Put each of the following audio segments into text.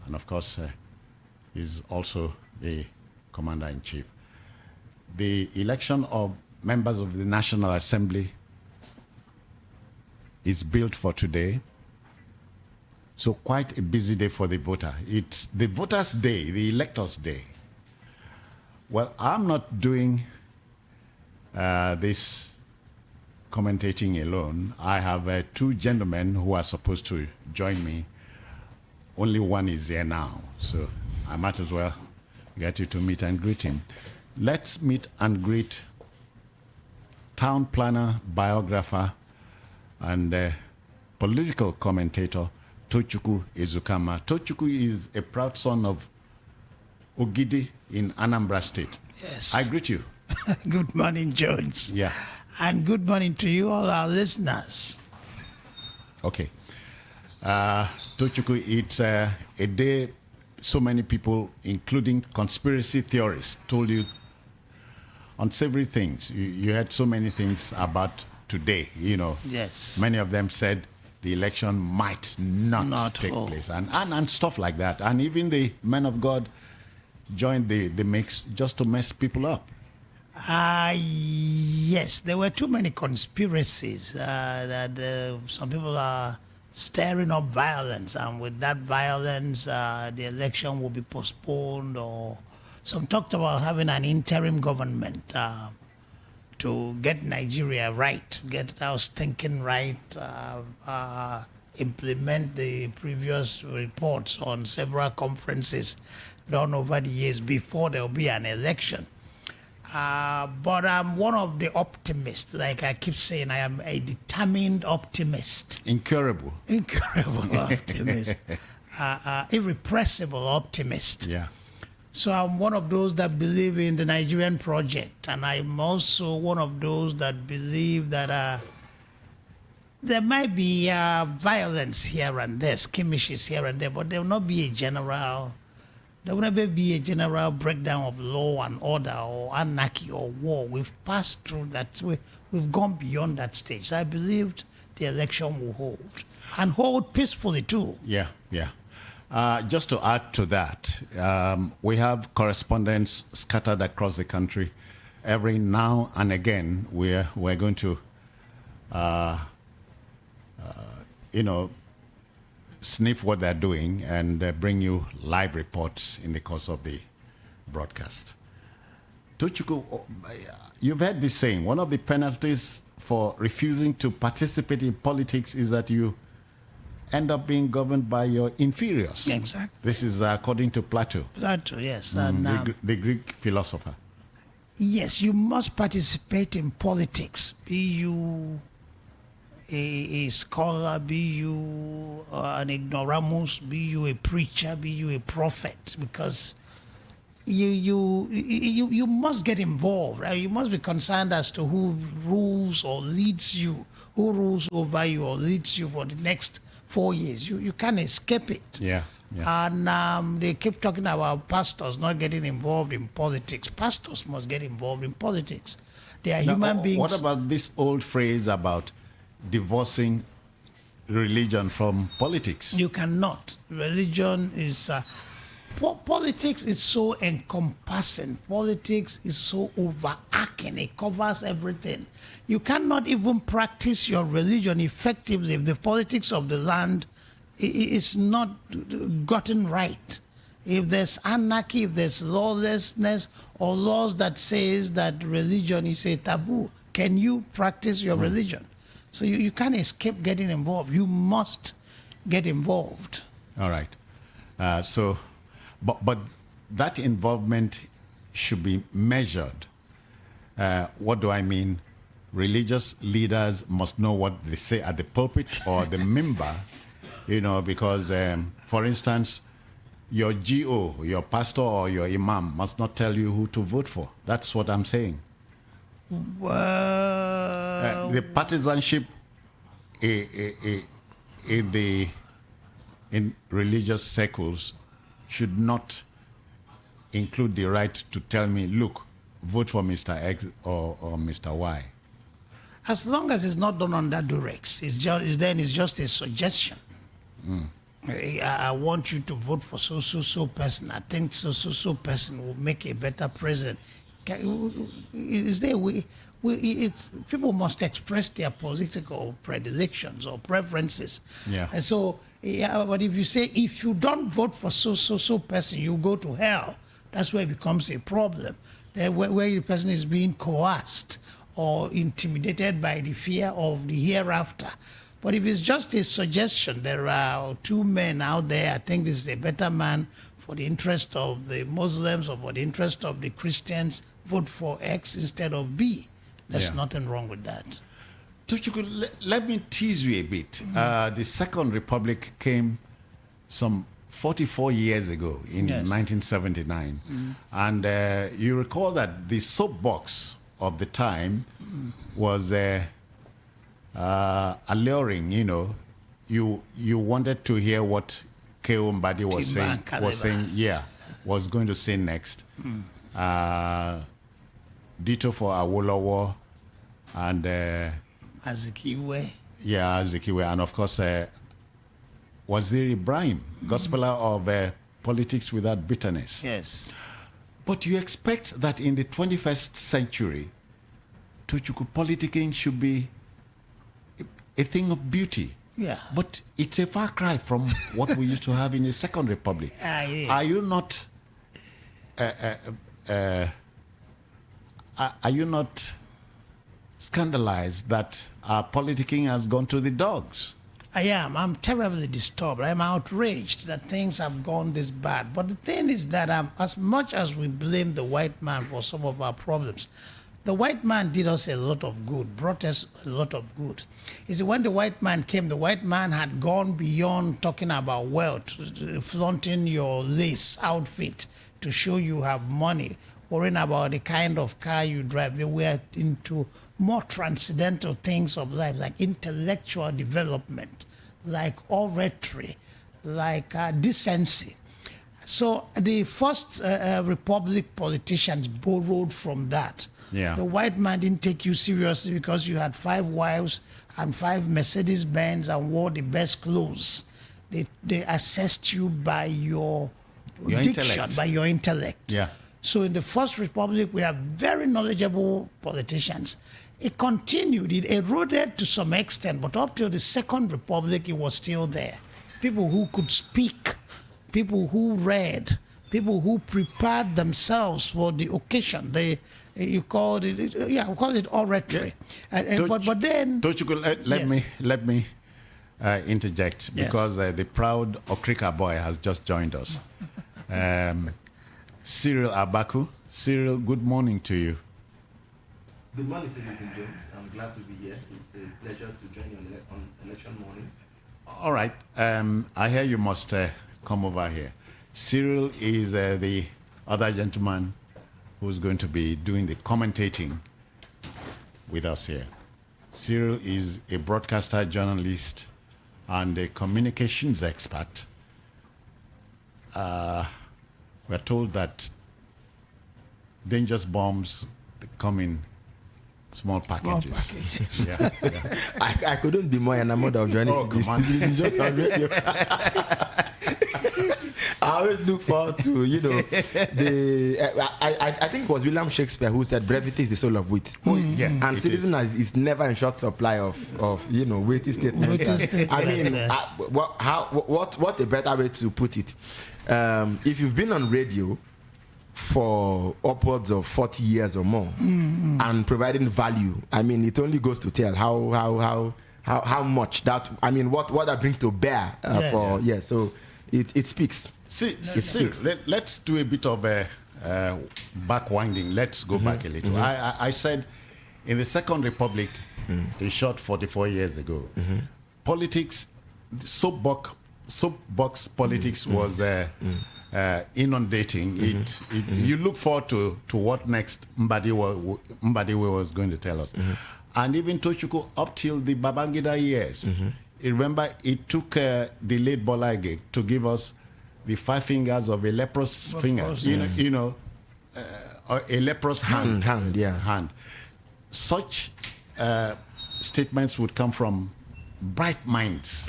and of course, is also the commander-in-chief. The election of members of the National Assembly is built for today. So quite a busy day for the voter. It's the voter's day, the elector's day. Well, I'm not doing this commentating alone. I have two gentlemen who are supposed to join me. Only one is here now, so I might as well get you to meet and greet him. Let's meet and greet town planner, biographer, and political commentator, Tochukwu Ezukama. Tochukwu is a proud son of Ogidi in Anambra State. Yes. I greet you. Good morning, Jones. Yeah. And good morning to you, all our listeners. Okay. Tochukwu, it's a day so many people, including conspiracy theorists, told you unsavory things. You had so many things about today, you know. Yes. Many of them said the election might not take place and stuff like that. And even the men of God joined the mix just to mess people up. Yes, there were too many conspiracies that some people are stirring up violence, and with that violence, the election will be postponed, or some talked about having an interim government to get Nigeria right, get us thinking right, implement the previous reports on several conferences done over the years before there will be an election. But I'm one of the optimists. Like I keep saying, I am a determined optimist. Incurable. Incurable optimist. Irrepressible optimist. Yeah. So I'm one of those that believe in the Nigerian project. And I'm also one of those that believe that there might be violence here and there, skirmishes here and there, but there will not be a general... There will never be a general breakdown of law and order or anarchy or war. We've passed through that. We've gone beyond that stage. So I believed the election will hold, and hold peacefully too. Yeah, yeah. Just to add to that, we have correspondents scattered across the country. Every now and again, we're going to, sniff what they're doing and bring you live reports in the course of the broadcast. Tochukwu, you've heard this saying, one of the penalties for refusing to participate in politics is that you end up being governed by your inferiors. Exactly. This is according to Plato. Plato, yes. The Greek philosopher. Yes, you must participate in politics. Be you a scholar, be you an ignoramus, be you a preacher, be you a prophet, because you must get involved, right? You must be concerned as to who rules or leads you, who rules over you or leads you for the next 4 years. You can't escape it. Yeah. Yeah. And they keep talking about pastors not getting involved in politics. Pastors must get involved in politics. They are human beings. What about this old phrase about divorcing religion from politics? You cannot. Religion is... politics is so encompassing. Politics is so overarching. It covers everything. You cannot even practice your religion effectively if the politics of the land is not gotten right. If there's anarchy, if there's lawlessness, or laws that says that religion is a taboo, can you practice your religion? So you can't escape getting involved. You must get involved. All right. But that involvement should be measured. What do I mean? Religious leaders must know what they say at the pulpit or the member, because, for instance, your GO, your pastor or your imam must not tell you who to vote for. That's what I'm saying. Well, The partisanship in religious circles should not include the right to tell me, look, vote for Mr. X or Mr. Y. As long as it's not done under duress, it's just a suggestion. I want you to vote for so person. I think so person will make a better president. Is there it's people must express their political predilections or preferences. Yeah. And so, yeah, but if you say if you don't vote for so person, you go to hell. That's where it becomes a problem. Where the person is being coerced or intimidated by the fear of the hereafter. But if it's just a suggestion, there are two men out there, I think this is a better man for the interest of the Muslims or for the interest of the Christians, vote for X instead of B. There's nothing wrong with that. Tochukwu, let me tease you a bit. The Second Republic came some 44 years ago in 1979. And you recall that the soapbox of the time was alluring, you wanted to hear what K.O. Mbadi was going to say next. Ditto for Awolowo and Azikiwe. Azikiwe, and of course Waziri Ibrahim, gospeler of politics without bitterness. Yes. But you expect that in the 21st century, Tochukwu, politicking should be a thing of beauty. Yeah. But it's a far cry from what we used to have in the Second Republic. Yes. Are you not scandalized that our politicking has gone to the dogs? I am. I'm terribly disturbed. I'm outraged that things have gone this bad. But the thing is that as much as we blame the white man for some of our problems, the white man did us a lot of good, brought us a lot of good. You see, when the white man came, the white man had gone beyond talking about wealth, flaunting your lace outfit to show you have money, worrying about the kind of car you drive. They were into more transcendental things of life, like intellectual development, like oratory, like decency. So the first Republic politicians borrowed from that. Yeah. The white man didn't take you seriously because you had 5 wives and 5 Mercedes-Benz and wore the best clothes. They assessed you by your diction, intellect. by your intellect. Yeah. So in the First Republic, we have very knowledgeable politicians. It continued, it eroded to some extent, but up till the Second Republic, it was still there. People who could speak, people who read, people who prepared themselves for the occasion. We call it oratory. Yeah. But then... Tochukwu, let me interject, because the proud Okrika boy has just joined us. Cyril Abaku. Cyril, good morning to you. Good morning, Citizen James. I'm glad to be here. It's a pleasure to join you on election morning. All right. I hear you must come over here. Cyril is the other gentleman who's going to be doing the commentating with us here. Cyril is a broadcaster, journalist, and a communications expert. We're told that dangerous bombs come in small packages. Yeah. I couldn't be more enamored of joining. Oh, come on. Just on radio. I always look forward to, I think it was William Shakespeare who said brevity is the soul of wit. Yeah, and Citizen is never in short supply of witty statements. I mean, what a better way to put it. If you've been on radio for upwards of 40 years or more and providing value, I mean, it only goes to tell how much that, I mean, what that brings to bear so it speaks. Let's do a bit of backwinding. Let's go back a little. I said in the Second Republic, a short 44 years ago, politics, soapbox politics was inundating. You look forward to what next Mbadiwe was going to tell us. And even Tochukwu, up till the Babangida years, remember it took the late Bolage to give us the 5 fingers of a leprous finger, a leprous hand. Such statements would come from bright minds.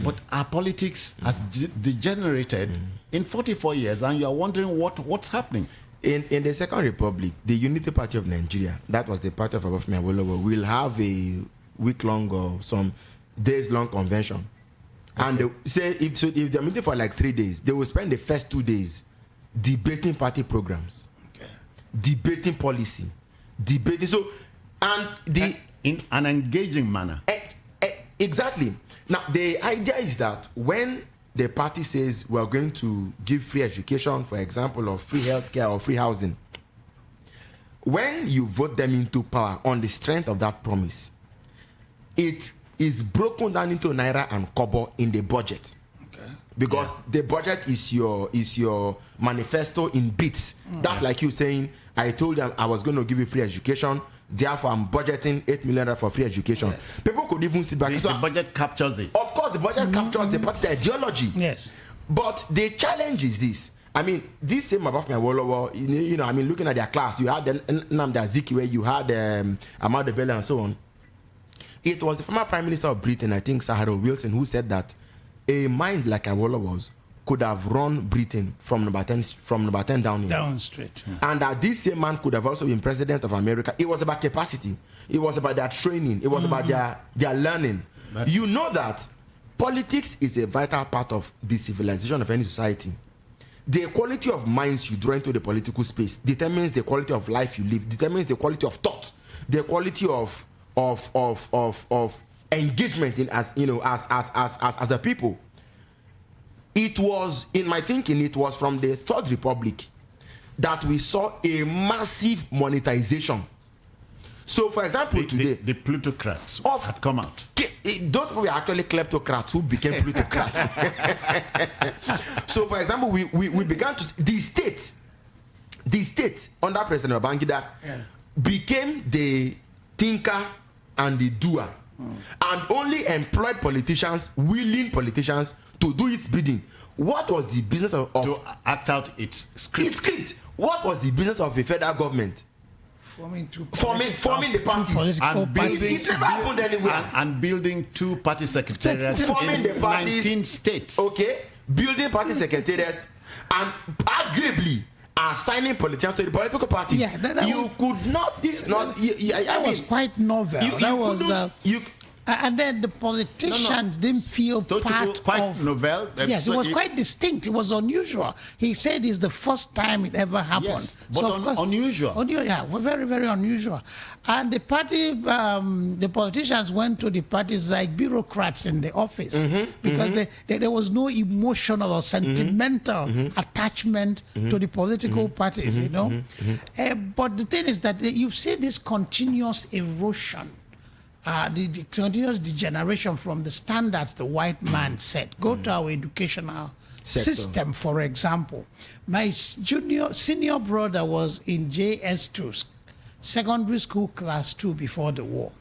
But our politics has degenerated in 44 years, and you are wondering what's happening. In the Second Republic, the Unity Party of Nigeria, that was the party of Obafemi Awolowo, will have a week-long or some days-long convention. Okay. And they say if they're meeting for like 3 days, they will spend the first 2 days debating party programs, debating policy, debating. So, and in an engaging manner. Exactly. Now, the idea is that when the party says we are going to give free education, for example, or free healthcare or free housing, when you vote them into power on the strength of that promise, it is broken down into naira and kobo in the budget. Because the budget is your manifesto in bits. That's like you saying, I told them I was going to give you free education, therefore I'm budgeting 8 million for free education. Yes. People could even sit back. The budget captures it. Of course, the budget captures the party's ideology. Yes. But the challenge is this. I mean, this same Obafemi Awolowo, you know, I mean, looking at their class, you had Nnamdi Azikiwe, you had Ahmadu Bello and so on. It was the former Prime Minister of Britain, I think Sir Harold Wilson, who said that a mind like Awolowo's could have run Britain from number 10 down here. Down straight. And that this same man could have also been president of America. It was about capacity. It was about their training. It was about their learning. You know that politics is a vital part of the civilization of any society. The quality of minds you draw into the political space determines the quality of life you live, determines the quality of thought, the quality of engagement in as a people. It was, in my thinking, it was from the Third Republic that we saw a massive monetization. So, for example, today the plutocrats had come out. Those people were actually kleptocrats who became plutocrats. So, for example, we began to the state under President Babangida became the thinker and the doer, and only employed politicians, willing politicians, to do its bidding. What was the business of to act out its script? What was the business of the federal government? Forming the parties and building, it never happened anywhere. And building two party secretariats forming in the parties, 19 states. Okay, building party secretariats and arguably assigning politicians to the political parties. Yeah, that you was, could not. This is not. That was quite novel. That was. And then the politicians didn't feel quite novel. Yes, it was quite distinct. It was unusual. He said it's the first time it ever happened. Yes, but so of course, unusual. Yeah, very, very unusual. And the party, the politicians went to the parties like bureaucrats in the office because there was no emotional or sentimental attachment to the political parties, you know. But the thing is that you see this continuous erosion. The continuous degeneration from the standards the white man set. Go to our educational system, for example. My senior brother was in JS2, secondary school class 2 before the war.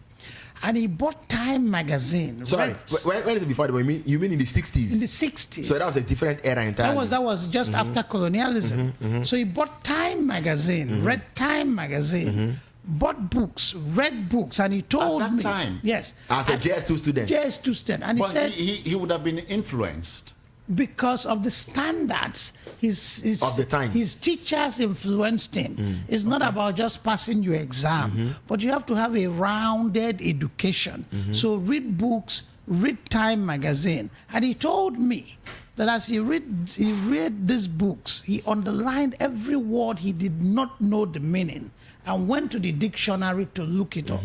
And he bought Time magazine. Sorry, when is it before the war? You mean in the 60s? In the 60s. So that was a different era entirely. That was just after colonialism. So he bought Time magazine, read Time magazine. Bought books, read books, and he told at that me, time, yes, as a JS2 student. JS2 student, and but he said he would have been influenced because of the standards. His of the times. His teachers influenced him. It's not about just passing your exam, but you have to have a rounded education. So read books, read Time magazine, and he told me that as he read these books, he underlined every word he did not know the meaning and went to the dictionary to look it up.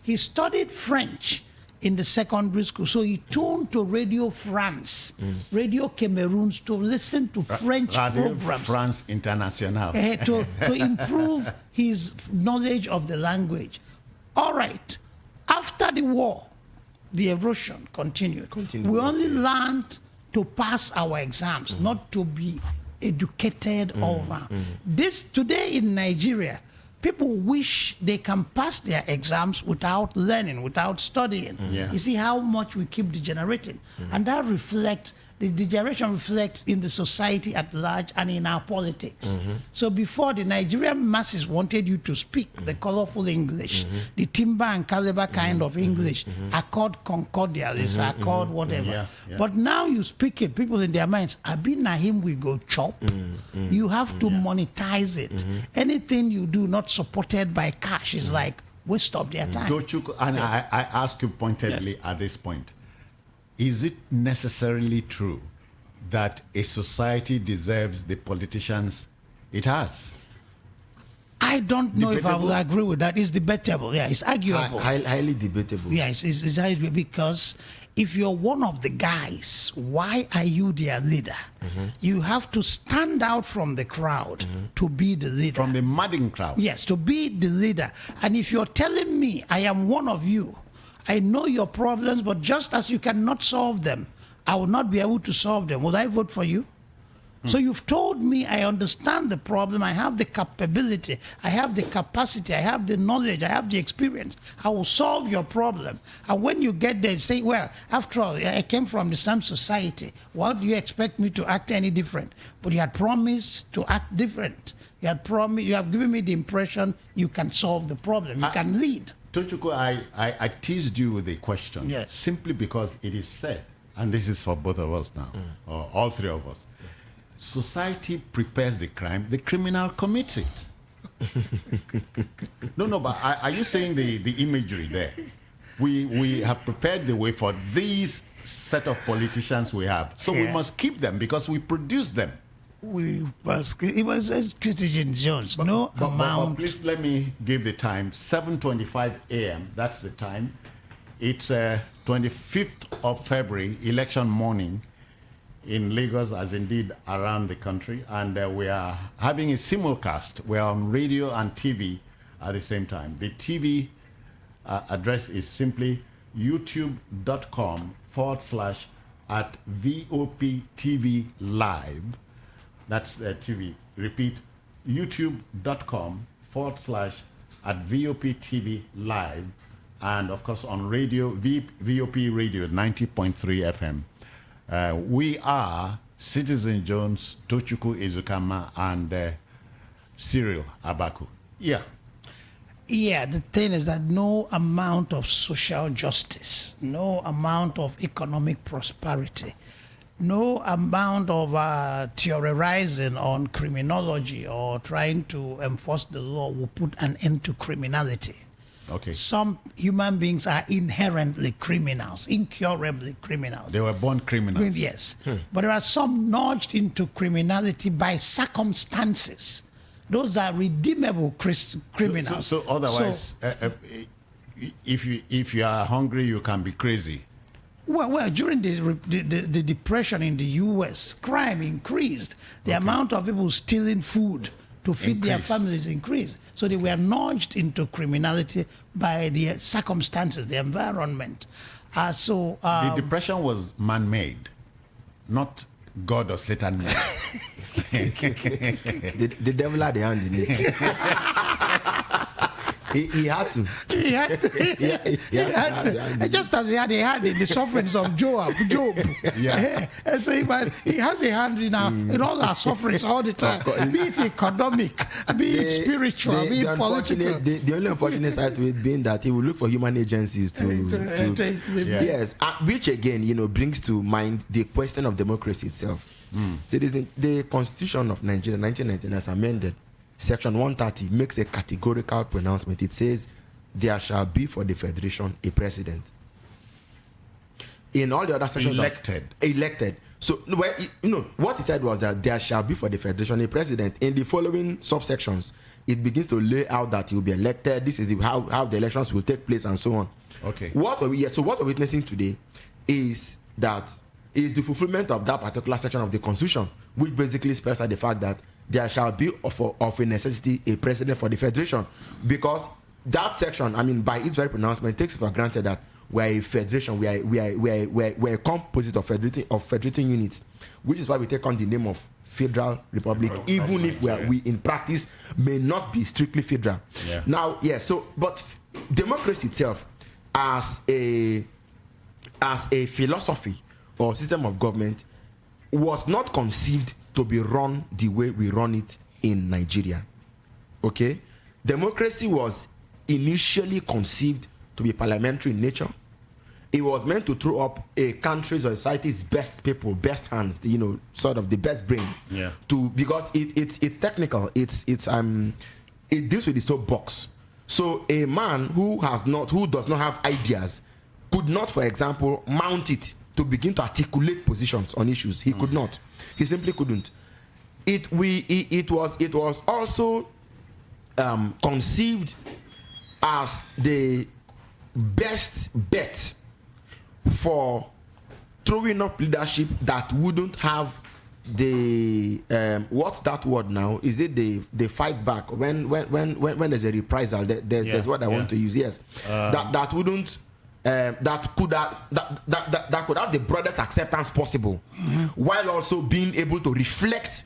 He studied French in the secondary school, so he tuned to Radio France, Radio Cameroons to listen to French Radio programs. France International. To improve his knowledge of the language. All right, after the war, the erosion continued. We only learned to pass our exams, not to be educated all around. This today in Nigeria, people wish they can pass their exams without learning, without studying. You see how much we keep degenerating. And that reflects the the degeneration reflects in the society at large and in our politics. So before, the Nigerian masses wanted you to speak the colorful English, the timber and caliber kind of English, accord concordial, is accord whatever. But now you speak it, people in their minds, Abi na him we go chop. You have to monetize it. Anything you do not supported by cash is like waste of their time. Tochukwu, and I ask you pointedly at this point, is it necessarily true that a society deserves the politicians it has? I don't know if I Debatable? will agree with that. It's debatable. Yeah, it's arguable. Highly debatable. Yes, it's arguable because if you're one of the guys, why are you their leader? You have to stand out from the crowd to be the leader. From the madding crowd? Yes, to be the leader. And if you're telling me I am one of you, I know your problems, but just as you cannot solve them, I will not be able to solve them. Will I vote for you? So you've told me I understand the problem, I have the capability, I have the capacity, I have the knowledge, I have the experience. I will solve your problem. And when you get there, say, well, after all, I came from the same society. Why do you expect me to act any different? But you had promised to act different. You had promised, you have given me the impression you can solve the problem, you can lead. Tochukwu, I teased you with a question. Yes. Simply because it is said, and this is for both of us now, or all three of us, society prepares the crime, the criminal commits it. No, but are you saying the imagery there? We have prepared the way for these set of politicians we have. So we must keep them because we produce them. It was Christian Jones. But please let me give the time. 7:25 a.m. That's the time. It's 25th of February, election morning in Lagos, as indeed around the country, and we are having a simulcast. We're on radio and TV at the same time. The TV address is simply youtube.com/@VOP TV That's the TV. Repeat, youtube.com/@VOP TV Live, and of course on radio, VOP Radio 90.3 FM. We are Citizen Jones, Tochukwu Ezukama, and Cyril Abaku. Yeah. Yeah, the thing is that no amount of social justice, no amount of economic prosperity, no amount of theorizing on criminology or trying to enforce the law will put an end to criminality. Okay. Some human beings are inherently criminals, incurably criminals. They were born criminals. Yes. But there are some nudged into criminality by circumstances. Those are redeemable criminals. So otherwise, if you are hungry, you can be crazy. Well, during the depression in the U.S., crime increased. The amount of people stealing food to feed their families increased. So they were nudged into criminality by the circumstances, the environment. The depression was man-made, not God or Satan made. The devil had the hand in it. He had to. He had to. Just as he had a hand in the sufferings of Job. Yeah. And so he has a hand in all our sufferings all the time. Be it economic, be it spiritual, be it political. The only unfortunate side to it being that he will look for human agencies to yes, which again, brings to mind the question of democracy itself. So the Constitution of Nigeria, 1999, as amended, Section 130 makes a categorical pronouncement. It says, there shall be for the federation a president. In all the other sections, elected. So, what he said was that there shall be for the federation a president. In the following subsections, it begins to lay out that he will be elected. This is how the elections will take place, and so on. Okay. So what we're witnessing today is the fulfillment of that particular section of the Constitution, which basically spells out the fact that there shall be of a necessity a president for the federation, because that section, by its very pronouncement, takes it for granted that we're a federation, we're a composite of federating units, which is why we take on the name of Federal Republic, even if we in practice may not be strictly federal. Yeah. Now, but democracy itself as a philosophy or system of government was not conceived to be run the way we run it in Nigeria. Okay? Democracy was initially conceived to be parliamentary in nature. It was meant to throw up a country's or society's best people, best hands, sort of the best brains. Yeah. Because it's technical. It deals with the soapbox. So a man who does not have ideas could not, for example, mount it to begin to articulate positions on issues. He could not. He simply couldn't. It was also conceived as the best bet for throwing up leadership that wouldn't have the what's that word now? Is it the fight back when there's a reprisal? There's what I want to use. Yes, that wouldn't that could have the broadest acceptance possible, while also being able to reflect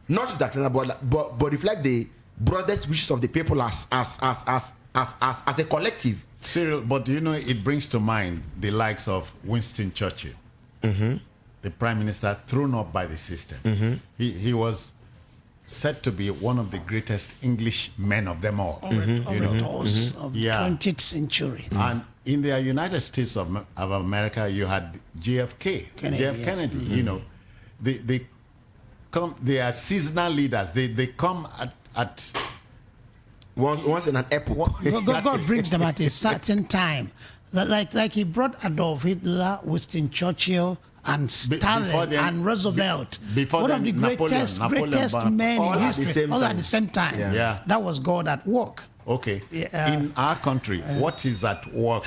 not just the acceptance but reflect the broadest wishes of the people as a collective. Cyril, but it brings to mind the likes of Winston Churchill, the prime minister thrown up by the system. He was said to be one of the greatest English men of them all. Orators of the 20th century. And in the United States of America, you had JFK, Kennedy. They are seasonal leaders. They come at once in an epoch. God brings them at a certain time. Like he brought Adolf Hitler, Winston Churchill, and Stalin and Roosevelt. One of the greatest men in history. All at the same time. Yeah. That was God at work. Okay. In our country, what is at work?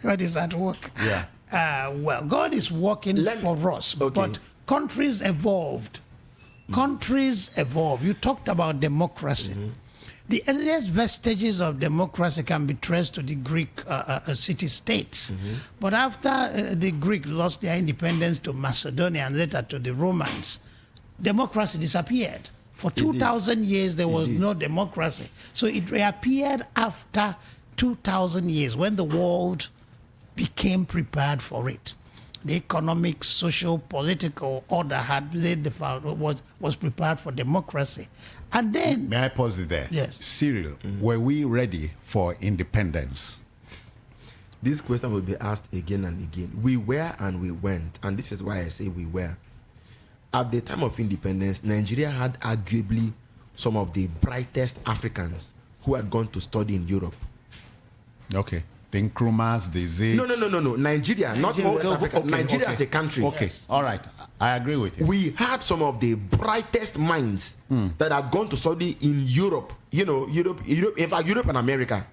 What is at work? Yeah. Well, God is working for us, but countries evolved. Countries evolve. You talked about democracy. The earliest vestiges of democracy can be traced to the Greek city-states. But after the Greeks lost their independence to Macedonia and later to the Romans, democracy disappeared. For 2,000 years, there was no democracy. So it reappeared after 2,000 years when the world became prepared for it. The economic, social, political order had laid was prepared for democracy. And then... May I pause it there? Yes. Cyril, were we ready for independence? This question will be asked again and again. We were and we went. And this is why I say we were. At the time of independence, Nigeria had arguably some of the brightest Africans who had gone to study in Europe. Okay. The Nkrumahs, the Zigs. No. Nigeria, not West Africa. Nigeria as a country. Okay. Yes. All right. I agree with you. We had some of the brightest minds that had gone to study in Europe. Europe, in fact, Europe and America.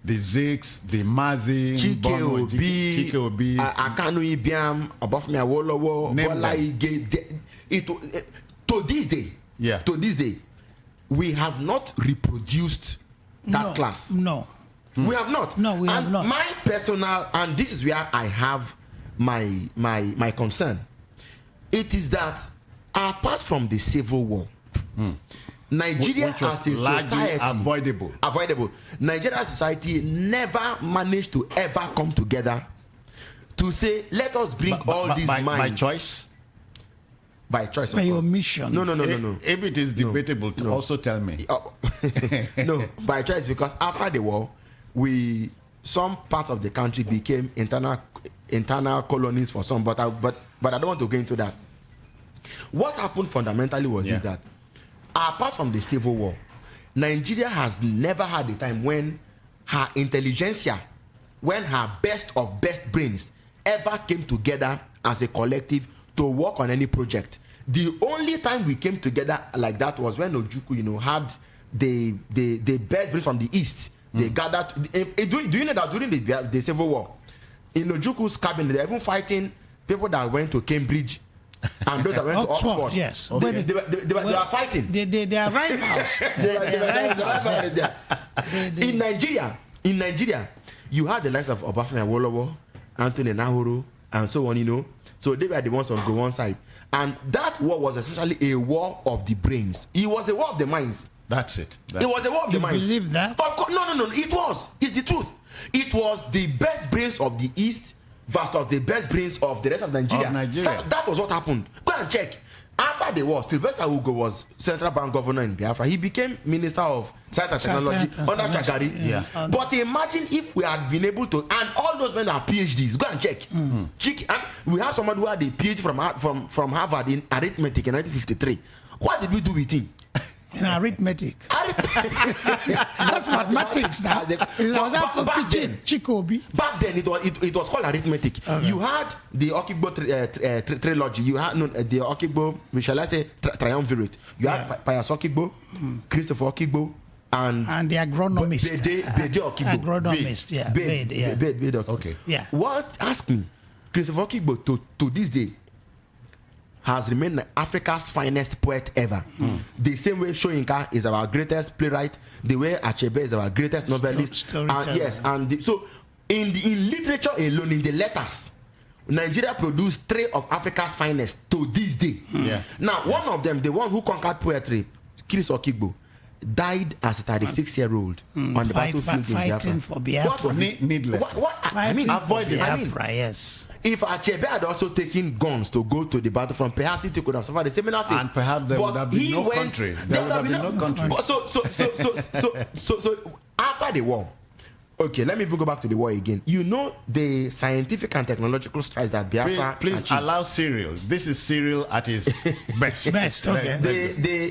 The Zigs, the Mazi, Chike Obi, Akanu Ibiam, Obafemi Awolowo, Bola Ige. To this day, we have not reproduced that class. No. We have not. No, we have not. My personal, and this is where I have my concern. It is that apart from the Civil War, Nigeria as a society avoidable. Nigeria society never managed to ever come together to say, let us bring all these minds. By choice? By choice, by your mission. No. If it is debatable, also tell me. No, by choice, because after the war, some parts of the country became internal colonies for some, but I don't want to go into that. What happened fundamentally was this, that apart from the Civil War, Nigeria has never had a time when her intelligentsia, when her best of best brains ever came together as a collective to work on any project. The only time we came together like that was when Ojukwu, had the best brains from the East. They gathered. Do you know that during the Civil War, in Ojukwu's cabinet, they're even fighting people that went to Cambridge and those that went to Oxford. Yes, okay. They were fighting. They are rivals. In Nigeria, you had the likes of Obafemi Awolowo, Anthony Nahuru, and so on. So they were the ones on one side, and that war was essentially a war of the brains. It was a war of the minds. That's it. It was a war of the minds. You believe that? Of course, no. It was. It's the truth. It was the best brains of the East versus the best brains of the rest of Nigeria. That was what happened. Go and check. After the war, Sylvester Ugo was central bank governor in Biafra. He became minister of science and technology under Shagari. Yeah. But imagine if we had been able to, and all those men are PhDs. Go and check. We have somebody who had a PhD from Harvard in arithmetic in 1953. What did we do with him? In arithmetic. That's mathematics now. Chikobi. Back then it was called arithmetic. Okay. You had the Okigbo trilogy. You had the Okigbo, shall I say, triumvirate. You had Pius Okigbo, Christopher Okigbo, and the agronomist. Bede Okigbo. Agronomist, Bede Okigbo. Okay. Yeah. What? Ask me. Christopher Okigbo to this day has remained Africa's finest poet ever. The same way Soyinka is our greatest playwright, the way Achebe is our greatest novelist. So in literature alone, in the letters, Nigeria produced 3 of Africa's finest to this day. Now, one of them, the one who conquered poetry, Chris Okigbo, died as a 36-year-old on the battlefield in Biafra. Fighting for Biafra. What was needless? Avoid Biafra, yes. If Achebe had also taken guns to go to the battlefront, perhaps it could have suffered the similar fate. And perhaps there would have been no country. There would have been no country. So after the war, okay, let me even go back to the war again. You know the scientific and technological strides that Biafra Please achieved. allow Cyril. This is Cyril at his best. Okay.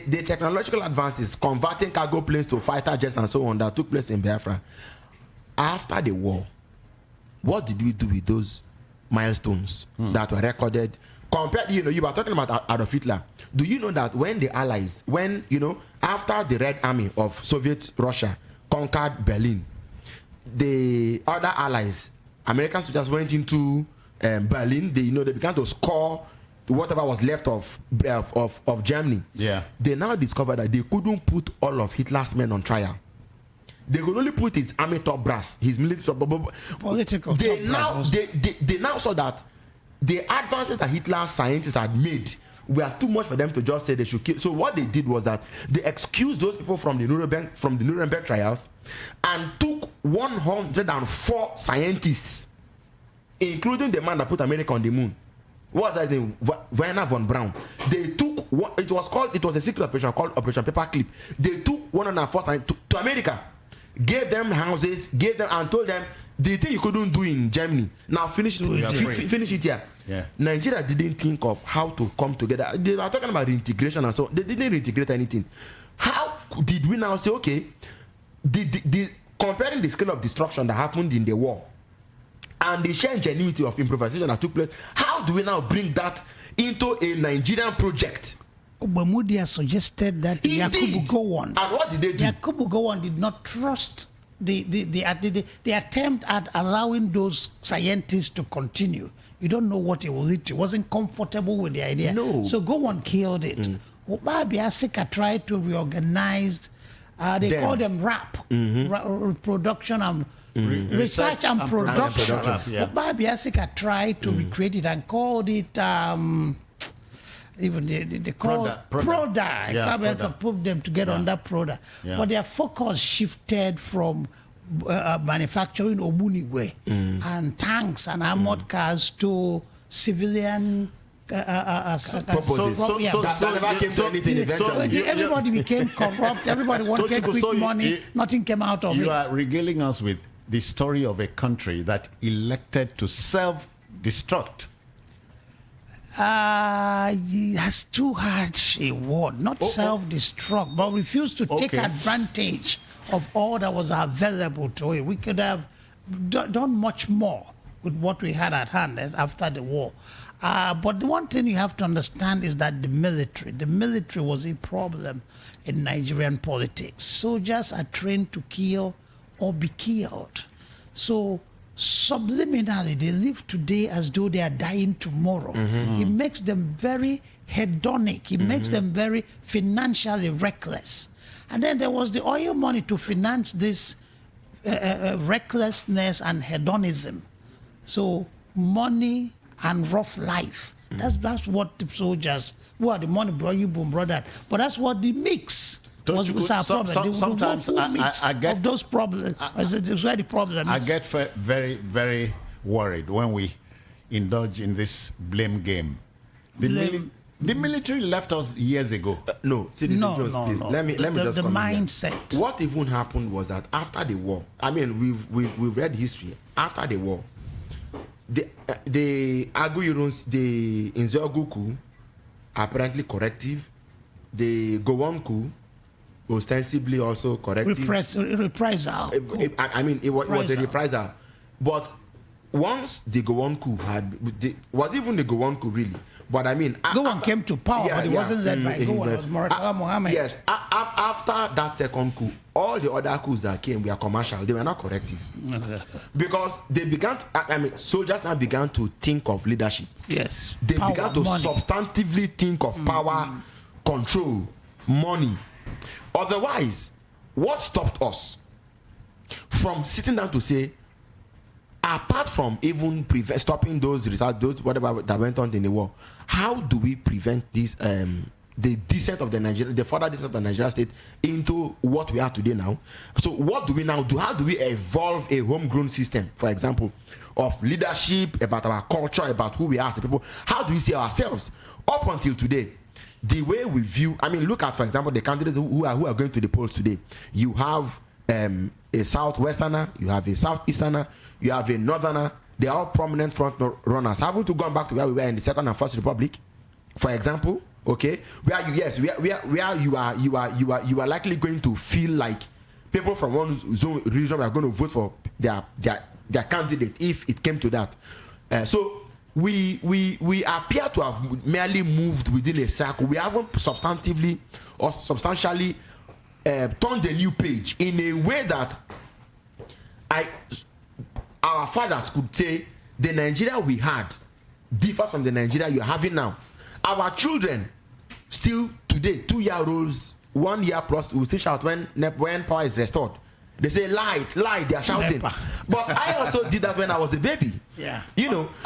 The technological advances, converting cargo planes to fighter jets and so on, that took place in Biafra. After the war, what did we do with those milestones that were recorded? Compared, you were talking about Adolf Hitler. Do you know that when the Allies, after the Red Army of Soviet Russia conquered Berlin, the other allies, Americans, just went into Berlin. They began to score whatever was left of Germany. Yeah. They now discovered that they couldn't put all of Hitler's men on trial. They could only put his army top brass, his military political. They now saw that the advances that Hitler's scientists had made were too much for them to just say they should kill. So what they did was that they excused those people from the Nuremberg trials and took 104 scientists, including the man that put America on the moon. What was his name? Werner von Braun. They took it was a secret operation called Operation Paperclip. They took 104 scientists to America, gave them houses, and told them the thing you couldn't do in Germany, now finish it here. Yeah. Nigeria didn't think of how to come together. They were talking about reintegration and so on. They didn't reintegrate anything. How did we now say, okay, comparing the scale of destruction that happened in the war and the sheer ingenuity of improvisation that took place, how do we now bring that into a Nigerian project? Obamudia suggested that Yakubu Gowon. And what did they do? Yakubu Gowon did not trust the attempt at allowing those scientists to continue. You don't know what it will lead to. He wasn't comfortable with the idea. No. So Gowon killed it. Obabiasika tried to reorganize, they call them RAP, Reproduction and Research and Production. Obabiasika tried to recreate it and called it even they call Proda. I can put them together under Proda. But their focus shifted from manufacturing Obunigwe and tanks and armored cars to civilian purposes. That never came to anything eventually. Everybody became corrupt. Everybody wanted quick money. Nothing came out of it. You are regaling us with the story of a country that elected to self-destruct. That's too harsh a word. Not self-destruct, but refused to take advantage of all that was available to it. We could have done much more with what we had at hand after the war. But the one thing you have to understand is that the military was a problem in Nigerian politics. Soldiers are trained to kill or be killed. So subliminally, they live today as though they are dying tomorrow. It makes them very hedonic. It makes them very financially reckless. And then there was the oil money to finance this recklessness and hedonism. So money and rough life. That's what the soldiers, who are the money brother, but that's what the mix was our problem. Sometimes I get of those problems. It's where the problem is. I get very, very worried when we indulge in this blame game. The military left us years ago. No, Citizen No, Jones, no, please. no. Let me just the come in here. mindset. What even happened was that after the war, I mean, we've read history. After the war, the Aguyurons, the Inzogu coup, apparently corrective. The Gowon coup, ostensibly also corrective. Reprisal. I mean, it was a reprisal. But once the Gowon coup was even the Gowon coup really. But I mean, Gowon came to power, but it wasn't led by Gowon. It was Murtala Mohammed. Yes, after that second coup, all the other coups that came were commercial. They were not corrective. Because they began to, soldiers now began to think of leadership. Yes. They Power, began to money. substantively think of power, control, money. Otherwise, what stopped us from sitting down to say, apart from even stopping those results, those whatever that went on in the war, how do we prevent this the descent of the further descent of the Nigerian state into what we are today now? So what do we now do? How do we evolve a homegrown system, for example, of leadership, about our culture, about who we are as a people? How do we see ourselves? Up until today, the way we view, look at, for example, the candidates who are going to the polls today. You have a southwesterner, you have a southeasterner, you have a northerner. They are all prominent front runners. Haven't you gone back to where we were in the Second and First Republic, for example? Okay, where you are likely going to feel like people from one zone region are going to vote for their candidate if it came to that. So we appear to have merely moved within a circle. We haven't substantively or substantially turned a new page in a way that our fathers could say the Nigeria we had differs from the Nigeria you're having now. Our children still today, 2-year-olds, 1 year plus, will still shout when power is restored. They say light, they are shouting. But I also did that when I was a baby. Yeah.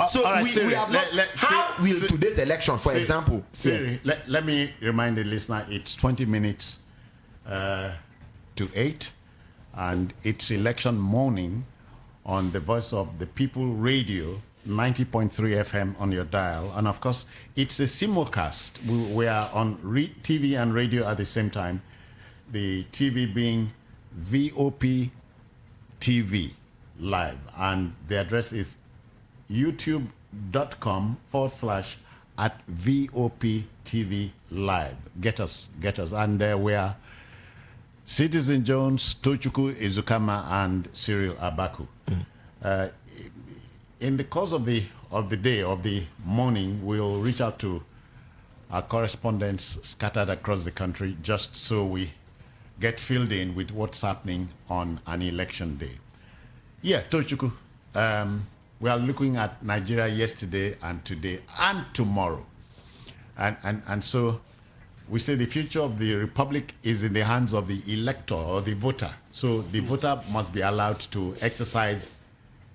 So all right, we have not. How will today's election, for example? Siri, let me remind the listener, it's 20 minutes to 8, and it's election morning on the Voice of the People Radio, 90.3 FM on your dial. And of course, it's a simulcast. We are on TV and radio at the same time. The TV being VOP TV live. And the address is youtube.com/@VOP TV live. Get us. And we are Citizen Jones, Tochukwu Izukama, and Cyril Abaku. In the course of the day, of the morning, we'll reach out to our correspondents scattered across the country just so we get filled in with what's happening on an election day. Yeah, Tochukwu, we are looking at Nigeria yesterday and today and tomorrow. And so we say the future of the republic is in the hands of the elector or the voter. So the voter must be allowed to exercise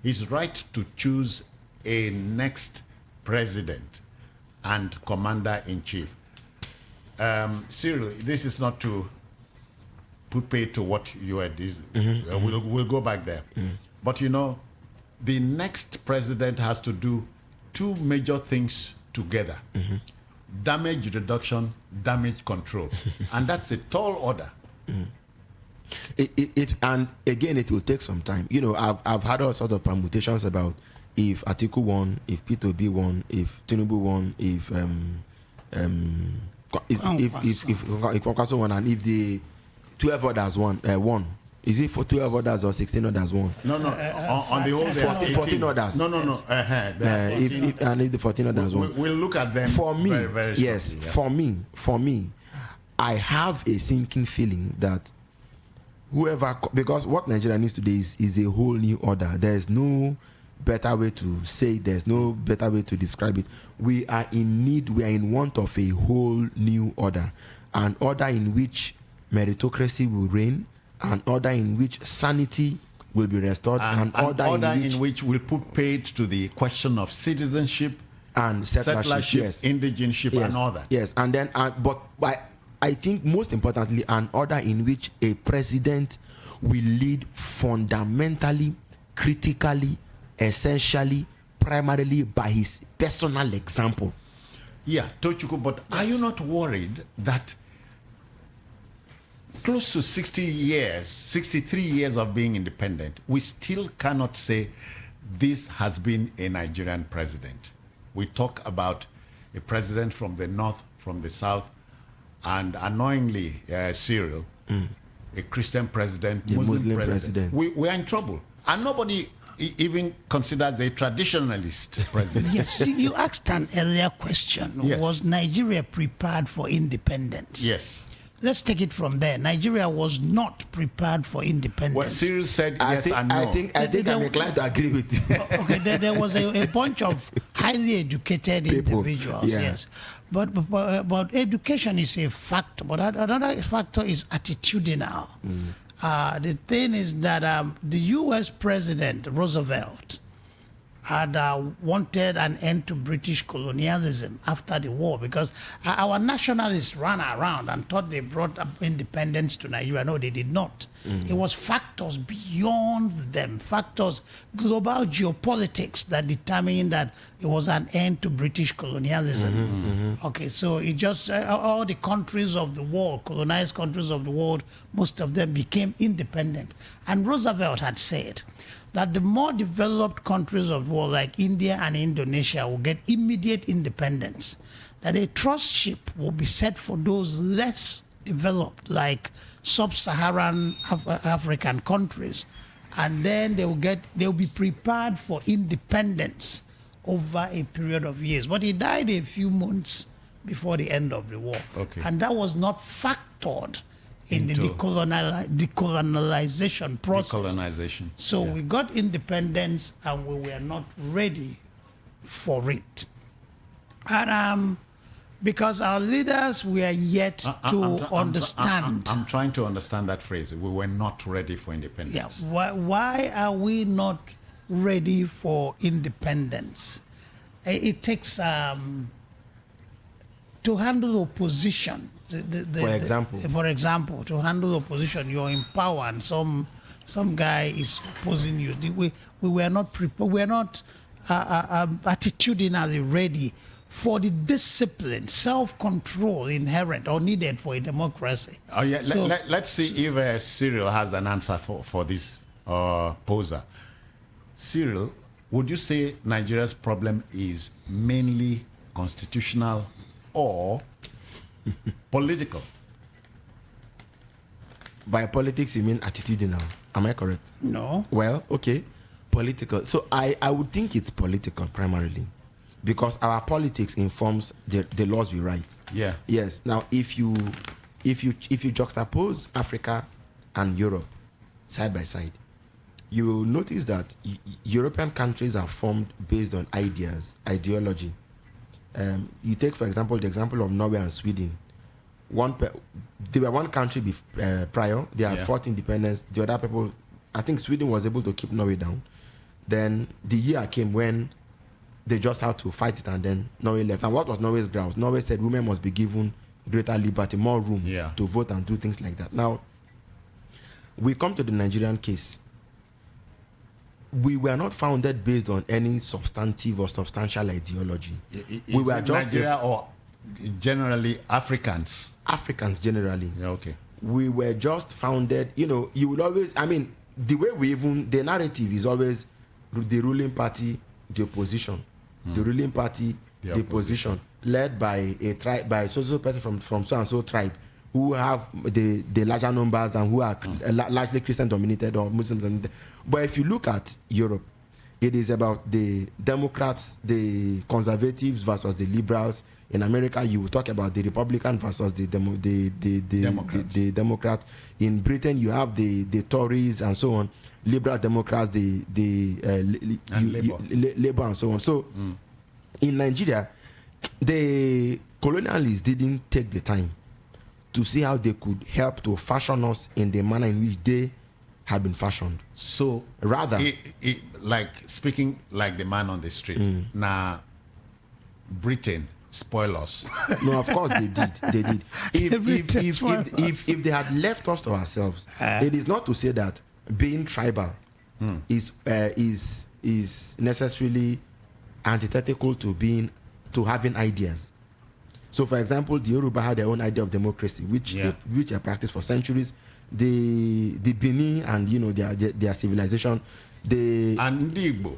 his right to choose a next president and commander-in-chief. Cyril, this is not to put pay to what you had. We'll go back there. But the next president has to do two major things together. Damage reduction, damage control. And that's a tall order. And again, it will take some time. I've had all sorts of permutations about if Atiku won, if P2B won, if Tinubu won, if Kwankwaso won, and if the 12 others won. Is it for 12 others or 16 others won? No. On the whole, 14 others. No. If the 14 others won. We'll look at them. For me, very, very yes. shortly, yeah. For me, I have a sinking feeling that because what Nigeria needs today is a whole new order. There's no better way to say it. There's no better way to describe it. We are in want of a whole new order. An order in which meritocracy will reign, an order in which sanity will be restored, an order in which we'll put paid to the question of citizenship and settlership, yes. indigenship, yes. and all that. Yes, and then, I think most importantly, an order in which a president will lead fundamentally, critically, essentially, primarily by his personal example. Yeah, Tochukwu, but are you not worried that close to 60 years, 63 years of being independent, we still cannot say this has been a Nigerian president? We talk about a president from the north, from the south, and annoyingly, Cyril, a Christian president, A Muslim Muslim president. We are in trouble. And nobody even considers a traditionalist president. Yes, you asked an earlier question. Yes. Was Nigeria prepared for independence? Yes. Let's take it from there. Nigeria was not prepared for independence. Well, Cyril said I yes think, and no. I think I'm inclined to agree with you. Okay, there was a bunch of highly educated People, individuals, yeah. yes. But education is a factor, but another factor is attitudinal. The thing is that the U.S. President Roosevelt had wanted an end to British colonialism after the war, because our nationalists ran around and thought they brought independence to Nigeria. No, they did not. It was factors beyond them, factors, global geopolitics, that determined that it was an end to British colonialism. Okay, so it just, all the countries of the world, colonized countries of the world, most of them became independent. And Roosevelt had said that the more developed countries of the world, like India and Indonesia, will get immediate independence, that a trust ship will be set for those less developed, like sub-Saharan African countries, and then they'll be prepared for independence over a period of years. But he died a few months before the end of the war. Okay. And that was not factored in the Into- decolonization process. Decolonization. So we got independence and we were not ready for it. And because our leaders were yet to understand. I'm trying to understand that phrase. We were not ready for independence. Yeah, why are we not ready for independence? It takes to handle opposition. For example, to handle opposition, you're in power and some guy is opposing you. We were not prepared. We are not attitudinally ready for the discipline, self-control inherent or needed for a democracy. Oh yeah. So- Let's see if Cyril has an answer for this poser. Cyril, would you say Nigeria's problem is mainly constitutional or political? By politics, you mean attitudinal. Am I correct? No. Well, okay. Political. So I would think it's political primarily, because our politics informs the laws we write. Yeah. Yes. Now, if you juxtapose Africa and Europe side by side, you will notice that European countries are formed based on ideology. You take, for example, the example of Norway and Sweden. They were one country prior. They had fought independence. The other people, I think Sweden was able to keep Norway down. Then the year came when they just had to fight it, and then Norway left. And what was Norway's grounds? Norway said women must be given greater liberty, more room to vote and do things like that. Now, we come to the Nigerian case. We were not founded based on any substantive or substantial ideology. We were just Nigeria or generally Africans. Africans generally. Yeah, okay. We were just founded, you would always, the way the narrative is always the ruling party, the opposition. The ruling party, the opposition, led by a tribe, by a social person from so and so tribe, who have the larger numbers and who are largely Christian dominated or Muslim dominated. But if you look at Europe, it is about the Democrats, the conservatives versus the liberals. In America, you will talk about the Republican versus the Democrats. In Britain, you have the Tories and so on, liberal Democrats, Labour and so on. So, in Nigeria, the colonialists didn't take the time to see how they could help to fashion us in the manner in which they had been fashioned. So rather, like speaking like the man on the street. Now, Britain spoil us. No, of course they did. They did. If they had left us to ourselves, it is not to say that being tribal is necessarily antithetical to having ideas. So, for example, the Yoruba had their own idea of democracy, which they practiced for centuries. The Benin and their civilization, and the Igbo,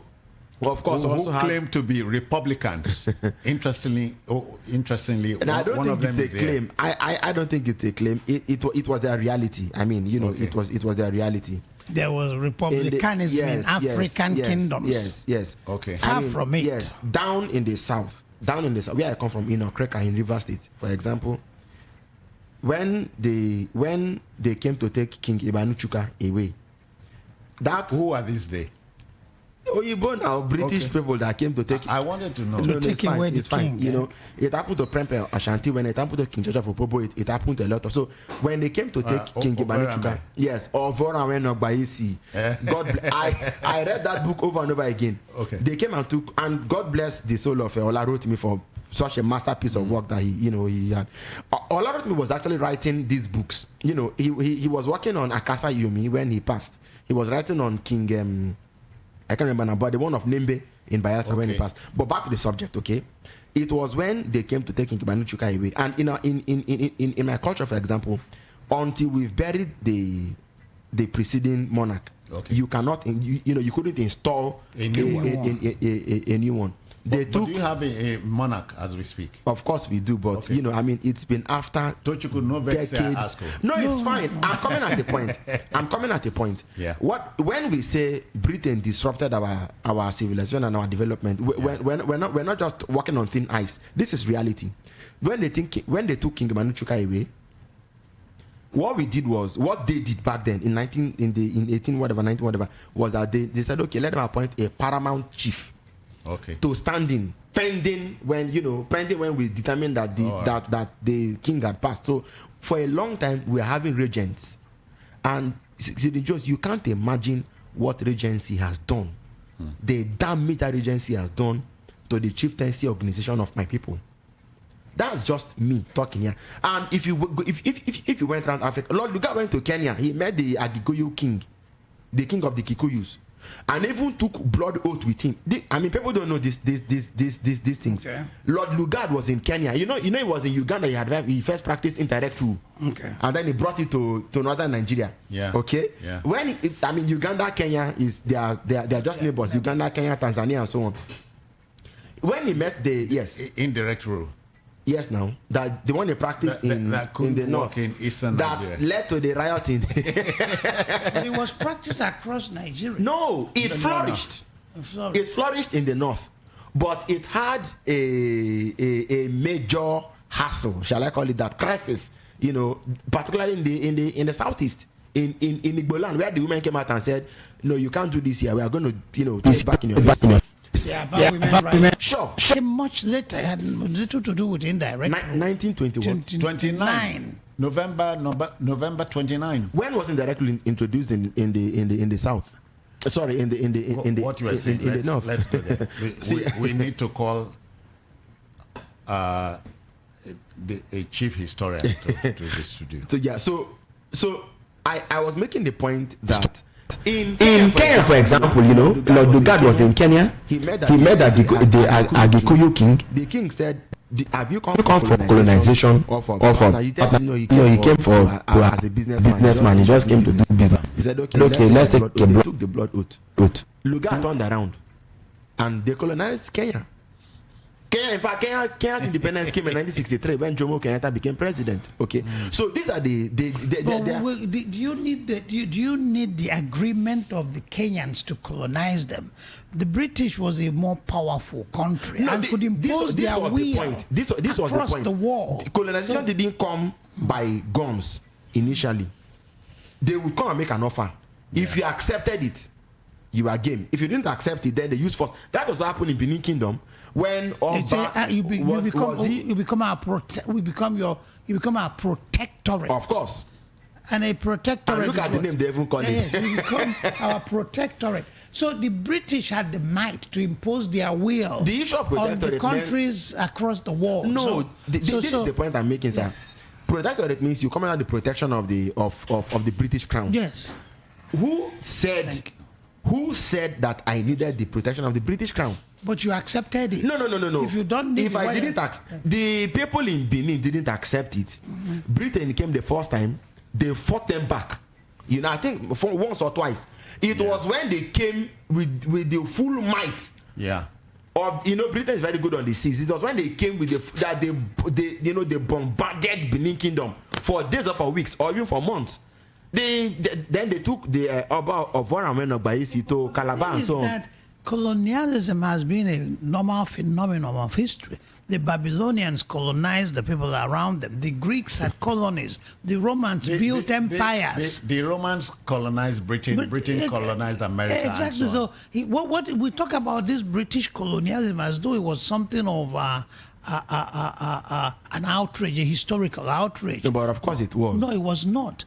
of course, who claim to be Republicans. interestingly, and I don't think it's a claim. I don't think it's a claim. It was their reality. I mean, it was their reality. There was republicanism in African kingdoms. Yes. Okay. Far from it. Yes, down in the south, where I come from, Okreka in River State, for example, when they came to take King Ibanuchuka away, who are these they? Oyibo now, British people that came to take. I wanted to know. To take away the king. It happened to Prempe Ashanti. When it happened to King George of Opobo, it happened to a lot of. So when they came to take King Ibanuchuka, yes, Ovora when Ogbaisi, God bless. I read that book over and over again. Okay. They came and took, and God bless the soul of Olarotimi for such a masterpiece of work that he had. Olarotimi was actually writing these books. He was working on Akasa Yomi when he passed. He was writing on King. I can't remember now, but the one of Nembe in Bayelsa when he passed. But back to the subject, okay? It was when they came to take Ibanuchuka away. And in my culture, for example, until we've buried the preceding monarch, you cannot, you couldn't install a new one. But do you have a monarch as we speak? Of course we do, but it's been after decades. No, it's fine. I'm coming at the point. Yeah. When we say Britain disrupted our civilization and our development, we're not just walking on thin ice. This is reality. When they took King Ibanuchuka away, what they did back then in 18 whatever was that they said, okay, let them appoint a paramount chief. To stand in pending when we determined that the king had passed. So for a long time we are having regents, and Jones, you can't imagine what regency has done, the damage that regency has done to the chieftaincy organization of my people. That's just me talking here. And if you went around Africa, Lord Lugard went to Kenya. He met the Agikuyu king, the king of the Kikuyus, and even took blood oath with him. People don't know these things. Okay. Lord Lugard was in Kenya. He was in Uganda. He first practiced indirect rule. Okay. And then he brought it to northern Nigeria. Yeah. Okay. Yeah. When Uganda, Kenya they are just neighbors. Uganda, Kenya, Tanzania, and so on. When he met indirect rule. Yes, now that the one they practiced in the north, in eastern that Nigeria. led to the riot in. But it was practiced across Nigeria. No, it flourished. It flourished in the north, but it had a major hassle, shall I call it that, crisis. Particularly in the southeast, in Igboland, where the women came out and said, "No, you can't do this here. We are going to take back in your face." Women. Sure. Much later, it had little to do with indirect. 1921. 29. November 29. When was indirect rule introduced in the south? Sorry, in the what you are saying. in the north. Let's go there. We need to call a chief historian to the studio. So I was making the point that. In Kenya, for example, Lord Lugard was in Kenya. He met the Agikuyu king. The king said, "Have you come for colonization or for partner?" He came for as a businessman. He just came to do business. He said, "Okay, let's take a blood." They took the blood oath. Lugard turned around, and they colonized Kenya. In fact, Kenya's independence came in 1963 when Jomo Kenyatta became president. Okay, so these are the do you need the agreement of the Kenyans to colonize them? The British was a more powerful country and could impose their will across the world. The colonization didn't come by guns initially. They would come and make an offer. Yeah. If you accepted it, you are game. If you didn't accept it, then they use force. That was what happened in Benin Kingdom. When you become our protectorate. Of course. And a protectorate. And look at the name they even call it. Yes, we become our protectorate. So the British had the might to impose their will on the countries across the world. No, this is the point I'm making, sir. Protectorate means you come under the protection of the British Crown. Yes. Who said that I needed the protection of the British Crown? But you accepted it. No. If you don't need if it, I why- didn't the people in Benin didn't accept it. Britain came the first time, they fought them back. You know, I think for once or twice. It was when they came with the full might Yeah. of, you know, Britain is very good on the seas. It was when they came with they bombarded Benin Kingdom for days or for weeks or even for months. Then they took the Oba of Orameno to Calabar and so on. That colonialism has been a normal phenomenon of history. The Babylonians colonized the people around them. The Greeks had colonies. The Romans built empires. The Romans colonized Britain. Britain colonized America. Exactly. And so on. So what we talk about this British colonialism as though it was something of an outrage, a historical outrage. No, but of course it was. No, it was not.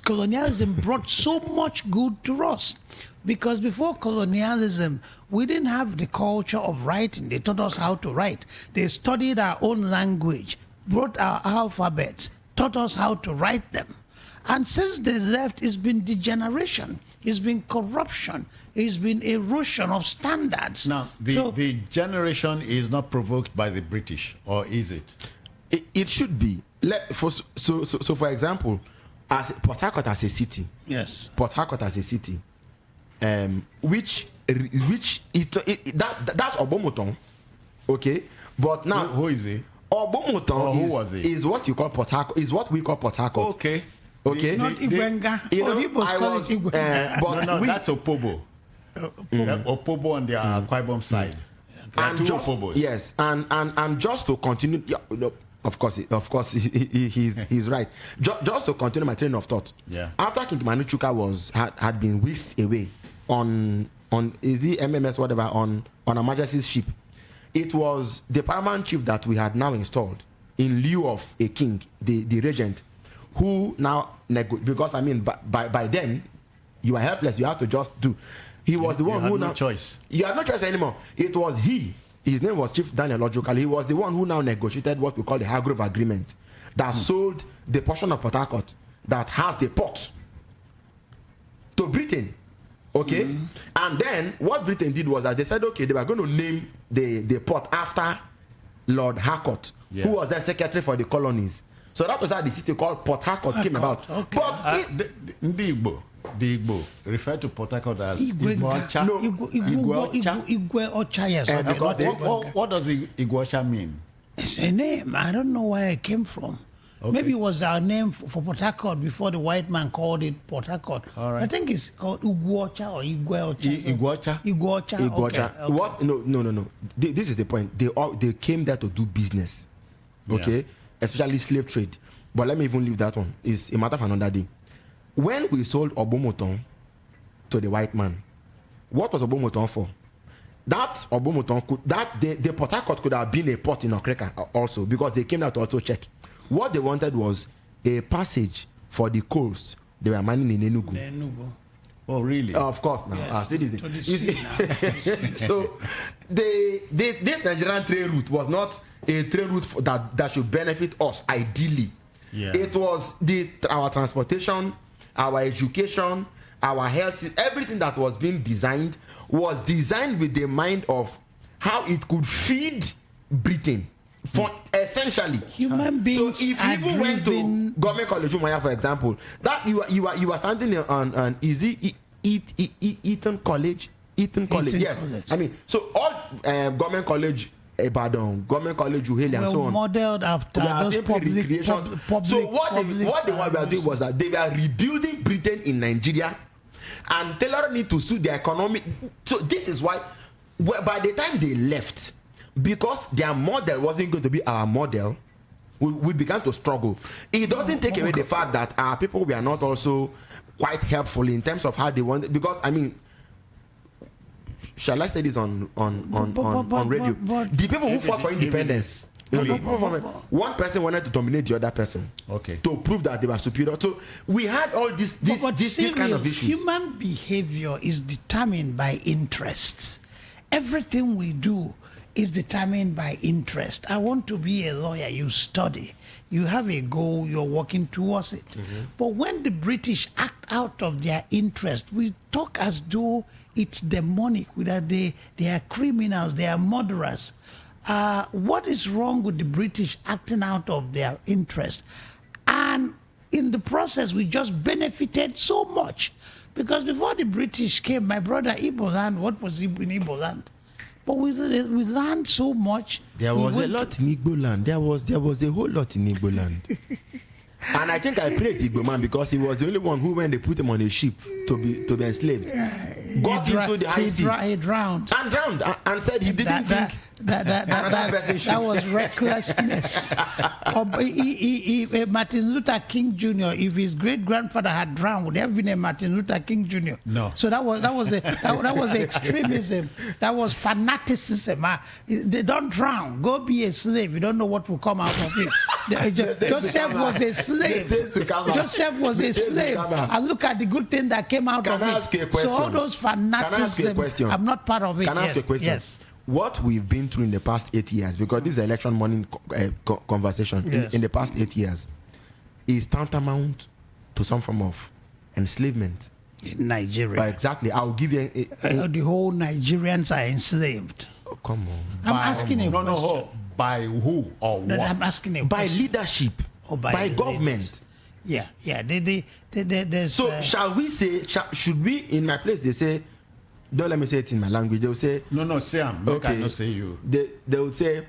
Colonialism brought so much good to us. Because before colonialism, we didn't have the culture of writing. They taught us how to write. They studied our own language, wrote our alphabets, taught us how to write them. And since they left, it's been degeneration, it's been corruption, it's been erosion of standards. Now, the generation is not provoked by the British, or is it? It should be. So for example, as Port Harcourt as a city, Yes. Port Harcourt as a city, which is that's Obomoton, okay. But now Who is he? Obomoton who was he? is what you call Port Harcourt. Is what we call Port Harcourt. Okay. Okay. Not Igwenga. You know, Igbos I call was, it Igwenga. but No, we, that's Opobo. Opobo on the Akwa Ibom side. There are and two just, Opobos. yes, and just to continue, yeah, no, of course, he's right. Just to continue my train of thought. Yeah. After King Manu Chuka had been whisked away on is the MMS whatever on a Majesty's ship, it was the paramount chief that we had now installed in lieu of a king, the regent, who now because I mean by then you are helpless. You have to just do. He was the one had who no now choice. You had no choice anymore. It was he. His name was Chief Daniel Logically. He was the one who now negotiated what we call the Hargrove Agreement that sold the portion of Port Harcourt that has the port to Britain. Okay? And then what Britain did was that they said, okay, they were going to name the port after Lord Harcourt, Yeah. who was the secretary for the colonies. So that was how the city called Port Harcourt came about. Okay. But The Igbo refer to Port Harcourt as Igwenga. Igbocha. No, Igbocha. Igwe yes. Okay. because What does Igbocha mean? It's a name. I don't know where it came from. Okay. Maybe it was our name for Port Harcourt before the white man called it Port Harcourt. All right. I think it's called Ugwocha or Igweocha. Igbocha? Igwocha. Igbocha. Okay. What? No. This is the point. They came there to do business. Okay? Yeah. Especially slave trade. But let me even leave that one. It's a matter for another day. When we sold Obomoton to the white man, what was Obomoton for? That Obomoton the Port Harcourt could have been a port in Okreka also, because they came there to also check. What they wanted was a passage for the coals they were mining in Enugu. Enugu. Oh, really? Of course, now. Yes. To the sea. now. So, this Nigerian trade route was not a trade route that should benefit us, ideally. Yeah. It was our transportation, our education, our health, everything that was being designed was designed with the mind of how it could feed Britain. For essentially Human beings so if are you even went to driven- Government College Umuahia, for example, that you are standing on is it Eton College? Eton College, yes. College. I mean, so all Government College Ibadan, Government College Uhele, and so Well, on. modeled after They are those simply public, recreations. public. So what they were public doing was that they were rebuilding Britain in Nigeria and tailoring it to suit their economic. So this is why by the time they left, because their model wasn't going to be our model, we began to struggle. It doesn't take away the fact that our people were not also quite helpful in terms of how they wanted. Because I mean, shall I say this on radio? but- The people who fought for independence, one person wanted to dominate the other person. Okay. To prove that they were superior. So we had all this kind of serious, issues. human behavior is determined by interests. Everything we do is determined by interest. I want to be a lawyer. You study. You have a goal. You're working towards it. But when the British act out of their interest. We talk as though it's demonic, that they are criminals, they are murderers. What is wrong with the British acting out of their interest? And in the process, we just benefited so much. Because before the British came, my brother, Igbo land, what was in Igbo land? But we learned so much. There was a lot in Igbo land. There was a whole lot in Igbo land. And I think I praised Igbo man because he was the only one who, when they put him on a ship to be enslaved, got into the high sea. He drowned. And drowned and said he didn't think that was recklessness. Martin Luther King Jr., if his great grandfather had drowned, would there have been a Martin Luther King Jr.? No. So that was extremism. That was fanaticism. They don't drown. Go be a slave. You don't know what will come out of it. Joseph was a slave. Joseph was a slave. And look at the good thing that came out of it. So all those fanaticism, I'm not part of it. Can I ask you a question? Yes. What we've been through in the past 8 years, because this is election morning conversation, Yes. in the past 8 years, is tantamount to some form of enslavement. In Nigeria. Exactly. I'll give you The whole Nigerians are enslaved. oh, come on. I'm asking a question. No. By who or what? I'm asking a By question. leadership, Oh, by leaders. government. Yeah. There's, So shall we say, should we, in my place, they say, don't let me say it in my language, they'll say, No, say I'm. okay, I not say you. They will say,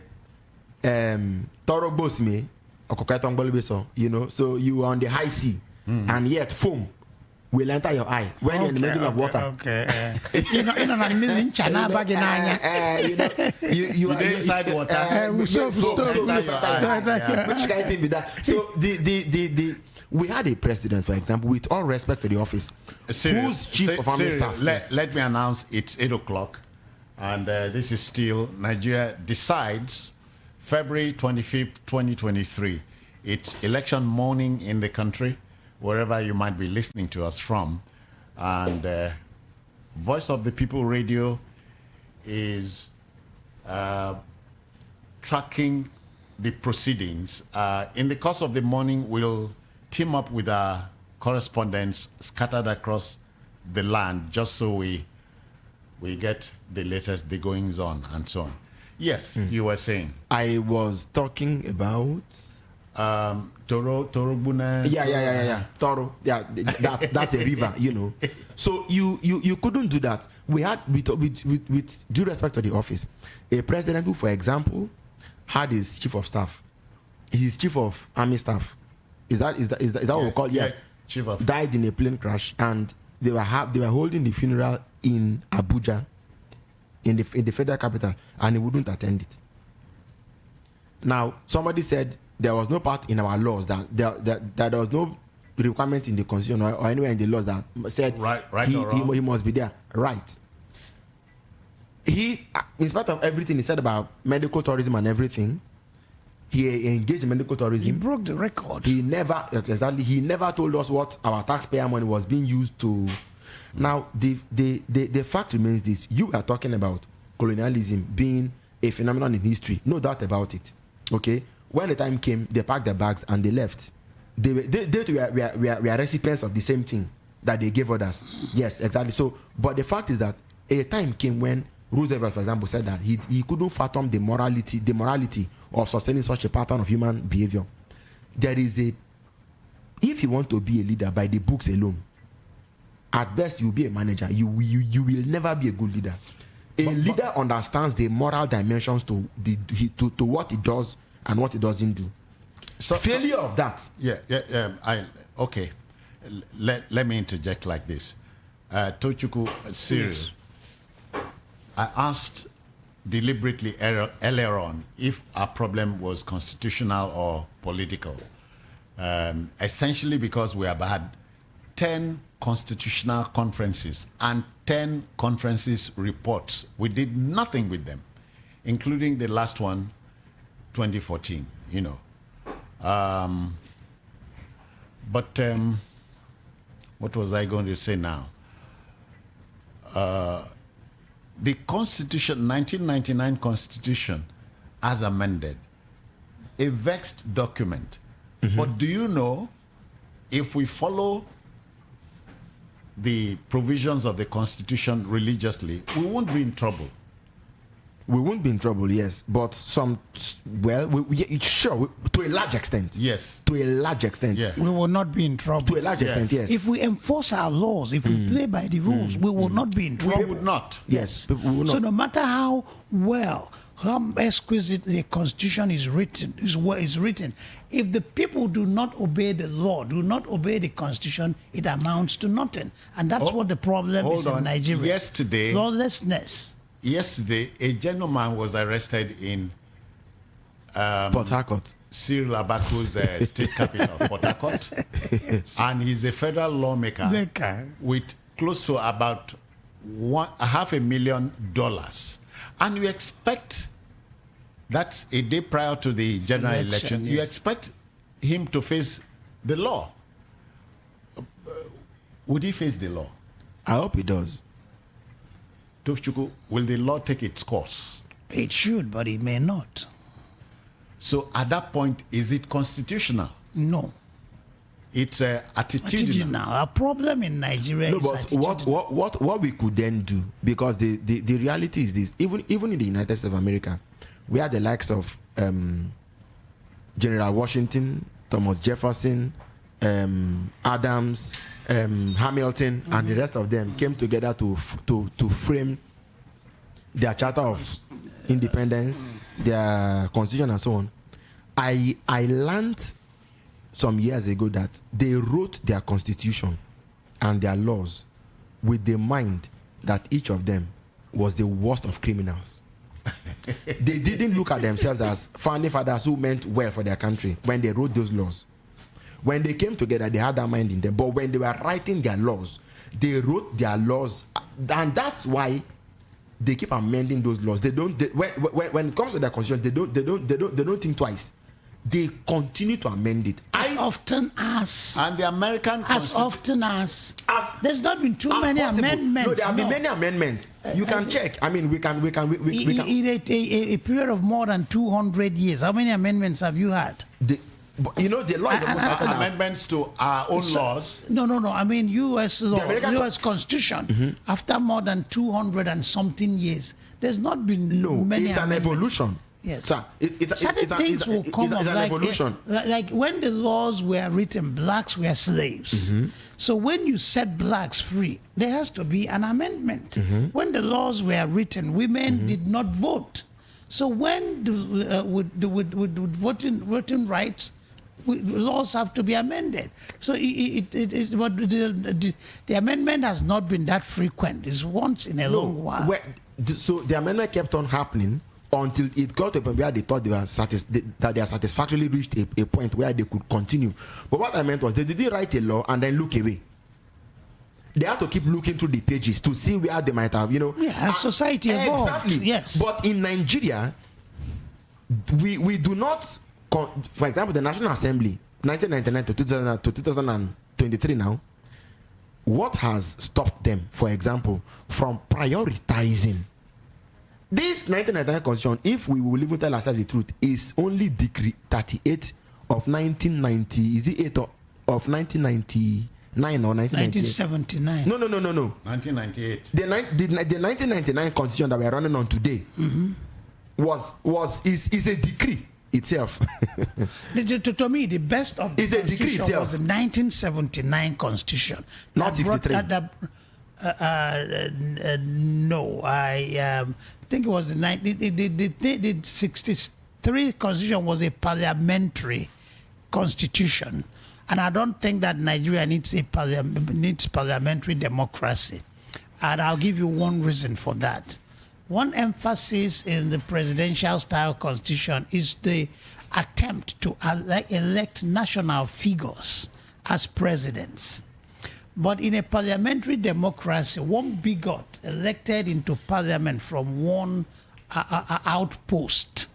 Toro boss me, you know, so you are on the high sea, and yet foam will enter your eye when you're in the middle of water. Okay. You know, you are inside water. which kind of thing be that? So we had a president, for example, with all respect to the office, who's chief of army staff. Let me announce it's 8 o'clock, and this is still Nigeria decides February 25th, 2023. It's election morning in the country, wherever you might be listening to us from, and Voice of the People Radio is tracking the proceedings. In the course of the morning, we'll team up with our correspondents scattered across the land, just so we get the latest, the goings on and so on. Yes, you were saying. I was talking about Toro Buna. Yeah. Toro. Yeah, that's a river, you know. So you couldn't do that. We had, with due respect to the office, a president who, for example, had his chief of staff, his chief of army staff. Is that what we call? Yes. Chief of died in a plane crash, and they were holding the funeral in Abuja, in the federal capital, and he wouldn't attend it. Now, somebody said there was no part in our laws that there was no requirement in the constitution or anywhere in the laws that said he must be there. Right. He, in spite of everything he said about medical tourism and everything, he engaged in medical tourism. He broke the record. He never told us what our taxpayer money was being used to. Now, the fact remains this: you are talking about colonialism being a phenomenon in history, no doubt about it. Okay, when the time came, they packed their bags and they left. They were recipients of the same thing that they gave others. Yes, exactly. So, but the fact is that a time came when Roosevelt, for example, said that he couldn't fathom the morality of sustaining such a pattern of human behavior. There is if you want to be a leader by the books alone, at best you'll be a manager. You will never be a good leader. A leader understands the moral dimensions to what it does and what it doesn't do. So failure of that. Okay. Let me interject like this. Tochukwu, serious. I asked deliberately earlier on if our problem was constitutional or political. Essentially because we have had 10 constitutional conferences and 10 conferences reports. We did nothing with them, including the last one, 2014, you know. What was I going to say now? The Constitution, 1999 Constitution, as amended, a vexed document. But do you know, if we follow the provisions of the Constitution religiously, we won't be in trouble. We won't be in trouble, yes, but sure, to a large extent. Yes. To a large extent. Yeah. We will not be in trouble. To a large extent, yes. If we enforce our laws, if we play by the rules, we will not be in trouble. We would not. Yes, we will not. So no matter how well, how exquisite the Constitution is written, if the people do not obey the law, do not obey the Constitution, it amounts to nothing. And that's what the problem is in Nigeria. Yesterday, lawlessness. Yesterday, a gentleman was arrested in Port Harcourt. Cyril Abaku's state capital, Port Harcourt. And he's a federal lawmaker with close to about $500,000. And you expect, that's a day prior to the general election, you expect him to face the law. Would he face the law? I hope he does. Tofchuku, will the law take its course? It should, but it may not. So at that point, is it constitutional? No. It's attitudinal. Our problem in Nigeria is but what we could then do, because the reality is this, even in the United States of America, we had the likes of General Washington, Thomas Jefferson, Adams, Hamilton, and the rest of them came together to frame their Charter of Independence, their Constitution, and so on. I learned some years ago that they wrote their Constitution and their laws with the mind that each of them was the worst of criminals. They didn't look at themselves as founding fathers who meant well for their country when they wrote those laws. When they came together, they had that mind in them. But when they were writing their laws, they wrote their laws, and that's why they keep amending those laws. When it comes to their constitution, they don't think twice. They continue to amend it. As often as there's not been too many possible. amendments. No, there have been many amendments. You can check. I mean, we can. In a period of more than 200 years, how many amendments have you had? But the law is almost after that. Amendments to our own laws. No. I mean, U.S. law, U.S. Constitution. After more than 200 and something years, there's not been many. It's an evolution. Yes, sir. Certain things will come up. It's an evolution. Like when the laws were written, blacks were slaves. So when you set blacks free, there has to be an amendment. When the laws were written, women did not vote. So when with voting rights, laws have to be amended. So the amendment has not been that frequent. It's once in a long while. So the amendment kept on happening until it got to a point where they thought that they had satisfactorily reached a point where they could continue. But what I meant was they didn't write a law and then look away. They have to keep looking through the pages to see where they might have, as society evolved. Exactly. Yes. But in Nigeria, we do not, for example, the National Assembly, 1999 to 2023 now, what has stopped them, for example, from prioritizing this 1999 Constitution, if we will even tell ourselves the truth, is only Decree 38 of 1990, is it 8 of 1990? 1979. No. 1998. The 1999 Constitution that we are running on today is a decree itself. To me, the best of the Constitution was the 1979 Constitution. Not 63. No, I think it was the 63 Constitution was a parliamentary constitution. And I don't think that Nigeria needs parliamentary democracy. And I'll give you one reason for that. One emphasis in the presidential style constitution is the attempt to elect national figures as presidents. But in a parliamentary democracy, one bigot elected into parliament from one outpost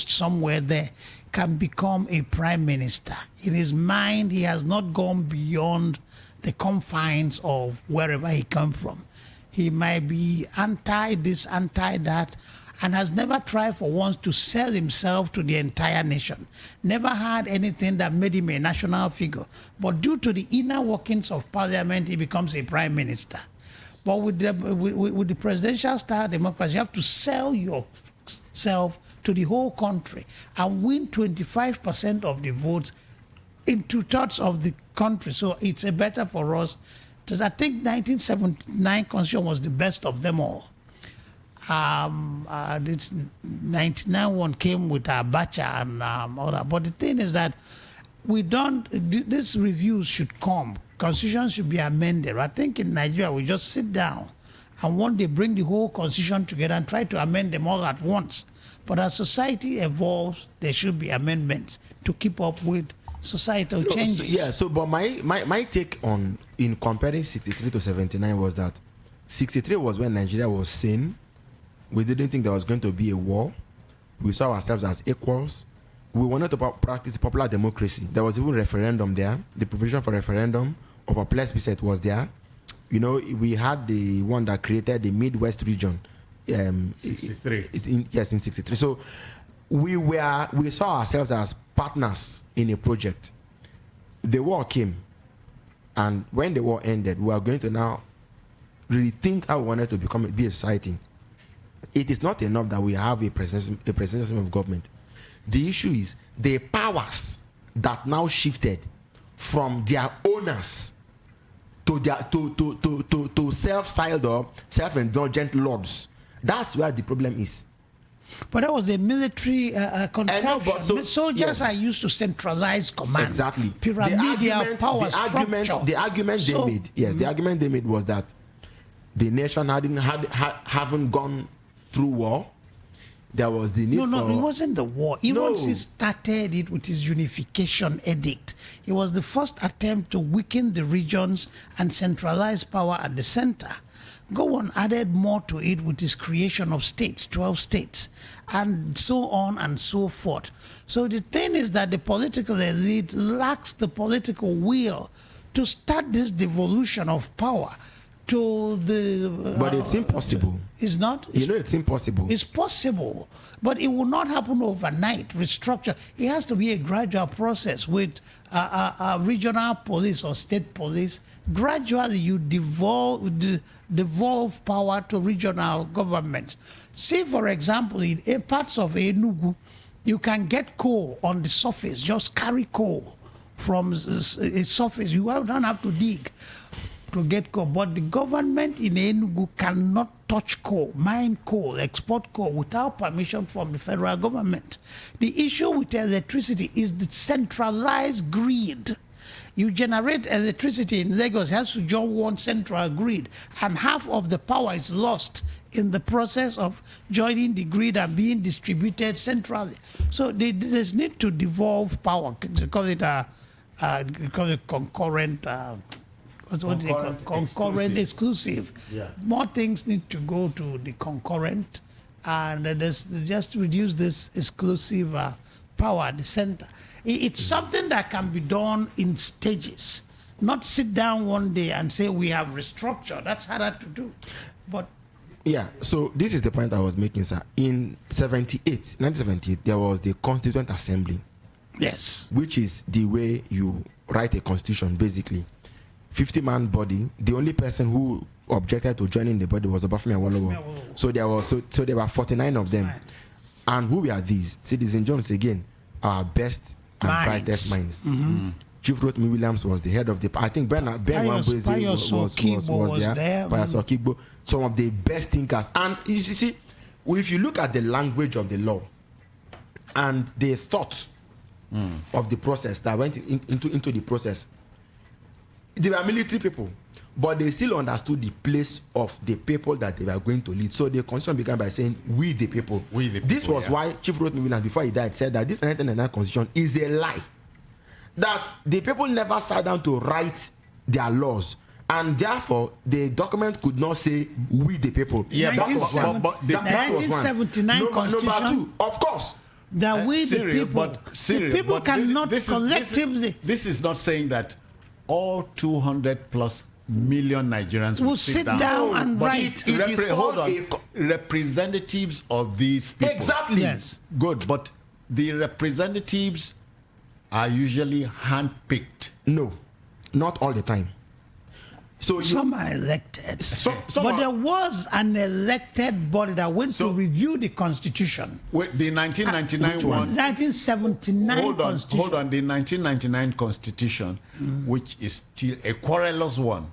somewhere there can become a prime minister. In his mind, he has not gone beyond the confines of wherever he come from. He might be anti this, anti that, and has never tried for once to sell himself to the entire nation. Never had anything that made him a national figure. But due to the inner workings of parliament, he becomes a prime minister. But with the presidential style democracy, you have to sell yourself to the whole country and win 25% of the votes in 2/3 of the country. So it's a better for us. Because I think 1979 Constitution was the best of them all. This 99 one came with Abacha and all that. But the thing is that these reviews should come. Constitution should be amended. I think in Nigeria we just sit down and one day bring the whole constitution together and try to amend them all at once. But as society evolves, there should be amendments to keep up with societal changes. But my take on in comparing 63 to 79 was that 63 was when Nigeria was sane. We didn't think there was going to be a war. We saw ourselves as equals. We wanted to practice popular democracy. There was even referendum there. The provision for referendum of a plebiscite was there. You know, we had the one that created the Midwest region. 63. In 63. So we saw ourselves as partners in a project. The war came, and when the war ended, we are going to now rethink how we wanted to be a society. It is not enough that we have a presidential of government. The issue is the powers that now shifted from their owners to self-styled or self-indulgent lords. That's where the problem is. But that was a military contraption. Soldiers are used to centralize command. Exactly. Pyramidal power structure. The argument they made was that the nation haven't gone through war. There was the need No, it wasn't the war. Once he started it with his unification edict, it was the first attempt to weaken the regions and centralize power at the center. Gowon added more to it with his creation of states, 12 states, and so on and so forth. So the thing is that the political elite lacks the political will to start this devolution of power to the... but it's impossible. It's not? It's impossible. It's possible, but it will not happen overnight. Restructure. It has to be a gradual process with regional police or state police. Gradually, you devolve power to regional governments. Say, for example, in parts of Enugu, you can get coal on the surface. Just carry coal from a surface. You don't have to dig to get coal. But the government in Enugu cannot touch coal, mine coal, export coal without permission from the federal government. The issue with electricity is the centralized grid. You generate electricity in Lagos, it has to join one central grid, and half of the power is lost in the process of joining the grid and being distributed centrally. So there's need to devolve power. They call it concurrent. Concurrent exclusive. Yeah. More things need to go to the concurrent, and there's just reduce this exclusive power at the center. It's something that can be done in stages, not sit down one day and say we have restructured. That's harder to do. But yeah, so this is the point I was making, sir. In 1978, there was the Constituent Assembly. Yes. Which is the way you write a constitution, basically. 50-man body. The only person who objected to joining the body was Obafemi Awolowo. So there were 49 of them. Right. And who were these? Citizen Jones again, our best and brightest minds. Mm-hmm. Chief Rotimi Williams was the head of the. I think Ben Wambweze was there. Pius Okigbo, some of the best thinkers. And you see, if you look at the language of the law and the thought of the process that went into the process, they were military people, but they still understood the place of the people that they were going to lead. So the constitution began by saying, "We the people." We the people. This was why Chief Rotimi Williams, before he died, said that this 1999 constitution is a lie. That the people never sat down to write their laws, and therefore the document could not say "we the people." Yeah, that was one. But the 1979 constitution. Number two, of course. That we the people, the people cannot collectively. This is not saying that all 200+ million Nigerians will sit down and write. It is hold on. representatives of these people. Exactly. Yes. Good, but the representatives are usually handpicked. No, not all the time. So Some are elected. some But are- there was an elected body that went to review the Constitution. Wait, the 1999 Which one? one. 1979 Constitution. Hold on. The 1999 Constitution, which is still a querulous one.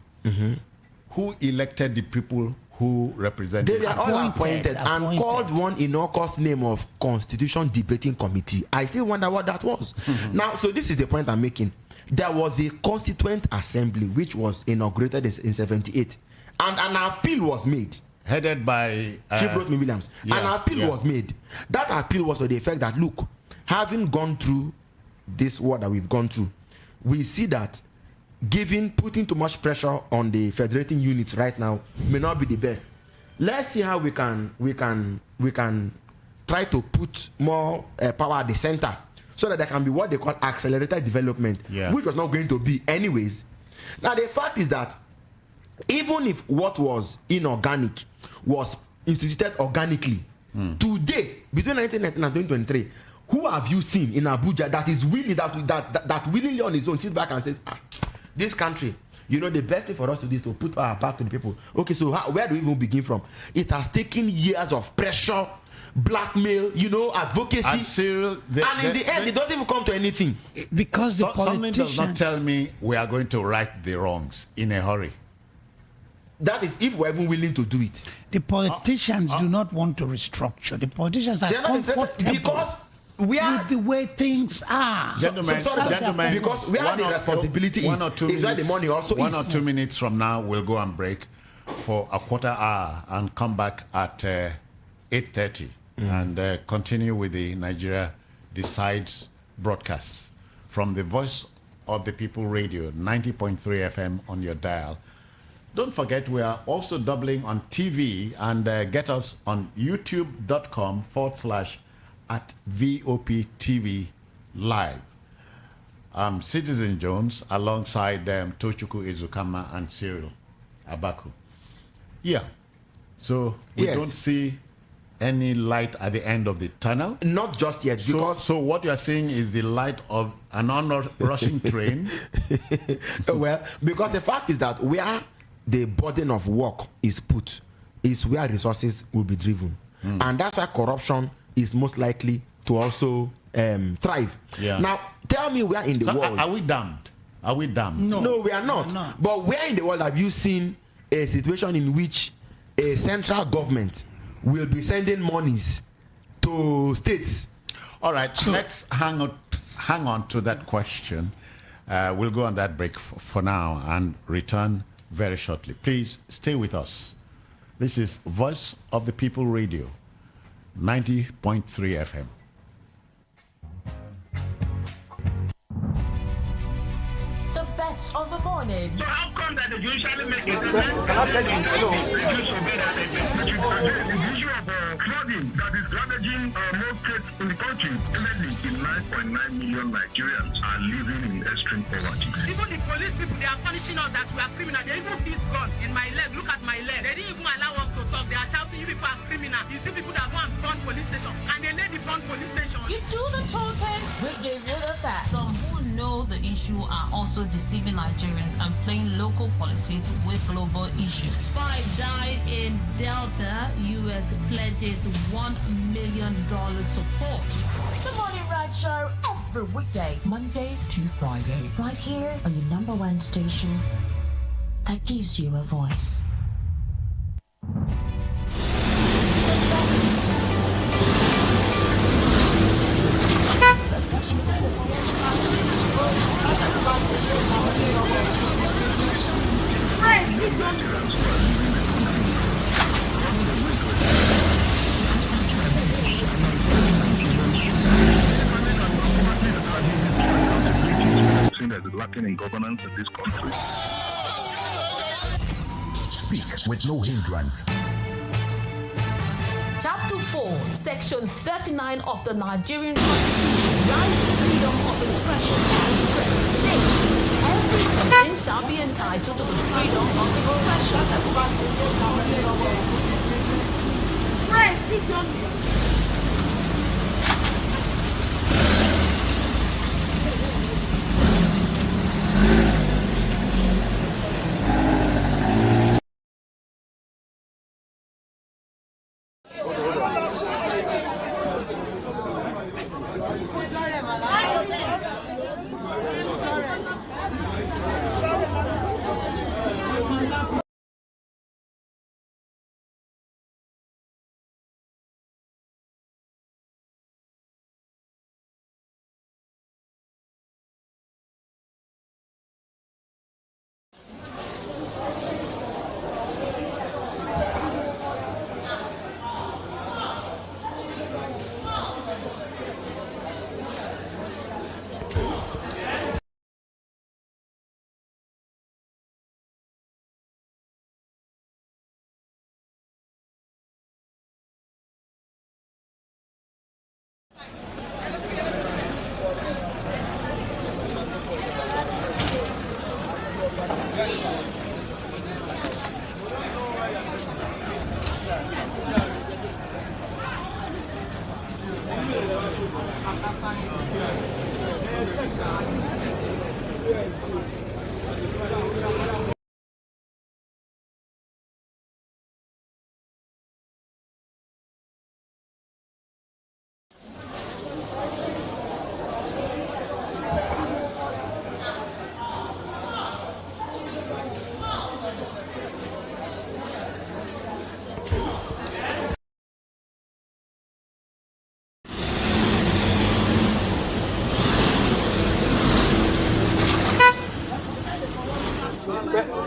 Who elected the people who represented? they were all Appointed, and called one innocuous name of Constitution Debating Committee. I still wonder what that was. Now, so this is the point I'm making. There was a Constituent Assembly which was inaugurated in 78, and an appeal was made. Headed by Chief Rotimi Williams. yeah, An appeal yeah. was made. That appeal was to the effect that, look, having gone through this war that we've gone through, we see that putting too much pressure on the federating units right now may not be the best. Let's see how we can try to put more power at the center, so that there can be what they call accelerated development, Yeah. which was not going to be anyways. Now the fact is that even if what was inorganic was instituted organically, today, between 1919 and 2023, who have you seen in Abuja that is willing that willingly on his own sits back and says, this country, the best thing for us to do is to put our back to the people. Okay, so where do we even begin from? It has taken years of pressure, blackmail, advocacy, And Cyril, and in the end, it doesn't even come to anything. Because the something does not politicians. tell me we are going to right the wrongs in a hurry. That is if we're even willing to do it. The politicians do not want to restructure. The politicians are They're not interested comfortable because we are with the way things are. Gentlemen, gentlemen, because we have the responsibility is where the money also one is. or 2 minutes from now, we'll go and break for a quarter hour and come back at 8:30 and continue with the Nigeria Decides broadcasts from the Voice of the People Radio, 90.3 FM on your dial. Don't forget, we are also doubling on TV, and get us on youtube.com/@VOPTV Live. Citizen Jones alongside Tochukwu Izukama and Cyril Abaku. Yeah. So we Yes. don't see any light at the end of the tunnel. Not just yet, because So what you are seeing is the light of an rushing train. well, because the fact is that where the burden of work is put is where resources will be driven, and that's why corruption is most likely to also thrive. Yeah. Now, tell me where in the So world? are we damned? Are we damned? No, we are not. But where in the world have you seen a situation in which a central government will be sending monies to states? All right, let's hang on to that question. We'll go on that break for now and return very shortly. Please stay with us. This is Voice of the People Radio, 90.3 FM. The best of the morning. So how come that they usually make it? The issue of flooding that is damaging most states in the country. Currently, 9.9 million Nigerians are living in extreme poverty. Even the police people, they are punishing us that we are criminal. They even feel gun in my leg. Look at my leg. They didn't even allow us to talk. They are shouting, you people are criminal. You see people that go and burn police station. And they let the burn police station. You do the talking, we give you the facts. Some who know the issue are also deceiving Nigerians and playing local politics with global issues. 5 died in Delta. U.S. pledges $1 million support. The Morning Ride Show every weekday, Monday to Friday. Right here on your number one station that gives you a voice. Seen that is lacking in governance in this country. Speak with no hindrance. Chapter 4, Section 39 of the Nigerian Constitution, right to freedom of expression and press, states every person shall be entitled to the freedom of expression.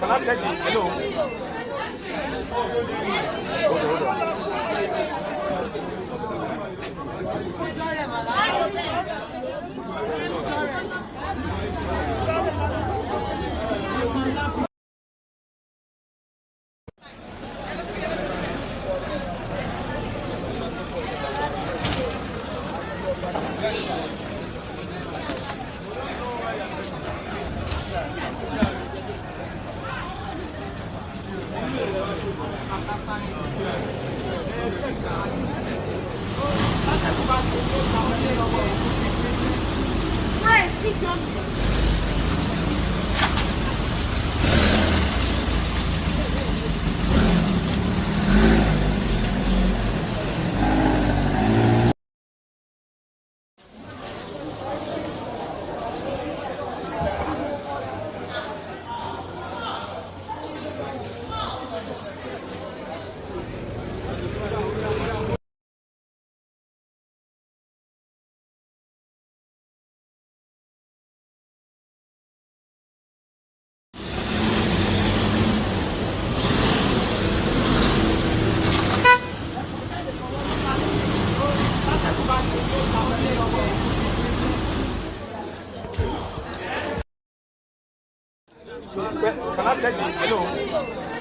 Can I say hello? Hold on. Can I say hello? Hold on.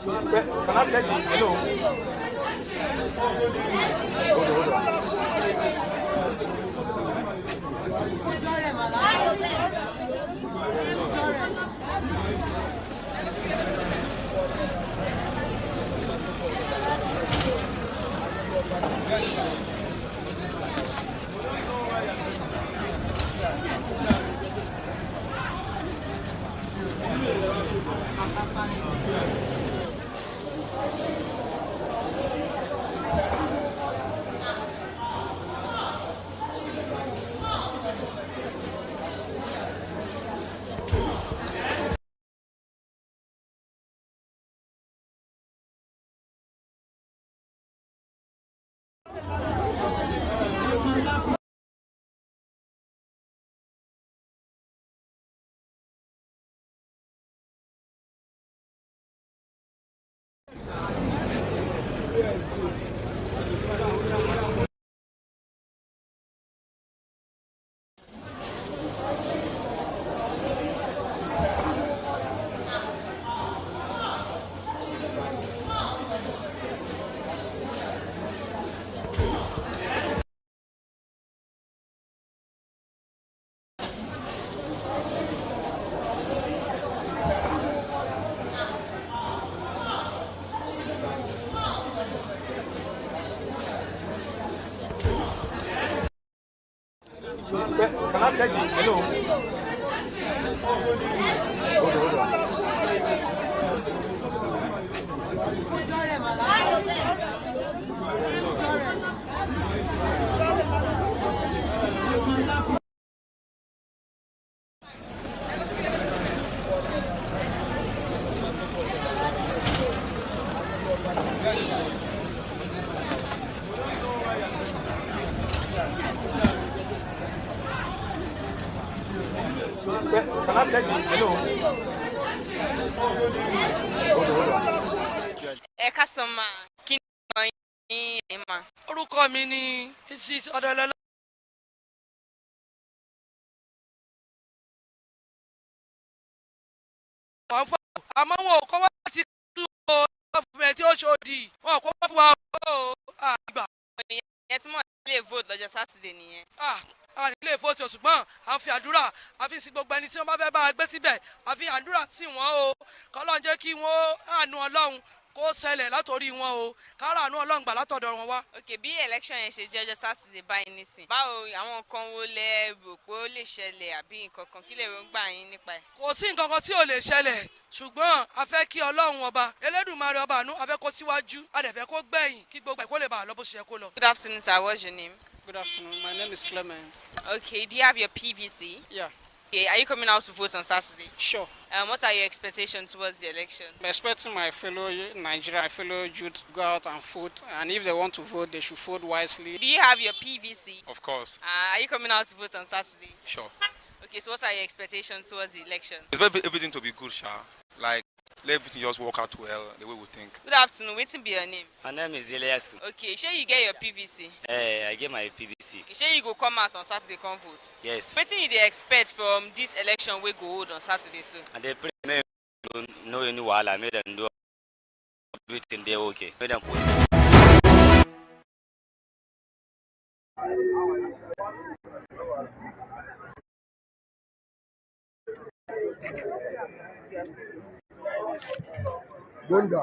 Can I say hello? Hold on. Can I say hello? Hold on. Ẹ ká sọ ma kí ni ọ̀yìn ẹ̀ mà. Orúkọ mi ni Mrs. Ọ̀dọ̀lọ́lá. Wọ́n fọ́ àmọ́ wọn ò kọ́ wá sí tú o gọ́fúnmẹ̀ tí ó ṣòdì wọn ò kọ́ wá fún wa o àgbà. Ìyẹn túmọ̀ sí ilé vote lọ́jọ́ Sátidé nìyẹn. Àwọn ilé ìfowópamọ́ ṣùgbọ́n à ń fi àdúrà àfi sí gbogbo ẹni tí wọ́n bá fẹ́ bá a gbé síbẹ̀ àfi àdúrà sí wọn o kọ́lọ́n jẹ́ kí wọ́n àánú Ọlọ́run kó ṣẹlẹ̀ látòrí wọn o kára àánú Ọlọ́run gbà látọ̀dọ̀ wọn wá. Ok, bí election yẹn ṣe jẹ́ ọjọ́ Sátidé báyìí nísìn báwo àwọn nǹkan wo lẹ rò pé ó lè ṣẹlẹ̀ àbí nǹkan kan kí lè gbà yín nípa ẹ̀. Kò sí nǹkan kan tí ò lè ṣẹlẹ̀ ṣùgbọ́n a fẹ́ kí Ọlọ́run ọba Elédùmarè ọba àánú a fẹ́ kó síwájú a dẹ̀ fẹ́ kó gbẹ̀yìn kí gbogbo ẹ̀ kó lè bá a lọ bó ṣe yẹ kó lọ. Good afternoon, sir. What's your name? Good afternoon. My name is Clement. Okay, do you have your PVC? Yeah, Okay, are you coming out to vote on Saturday? sure. What are your expectations towards the election? I'm expecting my fellow Nigerian, my fellow youth to go out and vote. And if they want to vote, they should vote wisely. Do you have your PVC? Of course. Are you coming out to vote on Saturday? Sure. Okay, so what are your expectations towards the election? Expect everything to be good, Sha. Like, let everything just work out well the way we think. Good afternoon. Waiting be your name. My name is Elias. Okay, sure you get your PVC. I get my PVC. Okay, sure you go come out on Saturday, come vote. Yes. Wetin you dey expect from this election we go hold on Saturday so? And they pray me no any wahala, make them do everything they okay. Make them put. Gonda.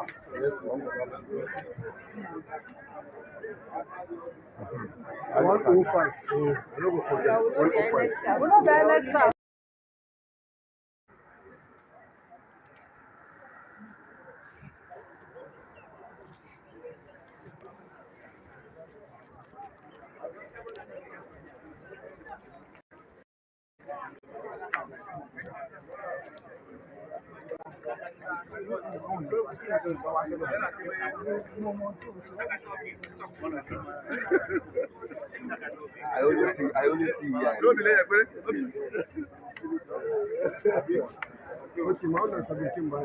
105. So, I don't go forget. 105. We're not there next time. I only see here. Okay, my own is 17 by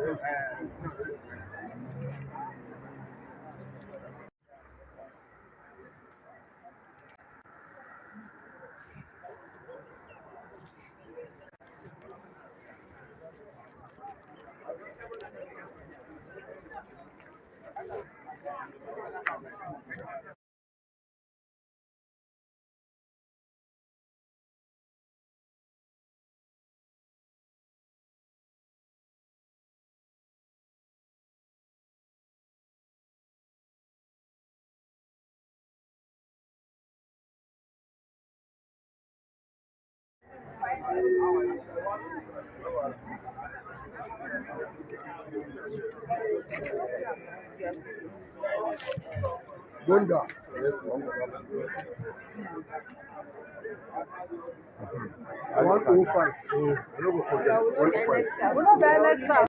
Gonda. 105. So, I don't go forget. 105. We're not there next time.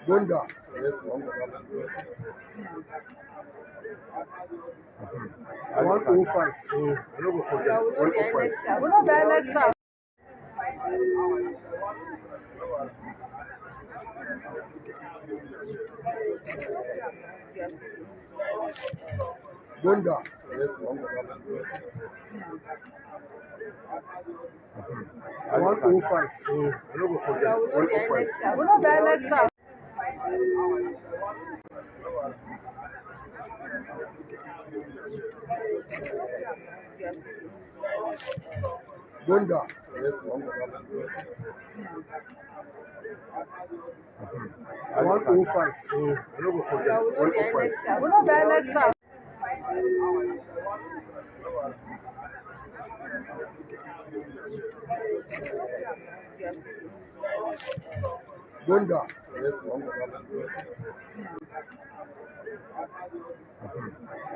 Gonda. 105. So, I don't go forget. 105. We're not there next time. Gonda. 105. So, I don't go forget. 105. We're not there next time. We're not there next time. We're not there next time. Gonda. 105. So, I don't go forget. 105. We're not there next time. Bonga.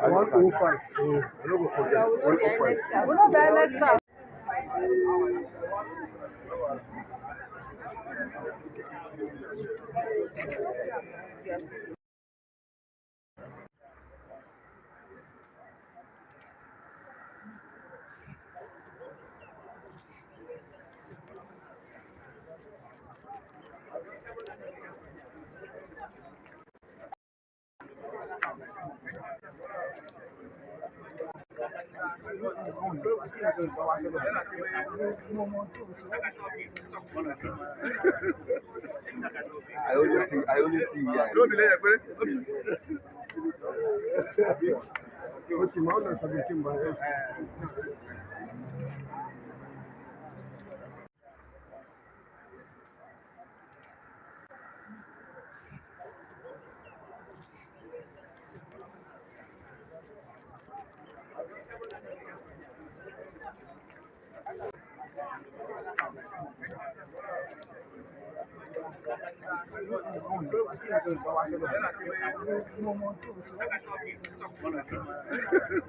105. I don't go forget. 105. We're not there next time. I only see here. Don't be late, okay, my own is 17 by I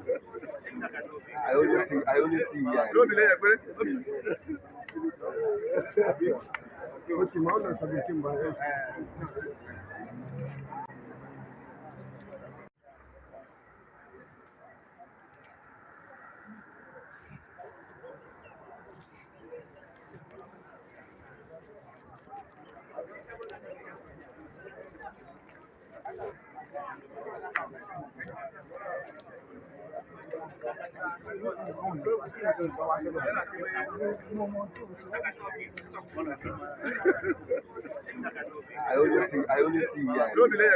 only see here. Don't be late, okay, my own is 17 by I only see here. Don't be late,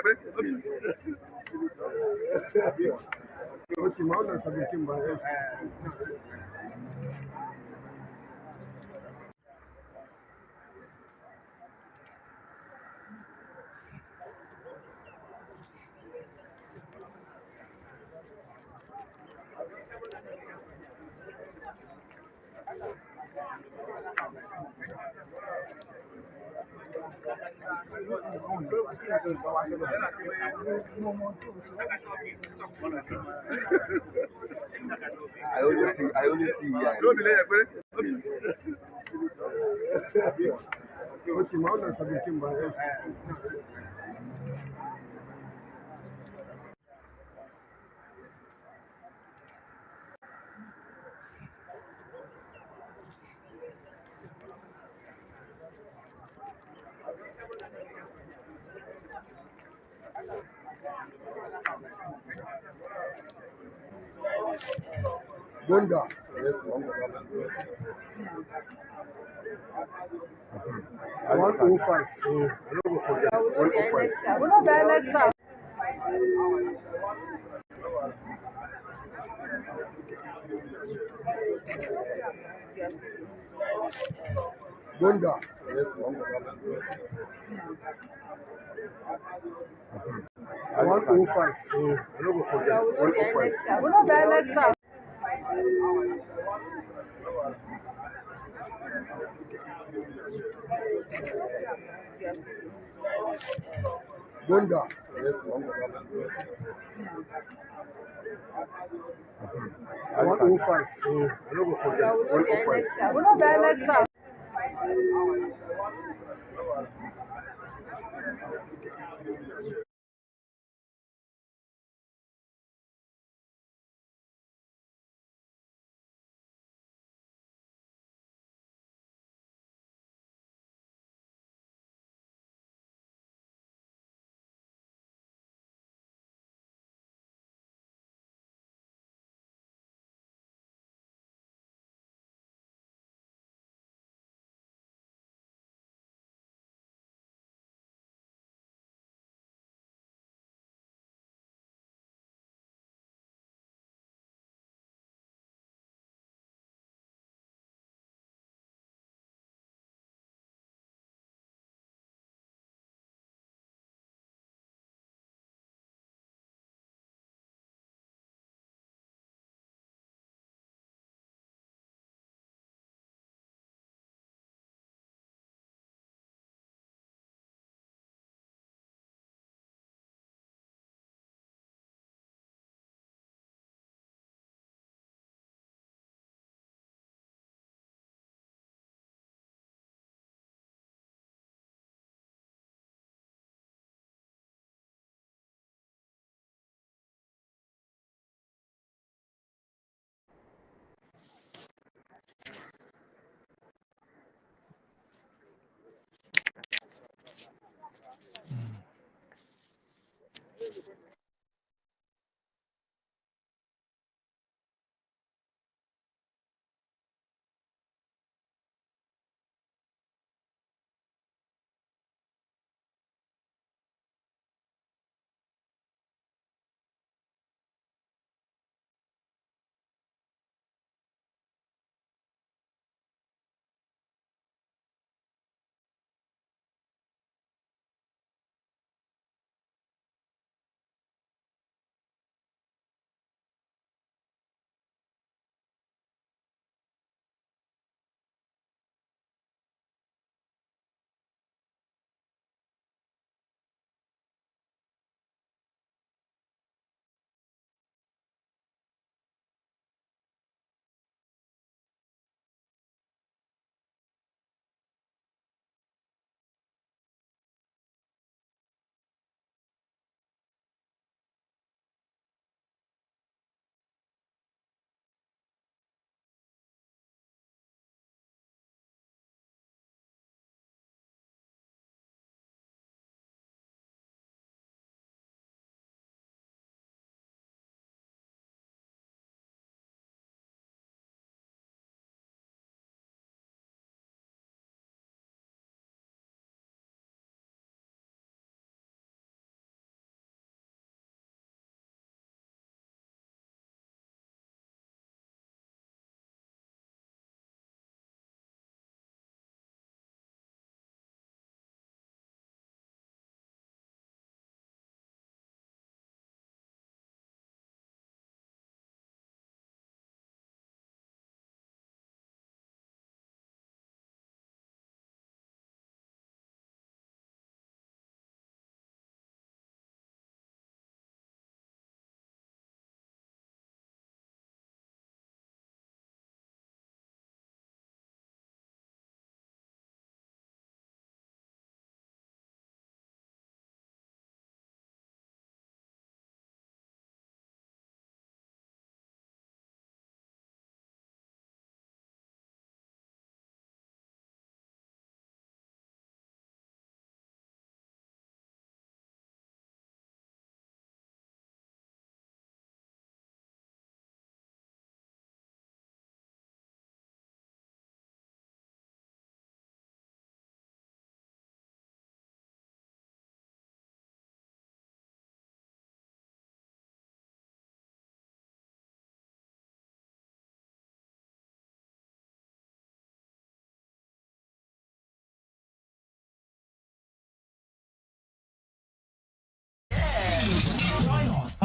okay, my own is 17 by I only see here. Don't be late, okay, my own is 17 by Bonga. 105. I don't go forget. 105. We're not there next time. Bonga. 105. I don't go forget. 105. We're not there next time. Bonga. 105. I don't go forget. 105. We're not there next time.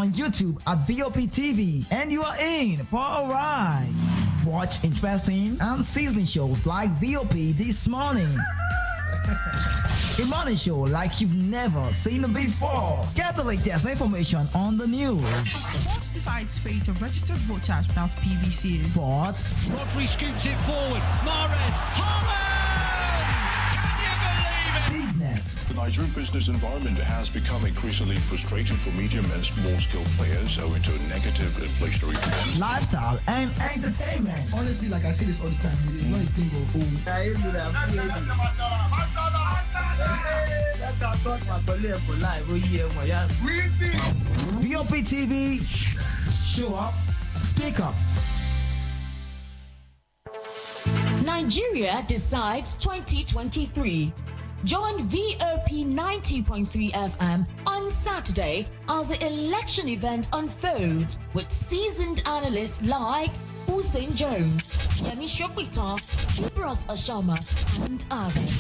on YouTube at VOP TV, and you are in for a ride. Watch interesting and seasoning shows like VOP This Morning. A morning show like you've never seen before. Get the latest information on the news. What decides fate of registered voters without PVCs? Sports. Rodri scoops it forward. Mahrez. Haaland! Can you believe it? Business. The Nigerian business environment has become increasingly frustrating for medium and small scale players owing to a negative inflationary trend. Lifestyle and entertainment. Honestly, like I say this all the time, it is not a thing of BOP TV. Show up, speak up. Nigeria decides 2023. Join VOP 90.3 FM on Saturday as the election event unfolds with seasoned analysts like Usain Jones, Yemi Shokwita, Ibros Ashama, and others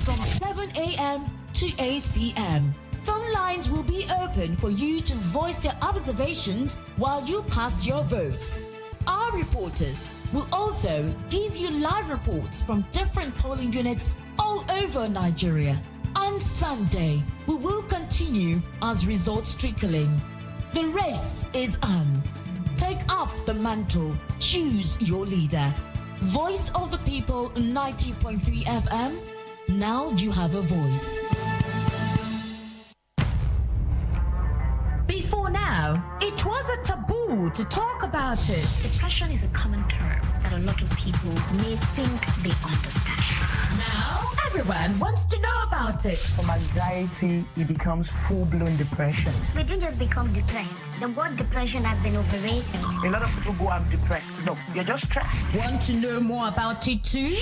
from 7 a.m. to 8 p.m. Phone lines will be open for you to voice your observations while you cast your votes. Our reporters will also give you live reports from different polling units all over Nigeria. On Sunday, we will continue as results trickling. The race is on. Take up the mantle. Choose your leader. Voice of the People 90.3 FM. Now you have a voice. Before now, it was a taboo to talk about it. Depression is a common term that a lot of people may think they understand. Now, everyone wants to know about it. From anxiety, it becomes full-blown depression. We don't just become depressed. The word depression has been overrated. A lot of people go out depressed. No, they're just stressed. Want to know more about it too?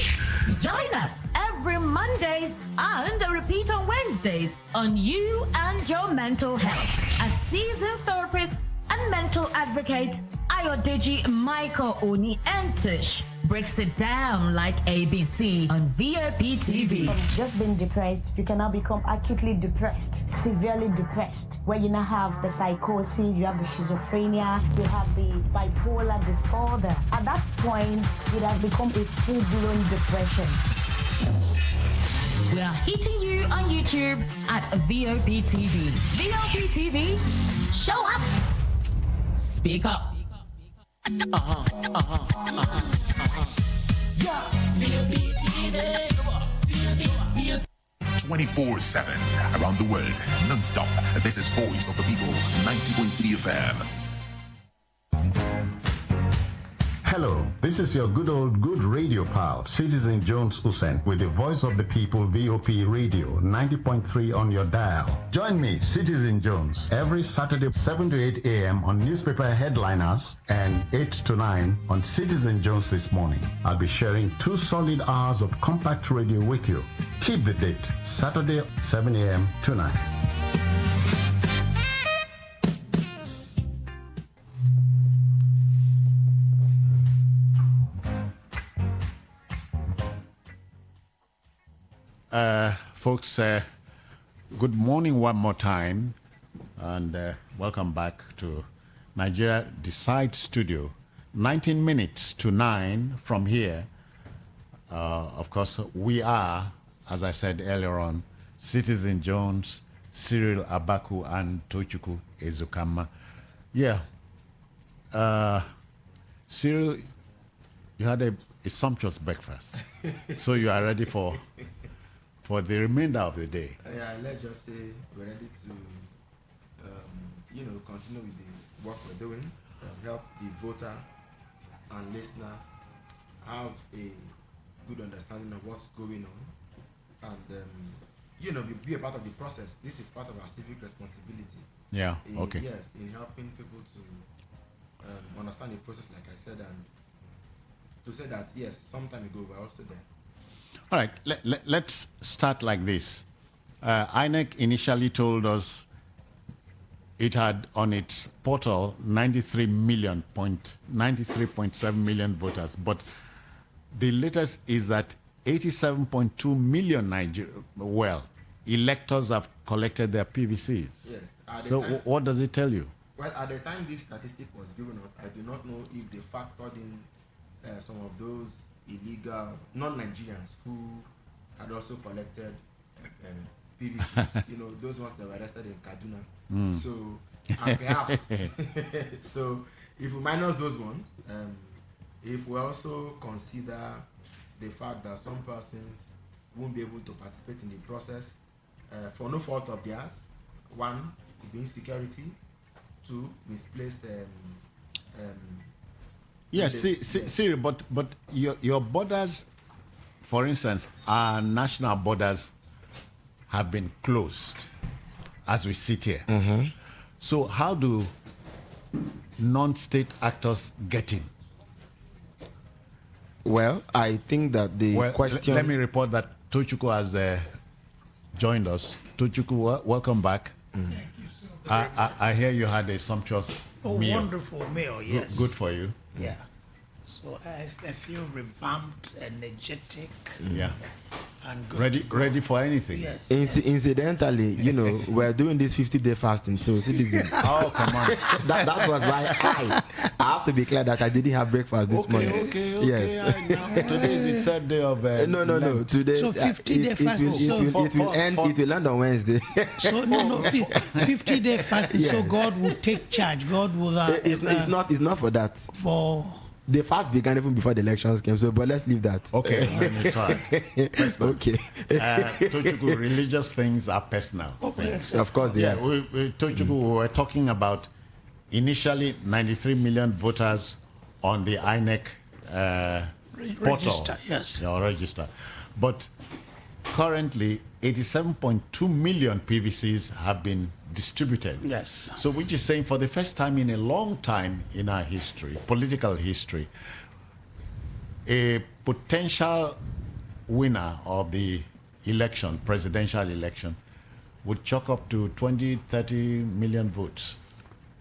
Join us every Mondays and a repeat on Wednesdays on You and Your Mental Health. A seasoned therapist and mental advocate, Ayodeji Michael Oni Entish breaks it down like ABC on VOP TV. From just being depressed, you can now become acutely depressed, severely depressed, where you now have the psychosis, you have the schizophrenia, you have the bipolar disorder. At that point, it has become a full-blown depression. We are hitting you on YouTube at VOP TV. VOP TV, show up, speak up. 24/7 around the world, non-stop. This is Voice of the People, 90.3 FM. Hello, this is your good radio pal, Citizen Jones Usain, with the Voice of the People VOP Radio 90.3 on your dial. Join me, Citizen Jones, every Saturday 7 to 8 a.m. on newspaper headliners and 8 to 9 on Citizen Jones This Morning. I'll be sharing 2 solid hours of compact radio with you. Keep the date, Saturday 7 a.m. to 9. Folks, good morning one more time, and welcome back to Nigeria Decide Studio. 19 minutes to 9 from here. Of course, we are, as I said earlier on, Citizen Jones, Cyril Abaku, and Tochukwu Ezukama. Yeah. Cyril, you had a sumptuous breakfast, so you are ready for the remainder of the day. Yeah, let's just say we're ready to, continue with the work we're doing, help the voter and listener have a good understanding of what's going on, and be a part of the process. This is part of our civic responsibility. Yeah. Okay. Yes, in helping people to understand the process, like I said, and to say that yes, some time ago we were also there. All right, let's start like this. INEC initially told us it had on its portal 93.7 million voters, but the latest is that 87.2 million electors have collected their PVCs. Yes. So what does it tell you? Well, at the time this statistic was given out, I do not know if they factored in some of those illegal non-Nigerians who had also collected PVCs. Those ones that were arrested in Kaduna. So, and perhaps, so if we minus those ones, if we also consider the fact that some persons won't be able to participate in the process for no fault of theirs, one could be insecurity, two misplaced. Yes, see, but your borders, for instance, our national borders have been closed as we sit here. So how do non-state actors get in? Well, I think that the question... Let me report that Tochukwu has joined us. Tochukwu, welcome back. Thank you so much. I hear you had a sumptuous meal. Wonderful meal, yes. Good for you. Yeah. So I feel revamped, energetic. Yeah. And good ready for anything. Yes. Incidentally, we're doing this 50-day fasting, so citizen. Oh, come on. that was why I have to be clear that I didn't have breakfast this morning. Okay. Yes. Today is the third day of no. Today, so 50-day fasting. It will end on Wednesday. So 50-day fasting. Yeah. So God will take charge. God will. It's not for that. For. The fast began even before the elections came, but let's leave that. Okay, let me try. Okay. Tochukwu, religious things are personal. Okay. Of course they are. Tochukwu, we were talking about initially 93 million voters on the INEC portal. Register, yes. Your register. But currently, 87.2 million PVCs have been distributed. Yes. So which is saying for the first time in a long time in our history, political history, a potential winner of the election, presidential election, would chalk up to 20, 30 million votes.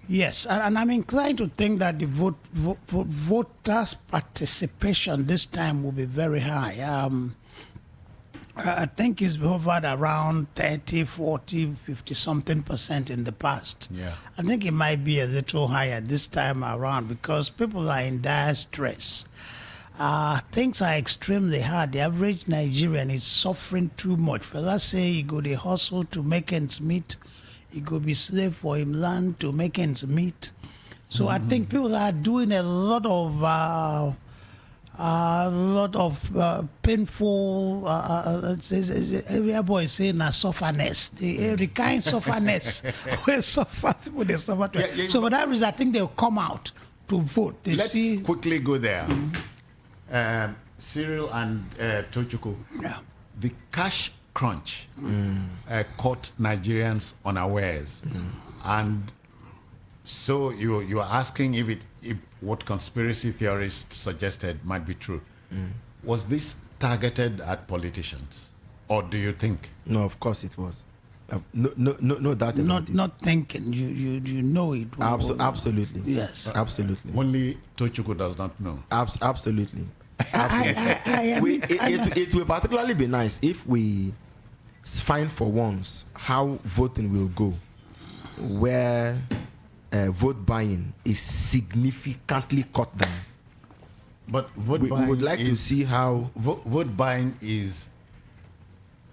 Yes, and I'm inclined to think that the voters' participation this time will be very high. I think it's hovered around 30, 40, 50 something % in the past. Yeah. I think it might be a little higher this time around because people are in dire stress. Things are extremely hard. The average Nigerian is suffering too much. For let's say he go the hustle to make ends meet, he go be slave for him land to make ends meet. So I think people are doing a lot of painful, every boy is saying a sufferness, the kind sufferness where suffer people they suffer to. Yeah. So for that reason, I think they'll come out to vote. Let's quickly go there. Cyril and Tochukwu, the cash crunch caught Nigerians unawares, and so you are asking if what conspiracy theorists suggested might be true. Was this targeted at politicians, or do you think? No, of course it was. No doubt about it. Not thinking. You know it. Absolutely. Yes. Absolutely. Only Tochukwu does not know. Absolutely. It will particularly be nice if we find for once how voting will go, where vote buying is significantly cut down. But we would like to see how vote buying is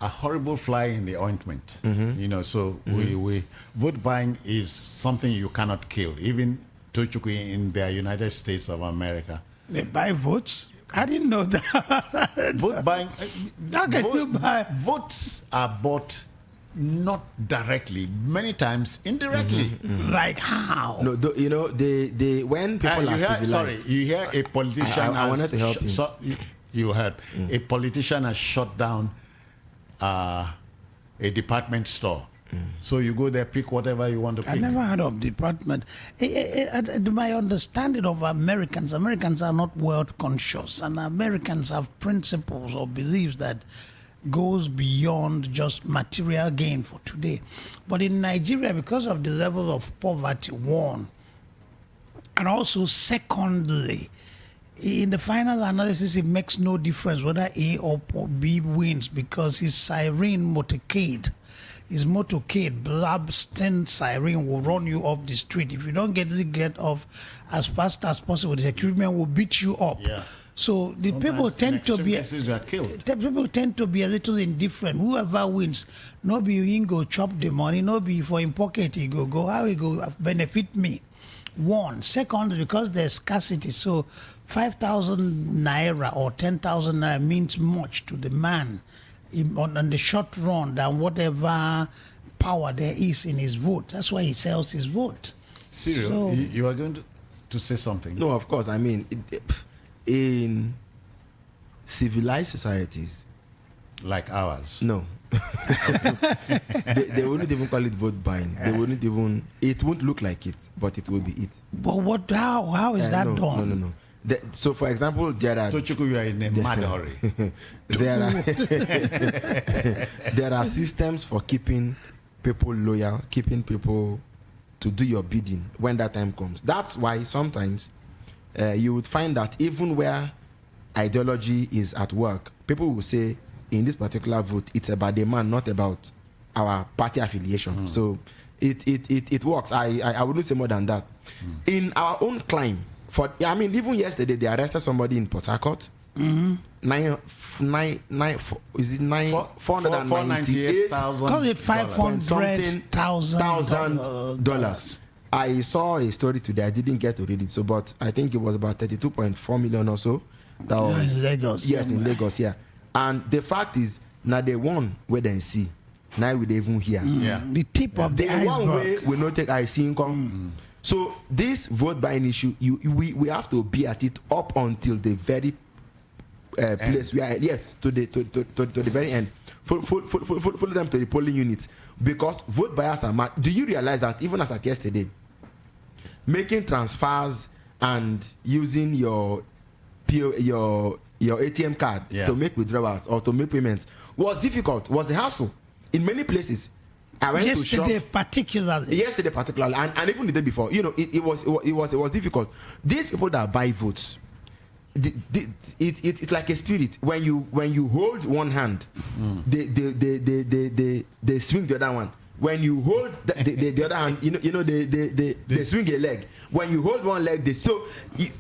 a horrible fly in the ointment. So we vote buying is something you cannot kill. Even Tochukwu in the United States of America, they buy votes. I didn't know that. Vote buying. How can you buy? Votes are bought not directly, many times indirectly. Like how? No, they when people are civilized. Sorry, you hear a politician. I wanted to help you. You heard a politician has shut down a department store. So you go there, pick whatever you want to pick. I never heard of department. My understanding of Americans are not wealth conscious, and Americans have principles or beliefs that goes beyond just material gain for today. But in Nigeria, because of the level of poverty, one, and also secondly, in the final analysis, it makes no difference whether A or B wins because his siren motorcade his motorcade, blabsting siren will run you off the street. If you don't get off as fast as possible, the security man will beat you up. Yeah. So the people tend to be killed. People tend to be a little indifferent. Whoever wins, no be you go chop the money, no be for in pocket he go how he go benefit me. One. Second, because there's scarcity, so 5,000 naira or 10,000 naira means much to the man on the short run than whatever power there is in his vote. That's why he sells his vote. Cyril, So- you are going to say something. No, of course. I mean, in civilized societies like ours. No. they wouldn't even call it vote buying. They wouldn't even. It won't look like it, but it will be it. But what? How is that no, done? No. So, for example, there are. Tochuku, you are in a mad hurry. There are systems for keeping people loyal, keeping people to do your bidding when that time comes. That's why sometimes you would find that even where ideology is at work, people will say, in this particular vote, it's about the man, not about our party affiliation. So it works. I wouldn't say more than that. In our own climb, even yesterday they arrested somebody in Port Harcourt. Mm-hmm. 498,000. Call it $500,000. I saw a story today. I didn't get to read it, but I think it was about 32.4 million or so. That was in Lagos. Yes, in Lagos, yeah. And the fact is, now they won where they see. Now we even hear. Yeah. The tip of the iceberg. One way we not take IC income. So this vote buying issue, we have to be at it up until the very place we are at. Yes, to the very end. Follow them to the polling units, because vote buyers are mad. Do you realize that even as at yesterday, making transfers and using your ATM card to make withdrawals or to make payments was difficult, was a hassle in many places. I went yesterday to shop, particularly, and even the day before, it was difficult. These people that buy votes, it's like a spirit. When you hold one hand, they swing the other one. When you hold the other hand, they swing a leg. When you hold one leg, it's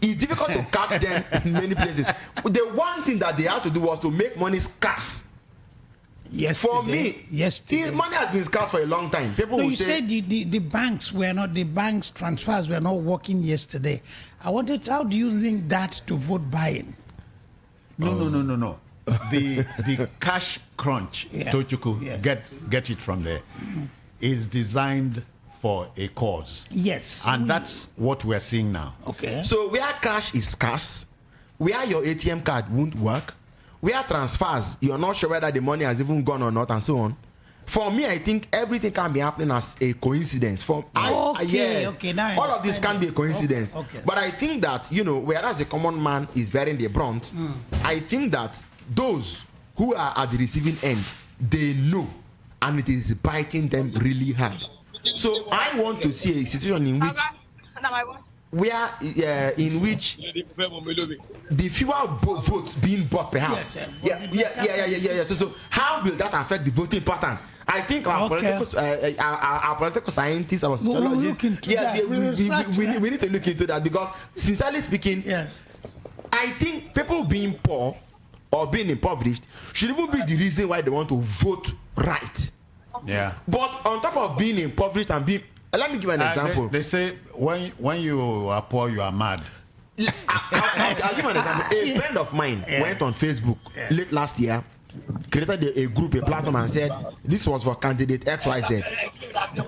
difficult to catch them in many places. The one thing that they had to do was to make money scarce. For me, money has been scarce for a long time. People will say said the banks transfers were not working yesterday. I wanted, how do you link that to vote buying? No. The cash crunch, Tochuku, get it from there, is designed for a cause. Yes. And that's what we're seeing now. Okay. So where cash is scarce, where your ATM card won't work, where transfers, you're not sure whether the money has even gone or not, and so on. For me, I think everything can be happening as a coincidence. Now all of this can be a coincidence. Okay. But I think that, whereas the common man is bearing the brunt, I think that those who are at the receiving end, they know, and it is biting them really hard. So I want to see a situation in which the fewer votes being bought, perhaps. So how will that affect the voting pattern? I think our political scientists, our sociologists, we need to look into that, because sincerely speaking, I think people being poor or being impoverished should even be the reason why they want to vote right. Yeah. But on top of being impoverished and being, let me give an example. They say when you are poor, you are mad. I'll give an example. A friend of mine went on Facebook late last year, created a group, a platform, and said this was for candidate XYZ.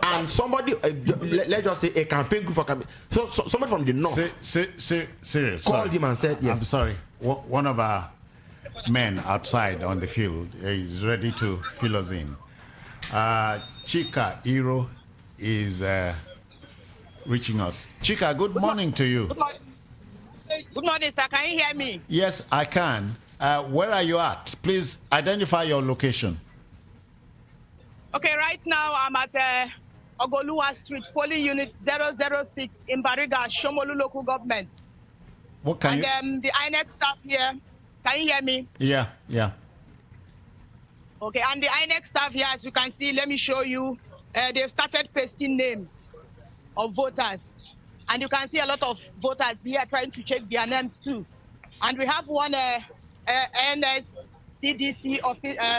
And somebody, let's just say a campaign group for campaign. So somebody from the north Serious. called him and said, yes. I'm sorry. One of our men outside on the field is ready to fill us in. Chika Hero is reaching us. Chika, good morning to you. Good morning, sir. Can you hear me? Yes, I can. Where are you at? Please identify your location. Okay, right now I'm at Ogoluwa Street, polling unit 006 in Bariga, Shomolu local government. What can the INEC staff here. Can you hear me? Yeah. Okay, and the INEC staff here, as you can see, let me show you, they've started pasting names of voters. And you can see a lot of voters here trying to check their names too. And we have one NSCDC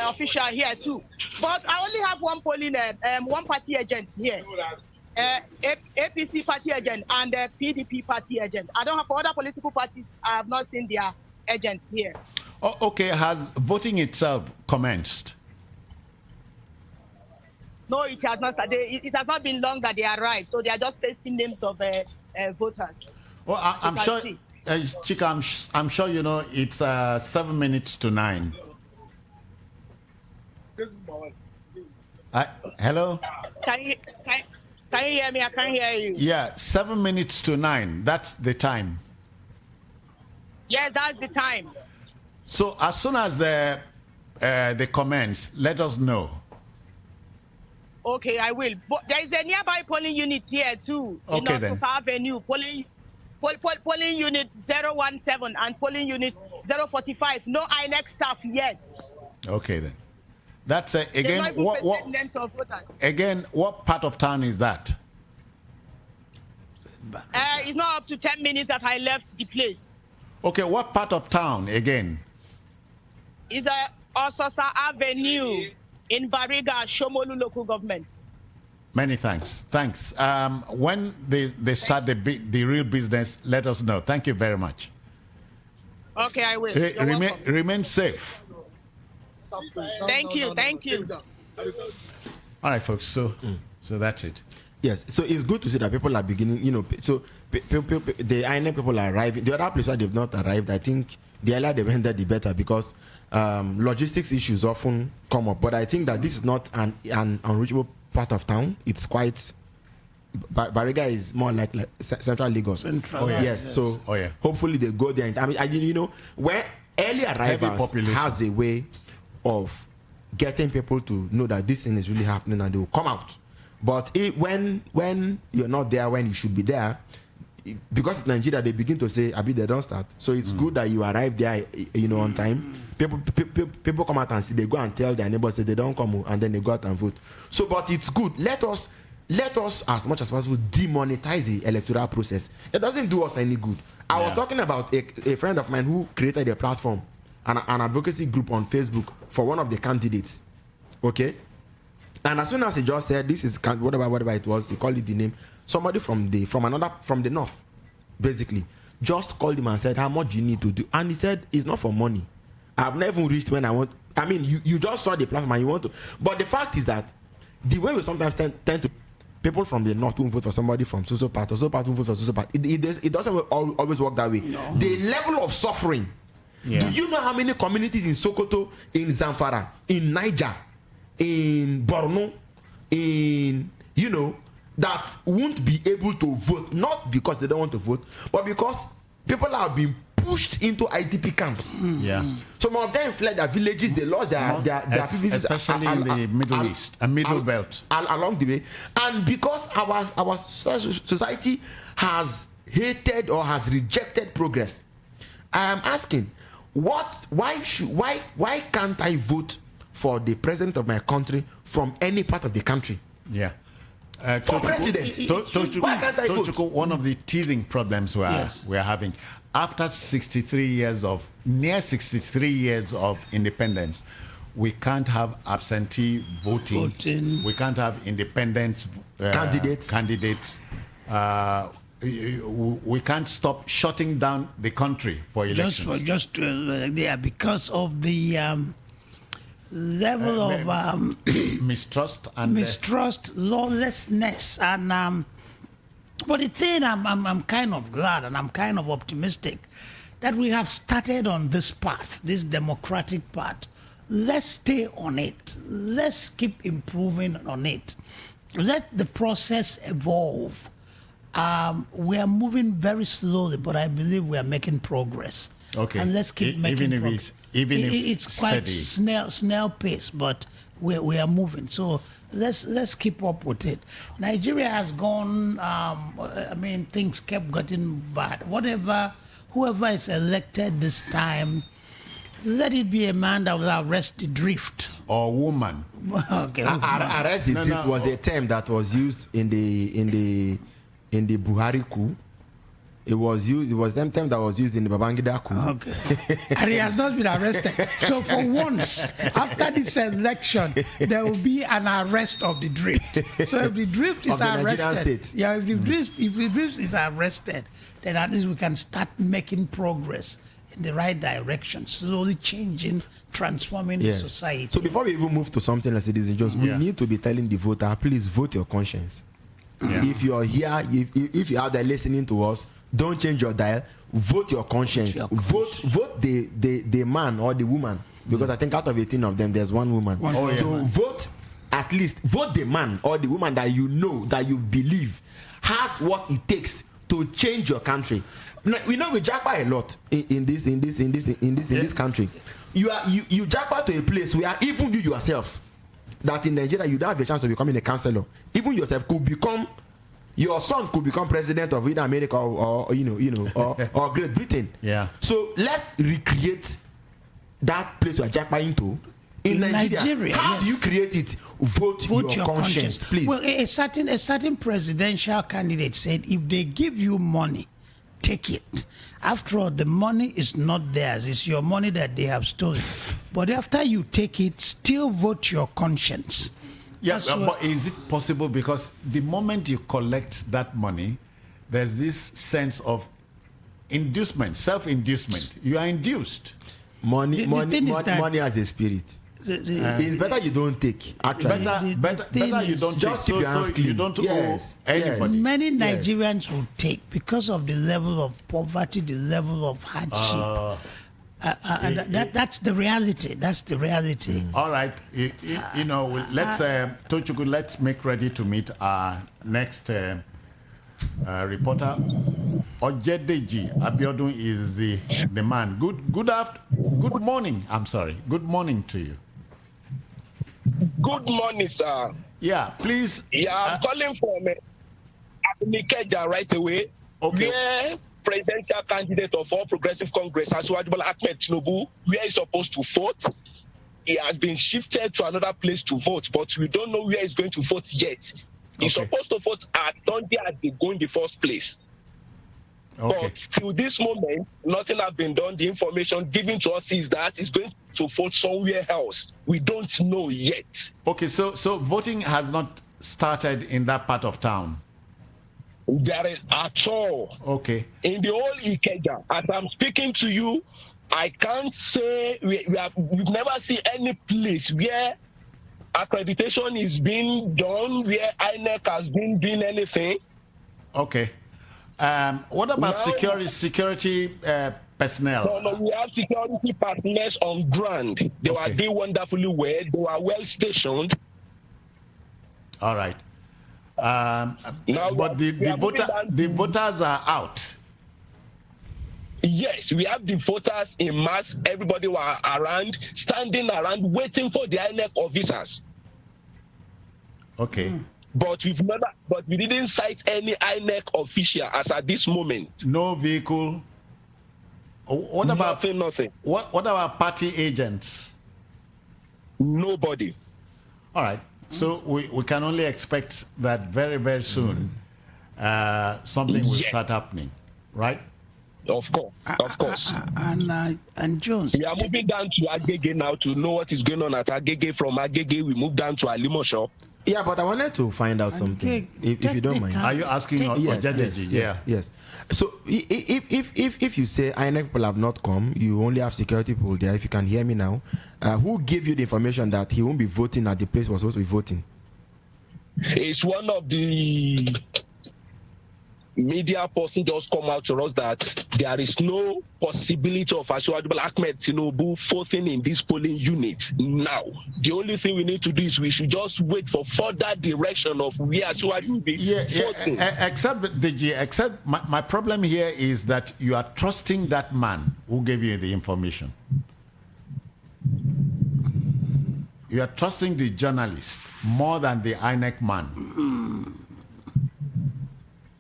official here too. But I only have one polling, one party agent here. APC party agent and PDP party agent. I don't have, for other political parties, I have not seen their agents here. Oh, okay, has voting itself commenced? No, it has not. It has not been long that they arrived, so they are just pasting names of voters. Well, I'm sure, Chika, I'm sure you know it's 7 minutes to 9. Hello? Can you hear me? I can't hear you. Yeah, 7 minutes to 9. That's the time. Yes, that's the time. So as soon as the comments, let us know. Okay, I will. But there is a nearby polling unit here too. Okay, in then. Avenue, polling unit 017 and polling unit 045. No INEC staff yet. Okay, then. That's again. What what part of town is that? It's not up to 10 minutes that I left the place. Okay, what part of town again? It's Ososa Avenue in Bariga, Shomolu local government. Many thanks. Thanks. When they start the real business, let us know. Thank you very much. Okay, I will. Remain safe. Thank you. Thank you. All right, folks. So that's it. Yes, so it's good to see that people are beginning, you know, so the INEC people are arriving. The other place where they've not arrived, I think the earlier they've ended, the better, because logistics issues often come up. But I think that this is not an unreachable part of town. It's quite, Bariga is more like central Lagos. Central, yes. So hopefully they go there. I mean, you know, where early arrivals has a way of getting people to know that this thing is really happening and they will come out. But when you're not there when you should be there, because it's Nigeria, they begin to say, Abi, they don't start. So it's good that you arrive there, you know, on time. People come out and see, they go and tell their neighbors, say they don't come, and then they go out and vote. So, but it's good. Let us, as much as possible, demonetize the electoral process. It doesn't do us any good. I was talking about a friend of mine who created a platform, an advocacy group on Facebook for one of the candidates. Okay? And as soon as he just said, this is whatever it was, he called it the name, somebody from the north, basically, just called him and said, how much you need to do? And he said, it's not for money. I've never reached when I want. I mean, you just saw the platform and you want to. But the fact is that the way we sometimes tend to, people from the north won't vote for somebody from so part won't vote for so part. It doesn't always work that way. No. The level of suffering. Yeah. Do you know how many communities in Sokoto, in Zamfara, in Niger, in Borno, in, you know, that won't be able to vote, not because they don't want to vote, but because people are being pushed into IDP camps. Yeah. Some of them fled their villages, they lost their PVCs, especially in the Middle East, a middle belt. Along the way. And because our society has hated or has rejected progress, I am asking, why can't I vote for the president of my country from any part of the country? Yeah. For president. Why can't I vote? One of the teething problems we're having, after near 63 years of independence, we can't have absentee voting. We can't have independent candidates. We can't stop shutting down the country for elections. Because of the level of mistrust, lawlessness, and but the thing I'm kind of glad and I'm kind of optimistic that we have started on this path, this democratic path. Let's stay on it. Let's keep improving on it. Let the process evolve. We are moving very slowly, but I believe we are making progress. Okay. And let's keep making progress. Even if it's quite snail pace, but we are moving. So let's keep up with it. Nigeria has gone. Things kept getting bad. Whoever is elected this time, let it be a man that will arrest the drift. or woman. Okay. Arrest the drift was a term that was used in the Buhari coup. It was the term that was used in the Babangida coup. Okay. And he has not been arrested. So for once, after this election, there will be an arrest of the drift. So if the drift is arrested, if the drift is arrested, then at least we can start making progress in the right direction, slowly changing, transforming the society. So before we even move to something like citizens, we need to be telling the voter, please vote your conscience. Yeah. If you're here, if you're out there listening to us, don't change your dial. Vote your conscience. Vote the man or the woman, because I think out of 18 of them, there's one woman. Vote the man or the woman that you know, that you believe has what it takes to change your country. We know we jackpot a lot in this country. You jackpot to a place where even you yourself, that in Nigeria you don't have a chance of becoming a councillor. Even yourself could become. Your son could become president of either America or Great Britain. Yeah. So let's recreate that place we are jackpotting to in Nigeria. How do you create it? Vote your conscience, please. Well, a certain presidential candidate said, if they give you money, take it. After all, the money is not theirs; it's your money that they have stolen. But after you take it, still vote your conscience. Yes, but is it possible? Because the moment you collect that money, there's this sense of inducement, self-inducement. You are induced. Money has a spirit. It's better you don't take. Actually, better you don't just take. Keep your hands clean. You don't owe anybody. Many Nigerians will take because of the level of poverty, the level of hardship. That's the reality. That's the reality. All right. Let's Tochukwu, let's make ready to meet our next reporter. Ojedeji Abiodun is the man. Good morning. I'm sorry. Good morning to you. Good morning, sir. Yeah, please. Yeah, I'm calling from Nikeja right away. Okay. Where presidential candidate of All Progressive Congress, Asiwaju Bola Ahmed Tinubu, where he's supposed to vote, he has been shifted to another place to vote, but we don't know where he's going to vote yet. He's supposed to vote at Dundee at the go in the first place. Okay. But till this moment, nothing has been done. The information given to us is that he's going to vote somewhere else. We don't know yet. Okay, so voting has not started in that part of town. There is at all. Okay. In the whole Ikeja, as I'm speaking to you, I can't say we've never seen any place where accreditation is being done, where INEC has been doing anything. Okay. What about security personnel? No, we have security personnel on ground. They were doing wonderfully well. They were well stationed. All right. But the voters are out. Yes, we have the voters in mass. Everybody were around, standing around, waiting for the INEC officers. Okay. But we didn't cite any INEC official as at this moment. No vehicle. What about nothing? What about party agents? Nobody. All right. So we can only expect that very, very soon something will start happening, right? Of course. And Jones. We are moving down to Agege now to know what is going on at Agege. From Agege, we move down to Alimosho. Yeah, but I wanted to find out something, if you don't mind. Are you asking Yes. So if you say INEC people have not come, you only have security people there. If you can hear me now, who gave you the information that he won't be voting at the place was supposed to be voting? It's one of the media person just come out to us that there is no possibility of Asiwaju Bola Ahmed Tinubu voting in this polling unit now. The only thing we need to do is we should just wait for further direction of where Asiwaju will be voting. Except my problem here is that you are trusting that man who gave you the information. You are trusting the journalist more than the INEC man.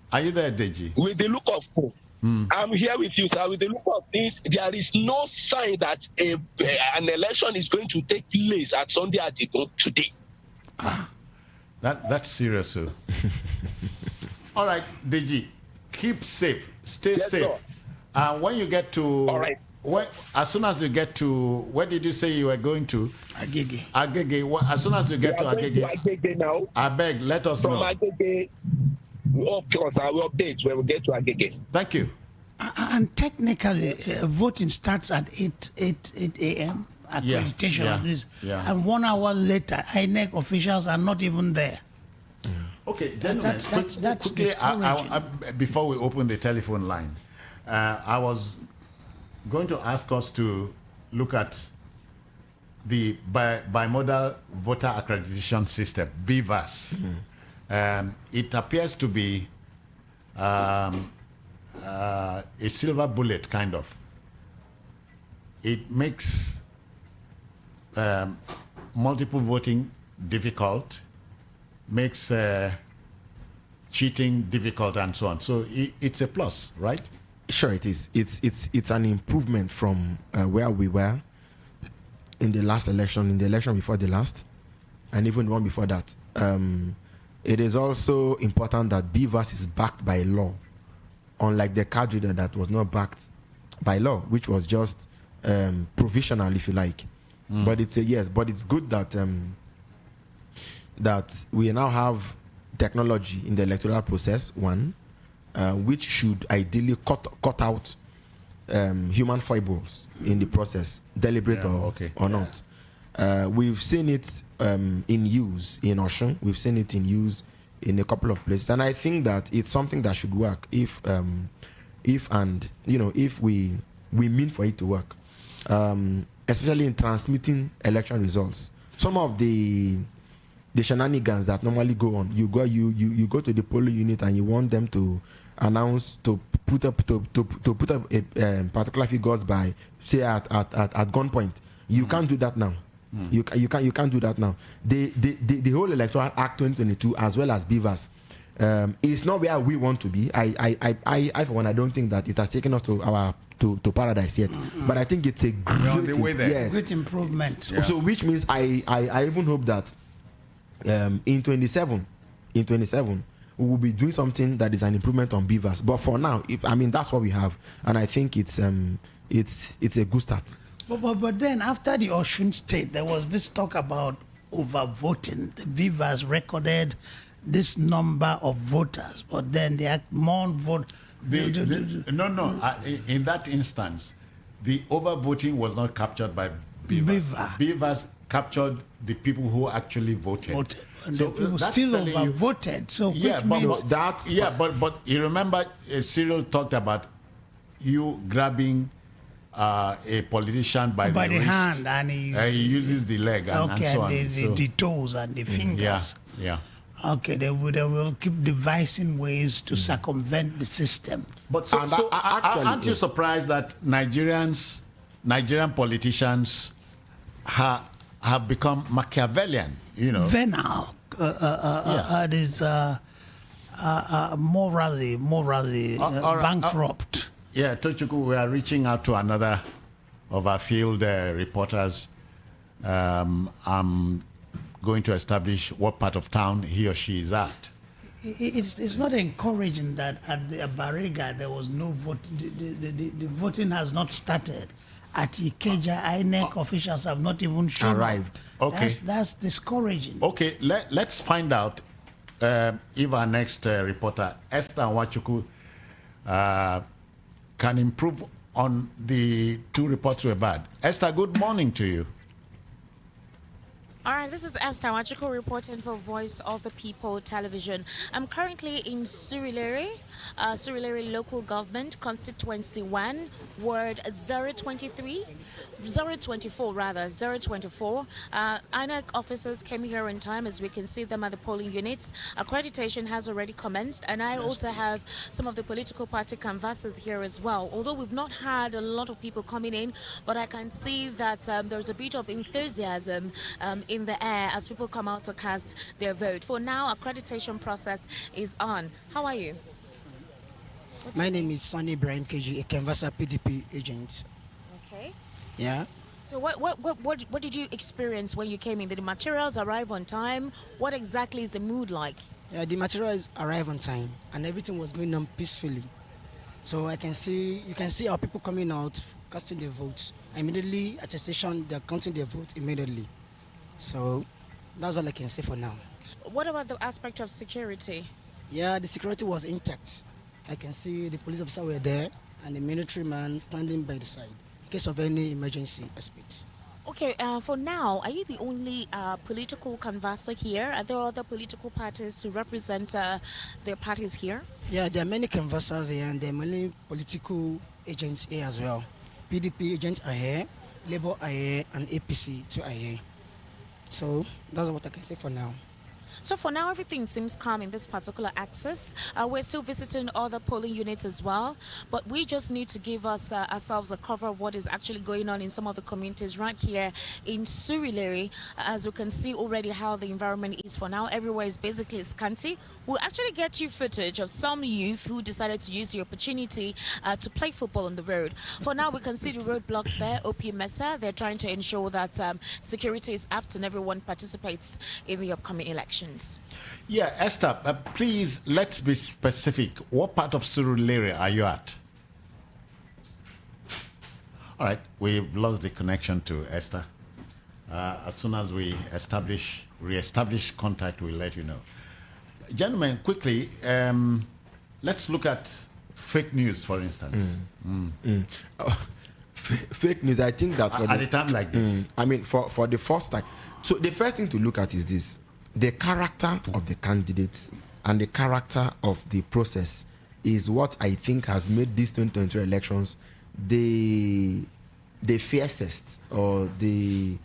Are you there, Deji? With the look of hope. I'm here with you, sir. With the look of this, there is no sign that an election is going to take place at Sunday Adigun today. That's serious, sir. All right, DG, keep safe, stay safe. And when you get to, as soon as you get to, where did you say you were going to? Agege. Agege. As soon as you get to Agege now. I beg, let us know. From Agege, of course, I will update when we get to Agege. Thank you. And technically, voting starts at 8 a.m. Accreditation of this. Yeah. And 1 hour later, INEC officials are not even there. Okay, gentlemen, that's quickly, before we open the telephone line, I was going to ask us to look at the bimodal voter accreditation system, BVAS. It appears to be a silver bullet, kind of. It makes multiple voting difficult, makes cheating difficult, and so on. So it's a plus, right? Sure, it is. It's an improvement from where we were in the last election, in the election before the last, and even the one before that. It is also important that BVAS is backed by law, unlike the card reader that was not backed by law, which was just provisional, if you like. But it's but it's good that that we now have technology in the electoral process, which should ideally cut out human foibles in the process, deliberate or not. We've seen it in use in Osun. We've seen it in use in a couple of places, and I think that it's something that should work if we mean for it to work, especially in transmitting election results. Some of the shenanigans that normally go on, you go to the polling unit and you want them to announce to put up a particular figures by, say, at gunpoint. You can't do that now. You can't do that now. The whole Electoral Act 2022 as well as BVAS is not where we want to be. I for one, I don't think that it has taken us to paradise yet. But I think it's a great improvement. Yeah. So which means I even hope that in 27 we will be doing something that is an improvement on BVAS. But for now, that's what we have, and I think it's a good start. But then after the Osun State, there was this talk about overvoting. The BVAS recorded this number of voters, but then they had more vote. In that instance, the overvoting was not captured by BVAS. BVAS captured the people who actually voted. And so the people still overvoted. So but you remember Cyril talked about you grabbing a politician by the wrist, hand, and he uses the leg and so on. The toes and the fingers. Yeah. Okay, they will keep devising ways to circumvent the system. But aren't you surprised that Nigerian politicians have become Machiavellian? Venal. It is morally bankrupt. Yeah, Tochukwu, we are reaching out to another of our field reporters. I'm going to establish what part of town he or she is at. It's not encouraging that at the Bariga there was no vote. The voting has not started. At Ikeja, INEC officials have not even arrived. Okay, that's discouraging. Okay, let's find out if our next reporter, Esther Nwachukwu, can improve on the two reports we had. Esther, good morning to you. All right, this is Esther Nwachukwu reporting for Voice of the People Television. I'm currently in Surulere Local Government, Constituency 1, Ward 024. INEC officers came here in time, as we can see them at the polling units. Accreditation has already commenced, and I also have some of the political party canvassers here as well. Although we've not had a lot of people coming in, but I can see that there's a bit of enthusiasm in the air as people come out to cast their vote. For now, accreditation process is on. How are you? My name is Sonny Ibrahim KG, a canvasser PDP agent. Okay. Yeah. So what did you experience when you came in? Did the materials arrive on time? What exactly is the mood like? Yeah, the materials arrived on time and everything was going on peacefully. So you can see our people coming out, casting their votes. Immediately at the station, they're counting their votes immediately. So that's all I can say for now. What about the aspect of security? Yeah, the security was intact. I can see the police officer were there and the military man standing by the side in case of any emergency aspects. Okay, for now, are you the only political canvasser here? Are there other political parties to represent their parties here? Yeah, there are many canvassers here and there are many political agents here as well. PDP agents are here, Labour are here, and APC too are here. So that's what I can say for now. So for now, everything seems calm in this particular axis. We're still visiting other polling units as well, but we just need to give ourselves a cover of what is actually going on in some of the communities right here in Surulere. As you can see already how the environment is for now. Everywhere is basically scanty. We'll actually get you footage of some youth who decided to use the opportunity to play football on the road. For now, we can see the roadblocks there, OP Mesa. They're trying to ensure that security is apt and everyone participates in the upcoming elections. Yeah, Esther, please, let's be specific. What part of Surulere are you at? All right, we've lost the connection to Esther. As soon as we re-establish contact, we'll let you know. Gentlemen, quickly, let's look at fake news, for instance. Fake news, I think that... At a time like this. I mean, for the first time. So the first thing to look at is this. The character of the candidates and the character of the process is what I think has made these 2023 elections the fiercest or the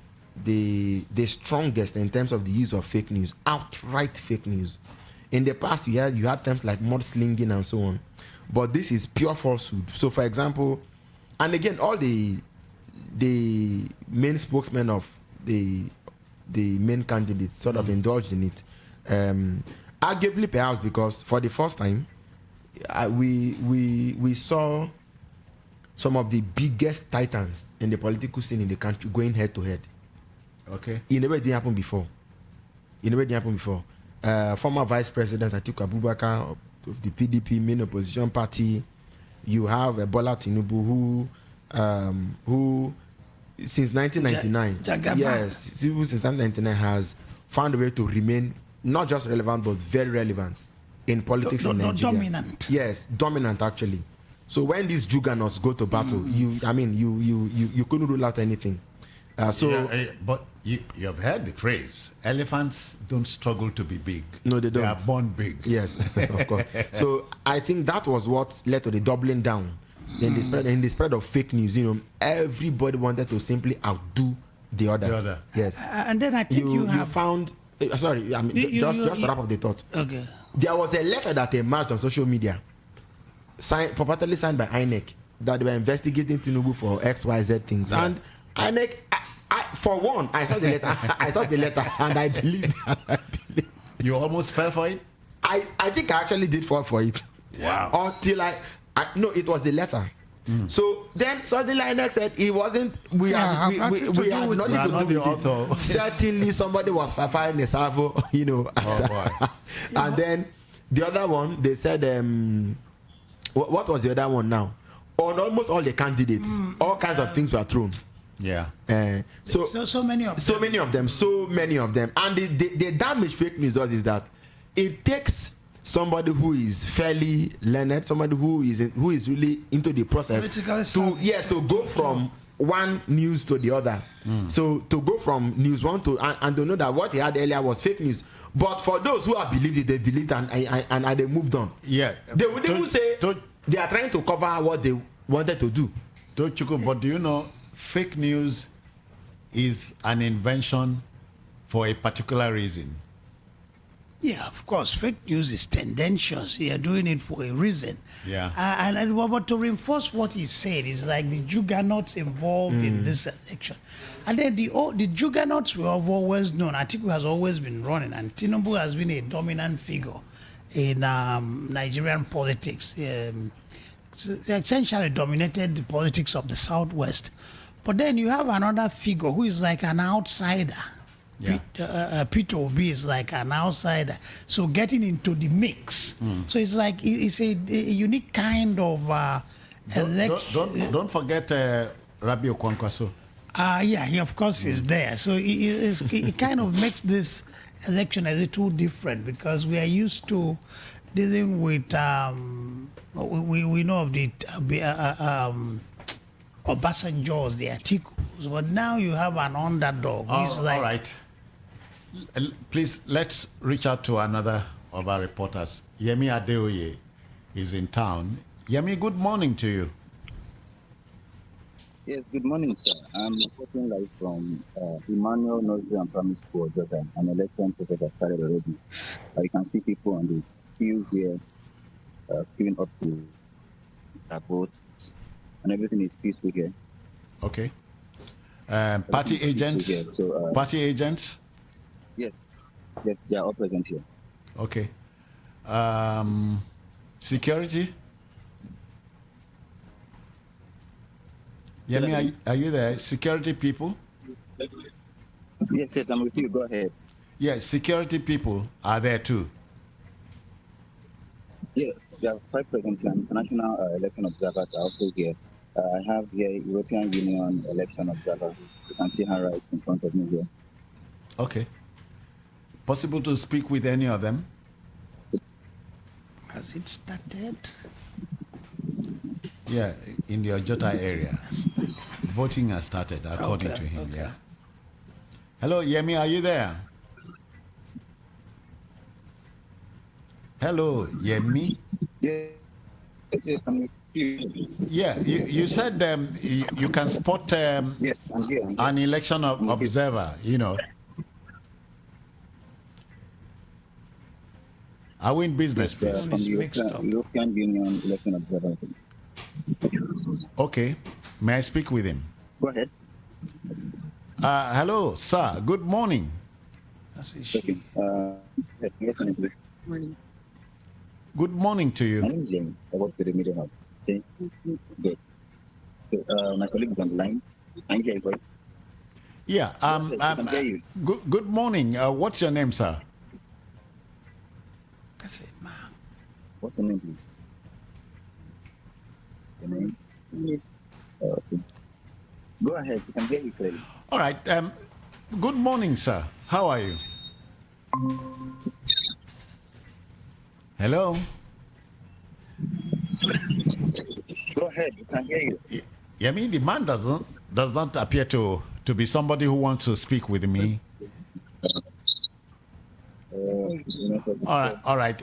strongest in terms of the use of fake news, outright fake news. In the past, you had terms like mudslinging and so on, but this is pure falsehood. So, for example, and again, all the main spokesmen of the main candidates sort of indulged in it, arguably perhaps because for the first time we saw some of the biggest titans in the political scene in the country going head to head. Okay. It never did happen before. Former Vice President Atiku Abubakar of the PDP main opposition party. You have Ballot who since 1999, yes, since 1999 has found a way to remain not just relevant but very relevant in politics in Nigeria. Dominant. Yes, dominant actually. So when these juggernauts go to battle, you couldn't rule out anything. But you have heard the phrase: elephants don't struggle to be big. No, they don't. They are born big. Yes, of course. So I think that was what led to the doubling down. In the spread of fake news, everybody wanted to simply outdo the other. Yes. And then I think you found. Just to wrap up the thought. Okay. There was a letter that emerged on social media, purportedly signed by INEC, that they were investigating Tinubu for XYZ things. Yeah. And INEC, for one, I saw the letter, and I believed. You almost fell for it. I think I actually did fall for it. Wow. Until no, it was the letter. So then suddenly INEC said it wasn't. We had nothing to do with it. Certainly somebody was firing a salvo, and then the other one, they said, what was the other one now? On almost all the candidates, all kinds of things were thrown. Yeah. So many of them. And the damage fake news does is that it takes somebody who is fairly learned, somebody who is really into the process to go from one news to the other. So to go from news one to and to know that what he had earlier was fake news. But for those who have believed it, they believed and they moved on. Yeah. They would even say they are trying to cover what they wanted to do. But do you know, fake news is an invention for a particular reason. Yeah, of course, fake news is tendentious. You are doing it for a reason. Yeah. But to reinforce what he said, is like the juggernauts involved in this election. And then the juggernauts were always known. Atiku has always been running, and Tinubu has been a dominant figure in Nigerian politics. essentially dominated the politics of the Southwest. But then you have another figure who is like an outsider. Yeah. Peter Obi is like an outsider. So getting into the mix. So it's like it's a unique kind of don't forget Rabi Okonkwaso. Yeah, he of course is there. So it kind of makes this election a little different because we are used to dealing with we know of the Obasanjo's, the Atikus, but now you have an underdog. Who's like, all right. Please, let's reach out to another of our reporters. Yemi Adeoye is in town. Yemi, good morning to you. Yes, good morning, sir. I'm reporting live from Emmanuel Nursery and Primary School, Jota. An election process has started already. You can see people on the queue here queuing up to vote, and everything is peaceful here. Okay. Party agents? Here. So, party agents? Yes, they are all present here. Okay. Security? Yemi, are you there? Security people? Yes, I'm with you. Go ahead. Yes, security people are there too. Yes, there are 5 present. International election observers are also here. I have here European Union election observer. You can see her right in front of me here. Okay. Possible to speak with any of them? Has it started? Yeah, in the Ojota area. Voting has started, according to him, okay. yeah. Hello, Yemi, are you there? Hello, Yemi? Yes, I'm with you. Yeah, you said you can spot yes, I'm here. an election observer, you know. Are we in business, please? From the European Union election observer. Okay. May I speak with him? Go ahead. Hello, sir. Good morning. Okay. Morning. Good morning to you. My name is James. I work for the Media Hub. Okay. Good. So, my colleague is on the line. I'm here. Yeah. Good morning. What's your name, sir? What's your name, please? Your name? Okay. Go ahead. You can hear you clearly. All right. Good morning, sir. How are you? Hello? Go ahead. You can hear you. Yeah, I mean, the man does not appear to be somebody who wants to speak with me. All right.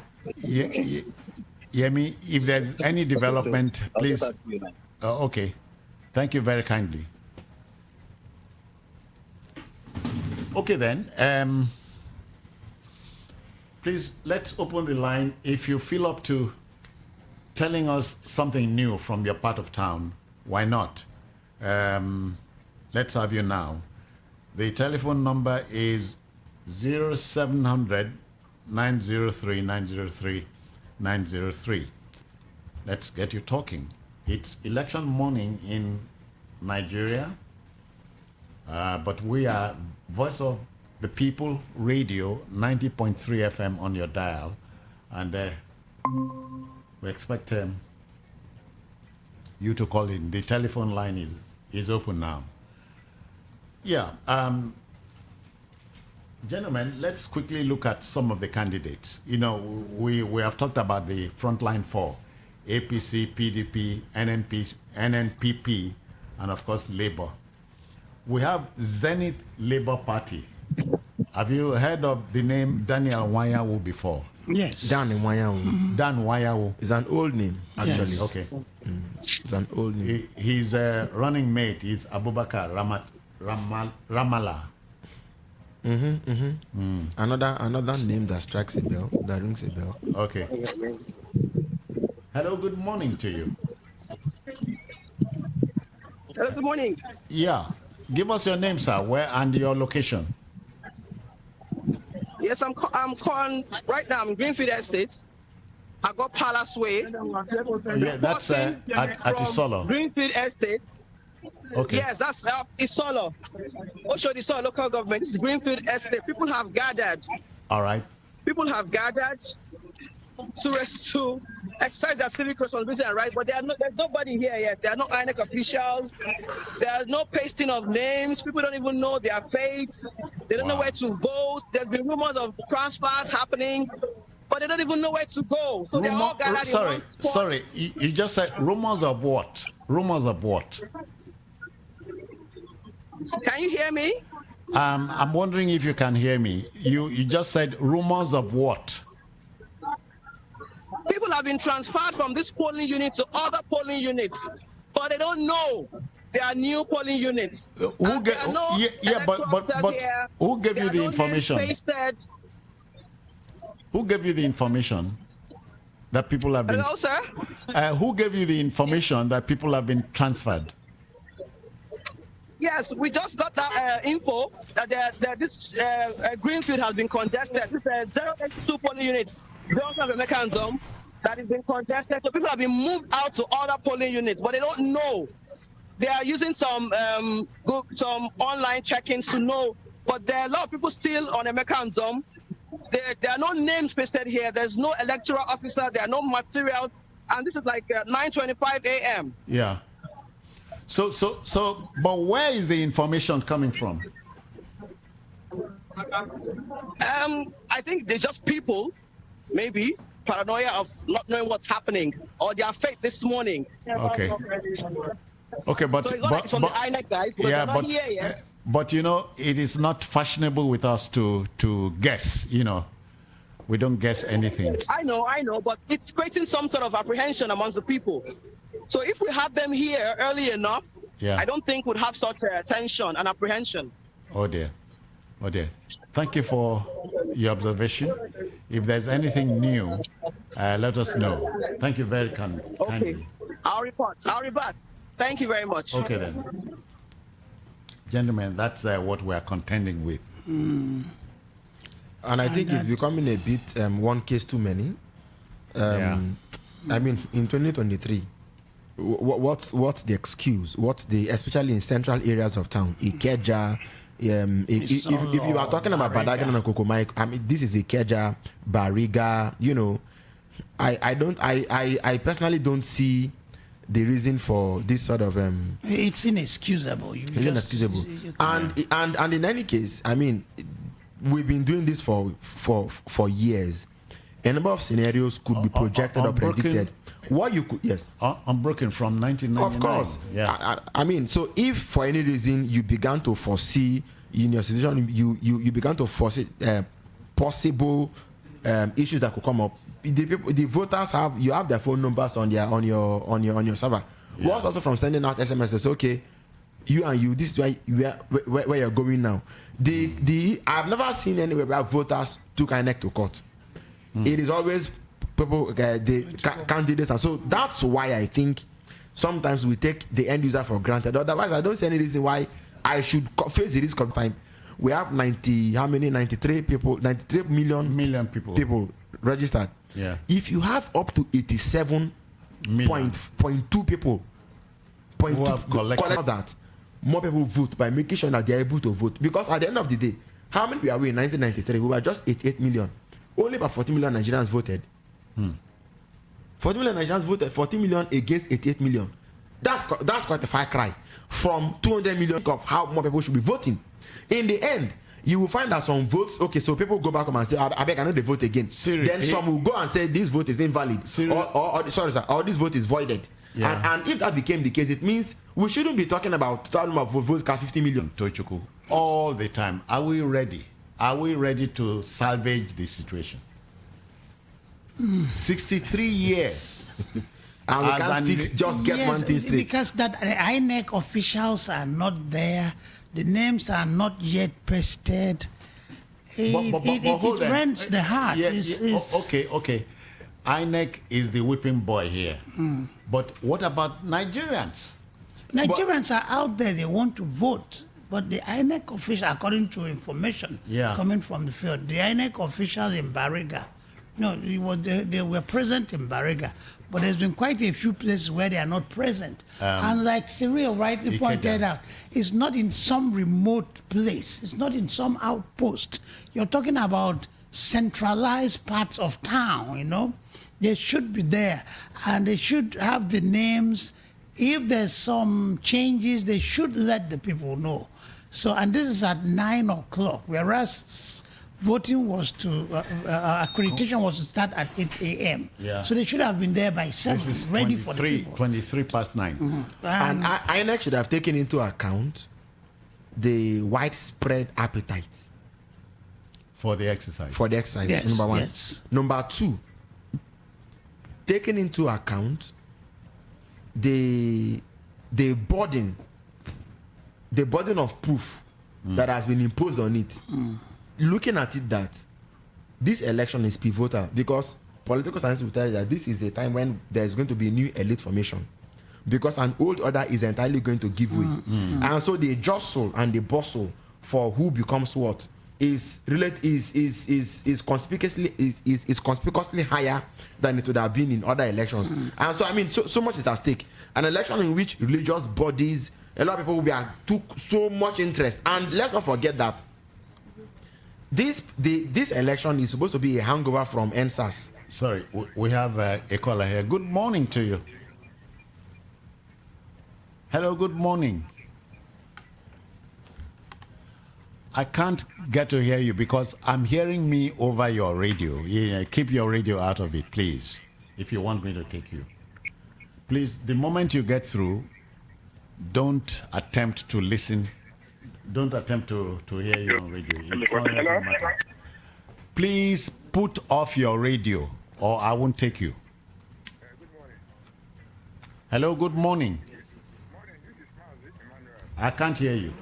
Yemi, if there's any development, please. Okay. Thank you very kindly. Okay then. Please, let's open the line. If you feel up to telling us something new from your part of town, why not? Let's have you now. The telephone number is 0700 903 903 903. Let's get you talking. It's election morning in Nigeria, but we are Voice of the People Radio 90.3 FM on your dial, and we expect you to call in. The telephone line is open now. Yeah. Gentlemen, let's quickly look at some of the candidates. You know, we have talked about the frontline four: APC, PDP, NNPP, and of course Labour. We have Zenith Labour Party. Have you heard of the name Daniel Nwayawu before? Yes. Dan Nwayawu. Dan Nwayawu. It's an old name, actually. Yes. Okay. It's an old name. His running mate is Abubakar Ramallah. Another name that strikes a bell, that rings a bell. Okay. Hello, good morning to you. Hello, good morning. Yeah. Give us your name, sir, where and your location. Yes, I'm calling right now. I'm in Greenfield Estates. I got Palace Way. Yeah, that's at Isolo. Greenfield Estate. Okay. Yes, that's Isolo. Osho Isolo local government. This is Greenfield Estate. People have gathered. All right. People have gathered to exercise their civic responsibility and right, but there's nobody here yet. There are no INEC officials. There's no pasting of names. People don't even know their fates. They don't know where to vote. There's been rumors of transfers happening, but they don't even know where to go. So they're all gathered in one spot. Sorry, you just said rumors of what? Rumors of what? Can you hear me? I'm wondering if you can hear me. You just said rumors of what? People have been transferred from this polling unit to other polling units, but they don't know they are new polling units. But who gave you the information? Who gave you the information that people have been? Hello, sir. Who gave you the information that people have been transferred? Yes, we just got that info that this Greenfield has been contested. This 082 polling unit don't have a mechanism that has been contested. So people have been moved out to other polling units, but they don't know. They are using some online check-ins to know, but there are a lot of people still on a mechanism. There are no names pasted here. There's no electoral officer. There are no materials, and this is like 9:25 a.m. Yeah. So, but where is the information coming from? I think there's just people, maybe paranoia of not knowing what's happening, or their faith this morning. Okay. Okay, but so it's from the INEC guys, but they're not here yet. But you know, it is not fashionable with us to guess. You know, we don't guess anything. I know, but it's creating some sort of apprehension amongst the people. So if we have them here early enough, I don't think we'd have such tension and apprehension. Oh dear. Oh dear. Thank you for your observation. If there's anything new, let us know. Thank you very kindly. Okay. I'll report. Thank you very much. Okay then. Gentlemen, that's what we're contending with. And I think it's becoming a bit one case too many. I mean, in 2023, what's the excuse? Especially in central areas of town, Ikeja. If you are talking about Badagan and Kokomai, I mean, this is Ikeja, Bariga. You know, I personally don't see the reason for this sort of it's inexcusable. It's inexcusable. And in any case, I mean, we've been doing this for years. A number of scenarios could be projected or predicted. What you could, yes, unbroken from 1999. Of course, yeah. I mean, so if for any reason you began to foresee in your situation, you began to foresee possible issues that could come up. The voters have their phone numbers on your server. Yeah. What's also from sending out SMSs? Okay, you, this is where you're going now. I've never seen anywhere where voters took INEC to court. It is always people, the candidates, and so that's why I think sometimes we take the end user for granted. Otherwise, I don't see any reason why I should face the risk of time. We have 93 million people registered. Yeah. If you have up to 87.2 people who have collected that, more people vote by making sure that they are able to vote. Because at the end of the day, how many were we in 1993? We were just 88 million. Only about 40 million Nigerians voted. 40 million Nigerians voted, 40 million against 88 million. That's quite a far cry from 200 million of how more people should be voting. In the end, you will find that some votes, okay, so people go back home and say, I beg, I know they vote again. Then some will go and say, this vote is invalid. Or this vote is voided. Yeah. And if that became the case, it means we shouldn't be talking about total number of votes cast 50 million. Tochuku, all the time. Are we ready? Are we ready to salvage this situation? 63 years. And we can't get one thing straight. Because that the INEC officials are not there. The names are not yet pasted. It rends the heart. Okay. INEC is the whipping boy here. But what about Nigerians? Nigerians are out there. They want to vote. But the INEC officials, according to information coming from the field, the INEC officials in Bariga No, they were present in Bariga, but there's been quite a few places where they are not present. And like Cyril rightly pointed out, it's not in some remote place. It's not in some outpost. You're talking about centralized parts of town, you know. They should be there, and they should have the names. If there's some changes, they should let the people know. So, and this is at 9 o'clock, whereas voting was to, accreditation was to start at 8 a.m. Yeah. So they should have been there by 7, This is ready for the people. 23 past 9. And INEC should have taken into account the widespread appetite for the exercise. Yes, number one. yes. Number two, taking into account the burden of proof that has been imposed on it. Looking at it, that this election is pivotal because political science will tell you that this is a time when there is going to be a new elite formation, because an old order is entirely going to give way, and so the jostle and the bustle for who becomes what is conspicuously higher than it would have been in other elections. And so I mean, so much is at stake. An election in which religious bodies, a lot of people took so much interest, and let's not forget that this election is supposed to be a hangover from NSAS. Sorry, we have a caller here. Good morning to you. Hello, good morning. I can't get to hear you because I'm hearing me over your radio. Yeah, keep your radio out of it, please, if you want me to take you. Please, the moment you get through, don't attempt to listen. Don't attempt to hear you on radio. It's not Hello? matter. Please put off your radio or I won't take you. Hello, good morning. I can't hear you.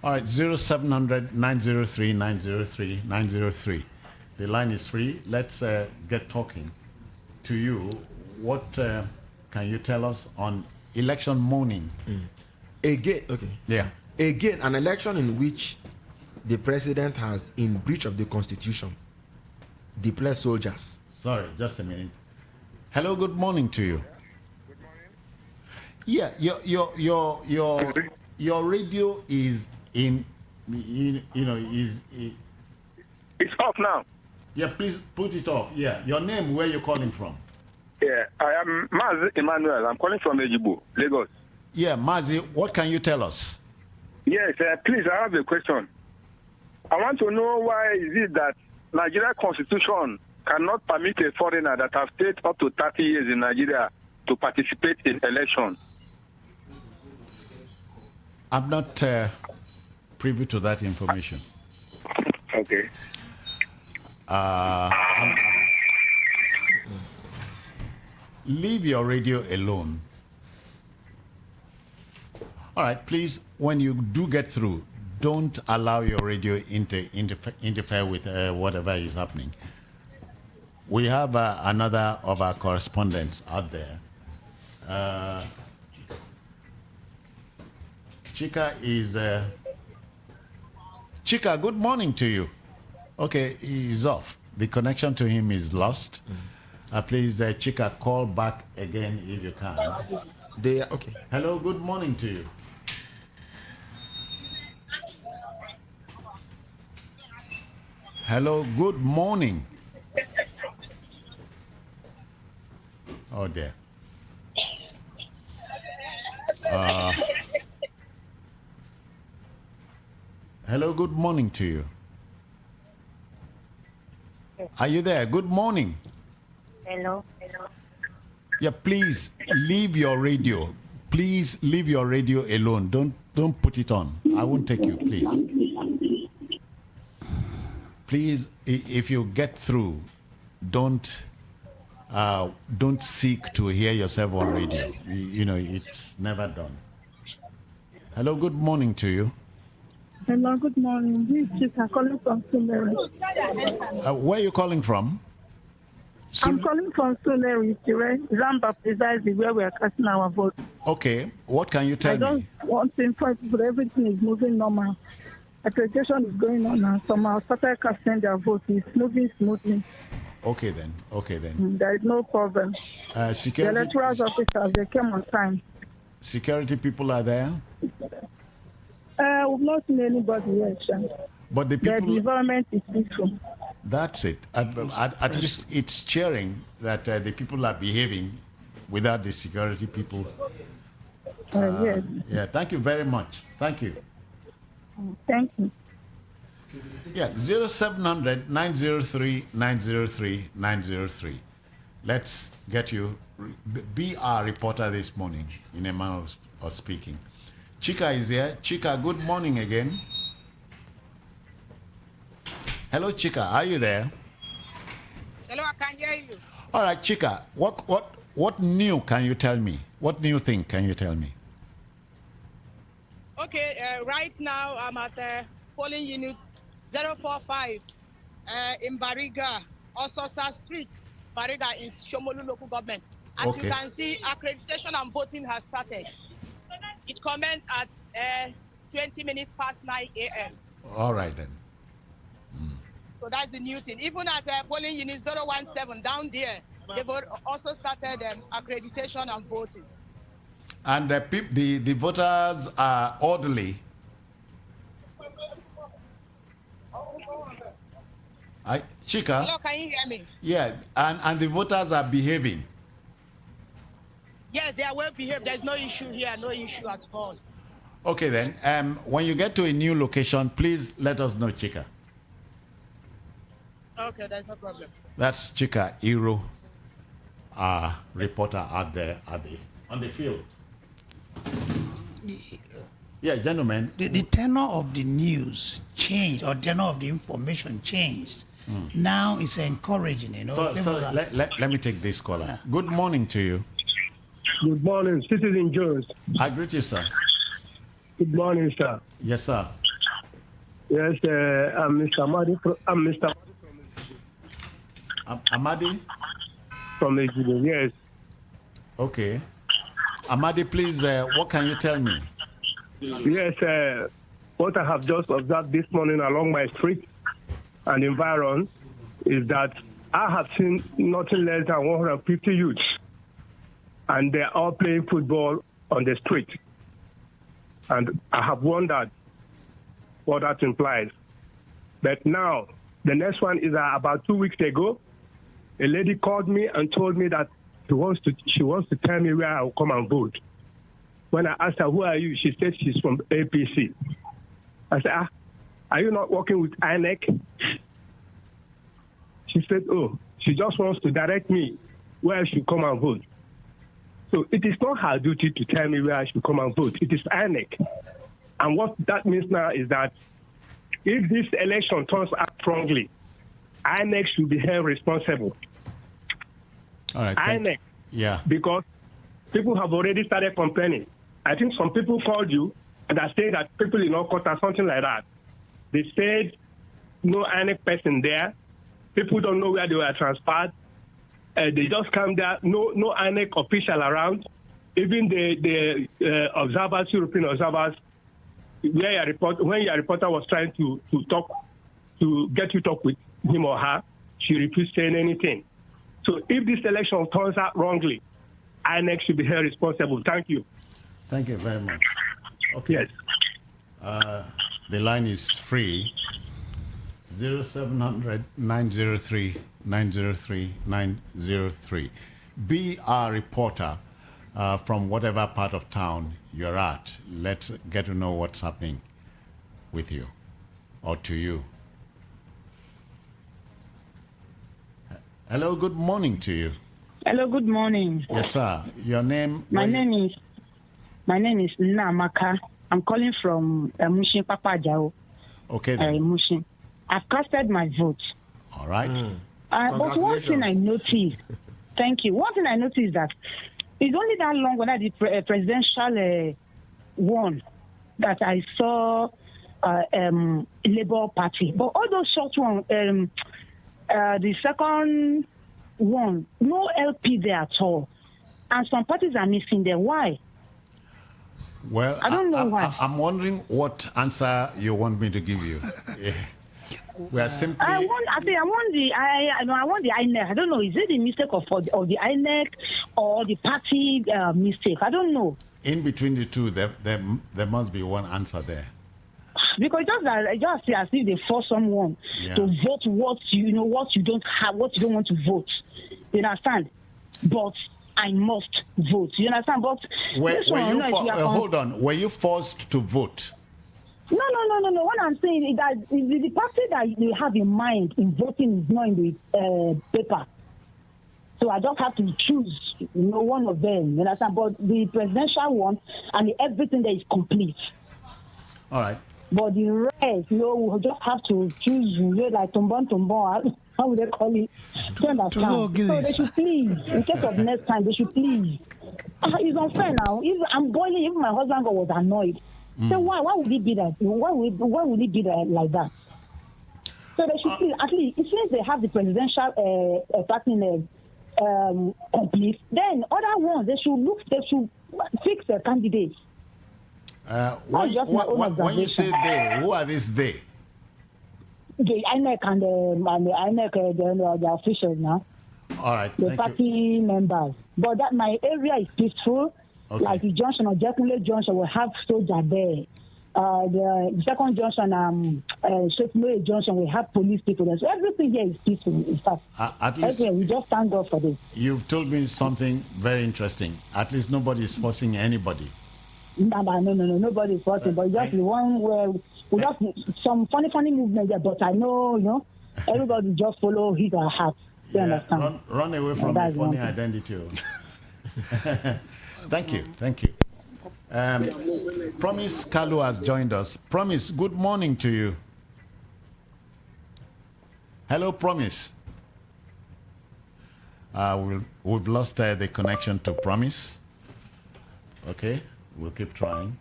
All right, 0700 903 903 903. The line is free. Let's get talking to you. What can you tell us on election morning? Again, okay. Yeah. Again, an election in which the president has, in breach of the constitution, deployed soldiers. Sorry, just a minute. Hello, good morning to you. Yeah, your radio is in, It's off now. Yeah, please put it off. Yeah, your name, where you calling from? Yeah, I am Mazi Emmanuel. I'm calling from Ejibo, Lagos. Yeah, Mazi, what can you tell us? Yes, please, I have a question. I want to know why is it that Nigeria constitution cannot permit a foreigner that have stayed up to 30 years in Nigeria to participate in election? I'm not privy to that information. Okay. Leave your radio alone. All right, please, when you do get through, don't allow your radio interfere with whatever is happening. We have another of our correspondents out there. Chika is... Chika, good morning to you. Okay, he's off. The connection to him is lost. Please, Chika, call back again if you can. Okay. Hello, good morning to you. Hello, good morning. Oh, dear. Hello, good morning to you. Are you there? Good morning. Hello. Yeah, please leave your radio. Please leave your radio alone. Don't put it on. I won't take you, please. Please, if you get through, don't seek to hear yourself on radio. You know, it's never done. Hello, good morning to you. Hello, good morning. This is Chika calling from Suleri. Where are you calling from? I'm calling from Suleri, Zamba precisely where we are casting our vote. Okay, what can you tell me? I don't want to inform people everything is moving normal. accreditation is going on now. Some have started casting their vote. It's moving smoothly. Okay then. There is no problem. The Security, electoral officers, they came on time. security people are there, We've not seen anybody yet. but the The people. environment is peaceful. That's it. At least it's cheering that the people are behaving without the security people. Yes. Yeah, thank you very much. Thank you. Thank you. Yeah, 0700 903 903 903. Let's get you, be our reporter this morning in a manner of speaking. Chika is here. Chika, good morning again. Hello, Chika, are you there? Hello, I can hear you. All right, Chika, what new can you tell me? What new thing can you tell me? Okay, right now I'm at polling unit 045 in Bariga, Ososa Street, Bariga in Shomolu local government. As Okay. you can see, accreditation and voting has started. It commenced at 20 minutes past 9 a.m. All right then. So that's the new thing. Even at polling unit 017 down there, they've also started accreditation and voting. And the voters are orderly. Chika? Hello, can you hear me? Yeah, and the voters are behaving. Yes, they are well behaved. There's no issue here, no issue at all. Okay then, when you get to a new location, please let us know, Chika. Okay, there's no problem. That's Chika Iro, our reporter out there on the field. Yeah, gentlemen. The tenor of the news changed, or tenor of the information changed. Now it's encouraging, you know. So let me take this caller. Good morning to you. Good morning, Citizen Jones. I greet you, sir. Good morning, sir. Yes, sir. Yes, I'm Mr. Amadi. I'm Mr. Amadi? From Ejibo, yes. Okay. Amadi, please, what can you tell me? Yes, what I have just observed this morning along my street and environ is that I have seen nothing less than 150 youths, and they're all playing football on the street. And I have wondered what that implies. But now, the next one is about 2 weeks ago, a lady called me and told me that she wants to tell me where I will come and vote. When I asked her, who are you? She said she's from APC. I said, are you not working with INEC? She said, oh, she just wants to direct me where I should come and vote. So it is not her duty to tell me where I should come and vote. It is INEC. And what that means now is that if this election turns out strongly, INEC should be held responsible. All right. INEC. Yeah. Because people have already started complaining. I think some people called you and are saying that people in Okota, something like that. They said no INEC person there. People don't know where they were transferred. They just come there, no INEC official around. Even the observers, European observers, when your reporter was trying to get you talk with him or her, she refused saying anything. So if this election turns out wrongly, INEC should be held responsible. Thank you. Thank you very much. Okay. Yes. The line is free. 0700 903 903 903. Be our reporter from whatever part of town you're at. Let's get to know what's happening with you or to you. Hello, good morning to you. Hello, good morning. Yes, sir. Your name? My name is Namaka. I'm calling from Mushin Papajao. Okay then. Mushin. I've casted my vote. All right. But one thing I noticed, thank you. One thing I noticed is that it's only that long when I did presidential one that I saw Labour Party. But all those short ones, the second one, no LP there at all. And some parties are missing there. Why? Well, I don't know why. I'm wondering what answer you want me to give you. Yeah. We are simply. I want the INEC. I don't know. Is it the mistake of the INEC or the party mistake? I don't know. In between the two, there must be one answer there. Because just as if they force someone to vote what you don't have, what you don't want to vote. You understand? But I must vote. You understand? But hold on. Were you forced to vote? No. What I'm saying is that the party that you have in mind in voting is not in the paper. So I just have to choose, one of them. You understand? But the presidential one and everything there is complete. All right. But the rest, we'll just have to choose, like tombon. How would they call it? Do you understand? So they should please, in case of next time, they should please. It's unfair now. I'm boiling. Even my husband was annoyed. So why would it be that? Why would it be like that? So they should please, at least, since they have the presidential party complete, then other ones they should fix their candidates. When you say they, who are these they? The INEC and the INEC, the officials now. All right. The party members. But that my area is peaceful. Okay. Like the junction of Jacqueline Junction will have soldier there. The second junction, Sheffield Junction, we have police people there. So everything here is peaceful. In fact, at least we just thank God for this. You've told me something very interesting. At least nobody is forcing anybody. No, nobody is forcing. But just the one where we just some funny movement there. But I know, everybody just follow his or her. You understand? Run away from the funny identity. Thank you. Promise Kalu has joined us. Promise, good morning to you. Hello, Promise. We've lost the connection to Promise. Okay, we'll keep trying.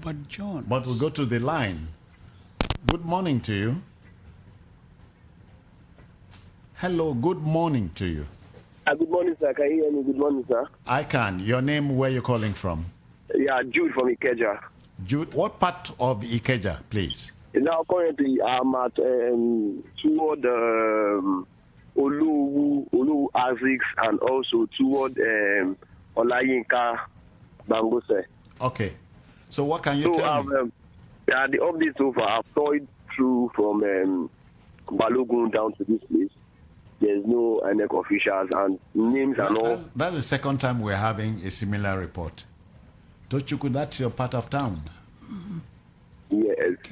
But John. But we'll go to the line. Good morning to you. Hello, good morning to you. Good morning, sir. Can you hear me? Good morning, sir. I can. Your name, where you calling from? Yeah, Jude from Ikeja. Jude, what part of Ikeja, please? Now, currently, I'm at toward Olu Aziks and also toward Olayinka Bangose. Okay. So what can you tell me? The update so far, I've toyed through from Balogun down to this place. There's no INEC officials and names and all. That's the second time we're having a similar report. Tochuku, that's your part of town.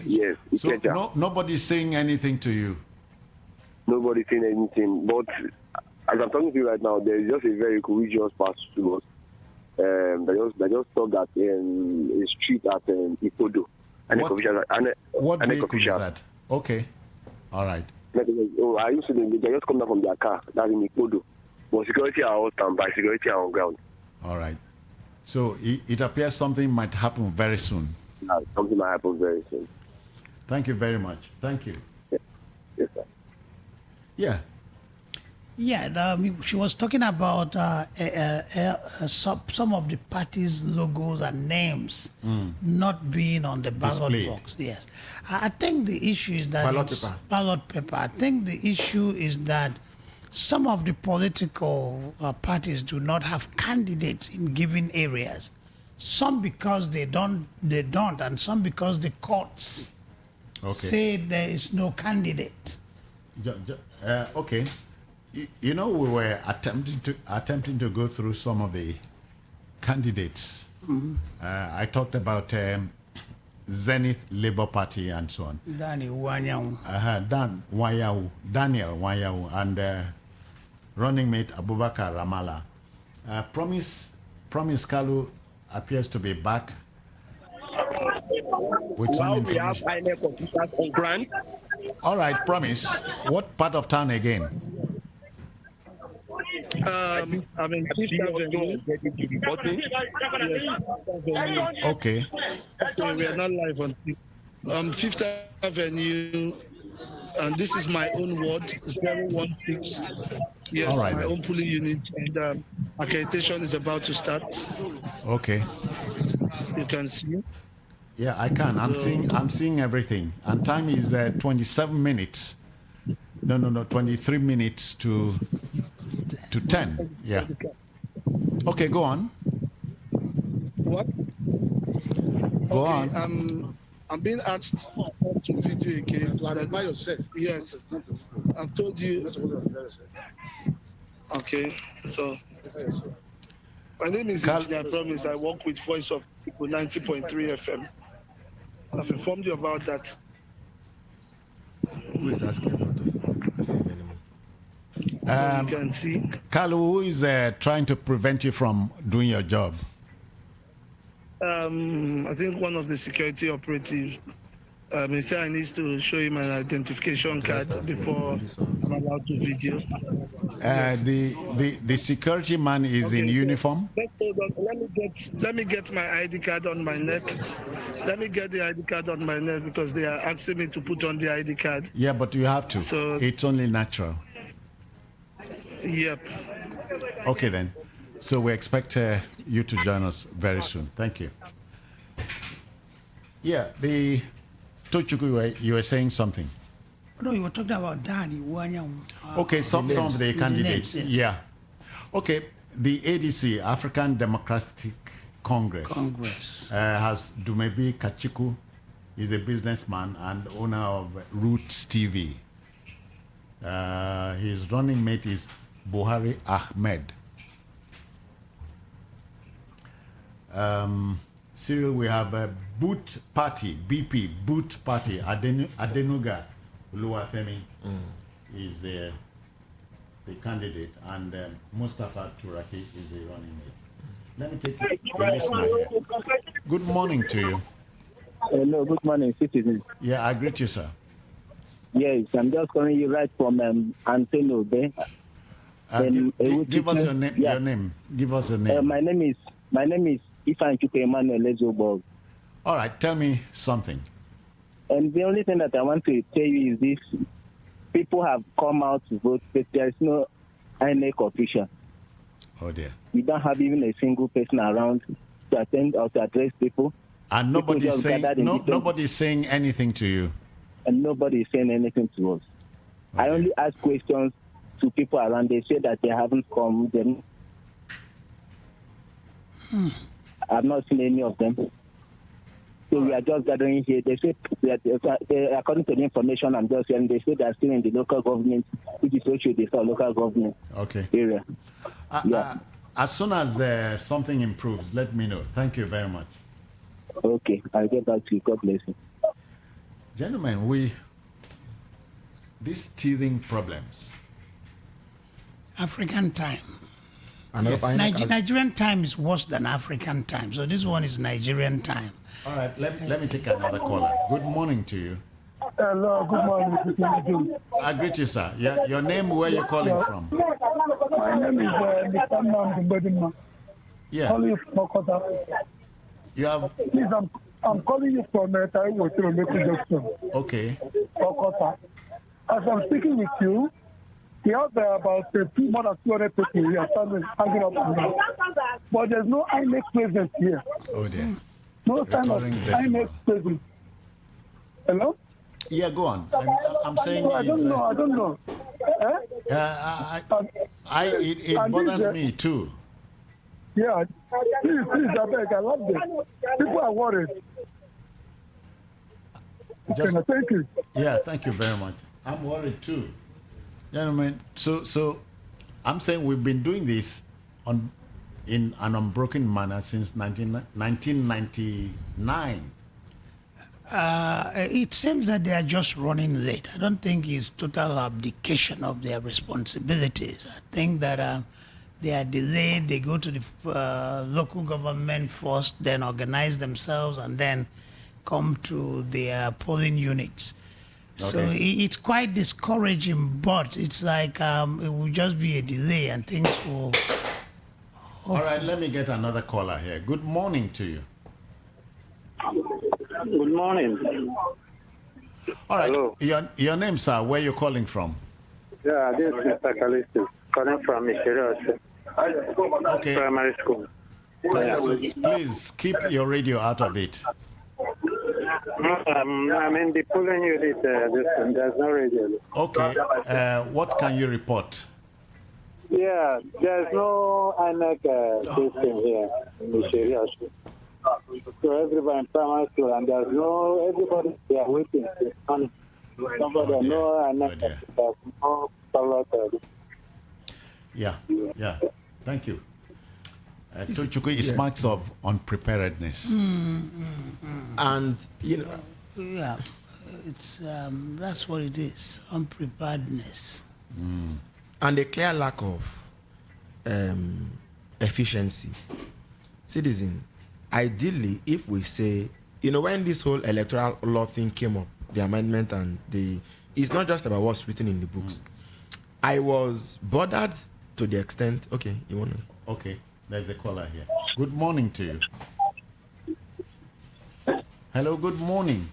Yes. So nobody's saying anything to you? Nobody's saying anything. But as I'm talking to you right now, there's just a very courageous pastor to us. They just thought that a street at Ikodo. What vehicle is that? Okay. All right. I used to they just come down from their car. That's in Ikodo. But security are all standby. Security are on ground. All right. So it appears something might happen very soon. Yeah, something might happen very soon. Thank you very much. Thank you. Yes, sir. Yeah. Yeah, she was talking about some of the parties' logos and names not being on the ballot box. Yes. I think the issue is that ballot paper. I think the issue is that some of the political parties do not have candidates in given areas. Some because they don't, and some because the courts say there is no candidate. Okay. We were attempting to go through some of the candidates. I talked about Zenith Labour Party and so on. Daniel Wanyau, and running mate Abubakar Ramala. Promise Kalu appears to be back with some information. We have INEC officers on ground. All right, Promise. What part of town again? Okay. We are not live on Fifth Avenue, and this is my own ward, 016. Yes, all right, my own polling unit, and accreditation is about to start. Okay. You can see. Yeah, I can. I'm So- seeing everything. And time is 27 minutes. No, 23 minutes to 10. Yeah. Okay, go on. What? Go Okay, on. I'm being asked to video again. Clarify yourself. Yes, I've told you. Okay, so my name is Engineer Promise. I work with Voice of People 90.3 FM. I've informed you about that. Who is asking about the FM anymore? So you can see. Carl, who is trying to prevent you from doing your job? I think one of the security operatives. He said I need to show him an identification card before I'm allowed to video. The security man is in uniform. Let's hold on. Let me get my ID card on my neck. Let me get the ID card on my neck because they are asking me to put on the ID card. Yeah, but you have to. So- It's only natural. Yep. Okay, then. So we expect you to join us very soon. Thank you. Yeah, the Tochukwu, you were saying something. No, you were talking about Danny. Okay, some of the candidates. Names, yes. Yeah. Okay, the ADC, African Democratic Congress, has Dumebi Kachiku. He's a businessman and owner of Roots TV. His running mate is Buhari Ahmed. Cyril, we have a Boot Party, BP, Boot Party, Adenuga Oluwafemi is the candidate, and Mustafa Turaki is the running mate. Let me take a listener here. Good morning to you. Hello, good morning, citizens. Yeah, I greet you, sir. Yes, I'm just calling you right from Antonio Bay. Give us your name. Yeah. Your name. Give us a name. My name is Ifan Chuka Emmanuel Ezobog. All right, tell me something. And the only thing that I want to tell you is this: people have come out to vote, but there is no INEC official. Oh dear. We don't have even a single person around to attend or to address people. And People nobody's just saying gathered in different- nobody's saying anything to you. and nobody is saying anything to us. I only ask questions to people around. They say that they haven't come. Then I've not seen any of them. So we are just gathering here. They say that according to the information I'm just hearing, they say they are still in the local government, which is also the local government area. As soon as something improves, let me know. Thank you very much. Okay, I'll get back to you. God bless you. Gentlemen, these teething problems. African time. Yes. Nigerian time is worse than African time. So this one is Nigerian time. All right, let me take another caller. Good morning to you. Hello, good morning. I greet you, sir. Yeah, your name, where you calling from? My name is Mr. Mbedima. Yeah. Calling you from Okota. You have. Please, I'm calling you from Taiwo Kilometer Junction. Okay. Okota. As I'm speaking with you, we have about more than 200 people here standing, hanging up and down. But there's no INEC presence here. Oh dear. No sign of Recording decimal. INEC presence. Hello? Yeah, go on. I'm saying No, I don't know. Eh? It And bothers this, me too. Yeah, please, I beg, I love them. People are worried. Just- Okay, thank you. Yeah, thank you very much. I'm worried too. Gentlemen, so I'm saying we've been doing this in an unbroken manner since 1999. It seems that they are just running late. I don't think it's total abdication of their responsibilities. I think that they are delayed. They go to the local government first, then organize themselves, and then come to their polling units. So it's quite discouraging, but it's like it will just be a delay and things will... All right, let me get another caller here. Good morning to you. Good morning. All right. Hello. Your name, sir, where you calling from? Yeah, this is Mr. Callisto, calling from Missouri Okay. Primary School. Please keep your radio out of it. I'm in the polling unit. There's no radio. Okay. What can you report? Yeah, there's no INEC system here in the Sharia. So everybody in primary school, and there's no everybody they are waiting. Somebody no INEC. No Ballot. Yeah. Thank you. Tochukwu is marks of unpreparedness. And yeah, it's that's what it is, unpreparedness. And a clear lack of efficiency. Citizen, ideally, if we say, when this whole electoral law thing came up, the amendment and it's not just about what's written in the books. I was bothered to the extent, okay, you want to? Okay, there's a caller here. Good morning to you. Hello, good morning.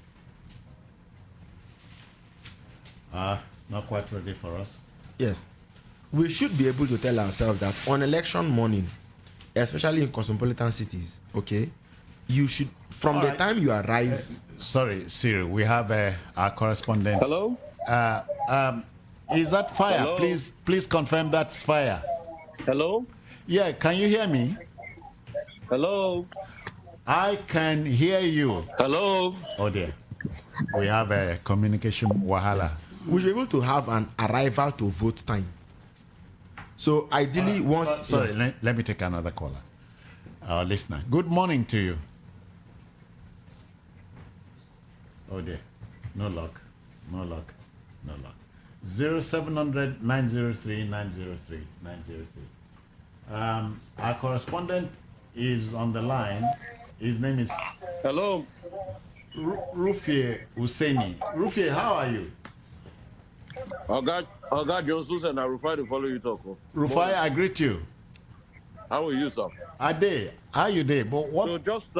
Not quite ready for us. Yes. We should be able to tell ourselves that on election morning, especially in cosmopolitan cities, okay, you should, from the time you arrive. Sorry, Cyril, we have our correspondent. Hello? Is that fire? Hello? Please confirm that's fire. Hello? Yeah, can you hear me? Hello? I can hear you. Hello? Oh dear. We have a communication wahala. We should be able to have an arrival to vote time. So ideally, once... Sorry, let me take another caller. Our listener. Good morning to you. Oh dear. No luck. 0700 903 903 903. Our correspondent is on the line. His name is... Hello? Rufie Husseini. Rufie, how are you? Oga Johnson and I Rufai to follow you talk. Rufai, I greet you. How are you, sir? Ade, how you there? But what? So just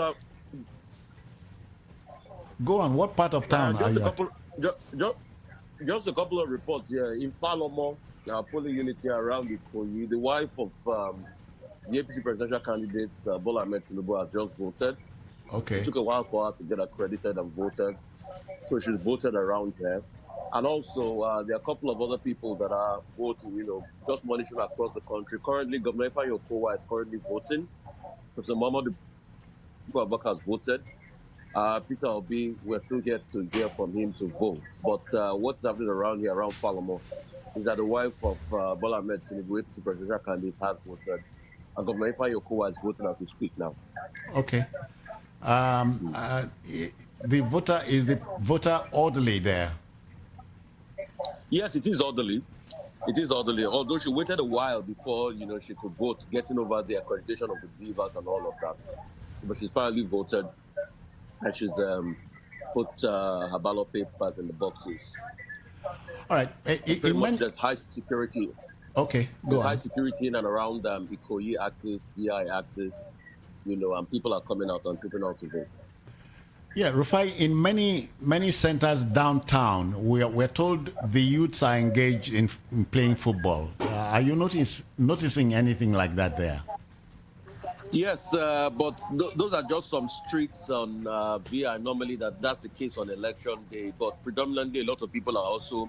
go on. What part of town are you at? Just a couple of reports here. In Palomo, polling unit here around Ikoyi, the wife of the APC presidential candidate, Bola Ahmed Tinubu, has just voted. Okay. It took a while for her to get accredited and voted. So she's voted around here. And also, there are a couple of other people that are voting, just monitoring across the country. Currently, Governor Ifeanyi Okowa is currently voting. Professor Muhammadu Abubakar has voted. Peter Obi, we're still yet to hear from him to vote. But what's happening around here, around Parliament, is that the wife of Bola Ahmed Tinubu, the presidential candidate, has voted. And Governor Ifeanyi Okowa is voting as we speak now. Okay. The voter orderly there? Yes, it is orderly. It is orderly. Although she waited a while before, she could vote, getting over the accreditation of the BVAS and all of that. But she's finally voted, and she's put her ballot papers in the boxes. All right. Pretty much there's high security. Okay, go on. High security in and around Ikoyi axis, VI axis, and people are coming out and tripping out to vote. Yeah, Rufai, in many centers downtown, we're told the youths are engaged in playing football. Are you noticing anything like that there? Yes, but those are just some streets on VI. Normally that's the case on election day, but predominantly a lot of people are also,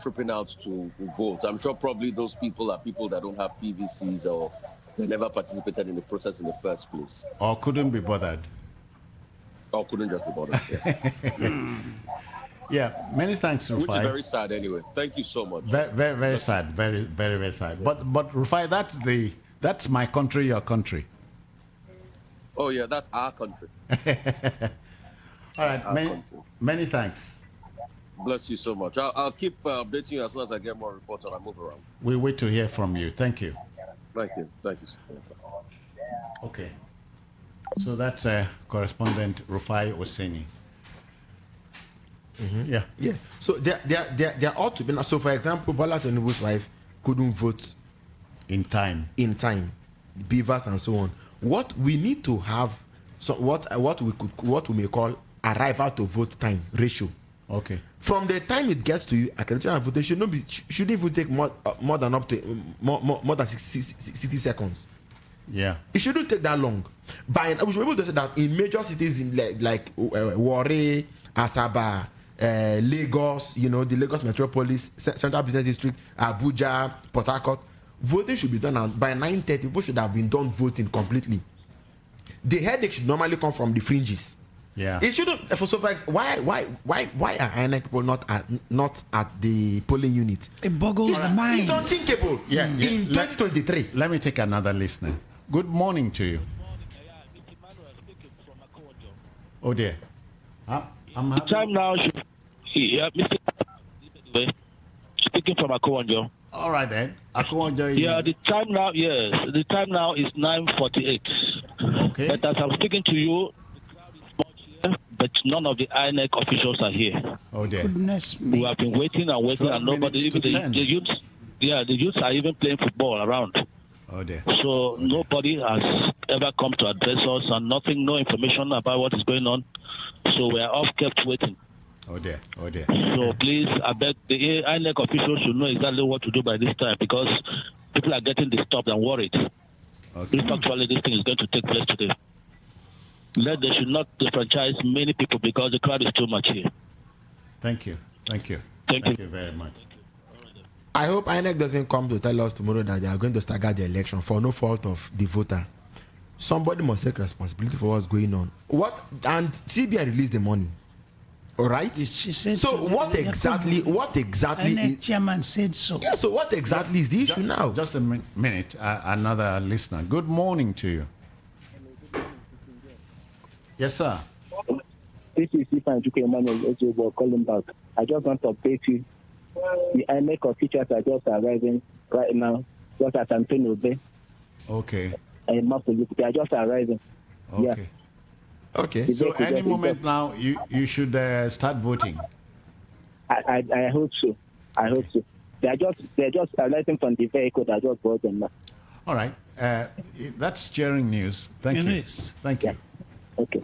tripping out to vote. I'm sure probably those people are people that don't have PVCs or they never participated in the process in the first place. Or couldn't be bothered. Or couldn't just be bothered. Yeah. Yeah, many thanks, Rufai. Which is very sad anyway. Thank you so much. Very, very, very sad. Very, very, very sad. But Rufai, that's my country, your country. Oh yeah, that's our country. All right, many thanks. Bless you so much. I'll keep updating you as soon as I get more reports and I move around. We wait to hear from you. Thank you. Thank you. Okay. So that's correspondent Rufai Husseini. Yeah. So there ought to be. So for example, Bola Tinubu's wife couldn't vote in time. BVAS and so on. What we need to have, so what we may call arrival to vote time ratio. Okay. From the time it gets to you, accreditation and votation shouldn't even take more than 60 seconds. Yeah. It shouldn't take that long. We should be able to say that in major cities in like Warri, Asaba, Lagos, the Lagos Metropolis, Central Business District, Abuja, Port Harcourt, voting should be done, and by 9:30 people should have been done voting completely. The headache should normally come from the fringes. Yeah. It shouldn't. So why are INEC people not at the polling unit? It boggles the mind. It's unthinkable. Yeah. In 2023. Let me take another listener. Good morning to you. Oh dear. I'm the time now. Yeah, Mr. Speaking from Akowanjo. All right then. Akowanjo. Yeah, the time now. Yes, the time now is 9:48. Okay. But as I'm speaking to you, but none of the INEC officials are here. Oh dear. Goodness me. We have been waiting and waiting, and nobody. Even the youths. Yeah, the youths are even playing football around. Oh dear. So nobody has ever come to address us, and nothing, no information about what is going on. So we are off kept waiting. Oh dear. Oh dear. So please, I beg the INEC officials should know exactly what to do by this time, because people are getting disturbed and worried. Okay. If actually this thing is going to take place today. They should not disfranchise many people because the crowd is too much here. Thank you. Thank you very much. I hope INEC doesn't come to tell us tomorrow that they are going to stagger the election for no fault of the voter. Somebody must take responsibility for what's going on. And CBI released the money. All right. She said so. What exactly? INEC chairman said so. Yeah. So what exactly is the issue now? Just a minute. Another listener. Good morning to you. Yes, sir. This is Ifan Juke Emmanuel calling back. I just want to update you. The INEC officials are just arriving right now, just at Antonio Bay. Okay. And they are just arriving. Okay. Yeah. Okay. So any moment now, you should start voting. I hope so. I hope so. They're just alighting from the vehicle. They're just voting now. All right. That's cheering news. Thank you. It is. Thank you. Okay.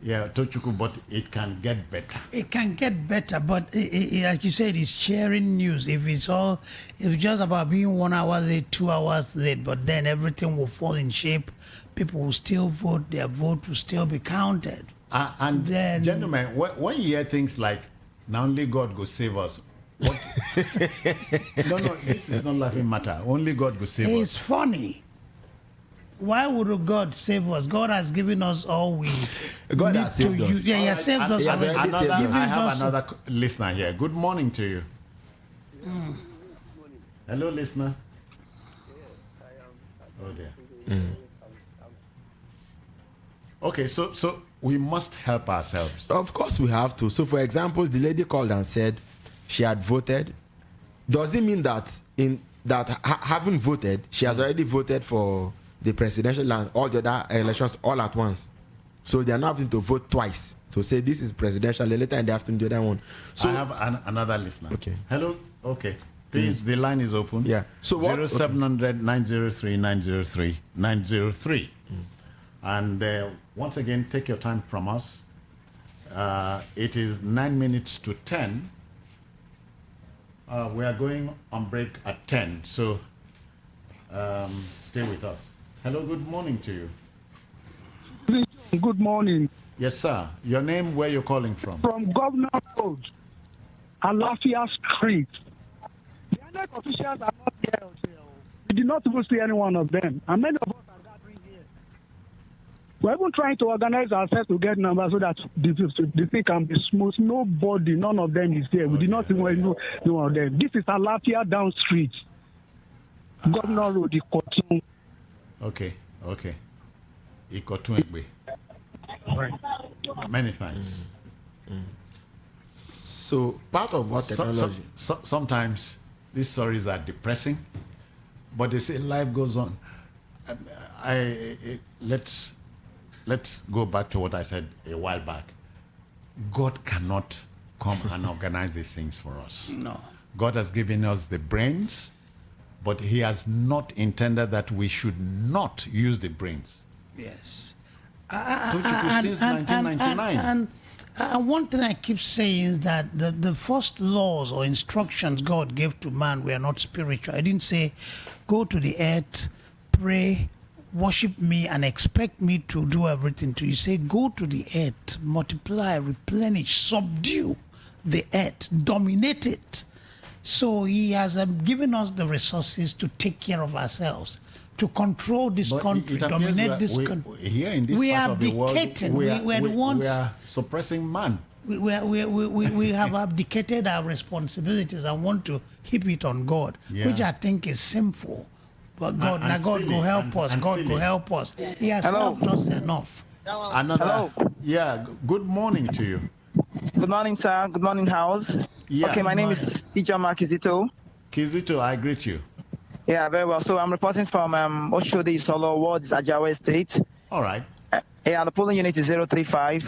Yeah, Tochuku, but it can get better. It can get better, but like you said, it's sharing news. If it's just about being 1 hour late, 2 hours late, but then everything will fall in shape. People will still vote. Their vote will still be counted. And then, gentlemen, when you hear things like, now only God go save us. No, this is not laughing matter. Only God go save us. It's funny. Why would God save us? God has given us all we God need has saved to us. use. Yeah, He has saved us. I have another listener here. Good morning to you. Hello, listener. Oh dear. Okay, so we must help ourselves. Of course we have to. So for example, the lady called and said she had voted. Does it mean that having voted, she has already voted for the presidential and all the other elections all at once? So they are not having to vote twice to say this is presidential, later in the afternoon the other one. So I have another listener. Okay. Hello. Okay. Please, the line is open. Yeah. So what? 0700 903 903 903. And once again, take your time from us. It is 9 minutes to 10. We are going on break at 10. So stay with us. Hello, good morning to you. Good morning. Yes, sir. Your name, where you're calling from? From Governor Road, Alafia Street. The INEC officials are not here. We did not even see any one of them. And many of us are gathering here. We're even trying to organize ourselves to get numbers so that the thing can be smooth. Nobody, none of them is here. We did not even know one of them. This is Alafia down street. Governor Road, Ikotun. Okay. Ikotun. Right. Many thanks. So part of what technology... Sometimes these stories are depressing, but they say life goes on. Let's go back to what I said a while back. God cannot come and organize these things for us. No. God has given us the brains, but He has not intended that we should not use the brains. Yes. Since 1999. And one thing I keep saying is that the first laws or instructions God gave to man were not spiritual. I didn't say, go to the earth, pray, worship me and expect me to do everything to you. Say, go to the earth, multiply, replenish, subdue the earth, dominate it. So he has given us the resources to take care of ourselves, to control this country, dominate this country. Here in this we part are of the world, abdicating. we We are suppressing man. we have abdicated our responsibilities and want to heap it on God, which I think is sinful. But God, now God will help us. God will help us. He has helped us enough. Another. Yeah. Good morning to you. Good morning, sir. Good morning, house. Yeah. Okay, my name is Ijoma Kizito. Kizito, I greet you. Yeah, very well. So I'm reporting from Oshodi Solo Wards, Ajawa State. All right. Yeah, the polling unit is 035.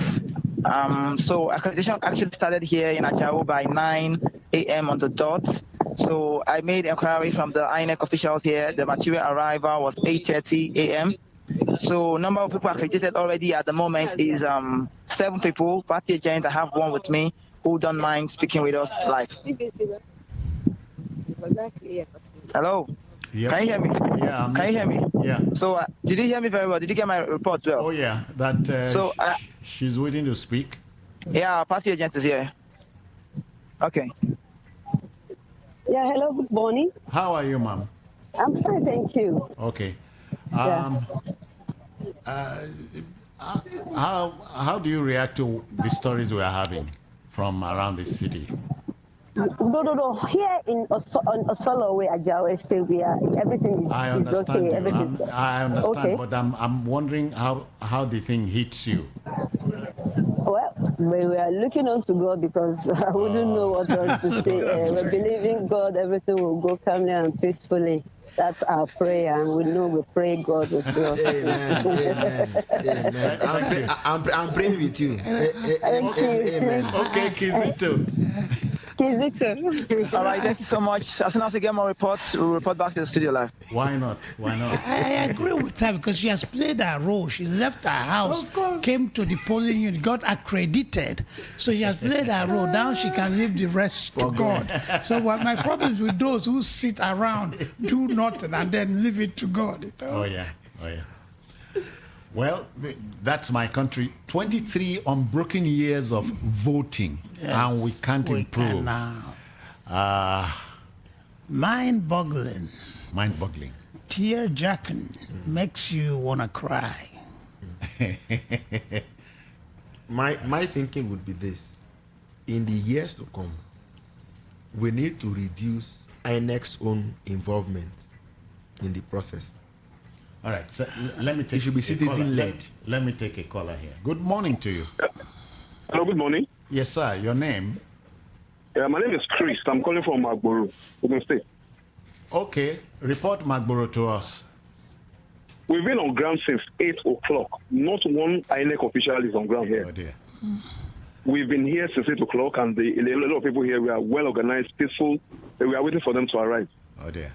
So accreditation actually started here in Ajawa by 9 a.m. on the dot. So I made inquiry from the INEC officials here. The material arrival was 8:30 a.m. So number of people accredited already at the moment is 7 people. Party agents, I have one with me who don't mind speaking with us live. Hello? Yep. Can you hear me? Yeah. Can you hear me? Yeah. So did you hear me very well? Did you get my report well? Oh, yeah. That she's waiting to speak. Yeah, party agent is here. Okay. Yeah, hello, good morning. How are you, ma'am? I'm fine, thank you. Okay. How do you react to the stories we are having from around the city? No. Here in Osolo, where Ajawa State, we are, everything is, I understand okay. you. Everything's I understand, okay. but I'm wondering how the thing hits you. Well, we are looking on to God because I wouldn't know what else to say. We're believing God, everything will go calmly and peacefully. That's our prayer, and we know we pray God will do us. Amen. I'm praying with you. Thank you. Amen. Okay, Kizito. All right, thank you so much. As soon as we get more reports, we'll report back to the studio live. Why not? I agree with her because she has played her role. She left her house, came to the polling unit, got accredited. So she has played her role. Now she can leave the rest to God. So my problem is with those who sit around, do nothing, and then leave it to God. Oh, yeah. Well, that's my country. 23 unbroken years of voting, and we can't improve. Mind-boggling. Mind-boggling. Tear-jerking makes you want to cry. My thinking would be this. In the years to come, we need to reduce INEC's own involvement in the process. All right, so let me take it should be citizen-led. Let me take a caller here. Good morning to you. Hello, good morning. Yes, sir. Your name? My name is Chris. I'm calling from Magboro, Ogun State. Okay, report Magboro to us. We've been on ground since 8 o'clock. Not one INEC official is on ground here. Oh, dear. We've been here since 8 o'clock, and a lot of people here, we are well organized, peaceful. We are waiting for them to arrive. Oh, dear.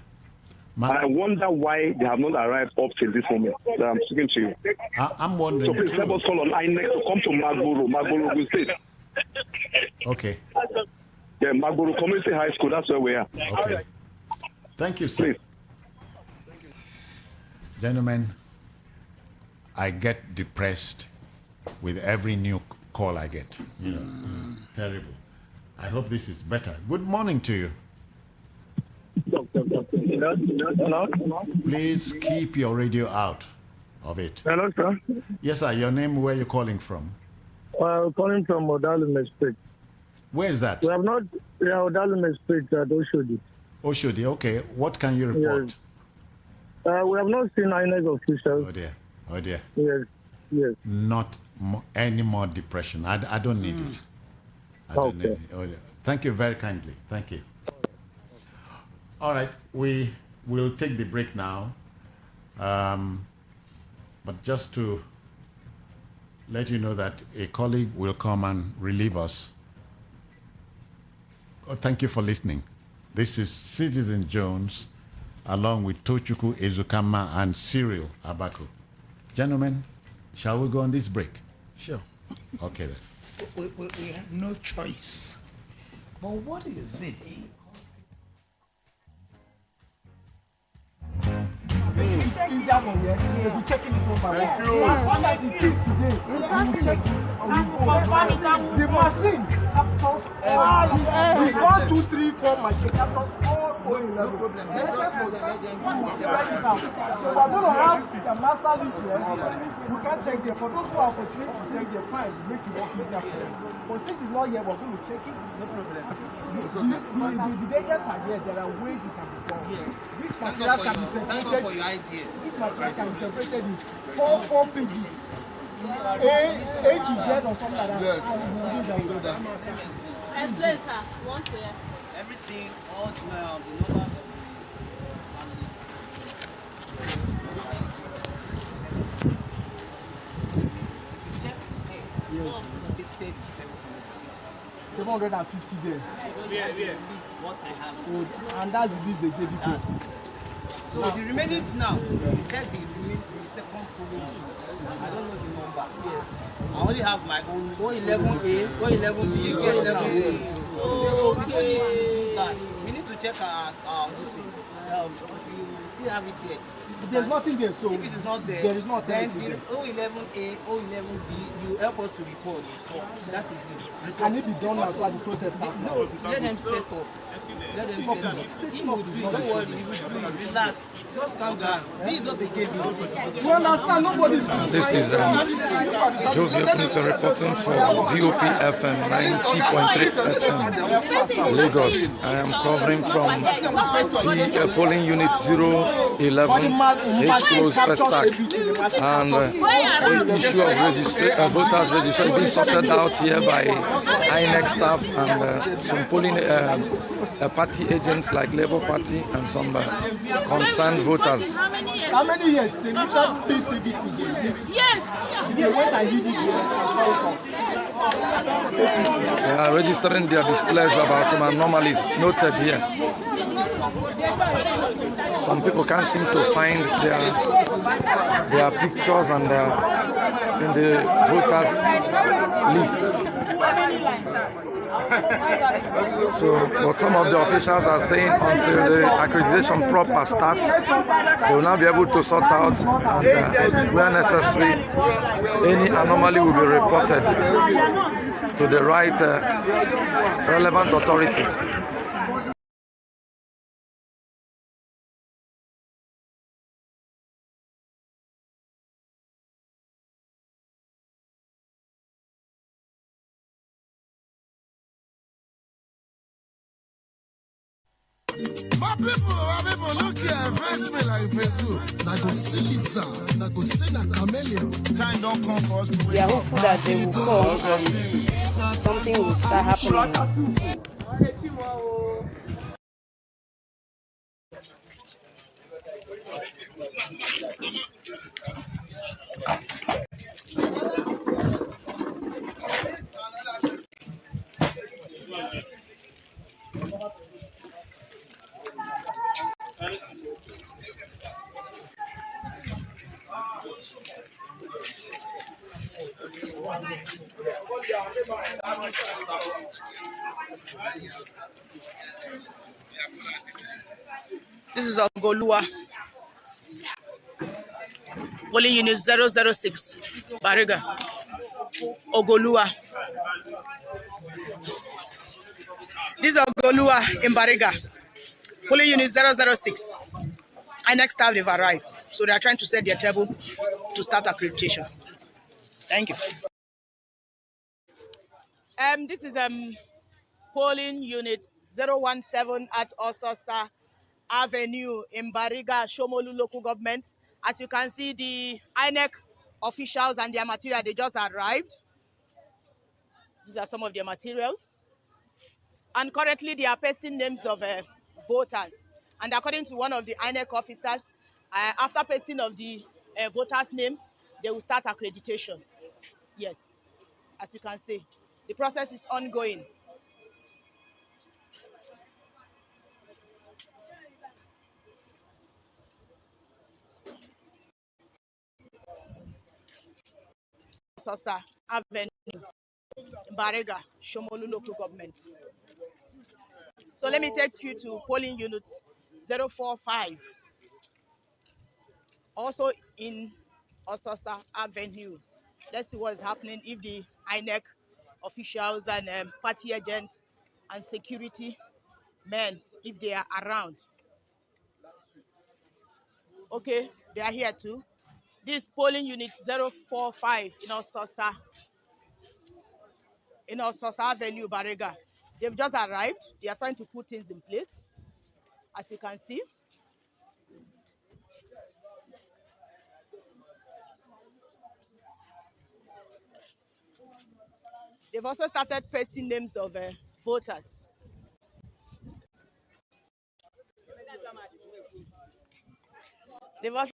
I wonder why they have not arrived up till this moment that I'm speaking to you. I'm wondering. So please help us call on INEC to come to Magboro, Ogun State. Okay. Yeah, Magboro Community High School, that's where we are. Okay. Thank you, sir. Please. Gentlemen, I get depressed with every new call I get. Terrible. I hope this is better. Good morning to you. Hello? Please keep your radio out of it. Hello, sir. Yes, sir. Your name, where are you calling from? I'm calling from Odalume Street. Where is that? We have not, Odalume Street at Oshodi. Oshodi, okay. What can you report? Yes. We have not seen INEC officials. Oh, dear. Yes. Not any more depression. I don't need it. I don't need it. Oh, yeah. Thank you very kindly. Thank you. All right, we will take the break now. But just to let you know that a colleague will come and relieve us. Oh, thank you for listening. This is Citizen Jones, along with Tochukwu Ezukama and Cyril Abaku. Gentlemen, shall we go on this break? Sure. Okay then. We have no choice. But what is it? Hey. easier for you. You'll be checking it one by one. As far as it is today, you will check it on the phone. The machine captures all. The 1, 2, 3, 4 machine captures all O11. No problem. So we're going to have the master list here. We can check there. For those who are opportunity to check their file, make it work easier for us. But since it's not here, we're going to check it. No problem. The agents are here. There are ways it can be done. Yes. These materials can be separated. For your idea. These materials can be separated in four pages. A to Z or something like that. Yes. Explain, sir. One to everything, all the numbers of the yes. It's 750 there. What I have. And that's the list they gave you. So the remaining now, you check the second polling unit. I don't know the number. Yes. I only have my own O11A, O11B, O11C. So we don't need to do that. We need to check our this thing. We still have it there. There's nothing there, so if it is not there, there is not then the O11A, O11B, you help us to report. That is it. Can it be done outside the process? No, let them set up. Let them set up. Don't worry, you will do it. Relax. Just calm down. This is what they gave you. You understand? Nobody's. This is Jovio Knutson reporting for VOP FM 90.3 FM Lagos. I am covering from the polling unit 011 Henshaw first stack, and the issue of voters registration being sorted out here by INEC staff and some polling party agents like Labour Party and some concerned voters. How many years? They mentioned PCBT. Yes. They are registering their displeasure about some anomalies noted here. Some people can't seem to find their pictures and in the voters list. So, but some of the officials are saying until the accreditation proper starts, they will not be able to sort out, and where necessary, any anomaly will be reported to the right relevant authorities. My people, look here, face me like Facebook. I go see Lisa, and I go send a chameleon. Time don't come for us to wait. We are hopeful that they will come and something will start happening. This is Ogolua. Polling unit 006, Bariga. Ogolua. This is Ogolua in Bariga. Polling unit 006. INEC staff have arrived, so they are trying to set their table to start accreditation. Thank you. This is polling unit 017 at Ososa Avenue in Bariga, Shomolu local government. As you can see, the INEC officials and their material, they just arrived. These are some of their materials. And currently they are pasting names of voters. And according to one of the INEC officers, after pasting of the voters' names, they will start accreditation. Yes, as you can see, the process is ongoing. Sosa Avenue, Bariga, Shomolu local government. So let me take you to polling unit 045. also in Ososa Avenue. Let's see what is happening if the INEC officials and party agents and security men, if they are around. Okay, they are here too. This polling unit 045 in Ososa Avenue, Barega. They've just arrived. They are trying to put things in place, as you can see. They've also started pasting names of voters. They've also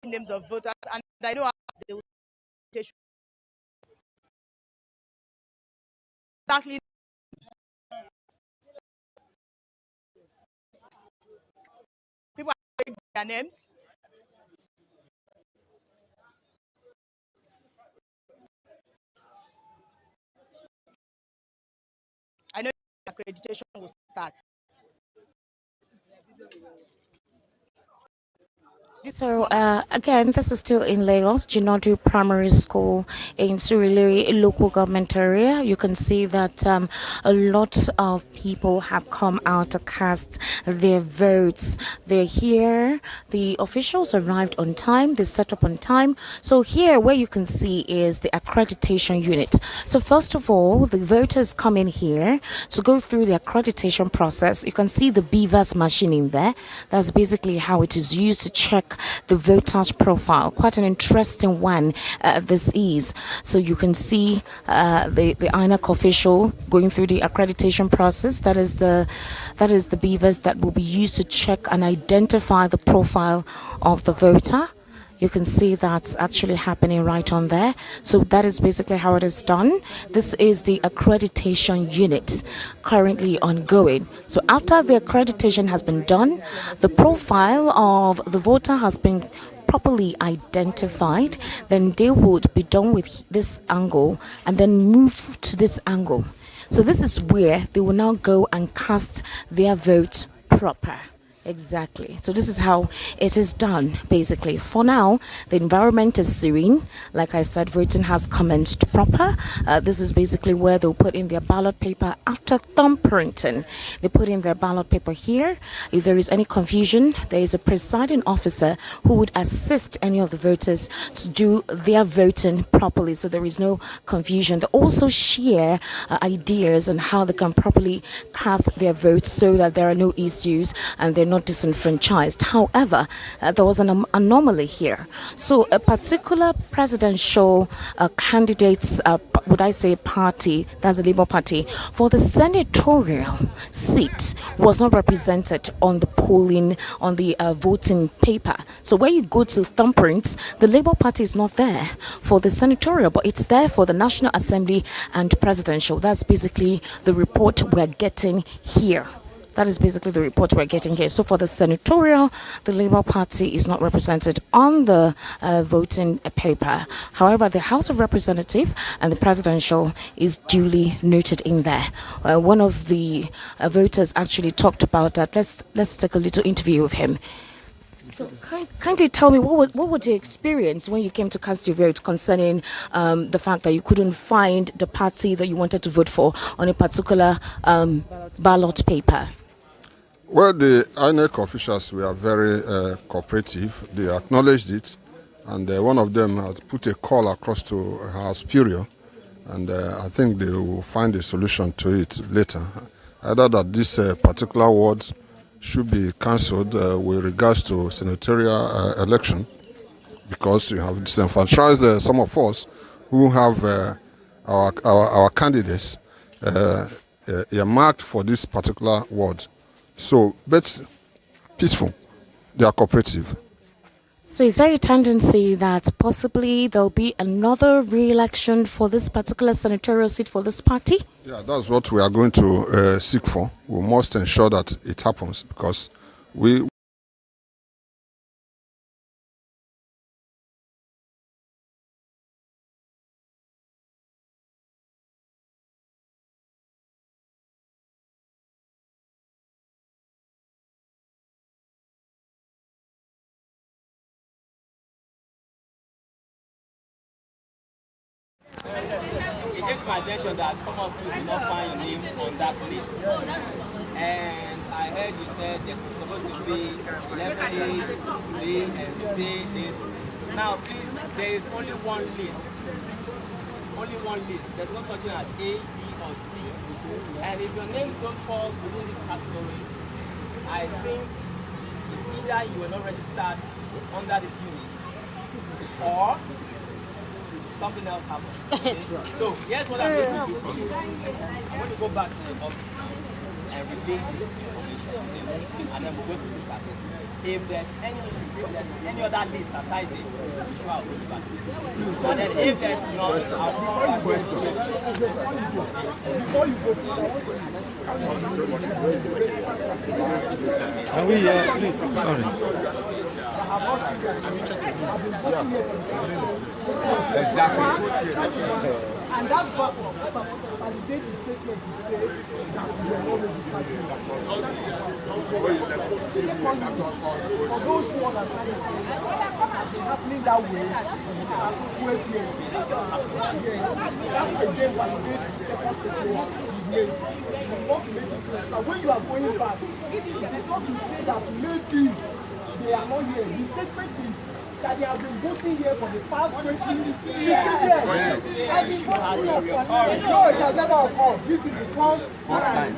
pasted names of voters, and I know how they will exactly. People are writing their names. I know accreditation will start. So again, this is still in Lagos, Jinodu Primary School in Surulere local government area. You can see that a lot of people have come out to cast their votes. They're here. The officials arrived on time. They set up on time. So here, where you can see is the accreditation unit. So first of all, the voters come in here to go through the accreditation process. You can see the BVAS machine in there. That's basically how it is used to check the voter's profile. Quite an interesting one this is. So you can see the INEC official going through the accreditation process. That is the BVAS that will be used to check and identify the profile of the voter. You can see that's actually happening right on there. So that is basically how it is done. This is the accreditation unit currently ongoing. So after the accreditation has been done, the profile of the voter has been properly identified, then they would be done with this angle and then move to this angle. So this is where they will now go and cast their vote proper. Exactly. So this is how it is done, basically. For now, the environment is serene. Like I said, voting has commenced proper. This is basically where they'll put in their ballot paper after thumbprinting. They put in their ballot paper here. If there is any confusion, there is a presiding officer who would assist any of the voters to do their voting properly, so there is no confusion. They also share ideas on how they can properly cast their votes so that there are no issues and they're not disenfranchised. However, there was an anomaly here. So a particular presidential candidate's, would I say party, that's the Labour Party, for the senatorial seat was not represented on the polling, on the voting paper. So where you go to thumbprints, the Labour Party is not there for the senatorial, but it's there for the National Assembly and presidential. That's basically the report we're getting here. That is basically the report we're getting here. So for the senatorial, the Labour Party is not represented on the voting paper. However, the House of Representatives and the presidential is duly noted in there. One of the voters actually talked about that. Let's take a little interview with him. So kindly tell me, what was your experience when you came to cast your vote concerning the fact that you couldn't find the party that you wanted to vote for on a particular ballot paper? Well, the INEC officials were very cooperative. They acknowledged it, and one of them has put a call across to her superior, and I think they will find a solution to it later. Either that this particular ward should be cancelled with regards to senatorial election, because you have disenfranchised some of us who have our candidates earmarked for this particular ward. So, but peaceful, they are cooperative. So is there a tendency that possibly there'll be another re-election for this particular senatorial seat for this party? Yeah, that's what we are going to seek for. We must ensure that it happens, because we came to my attention that some of you did not find your names on that list. And I heard you said there's supposed to be 11A, B, and C list. Now, please, there is only one list. Only one list. There's no such thing as A, B, or C. And if your names don't fall within this category, I think it's either you were not registered under this unit or something else happened. Okay? So here's what I'm going to do for you. I'm going to go back to the office now and relay this information to them, and then we're going to look at it. If there's any issue, if there's any other list aside it, I'm sure I'll bring it back. So then if there's none, I'll come back to it. Before you go, Can we, please, sorry. Exactly. And that validates the statement to say that we are not registered. Secondly, for those who understand this, it has been happening that way for the past 12 years. Yes, that again validates the second statement you made. We want to make it clear. So when you are going back, it is not to say that maybe they are not here. The statement is that they have been voting here for the past 20 years. I've been voting here for no, it has never occurred. This is the first time.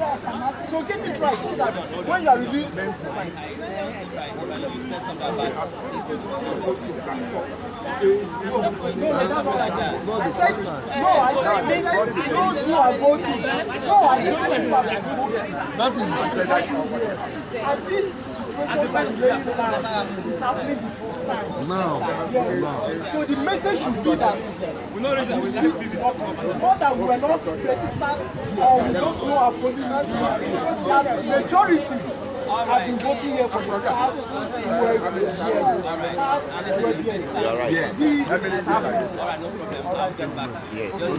So get it right so that when you are released. You said something about this. I said those who are voting. No, I said those who are voting. That is at this situation that we're laying now is happening the first time. No. Yes. So the message should be that not that we are not registered or we don't know our politics, that the majority have been voting here for the past 12 years. This is happening.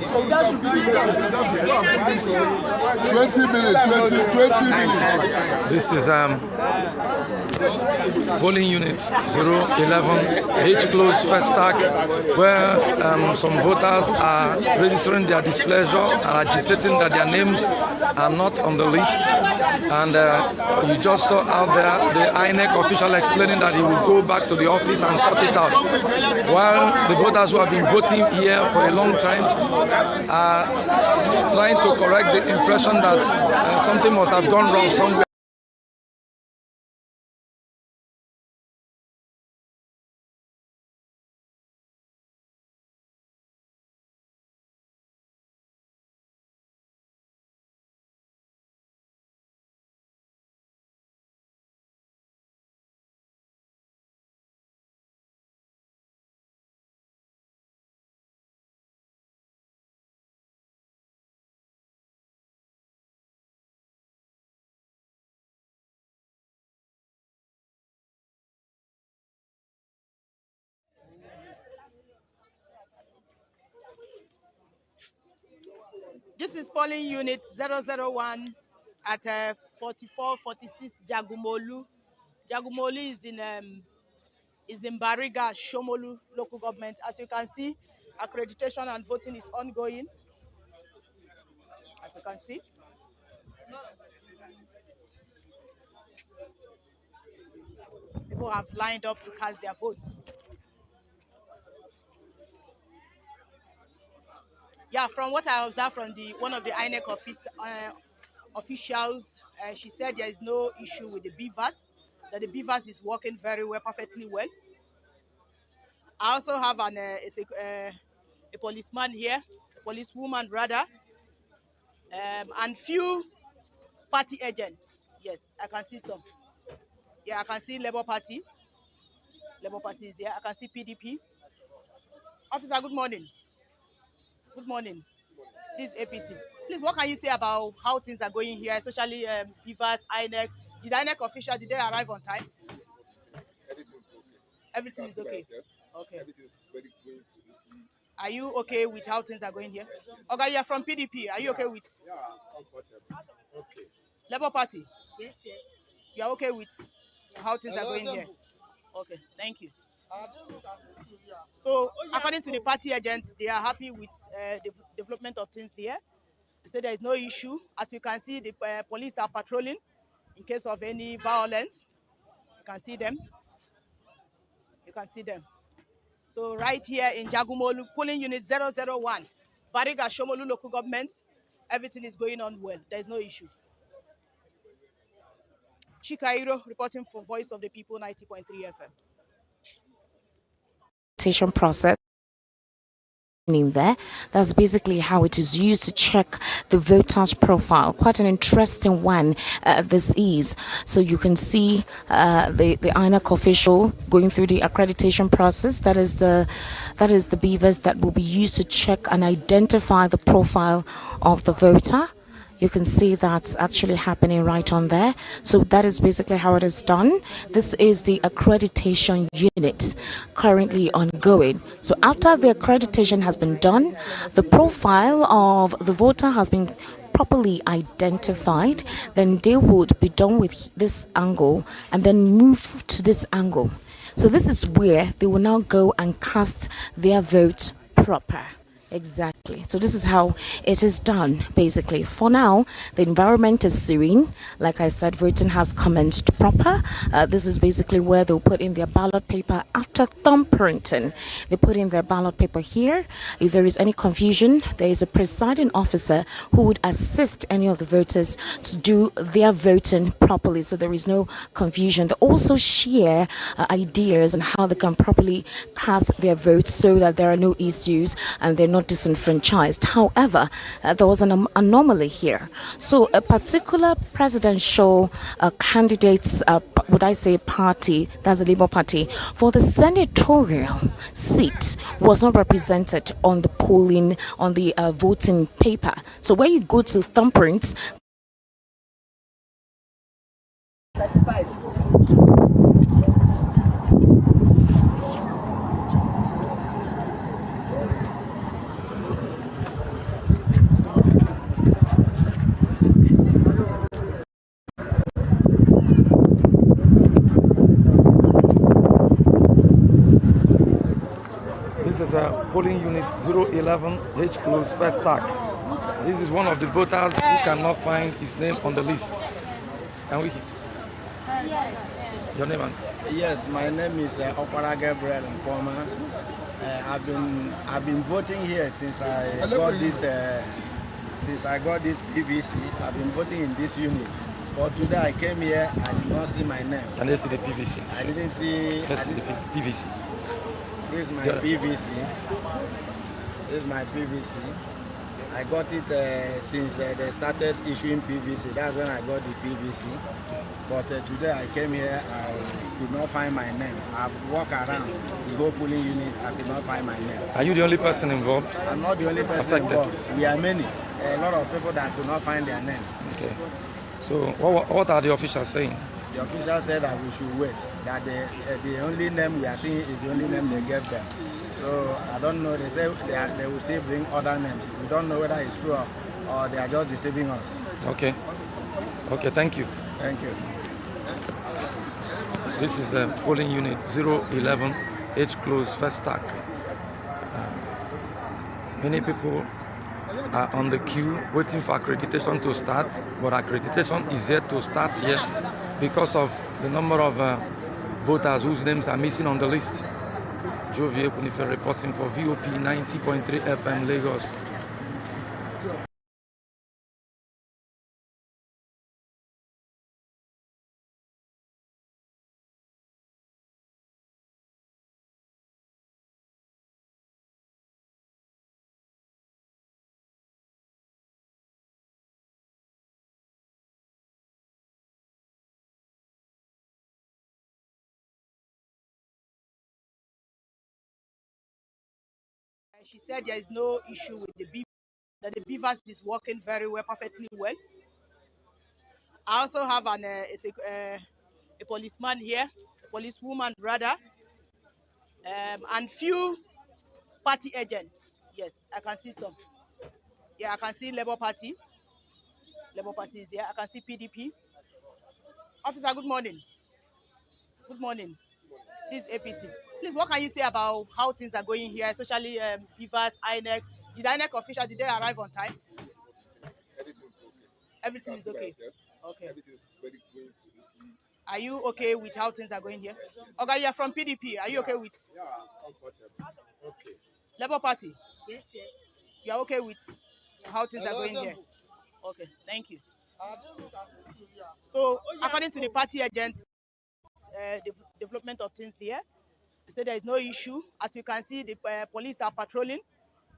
So that should be the message. 20 minutes. This is polling unit 011 H close first stack, where some voters are registering their displeasure and agitating that their names are not on the list. And you just saw out there the INEC official explaining that he will go back to the office and sort it out, while the voters who have been voting here for a long time are trying to correct the impression that something must have gone wrong somewhere. This is polling unit 001 at 4446 Jagumolu. Jagumolu is in Bariga, Shomolu local government. As you can see, accreditation and voting is ongoing. As you can see. People have lined up to cast their votes. Yeah, from what I observed from one of the INEC officials, she said there is no issue with the BVAS, that the BVAS is working very well, perfectly well. I also have a policeman here, a policewoman rather, and few party agents. Yes, I can see some. Yeah, I can see Labour Party. Labour Party is here. I can see PDP. Officer, good morning. Good morning. This is APC. Please, what can you say about how things are going here, especially BVAS, INEC? Did INEC official, did they arrive on time? Everything is okay. Okay. Are you okay with how things are going here? Okay, you're from PDP. Are you okay with? Yeah, comfortable. Okay. Labour Party? Yes, yes. You're okay with how things are going here? Okay, thank you. So according to the party agents, they are happy with the development of things here. They say there is no issue. As you can see, the police are patrolling in case of any violence. You can see them. You can see them. So right here in Jagumolu, polling unit 001, Bariga Shomolu local government, everything is going on well. There is no issue. Chikairo reporting for Voice of the People 90.3 FM. Process in there. That's basically how it is used to check the voter's profile. Quite an interesting one this is. So you can see the INEC official going through the accreditation process. That is the BVAS that will be used to check and identify the profile of the voter. You can see that's actually happening right on there. So that is basically how it is done. This is the accreditation unit currently ongoing. So after the accreditation has been done, the profile of the voter has been properly identified, then they would be done with this angle and then move to this angle. So this is where they will now go and cast their vote proper. Exactly. So this is how it is done, basically. For now, the environment is serene. Like I said, voting has commenced proper. This is basically where they'll put in their ballot paper after thumbprinting. They put in their ballot paper here. If there is any confusion, there is a presiding officer who would assist any of the voters to do their voting properly, so there is no confusion. They also share ideas on how they can properly cast their votes so that there are no issues and they're not disenfranchised. However, there was an anomaly here. So a particular presidential candidate's, would I say party, that's the Labour Party, for the senatorial seat was not represented on the polling, on the voting paper. So when you go to thumbprints, This is a polling unit 011 H close first stack. This is one of the voters who cannot find his name on the list. Can we? Your name? Yes, my name is Opara Gabriel Nkoma. I've been voting here since I got this PVC. I've been voting in this unit. But today I came here, I did not see my name. Can you see the PVC? I didn't see. Let's see the PVC. This is my PVC. This is my PVC. I got it since they started issuing PVC. That's when I got the PVC. But today I came here, I could not find my name. I've walked around the whole polling unit, I could not find my name. Are you the only person involved? I'm not the only person involved. We are many. A lot of people that could not find their name. Okay. So what are the officials saying? The officials said that we should wait. That the only name we are seeing is the only name they gave them. So I don't know. They say they will still bring other names. We don't know whether it's true or they are just deceiving us. Okay. Okay. Thank you. Thank you. This is a polling unit 011 H close first stack. Many people are on the queue waiting for accreditation to start, but accreditation is yet to start here because of the number of voters whose names are missing on the list. Jovie Kunife reporting for VOP 90.3 FM Lagos. She said there is no issue with the BVAS, that the BVAS is working very well, perfectly well. I also have a policeman here, a policewoman rather, and few party agents. Yes, I can see some. Yeah, I can see Labour Party. Labour Party is here. I can see PDP. Officer, good morning. Good morning. This APC. Please, what can you say about how things are going here, especially BVAS, INEC? Did INEC official, did they arrive on time? Everything is okay. Okay. Are you okay with how things are going here? Okay, you're from PDP. Are you okay with? Yeah, comfortable. Okay. Labour Party? Yes. You're okay with how things are going here? Okay, thank you. So, according to the party agents, the development of things here, they say there is no issue. As you can see, the police are patrolling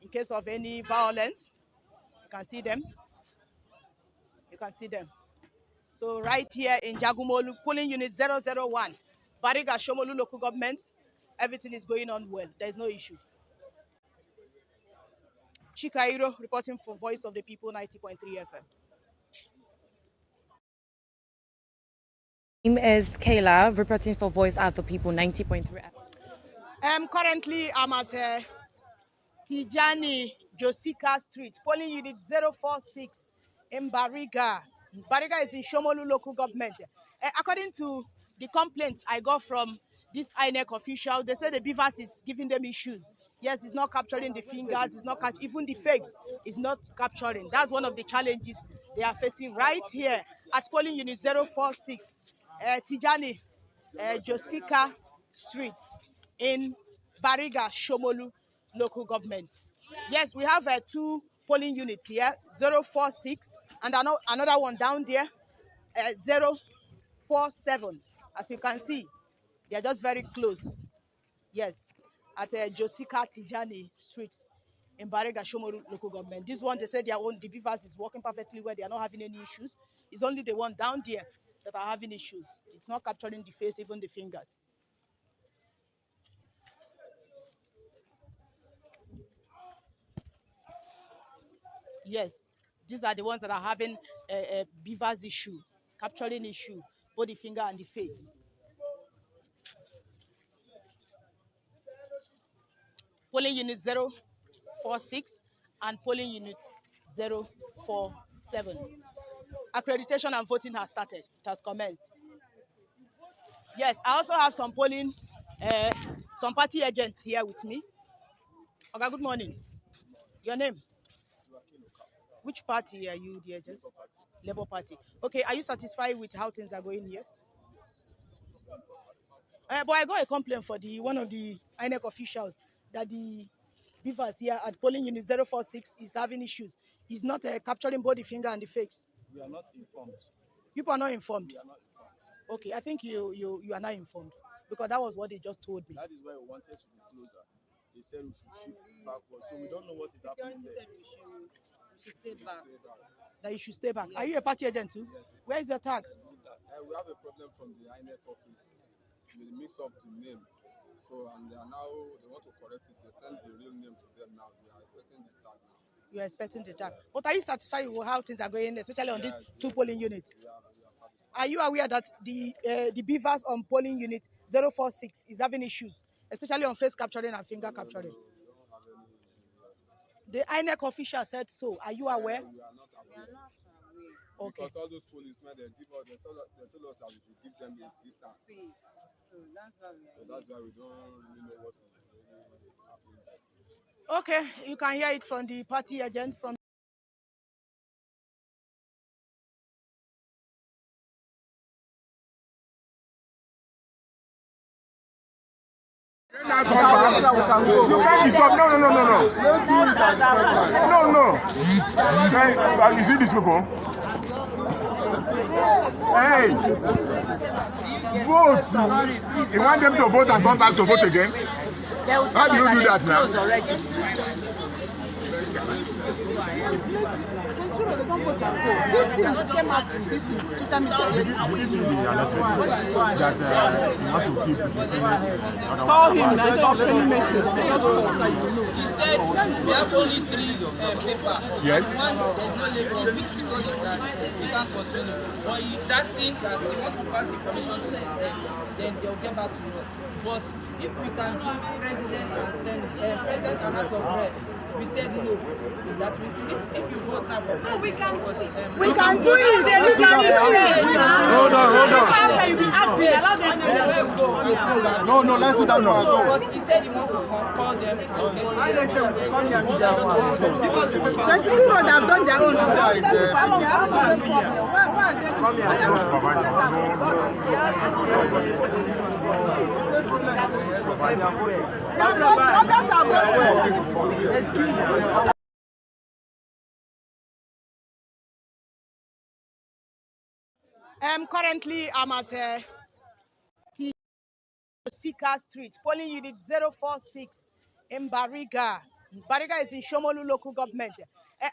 in case of any violence. You can see them. You can see them. So right here in Jagumolu, polling unit 001, Bariga Shomolu local government, everything is going on well. There is no issue. Chikairo reporting for Voice of the People 90.3 FM. My name is Kayla, reporting for Voice of the People 90.3 FM. Currently, I'm at Tijani Josika Street, polling unit 046 in Bariga. Bariga is in Shomolu local government. According to the complaints I got from this INEC official, they say the BVAS is giving them issues. Yes, it's not capturing the fingers, it's not even the fakes, it's not capturing. That's one of the challenges they are facing right here at polling unit 046, Tijani Josika Street in Bariga, Shomolu local government. Yes, we have two polling units here, 046, and another one down there, 047. As you can see, they are just very close. Yes, at Josika Tijani Street in Bariga, Shomolu local government. This one, they said their own, the BVAS is working perfectly well. They are not having any issues. It's only the one down there that are having issues. It's not capturing the face, even the fingers. Yes, these are the ones that are having a BVAS issue, capturing issue, both the finger and the face. Polling unit 046 and polling unit 047. Accreditation and voting has started. It has commenced. Yes, I also have some polling, some party agents here with me. Okay, good morning. Your name? Which party are you the agent? Labour Party. Okay, are you satisfied with how things are going here? But I got a complaint for one of the INEC officials that the BVAS here at polling unit 046 is having issues. He's not capturing both the finger and the face. We are not informed. People are not informed. We are not informed. Okay, I think you are not informed because that was what they just told me. That is why we wanted to be closer. They said we should shift backwards, so we don't know what is happening there. We should stay back. That you should stay back. Yes. Are you a party agent too? Yes. Where is your tag? We have a problem from the INEC office. They mix up the name. So, and they want to correct it. They send the real name to them now. We are expecting the tag now. You are expecting the tag. But are you satisfied with how things are going, especially on these two polling units? Are you aware that the BVAS on polling unit 046 is having issues, especially on face capturing and finger capturing? The INEC official said so. Are you aware? We are not aware. Okay. Because all those policemen, they told us that we should give them this time. So that's why we don't really know what is really happening. Okay, you can hear it from the party agent from. You can't disturb. No. You see these people? Hey, vote. You want them to vote and come back to vote again? How do you do that now? This thing came out in this Twitter meeting. Call him, not sending message. He said we have only 3 papers. Yes. One, there's no label, which because of that we can't continue. But he's asking that we want to pass information to them, then they'll get back to us. But if we can do president and Senate, president and House of Rep, we said no. That if you vote now for president, we can do it. We can do it. Hold on. You be happy. Allow them to. No, let's do that one. But he said he wants to call them and get them. 22 road have done their own. Why Currently, I'm at Sika Street, polling unit 046 in Bariga. Bariga is in Shomolu local government.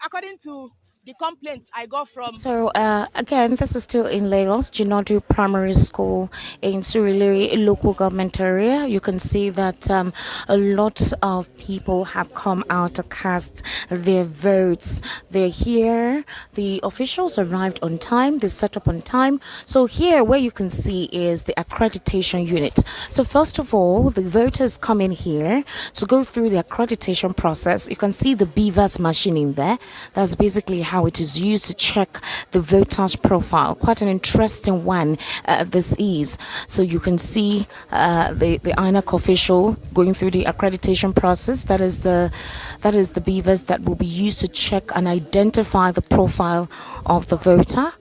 According to the complaints I got from... So again, this is still in Lagos, Jinodu Primary School in Surulere local government area. You can see that a lot of people have come out to cast their votes. They're here. The officials arrived on time. They set up on time. So here, where you can see is the accreditation unit. So first of all, the voters come in here to go through the accreditation process. You can see the BVAS machine in there. That's basically how it is used to check the voter's profile. Quite an interesting one this is. So you can see the INEC official going through the accreditation process. That is the BVAS that will be used to check and identify the profile of the voter.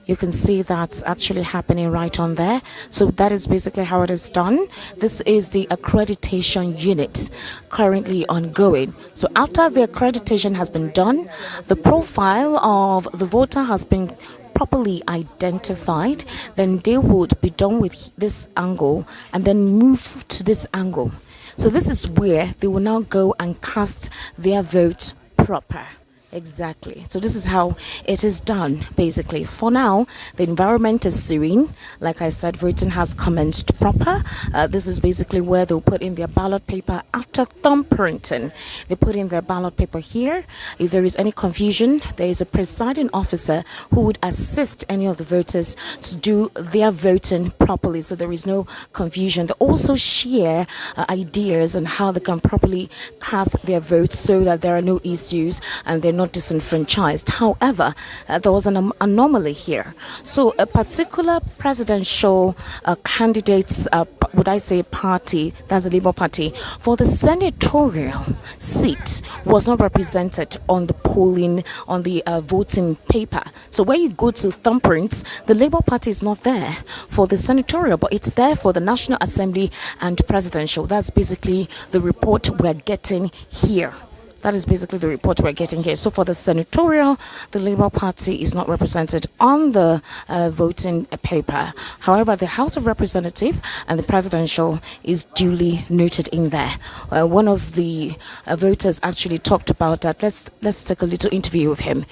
You can see that's actually happening right on there. So that is basically how it is done. This is the accreditation unit currently ongoing. So after the accreditation has been done, the profile of the voter has been properly identified, then they would be done with this angle and then move to this angle. So this is where they will now go and cast their vote proper. Exactly. So this is how it is done, basically. For now, the environment is serene. Like I said, voting has commenced proper. This is basically where they'll put in their ballot paper after thumbprinting. They put in their ballot paper here. If there is any confusion, there is a presiding officer who would assist any of the voters to do their voting properly, so there is no confusion. They also share ideas on how they can properly cast their votes so that there are no issues and they're not disenfranchised. However, there was an anomaly here. So a particular presidential candidate's, would I say party, that's the Labour Party, for the senatorial seat was not represented on the polling, on the voting paper. So when you go to thumbprints, the Labour Party is not there for the senatorial, but it's there for the National Assembly and presidential. That's basically the report we're getting here. That is basically the report we're getting here. So for the senatorial, the Labour Party is not represented on the voting paper. However, the House of Representatives and the presidential is duly noted in there. One of the voters actually talked about that. Let's take a little interview with him.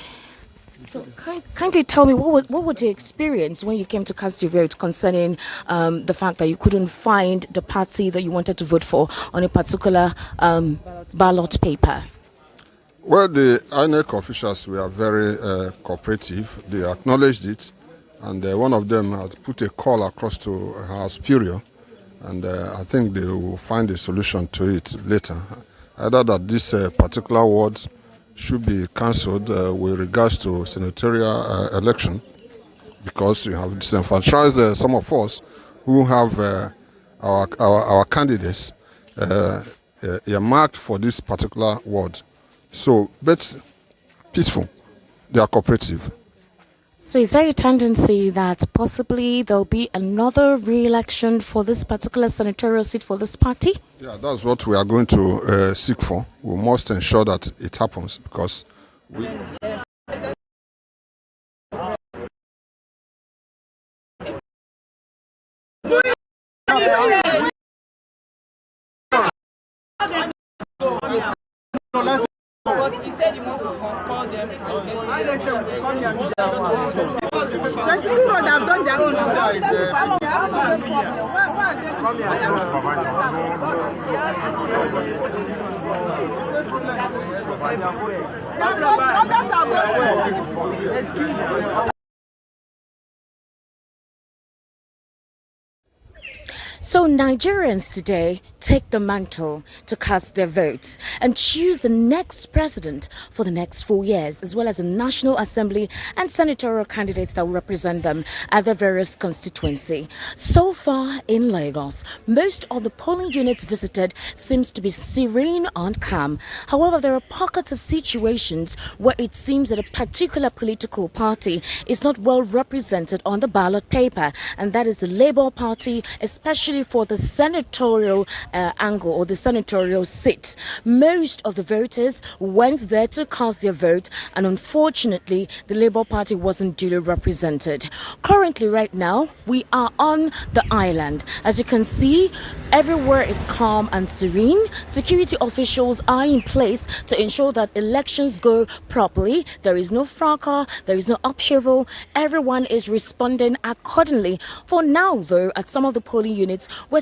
So kindly tell me, what was your experience when you came to cast your vote concerning the fact that you couldn't find the party that you wanted to vote for on a particular ballot paper? Well, the INEC officials were very cooperative. They acknowledged it, and one of them had put a call across to her superior, and I think they will find a solution to it later. Either that this particular ward should be cancelled with regards to senatorial election, because you have disenfranchised some of us who have our candidates earmarked for this particular ward. So, but peaceful, they are cooperative. So is there a tendency that possibly there'll be another re-election for this particular senatorial seat for this party? Yeah, that's what we are going to seek for. We must ensure that it happens, because we... But he said he wants to call them and get them. 22 road have done their own. So Nigerians today take the mantle to cast their votes and choose the next president for the next 4 years, as well as the National Assembly and senatorial candidates that will represent them at their various constituency. So far in Lagos, most of the polling units visited seems to be serene and calm. However, there are pockets of situations where it seems that a particular political party is not well represented on the ballot paper, and that is the Labour Party, especially for the senatorial angle or the senatorial seats. Most of the voters went there to cast their vote, and unfortunately, the Labour Party wasn't duly represented. Currently, right now, we are on the island. As you can see, everywhere is calm and serene. Security officials are in place to ensure that elections go properly. There is no fracas, there is no upheaval. Everyone is responding accordingly. For now, though, at some of the polling units, we're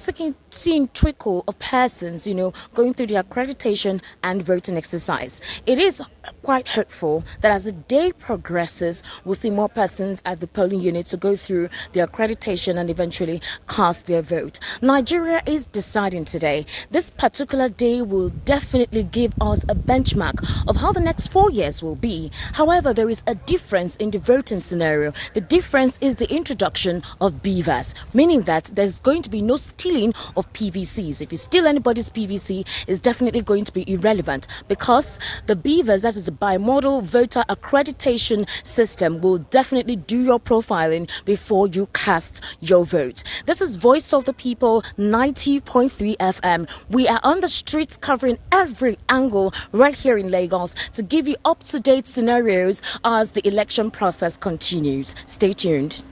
seeing trickle of persons, going through the accreditation and voting exercise. It is quite hopeful that as the day progresses, we'll see more persons at the polling units to go through the accreditation and eventually cast their vote. Nigeria is deciding today. This particular day will definitely give us a benchmark of how the next 4 years will be. However, there is a difference in the voting scenario. The difference is the introduction of BVAS, meaning that there's going to be no stealing of PVCs. If you steal anybody's PVC, it's definitely going to be irrelevant, because the BVAS, that is the bimodal voter accreditation system, will definitely do your profiling before you cast your vote. This is Voice of the People 90.3 FM. We are on the streets covering every angle right here in Lagos to give you up-to-date scenarios as the election process continues. Stay tuned.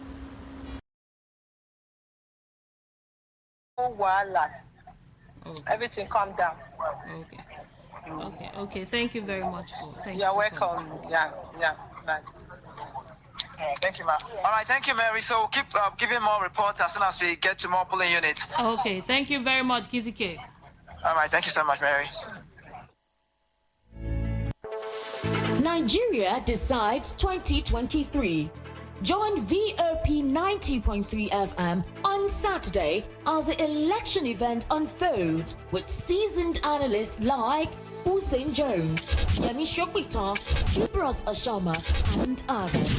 Everything calm down. Okay. Thank you very much. You're welcome. Yeah. Bye. Thank you, ma'am. All right, thank you, Mary. So keep giving more reports as soon as we get to more polling units. Okay, thank you very much, Kizike. All right, thank you so much, Mary. Nigeria decides 2023. Join VOP 90.3 FM on Saturday as the election event unfolds with seasoned analysts like Hussein Jones, Yemi Shokwita, Ibros Ashama, and others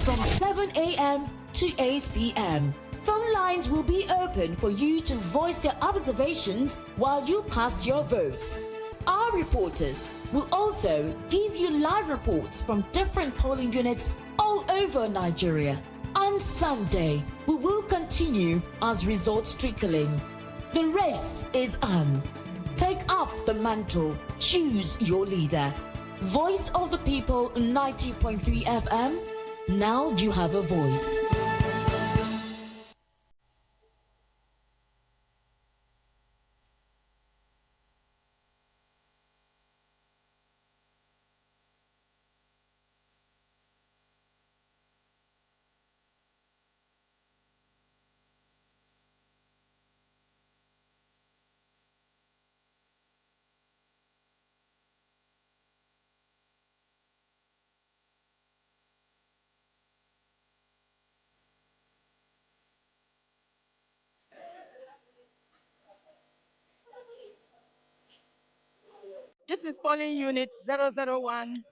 from 7 a.m. to 8 p.m. Phone lines will be open for you to voice your observations while you cast your votes. Our reporters will also give you live reports from different polling units all over Nigeria. On Sunday, we will continue as results trickling. The race is on. Take up the mantle. Choose your leader. Voice of the People 90.3 FM. Now you have a voice. This is polling unit 001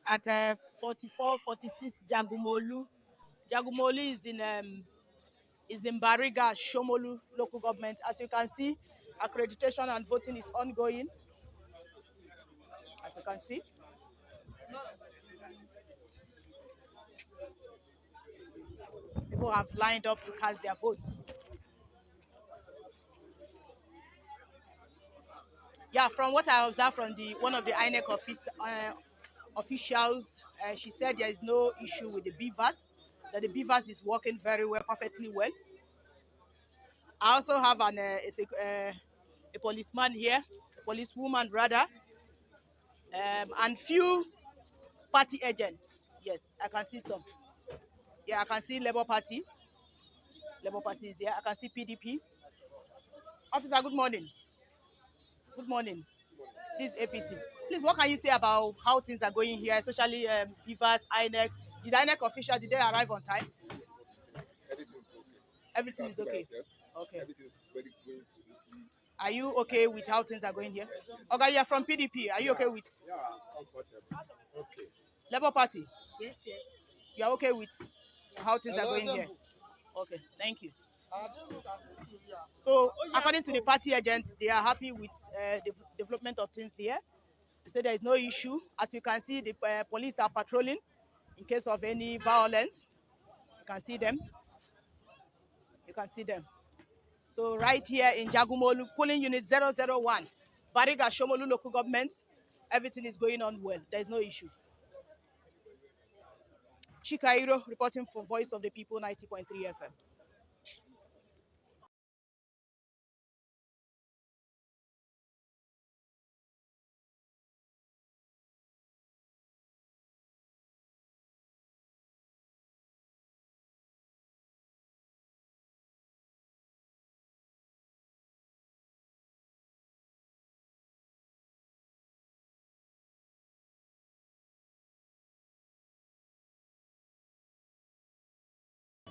at 4446 Jagumolu. Jagumolu is in Bariga, Shomolu local government. As you can see, accreditation and voting is ongoing. As you can see. People have lined up to cast their votes. Yeah, from what I observed from one of the INEC officials, she said there is no issue with the BVAS, that the BVAS is working very well, perfectly well. I also have a policeman here, a policewoman rather, and few party agents. Yes, I can see some. Yeah, I can see Labour Party. Labour Party is here. I can see PDP. Officer, good morning. Good morning. This is APC. Please, what can you say about how things are going here, especially BVAS, INEC? Did INEC officials, did they arrive on time? Everything's okay. Everything is okay. Okay. Everything is very good. Are you okay with how things are going here? Okay, you're from PDP. Are you okay with? Yeah, comfortable. Okay. Labour Party? Yes. You're okay with how things are going here? Okay, thank you. So, according to the party agents, they are happy with the development of things here. They say there is no issue. As you can see, the police are patrolling in case of any violence. You can see them. You can see them. So right here in Jagumolu, polling unit 001, Bariga Shomolu local government, everything is going on well. There is no issue. Chikairo reporting for Voice of the People 90.3 FM.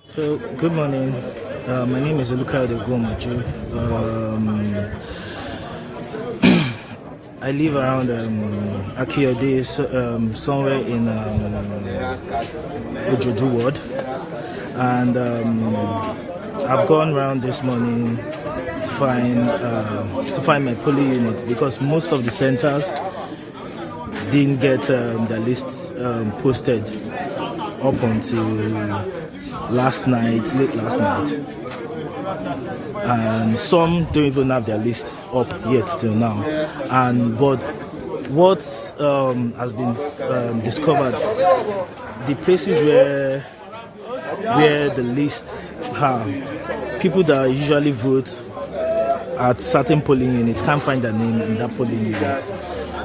So, good morning. My name is Olukayode Gomaju. I live around Akiode, somewhere in Ojodu Ward. And I've gone around this morning to find my polling unit because most of the centers didn't get the lists posted up until late last night, and some don't even have their list up yet till now. But what has been discovered, the places where the lists are, people that usually vote at certain polling units can't find their name in that polling unit,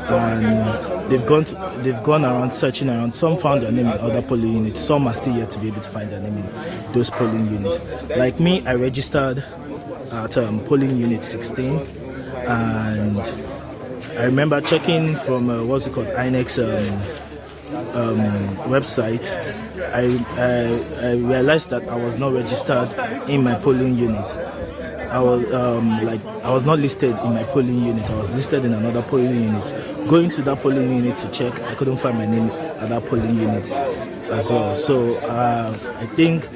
and they've gone around searching around. Some found their name in other polling units. Some are still yet to be able to find their name in those polling units. Like me, I registered at polling unit 16, and I remember checking from INEC's website. I realized that I was not registered in my polling unit. I was not listed in my polling unit. I was listed in another polling unit. Going to that polling unit to check, I couldn't find my name at that polling unit as well. So I think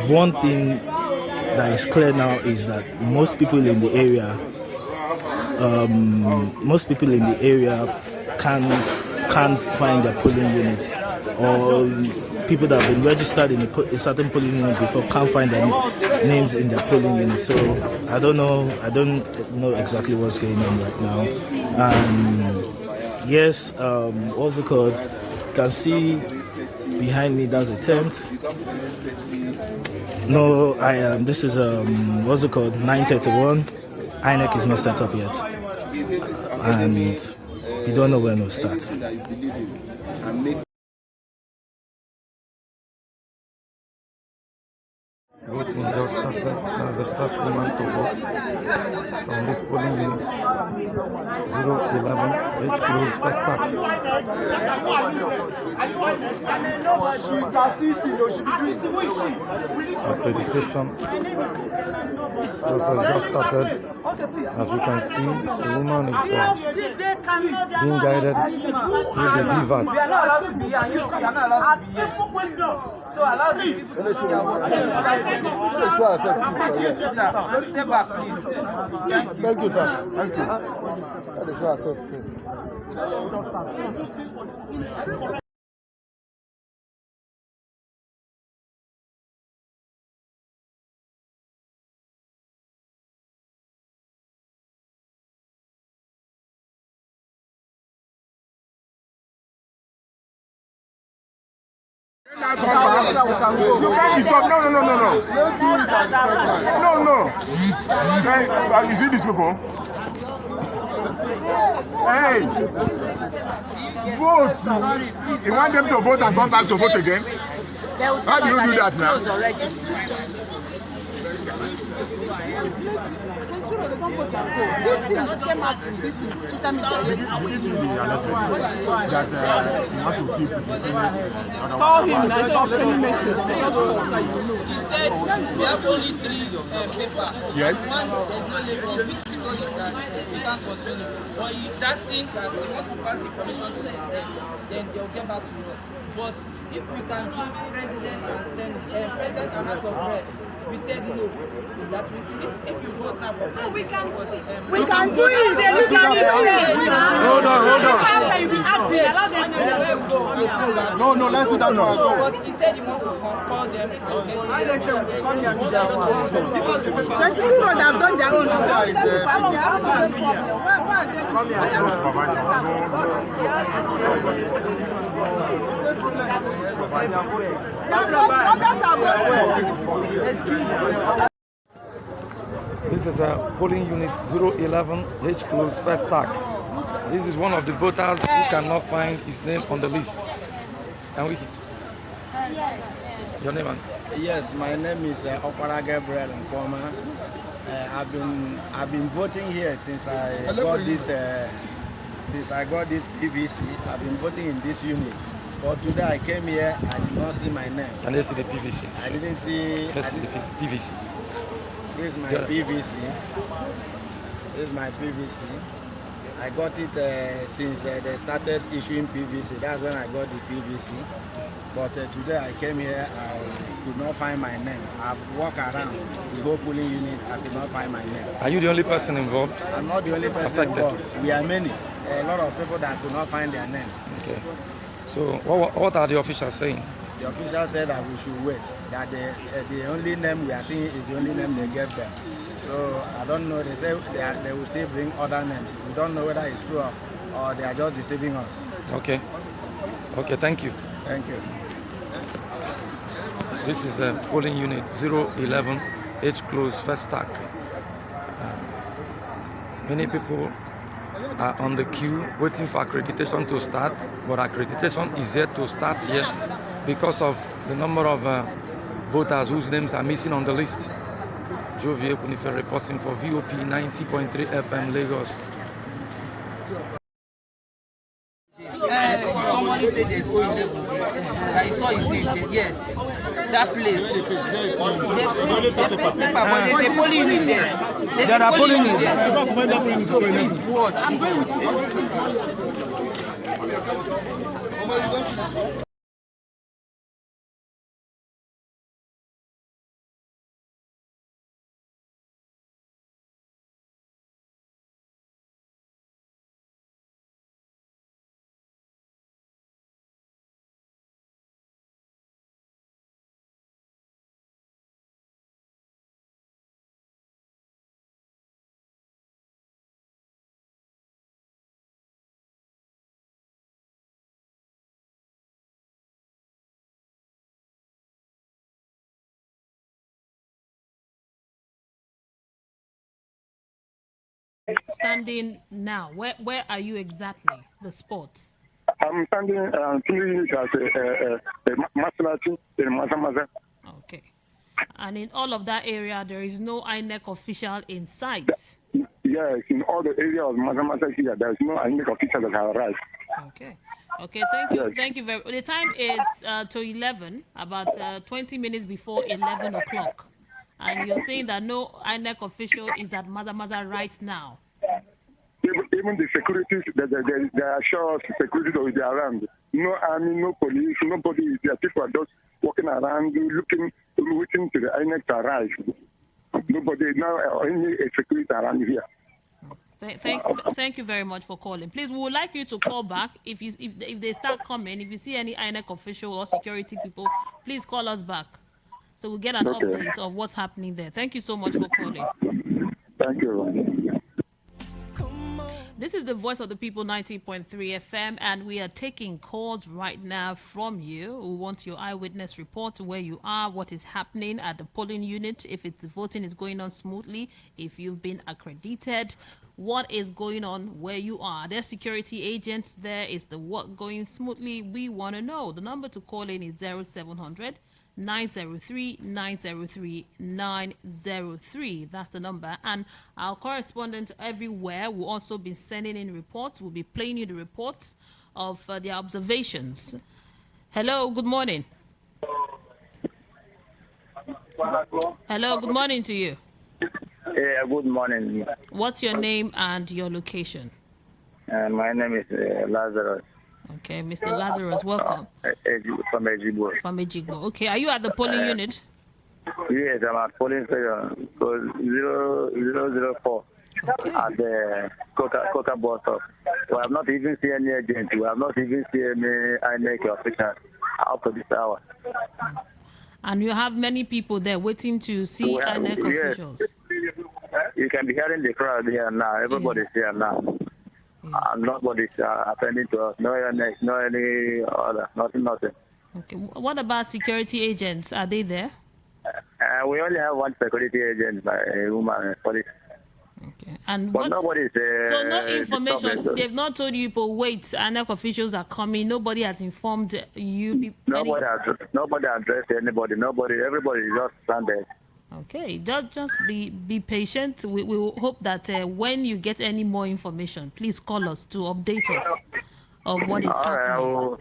one thing that is clear now is that most people in the area can't find their polling units, or people that have been registered in a certain polling unit before can't find their names in their polling unit. So I don't know exactly what's going on right now. And yes, what's it called? You can see behind me there's a tent. No, this is 9:31. INEC is not set up yet, and you don't know when we'll start. Voting just started. That's the first woman to vote from this polling unit 011, which closed first start. She's assisting, though. She be doing Accreditation process just started. As you can see, the woman is being guided through the BVAS. We are not allowed to be here, and you are not allowed to be here. So allow the people to do their work. Step back, please. Thank you, sir. Thank you. You can't stop. No. You see these people? Hey, vote. You want them to vote and come back to vote again? How do you do that now? This thing came out to tell me Call him and drop any message. He said said we have only 3 paper. Yes. One, there's no label, which because that we can't continue. But he's asking that we want to pass information to them, then they'll get back to us. But if we can do president and senate, president and house of rep, we said no. That if you vote now for president, we can do it. We can do it. Hold on. After you be happy, allow them to No, let's do that one. But he said he wants to call them and There's people that have done their own. This is a polling unit 011 H close first tag. This is one of the voters who cannot find his name on the list. Can we? Your name? Yes, my name is Okwara Gabriel Nkoma. I've been voting here since I got this PVC. I've been voting in this unit. But today I came here, I did not see my name. Can you see the PVC? I didn't see. Let's see the PVC. This is my PVC. This is my PVC. I got it since they started issuing PVC. That's when I got the PVC. But today I came here, I could not find my name. I've walked around the whole polling unit, I could not find my name. Are you the only person involved? I'm not the only person involved. We are many. A lot of people that could not find their name. Okay. So what are the officials saying? The official said that we should wait, that the only name we are seeing is the only name they gave them. So I don't know, they say they will still bring other names. We don't know whether it's true or they are just deceiving us. Okay. Okay, thank you. Thank you. This is a polling unit 011 H close first tag. Many people are on the queue waiting for accreditation to start, but accreditation is yet to start here because of the number of voters whose names are missing on the list. Joe Kunife reporting for VOP 90.3 FM Lagos. Somebody said there's O11 there. That he saw his name there. Yes. That place. But there's a polling unit there. There are polling units there. So please watch. I'm going with you. Standing now, where are you exactly? The spot? I'm standing at a Masalati in Mazamaza. Okay. And in all of that area, there is no INEC official in sight? Yes, in all the area of Mazamaza here, there is no INEC official that has arrived. Okay. Okay, thank you. Yes. Thank you very much. The time is to 11, about 20 minutes before 11 o'clock. And you're saying that no INEC official is at Mazamaza right now? Even the securities, they are sure security will be around. No army, no police, nobody is there. People are just walking around, looking, waiting to the INEC to arrive. Nobody, now only a security around here. Thank you very much for calling. Please, we would like you to call back if they start coming. If you see any INEC official or security people, please call us back so we'll get an update of what's happening there. Thank you so much for calling. Thank you. This is the Voice of the People 90.3 FM, and we are taking calls right now from you who want your eyewitness report, where you are, what is happening at the polling unit, if the voting is going on smoothly, if you've been accredited, what is going on where you are. There's security agents there. Is the work going smoothly? We want to know. The number to call in is 0700 903 903 903. That's the number. And our correspondent everywhere will also be sending in reports. We'll be playing you the reports of their observations. Hello, good morning. Hello, good morning to you. Yeah, good morning. What's your name and your location? My name is Lazarus. Okay, Mr. Lazarus, welcome. From Ejigbo. From Ejigbo. Okay, are you at the polling unit? Yes, I'm at polling station 004 at the Coca bus stop. We have not even seen any agent. We have not even seen any INEC official up to this hour. And you have many people there waiting to see INEC officials. You can be hearing the crowd here now. Everybody's here now. And nobody's attending to us. No INEC, no any other, nothing. Okay. What about security agents? Are they there? We only have one security agent by a woman police. Okay. And but nobody's so no information. They've not told you people wait. INEC officials are coming. Nobody has informed you. Nobody addressed anybody. Everybody is just stranded. Okay, just be patient. We will hope that when you get any more information, please call us to update us of what is happening.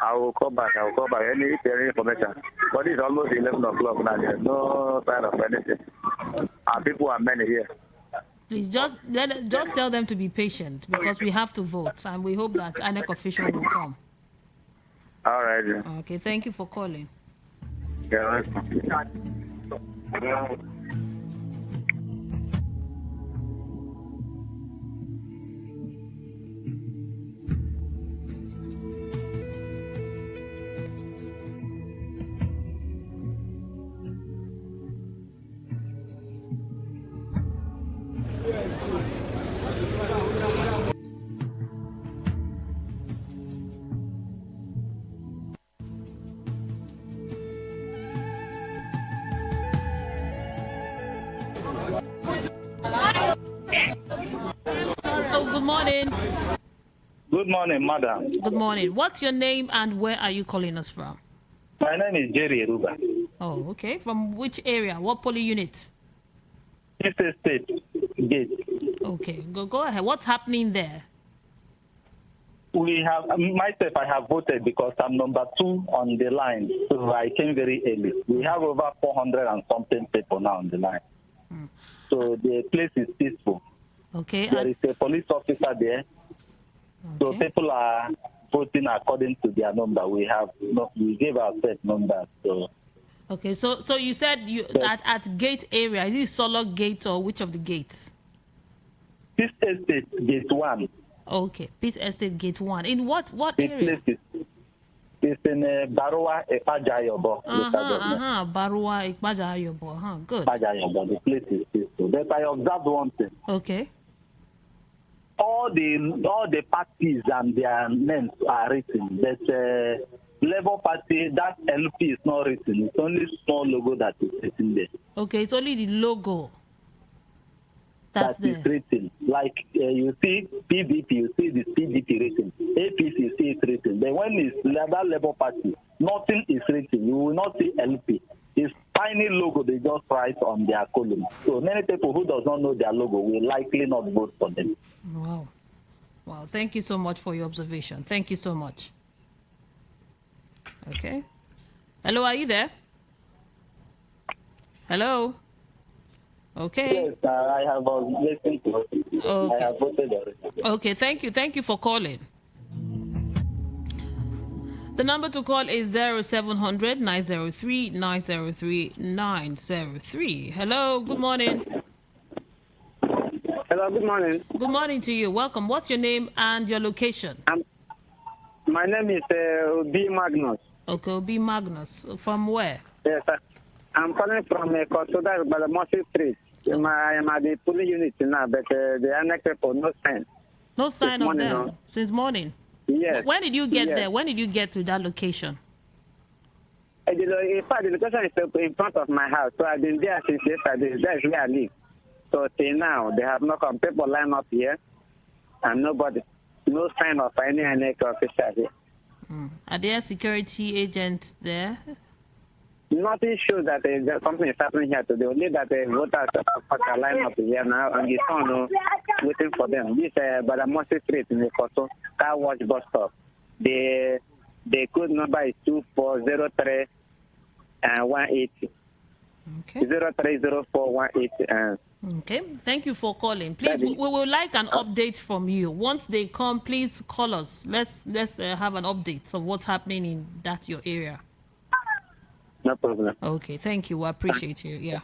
I will call back. Any information. But it's almost 11 o'clock now. There's no sign of anything. And people are many here. Please just tell them to be patient because we have to vote, and we hope that INEC official will come. All right. Okay, thank you for calling. Yeah. Good morning. Good morning, madam. Good morning. What's your name and where are you calling us from? My name is Jerry Eruba. Oh, okay. From which area? What polling unit? East State Gate. Okay, go ahead. What's happening there? We have myself. I have voted because I'm number 2 on the line, so I came very early. We have over 400 and something people now on the line, so the place is peaceful. Okay. There is a police officer there, so people are voting according to their number. We gave ourselves numbers. So. Okay, so you said at gate area. Is it Solo Gate or which of the gates? Peace Estate Gate 1. Okay, Peace Estate Gate 1. In what area? It's in Barua Ekpajayobo. Barua Ekpajayobo. Good. Ekpajayobo. The place is peaceful. But I observed one thing. Okay. All the parties and their names are written. But Labour Party, that LP is not written. It's only small logo that is written there. Okay, it's only the logo that's that is written. Like you see PDP, you see the PDP written. APC, you see it written. But when it's that Labour Party, nothing is written. You will not see LP. It's tiny logo they just write on their column. So many people who does not know their logo will likely not vote for them. Wow. Thank you so much for your observation. Thank you so much. Okay. Hello, are you there? Hello? Okay. Yes, I have listened to it. Okay. I have voted already. Okay, thank you. Thank you for calling. The number to call is 0700 903 903 903. Hello, good morning. Hello, good morning. Good morning to you. Welcome. What's your name and your location? My name is Obi Magnus. Okay, Obi Magnus. From where? Yes, I'm calling from Kosoda, by the Mossy Street. I am at the polling unit now, but the INEC people, no sign. No sign of them no. Since morning? Yes. When did you get there? When did you get to that location? In fact, the location is in front of my house, so I've been there since yesterday. That's where I live. So till now, they have not come. People line up here, and nobody, no sign of any INEC officer here. Are there security agents there? Nothing shows that something is happening here today. Only that the voters are line up here now, and the sun waiting for them. This by the Mossy Street in the Koto car wash bus stop. The code number is 2403 180. Okay. 030418. Okay, thank you for calling. Please, we would like an update from you. Once they come, please call us. Let's have an update of what's happening in your area. No problem. Okay, thank you. I appreciate you. Yeah.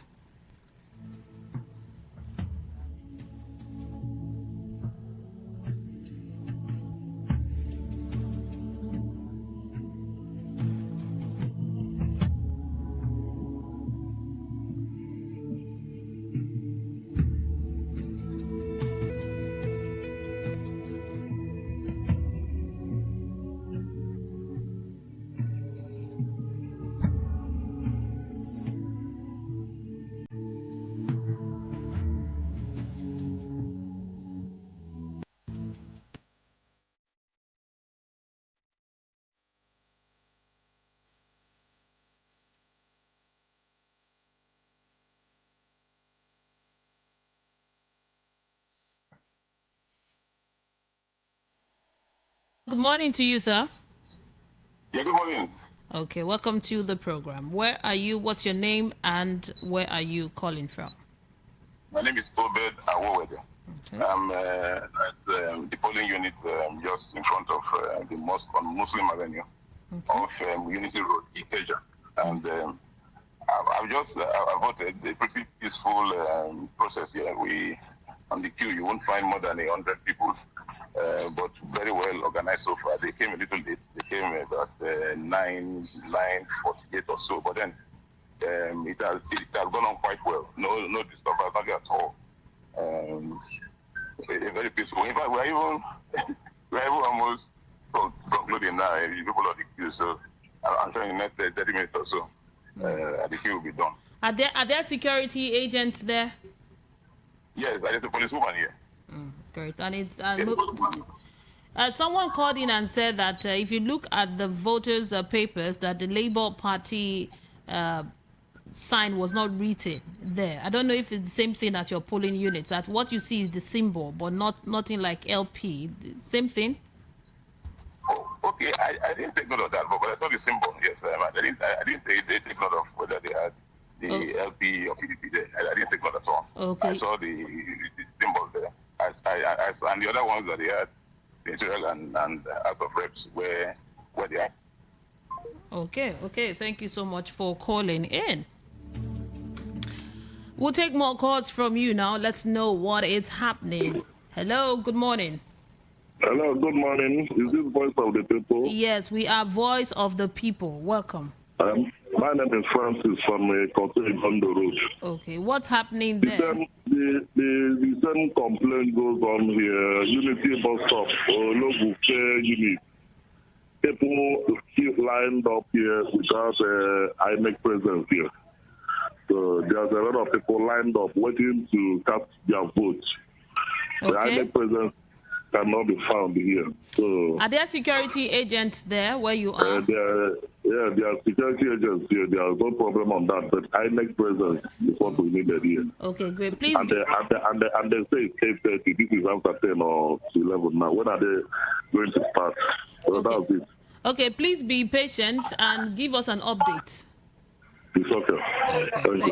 Good morning to you, sir. Yeah, good morning. Okay, welcome to the program. Where are you? What's your name? And where are you calling from? My name is Obed Awowede. Okay. I'm at the polling unit just in front of the mosque on Muslim Avenue of Unity Road, Ikeja. And I've voted a pretty peaceful process here. On the queue, you won't find more than 100 people. But very well organized so far. They came a little late. They came about 9:48 or so. But then it has gone on quite well. No disturbance, nothing at all. Very peaceful. In fact, we're even almost concluding now. People are the queue, so I'm trying in the next 30 minutes or so. The queue will be done. Are there security agents there? Yes, there's a policewoman here. Great. And it's someone called in and said that if you look at the voters' papers, that the Labour Party sign was not written there. I don't know if it's the same thing at your polling unit. That what you see is the symbol, but nothing like LP. Same thing. Oh, okay. I didn't take note of that, but I saw the symbol. Yes, I didn't take note of whether they had the LP or PDP there. I didn't take note at all. Okay. I saw the symbol there. And the other ones that they had, Israel and House of Reps, where they are. Okay. Thank you so much for calling in. We'll take more calls from you now. Let's know what is happening. Hello, good morning. Hello, good morning. Is this Voice of the People? Yes, we are Voice of the People. Welcome. My name is Francis from Colonial Road. Okay, what's happening there? The same complaint goes on here. Unity bus stop, local care unit. People keep lined up here without INEC presence here. So there's a lot of people lined up waiting to cast their votes. The INEC presence cannot be found here. So are there security agents there where you are? There are security agents here. There is no problem on that. But INEC presence is what we needed here. Okay, great. Please. And they say it's 8:30. This is after 10 or 11 now. When are they going to start? So that's it. Okay, please be patient and give us an update. It's okay. Thank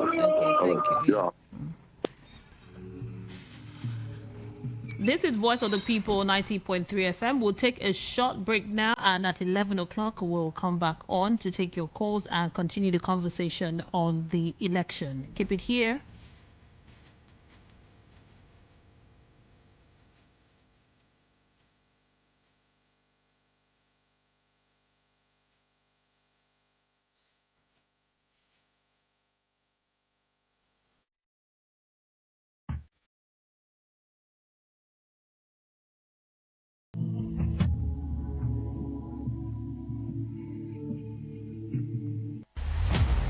you. Yeah. This is Voice of the People, 90.3 FM. We'll take a short break now, and at 11 o'clock, we'll come back on to take your calls and continue the conversation on the election. Keep it here.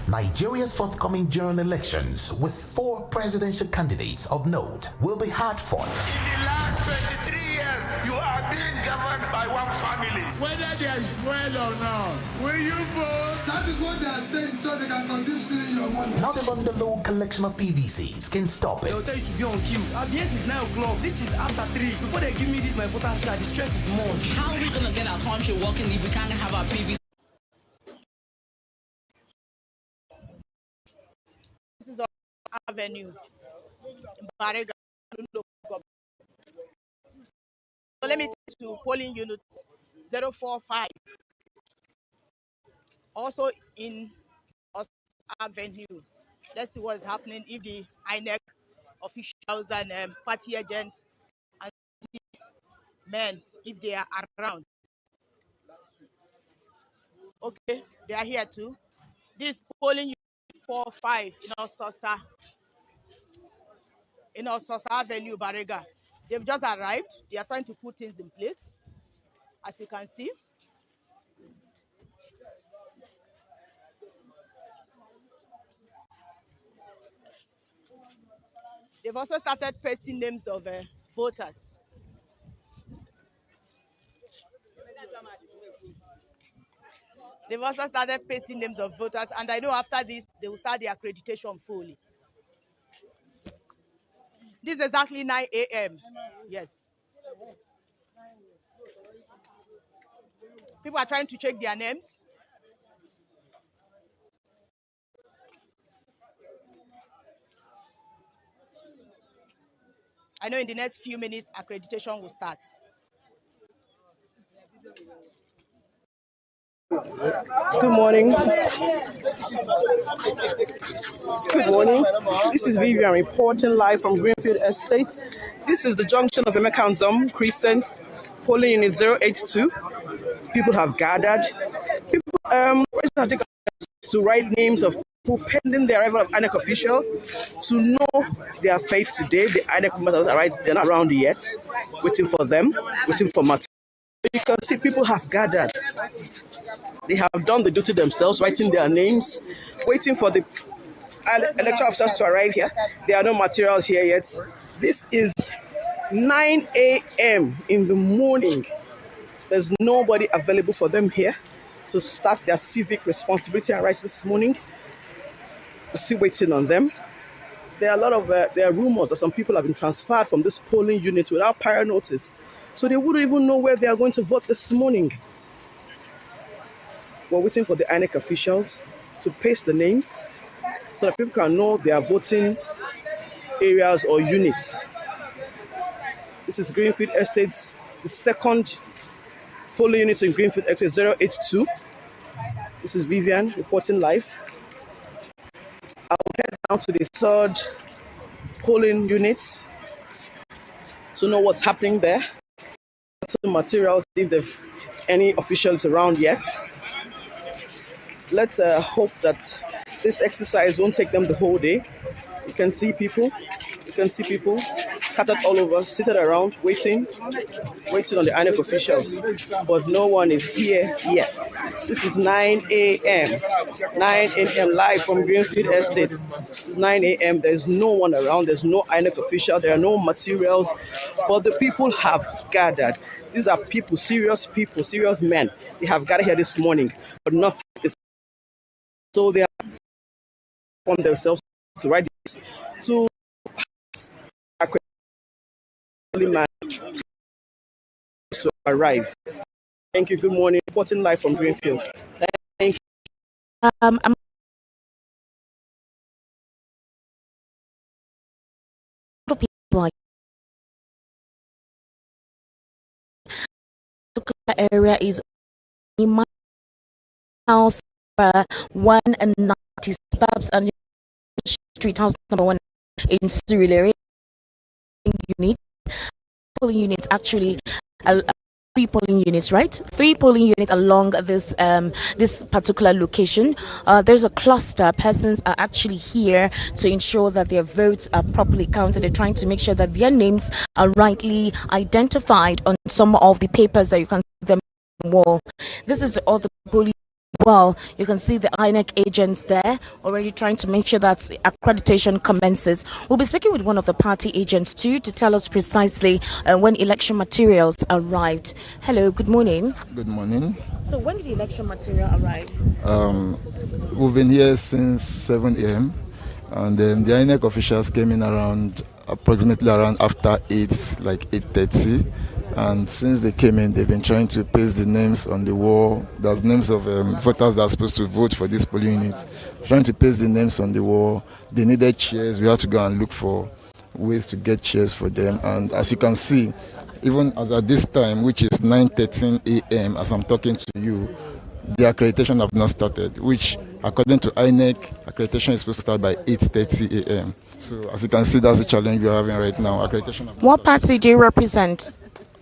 Nigeria's forthcoming general elections, with 4 presidential candidates of note, will be hard fought. In the last 23 years, you are being governed by one family. Whether there is fuel or not, will you vote? That is what they are saying, so they can continue stealing your money. Not even the low collection of PVCs can stop it. They'll tell you to be on queue. Yes, it's 9 o'clock. This is after 3. Before they give me this, my voter's card, the stress is much. How are we going to get our country working if we can't have our PVC? Avenue, in Bariga. So let me take to polling unit 045. Also in Os Avenue. Let's see what's happening if the INEC officials and party agents and men, if they are around. Okay, they are here too. This polling unit 45 in Ososa Avenue, Bariga. They've just arrived. They are trying to put things in place, as you can see. They've also started pasting names of voters. They've also started pasting names of voters, and I know after this, they will start the accreditation fully. This is exactly 9 a.m. Yes. People are trying to check their names. I know in the next few minutes, accreditation will start. Good morning. Good morning. This is Vivian reporting live from Greenfield Estate. This is the junction of Emeka and Dom Crescent, polling unit 082. People have gathered. People to write names of people pending the arrival of INEC official to know their fate today. The INEC members are right, they're not around yet, waiting for them, waiting for material. You can see people have gathered. They have done the duty themselves, writing their names, waiting for the electoral officers to arrive here. There are no materials here yet. This is 9 a.m. in the morning. There's nobody available for them here to start their civic responsibility and rights this morning. I'm still waiting on them. There are a lot of there are rumors that some people have been transferred from this polling unit without prior notice, so they wouldn't even know where they are going to vote this morning. We're waiting for the INEC officials to paste the names so that people can know their voting areas or units. This is Greenfield Estates, the second polling unit in Greenfield Estate 082. This is Vivian reporting live. I'll head down to the third polling unit to know what's happening there. The materials, see if there's any officials around yet. Let's hope that this exercise won't take them the whole day. You can see people scattered all over, seated around, waiting on the INEC officials. But no one is here yet. This is 9 a.m. 9 a.m. live from Greenfield Estate. This is 9 a.m. There's no one around. There's no INEC official. There are no materials. But the people have gathered. These are people, serious men. They have gathered here this morning. But nothing is. So they are on themselves to write this to to arrive. Thank you. Good morning. Reporting live from Greenfield. Thank you. People the area is house 190 steps and street house number 1 in Surulere unit. Polling units actually 3 polling units, right? 3 polling units along this this particular location. There's a cluster. Persons are actually here to ensure that their votes are properly counted. They're trying to make sure that their names are rightly identified on some of the papers that you can see them on the wall. This is all the polling. Well, you can see the INEC agents there already trying to make sure that accreditation commences. We'll be speaking with one of the party agents too to tell us precisely when election materials arrived. Hello, good morning. Good morning. So when did the election material arrive? We've been here since 7 a.m. and then the INEC officials came in around approximately around after 8, like 8:30. And since they came in, they've been trying to paste the names on the wall. There's names of voters that are supposed to vote for this polling unit. Trying to paste the names on the wall. They needed chairs. We had to go and look for ways to get chairs for them. And as you can see, even as at this time, which is 9:13 a.m., as I'm talking to you, the accreditation have not started, which according to INEC, accreditation is supposed to start by 8:30 a.m. So as you can see, that's the challenge we're having right now. Accreditation. What party do you represent?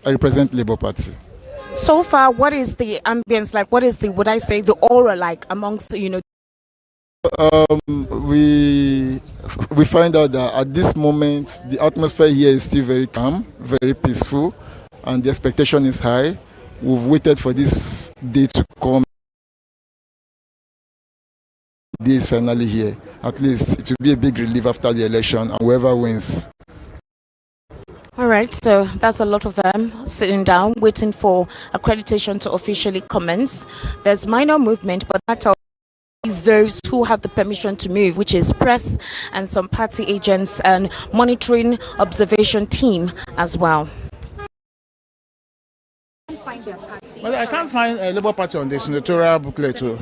I represent Labour Party. So far, what is the ambience like? What is the, would I say, the aura like amongst, you know? We find out that at this moment, the atmosphere here is still very calm, very peaceful, and the expectation is high. We've waited for this day to come. The day is finally here. At least it will be a big relief after the election, and whoever wins. All right, so that's a lot of them sitting down, waiting for accreditation to officially commence. There's minor movement, but that's all those who have the permission to move, which is press and some party agents and monitoring observation team as well. Well, I can't find a Labour Party on the senatorial booklet too.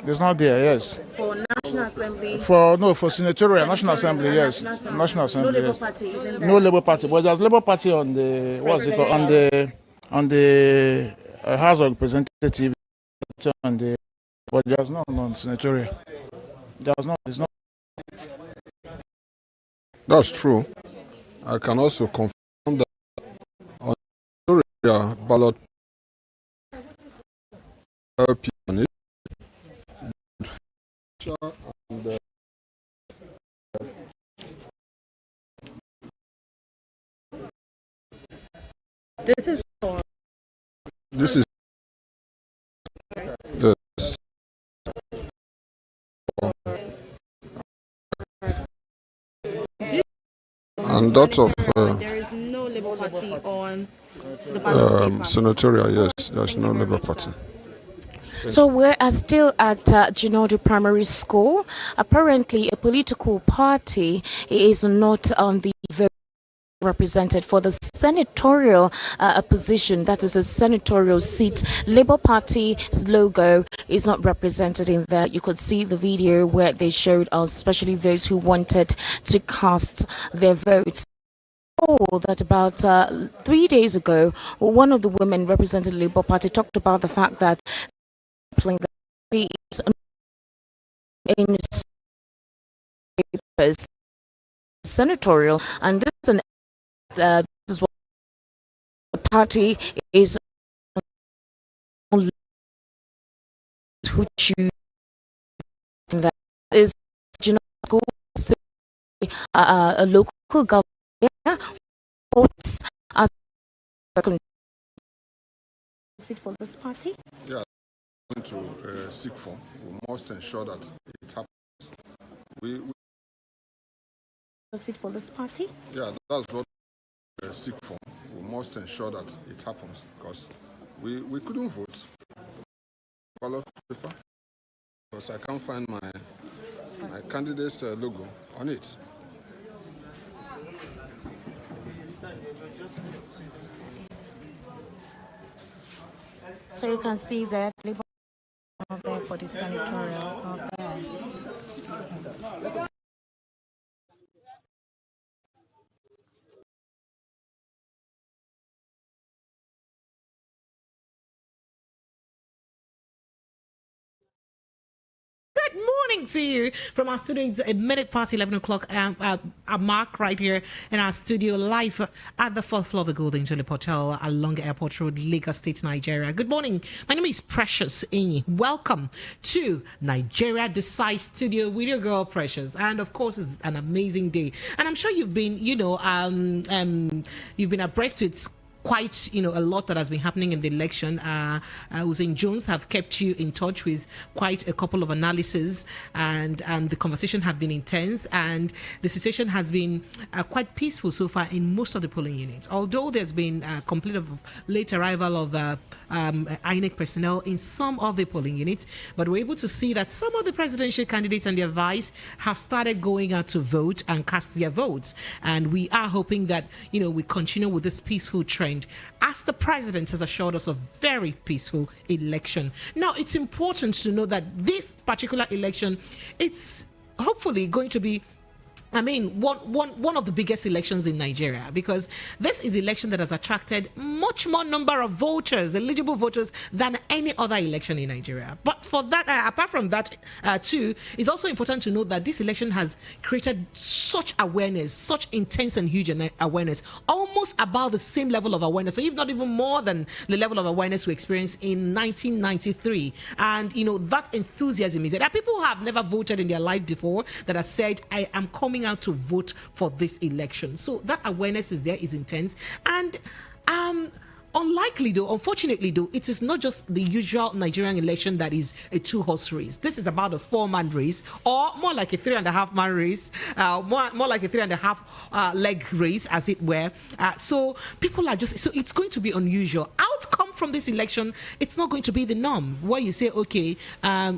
It's not there, yes. For National Assembly? For senatorial, National Assembly, yes. National Assembly. No Labour yes. Party, isn't there? No Labour Party, but there's Labour Party on the, what's it called, on the House of Representatives, on the, but there's no on senatorial. There's not. That's true. I can also confirm that on the ballot LP on it, and This is for this is yes. And that of there is no Labour Party on the ballot senatorial, yes, there's no Labour Party. So we're still at Ginodu Primary School. Apparently, a political party is not on the very represented for the senatorial position, that is a senatorial seat. Labour Party's logo is not represented in there. You could see the video where they showed us, especially those who wanted to cast their votes. That about 3 days ago, one of the women representing the Labour Party talked about the fact that in papers senatorial, and this is what the party is who choose that is, you know, a local government votes as a seat for this party. Yeah, going to seek for. We must ensure that it happens. We seat for this party. Yeah, that's what we seek for. We must ensure that it happens because we couldn't vote ballot paper because I can't find my candidate's logo on it. So you can see that Labour not there for the senatorials, not there. Good morning to you from our studio. It's a minute past 11 o'clock. A mark right here in our studio, live at the 4th floor of the Golden Tulip Hotel along Airport Road, Lagos State, Nigeria. Good morning. My name is Precious Inyi. Welcome to Nigeria Decide Studio with your girl Precious. And of course, it's an amazing day. And I'm sure you've been, you've been abreast with quite, a lot that has been happening in the election. Hussein Jones have kept you in touch with quite a couple of analyses, and the conversation have been intense, and the situation has been quite peaceful so far in most of the polling units. Although there's been a complaint of late arrival of INEC personnel in some of the polling units, but we're able to see that some of the presidential candidates and their vice have started going out to vote and cast their votes. And we are hoping that, we continue with this peaceful trend trend, as the president has assured us of very peaceful election. Now, it's important to know that this particular election, it's hopefully going to be one of the biggest elections in Nigeria, because this is election that has attracted much more number of voters, eligible voters, than any other election in Nigeria. But for that, apart from that, too, it's also important to note that this election has created such awareness, such intense and huge awareness, almost about the same level of awareness, so if not even more than the level of awareness we experienced in 1993. And that enthusiasm is there. There are people who have never voted in their life before that have said, I am coming out to vote for this election. So that awareness is there, is intense. And unfortunately though, it is not just the usual Nigerian election that is a 2-horse race. This is about a 4-man race, or more like a 3.5-man race, more like a 3.5 leg race, as it were. So people are so it's going to be unusual. Outcome from this election, it's not going to be the norm where you say, okay,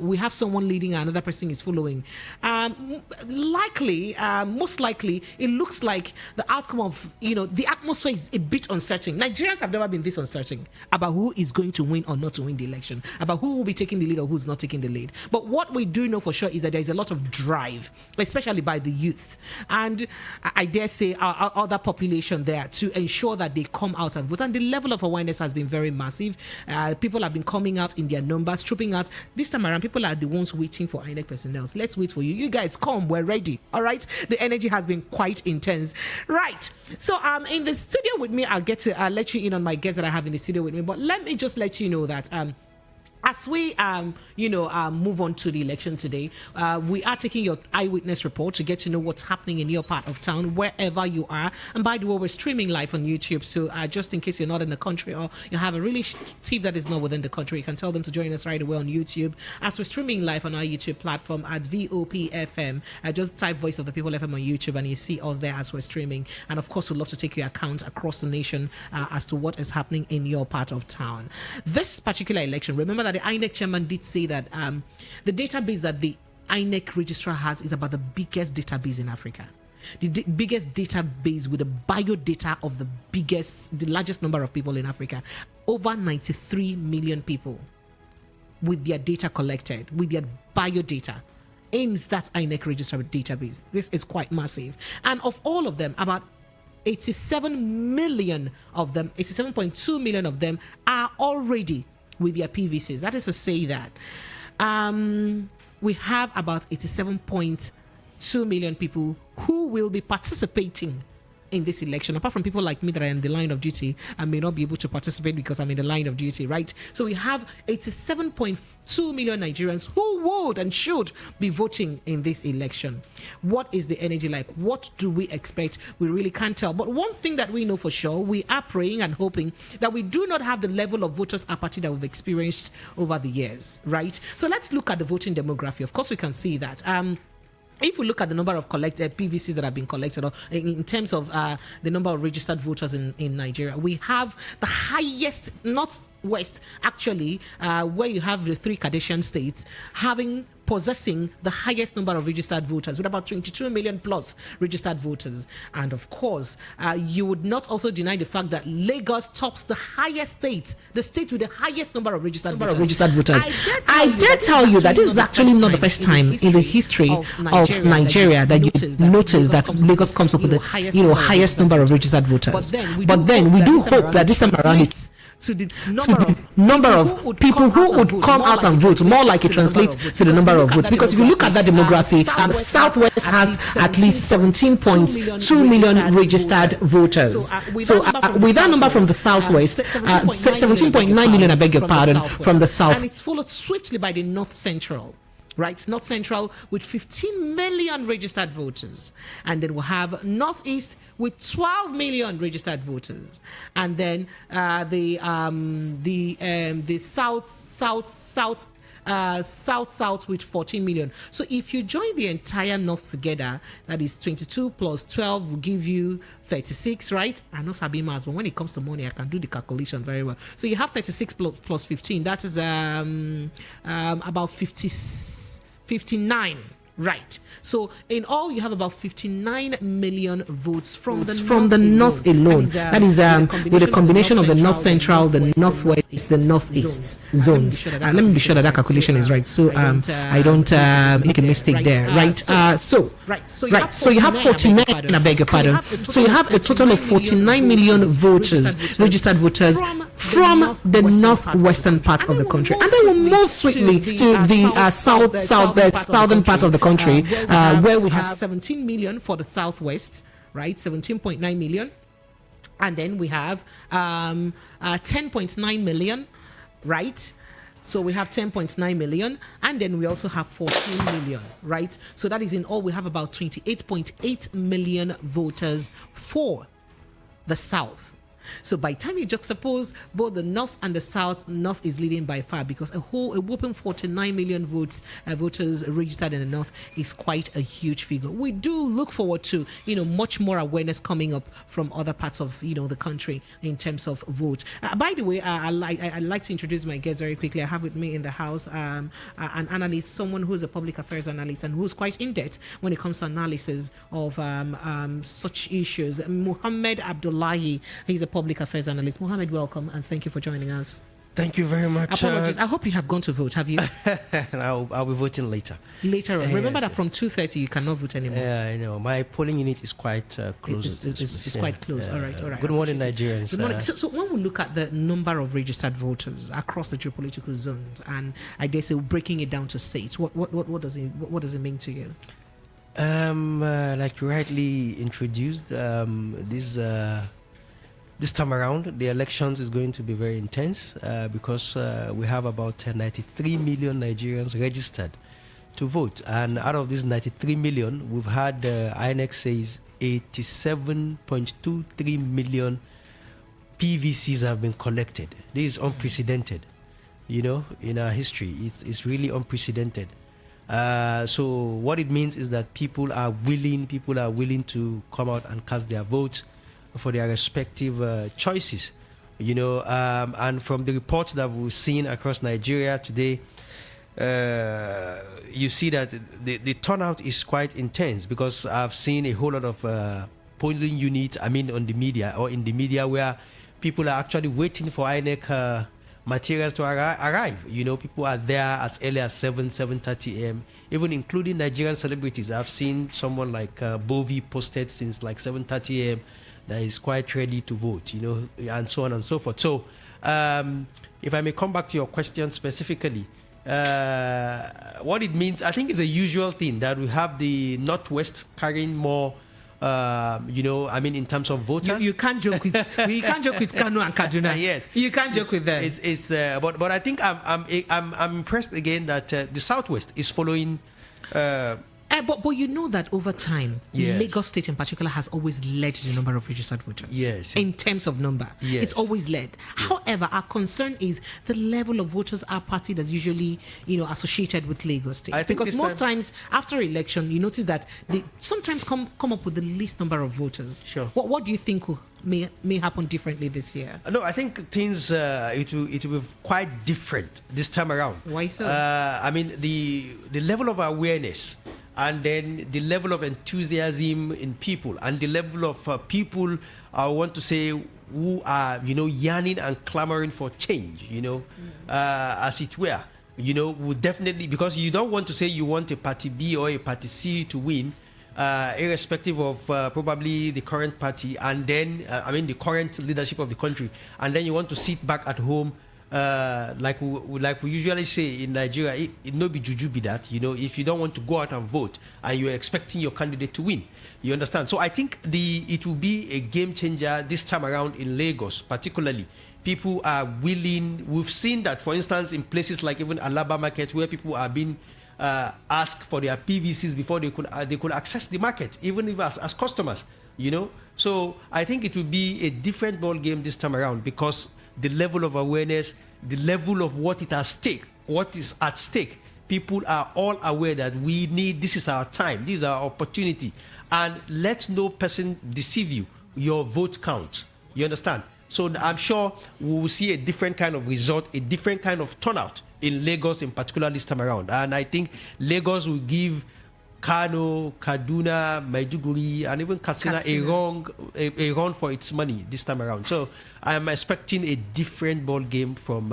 we have someone leading and another person is following. Most likely, it looks like the outcome of, the atmosphere is a bit uncertain. Nigerians have never been this uncertain about who is going to win or not to win the election, about who will be taking the lead or who's not taking the lead. But what we do know for sure is that there is a lot of drive, especially by the youth, and I dare say our other population there, to ensure that they come out and vote. And the level of awareness has been very massive. People have been coming out in their numbers, trooping out. This time around, people are the ones waiting for INEC personnel. Let's wait for you. You guys come, we're ready. All right. The energy has been quite intense. Right. So in the studio with me, I'll get to let you in on my guests that I have in the studio with me. But let me just let you know that as we move on to the election today, we are taking your eyewitness report to get to know what's happening in your part of town, wherever you are. And by the way, we're streaming live on YouTube, so just in case you're not in the country or you have a relative that is not within the country, you can tell them to join us right away on YouTube, as we're streaming live on our YouTube platform at VOPFM. Just type Voice of the People FM on YouTube and you see us there as we're streaming. And of course, we'd love to take your account across the nation as to what is happening in your part of town. This particular election, remember that the INEC chairman did say that the database that the INEC registrar has is about the biggest database in Africa. The biggest database with the bio data of the largest number of people in Africa. Over 93 million people with their data collected, with their bio data in that INEC registrar database. This is quite massive. And of all of them, about 87 million of them, 87.2 million of them are already with their PVCs. That is to say that we have about 87.2 million people who will be participating in this election, apart from people like me that are in the line of duty and may not be able to participate because I'm in the line of duty, right? So we have 87.2 million Nigerians who would and should be voting in this election. What is the energy like? What do we expect? We really can't tell. But one thing that we know for sure, we are praying and hoping that we do not have the level of voters apathy that we've experienced over the years, right? So let's look at the voting demography. Of course, we can see that. If we look at the number of collected PVCs that have been collected, or in terms of the number of registered voters in Nigeria, we have the highest, Northwest actually, where you have the 3 Kaduna states possessing the highest number of registered voters, with about 22 million plus registered voters. And of course, you would not also deny the fact that Lagos tops the highest state, the state with the highest number of registered voters. I dare tell you that this is actually not the first time in the history of Nigeria that you notice that Lagos comes up with the highest number of registered voters. But then we do hope that this time around it's to the number of people who would come out and vote, more like it translates to the number of votes. Because if you look at that demography, Southwest has at least 17.2 million registered voters. So with that number from the Southwest, 17.9 million, I beg your pardon, from the South. And it's followed swiftly by the North Central. Right, North Central with 15 million registered voters, and then we'll have Northeast with 12 million registered voters, and then the South with 14 million. So if you join the entire North together, that is 22 plus 12 will give you 36, right? I know Sabi Mas, but when it comes to money, I can do the calculation very well. So you have 36 plus 15. That is about 59. Right. So in all, you have about 59 million votes from the north alone. That is with a combination of the north central, the northwest, the northeast zones. Let me be sure that calculation is right. So I don't make a mistake there. Right. So you have 49. I beg your pardon. So you have a total of 49 million voters, registered voters from the northwestern part of the country, and then we'll move swiftly to the southern part of the country, where we have 17 million for the southwest, right? 17.9 million, and then we have 10.9 million, right? So we have 10.9 million, and then we also have 14 million, right? So that is in all, we have about 28.8 million voters for the south. So by the time you juxtapose both the north and the south, north is leading by far, because a whopping 49 million voters registered in the north is quite a huge figure. We do look forward to, much more awareness coming up from other parts of, the country in terms of vote. By the way, I'd like to introduce my guest very quickly. I have with me in the house an analyst, someone who's a public affairs analyst and who's quite in depth when it comes to analysis of such issues. Mohammed Abdullahi, he's a public affairs analyst. Mohammed, welcome, and thank you for joining us. Thank you very much. Apologies. I hope you have gone to vote. Have you? I'll be voting later. Later on. Remember that from 2:30 you cannot vote anymore. Yeah, I know. My polling unit is quite close. It's quite close. All right. Good morning, Nigerians. Good morning. So when we look at the number of registered voters across the geopolitical zones, and I dare say breaking it down to states, what does it mean to you? Like you rightly introduced, this time around, the elections is going to be very intense because we have about 93 million Nigerians registered to vote. And out of these 93 million, we've had INEC says 87.23 million PVCs have been collected. This is unprecedented, in our history. It's really unprecedented. So what it means is that people are willing to come out and cast their vote for their respective choices, and from the reports that we've seen across Nigeria today, you see that the turnout is quite intense, because I've seen a whole lot of polling units, in the media, where people are actually waiting for INEC materials to arrive. People are there as early as 7:30 a.m., even including Nigerian celebrities. I've seen someone like Bovi posted since like 7:30 a.m. that is quite ready to vote, and so on and so forth. So if I may come back to your question specifically, what it means, I think it's a usual thing that we have the Northwest carrying more, in terms of voters. You can't joke with Cano and Kaduna. Yes, you can't joke with them. But I think I'm impressed again that the Southwest is following. But you know that over time, yes, Lagos State in particular has always led the number of registered voters. Yes. In terms of number. Yes. It's always led. Yes. However, our concern is the level of voters apathy that's usually, associated with Lagos State. Because most times after election, you notice that they sometimes come up with the least number of voters. Sure. What do you think may happen differently this year? No, I think things it will be quite different this time around. Why so? The level of awareness, and then the level of enthusiasm in people, and the level of people, I want to say, who are yearning and clamoring for change, as it were, will definitely, because you don't want to say you want a party B or a party C to win, irrespective of probably the current party, and then the current leadership of the country, and then you want to sit back at home, like we usually say in Nigeria, it no be juju be that, if you don't want to go out and vote and you're expecting your candidate to win, you understand. So I think it will be a game changer this time around in Lagos, particularly. People are willing. We've seen that, for instance, in places like even Alaba Market, where people are being asked for their PVCs before they could access the market, even if as customers, So I think it will be a different ball game this time around, because the level of awareness, the level of what is at stake, people are all aware that this is our time, this is our opportunity, and let no person deceive you. Your vote counts. You understand? So I'm sure we will see a different kind of result, a different kind of turnout in Lagos in particular this time around. And I think Lagos will give Kano, Kaduna, Maiduguri, and even Katsina a run for its money this time around. So I am expecting a different ball game from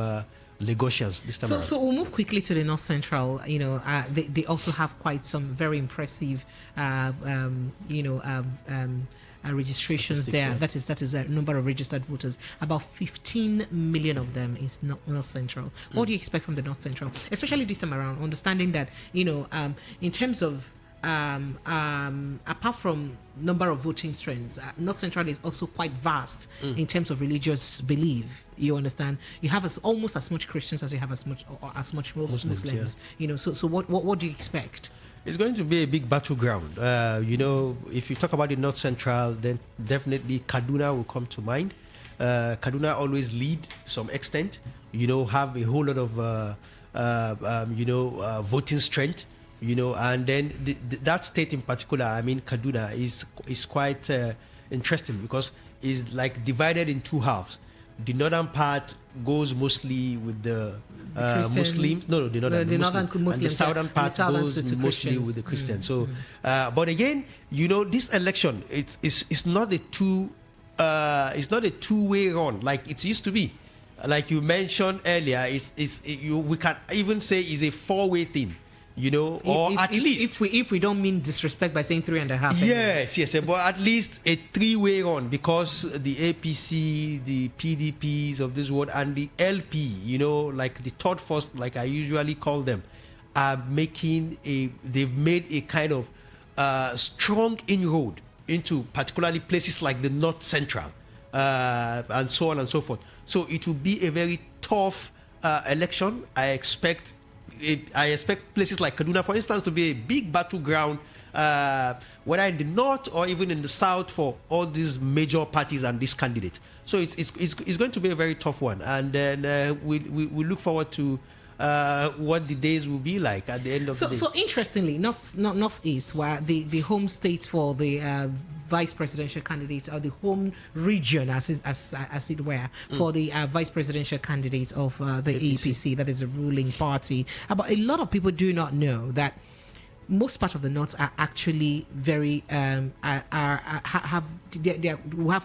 Lagosians this time around. So we'll move quickly to the North Central. They also have quite some very impressive, registrations there. Yeah. That is a number of registered voters. About 15 million of them is North Central. What do you expect from the North Central, especially this time around? Understanding that in terms of apart from number of voting strengths, North Central is also quite vast in terms of religious belief. You understand? You have almost as much Christians as you have as much Muslims. Yeah. So what do you expect? It's going to be a big battleground. If you talk about the North Central, then definitely Kaduna will come to mind. Kaduna always lead to some extent. Have a whole lot of voting strength. And then that state in particular, Kaduna is quite interesting because it's like divided in two halves. The northern part goes mostly with the Muslims. No, the northern Muslims. And the southern part goes mostly with the Christians. So, but again, this election it's not a two-way run like it used to be. Like you mentioned earlier, we can even say is a four-way thing. At least if we don't mean disrespect by saying 3.5. Yes, but at least a three-way run because the APC, the PDPs of this world, and the LP, like the third force, like I usually call them, they've made a kind of strong inroad into particularly places like the North Central, and so on and so forth. So it will be a very tough election. I expect places like Kaduna, for instance, to be a big battleground, whether in the north or even in the south, for all these major parties and these candidates. So it's going to be a very tough one, and then we look forward to what the days will be like at the end of the day. So interestingly, Northeast, where the home state for the vice presidential candidates, or the home region, as it were, for the vice presidential candidates of the APC, that is a ruling party. But a lot of people do not know that most part of the North are actually very have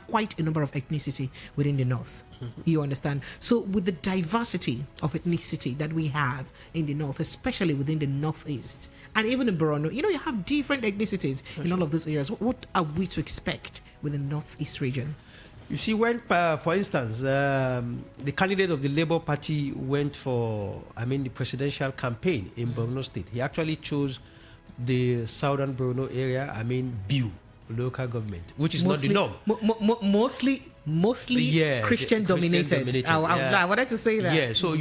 quite a number of ethnicity within the North. You understand? So with the diversity of ethnicity that we have in the North, especially within the Northeast, and even in Borno, you have different ethnicities in all of those areas. What are we to expect with the Northeast region? You see, when, for instance, the candidate of the Labour Party went for, the presidential campaign in Borno State, he actually chose the southern Borno area, Biu local government, which is mostly, not the norm. Mostly Christian dominated. I wanted to say that. Yeah, so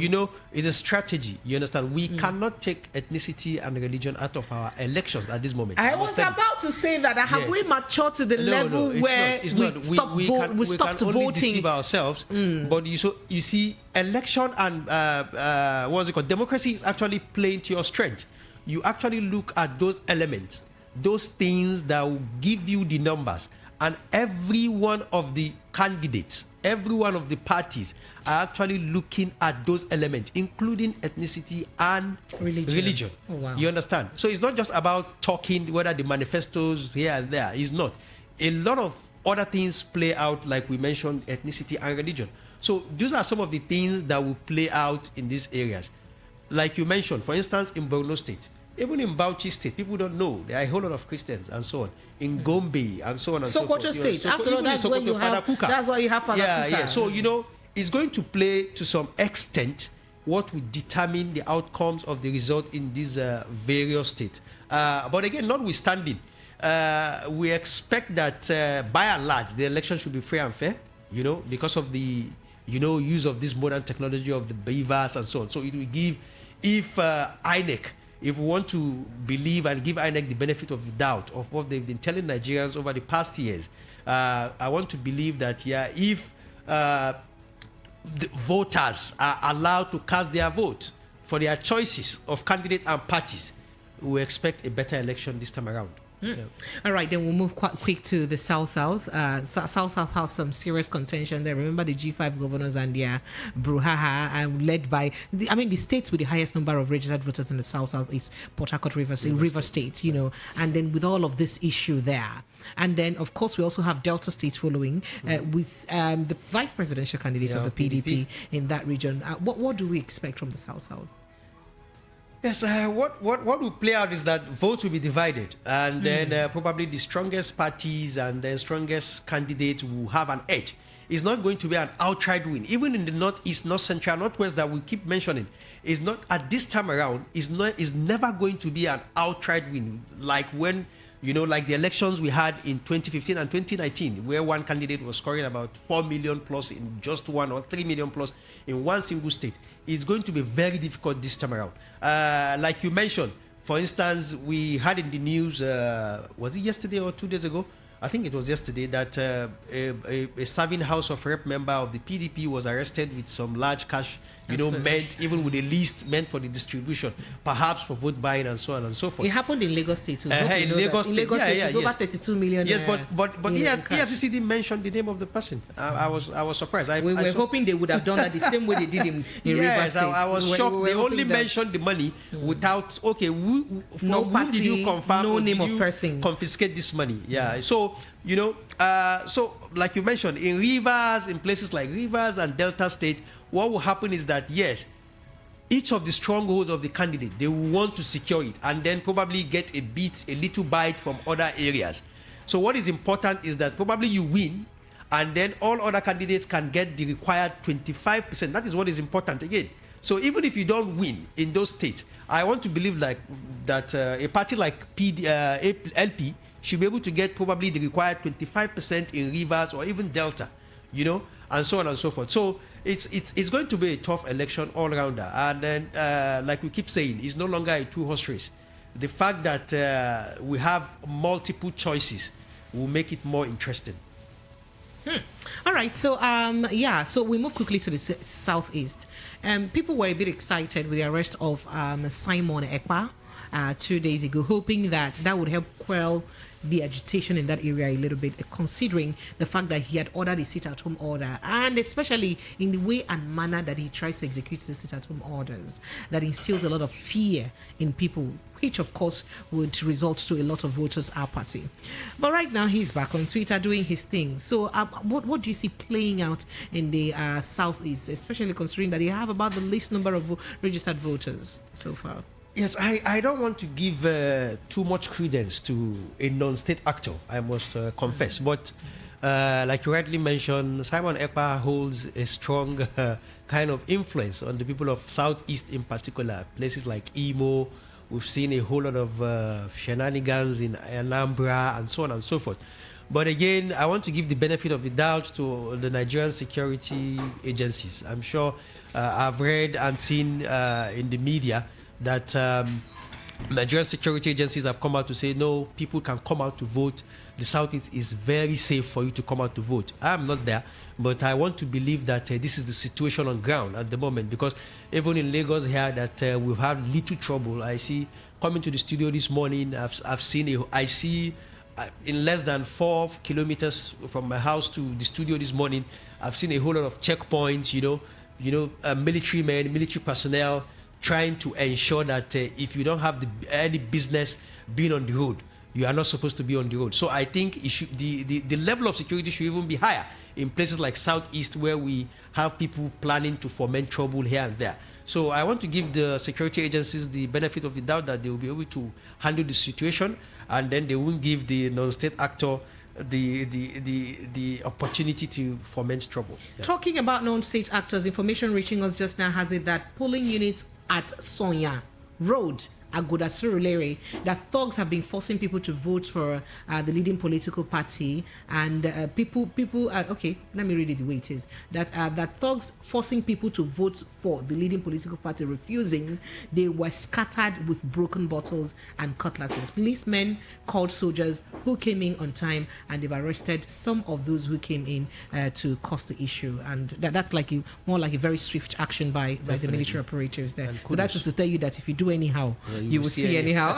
it's a strategy. You understand? We cannot take ethnicity and religion out of our elections at this moment. I was about to say that. Have we matured to the level where we stop voting? We can only deceive ourselves. But you see, election and what's it called? Democracy is actually playing to your strength. You actually look at those elements, those things that will give you the numbers. And every one of the candidates, every one of the parties are actually looking at those elements, including ethnicity and religion. Oh, wow. You understand? So it's not just about talking whether the manifestos here and there. It's not. A lot of other things play out, like we mentioned, ethnicity and religion. So those are some of the things that will play out in these areas. Like you mentioned, for instance, in Borno State, even in Bauchi State, people don't know. There are a whole lot of Christians and so on. In Gombe and so on and so forth. Sokoto State. After all, that's where you have Father Kuka. That's why you have Father Kuka. Yeah. So, it's going to play to some extent what will determine the outcomes of the result in these various states. But again, notwithstanding, we expect that by and large, the election should be free and fair, because of the, use of this modern technology of the BVAS and so on. So it will give, if INEC, if we want to believe and give INEC the benefit of the doubt of what they've been telling Nigerians over the past years, I want to believe that, if the voters are allowed to cast their vote for their choices of candidate and parties, we expect a better election this time around. All right, then we'll move quite quick to the South-South. South-South has some serious contention there. Remember the G5 governors and their brouhaha, led by, the states with the highest number of registered voters in the South-South is Port Harcourt River State, and then with all of this issue there. And then, of course, we also have Delta State following with the vice presidential candidates of the PDP in that region. What do we expect from the South-South? Yes, what will play out is that votes will be divided, and then probably the strongest parties and the strongest candidates will have an edge. It's not going to be an outright win. Even in the Northeast, North Central, Northwest that we keep mentioning, is not at this time around. Is never going to be an outright win like when. Like the elections we had in 2015 and 2019, where one candidate was scoring about 4 million plus in just one, or 3 million plus in one single state. It's going to be very difficult this time around. Like you mentioned, for instance, we had in the news, was it yesterday or 2 days ago? I think it was yesterday, that a serving House of Rep member of the PDP was arrested with some large cash, meant even with a list meant for the distribution, perhaps for vote buying and so on and so forth. It happened in Lagos State too. In Lagos State, over 32 million. Yes, but EFCC didn't mention the name of the person. I was surprised. We were hoping they would have done that the same way they did in River State. I was shocked. They only mentioned the money without no party, did you confirm, no name of person, confiscate this money? Yeah. So so like you mentioned, in Rivers, in places like Rivers and Delta State, what will happen is that, yes, each of the strongholds of the candidate, they will want to secure it and then probably get a little bite from other areas. So what is important is that probably you win, and then all other candidates can get the required 25%. That is what is important again. So even if you don't win in those states, I want to believe that a party like LP should be able to get probably the required 25% in Rivers or even Delta, and so on and so forth. So it's going to be a tough election all rounder. And then, like we keep saying, it's no longer a two-horse race. The fact that we have multiple choices will make it more interesting. All right, so so we move quickly to the Southeast. People were a bit excited with the arrest of Simon Ekpa 2 days ago, hoping that would help quell the agitation in that area a little bit, considering the fact that he had ordered a sit-at-home order, and especially in the way and manner that he tries to execute the sit-at-home orders, that instills a lot of fear in people, which of course would result to a lot of voters' apathy. But right now he's back on Twitter doing his thing. So what do you see playing out in the Southeast, especially considering that you have about the least number of registered voters so far? Yes, I don't want to give too much credence to a non-state actor, I must confess. But like you rightly mentioned, Simon Ekpa holds a strong kind of influence on the people of Southeast in particular. Places like Imo, we've seen a whole lot of shenanigans in Anambra and so on and so forth. But again, I want to give the benefit of the doubt to the Nigerian security agencies. I'm sure I've read and seen in the media that Nigerian security agencies have come out to say, no, people can come out to vote. The Southeast is very safe for you to come out to vote. I'm not there, but I want to believe that this is the situation on ground at the moment, because even in Lagos here that we've had little trouble. I see coming to the studio this morning, I've seen I see in less than 4 kilometers from my house to the studio this morning, I've seen a whole lot of checkpoints, military men, military personnel, trying to ensure that if you don't have any business being on the road, you are not supposed to be on the road. So I think the level of security should even be higher in places like Southeast, where we have people planning to foment trouble here and there. So I want to give the security agencies the benefit of the doubt that they will be able to handle the situation, and then they won't give the non-state actor the opportunity to foment trouble. Yeah. Talking about non-state actors, information reaching us just now has it that polling units at Sonya Road, Agoda Surulere, that thugs have been forcing people to vote for the leading political party, and people okay, let me read it the way it is, that thugs forcing people to vote for the leading political party refusing, they were scattered with broken bottles and cutlasses. Policemen called soldiers who came in on time, and they've arrested some of those who came in to cause the issue, and that's more like a very swift action by the military operators there. So that's just to tell you that if you do anyhow, you will see anyhow.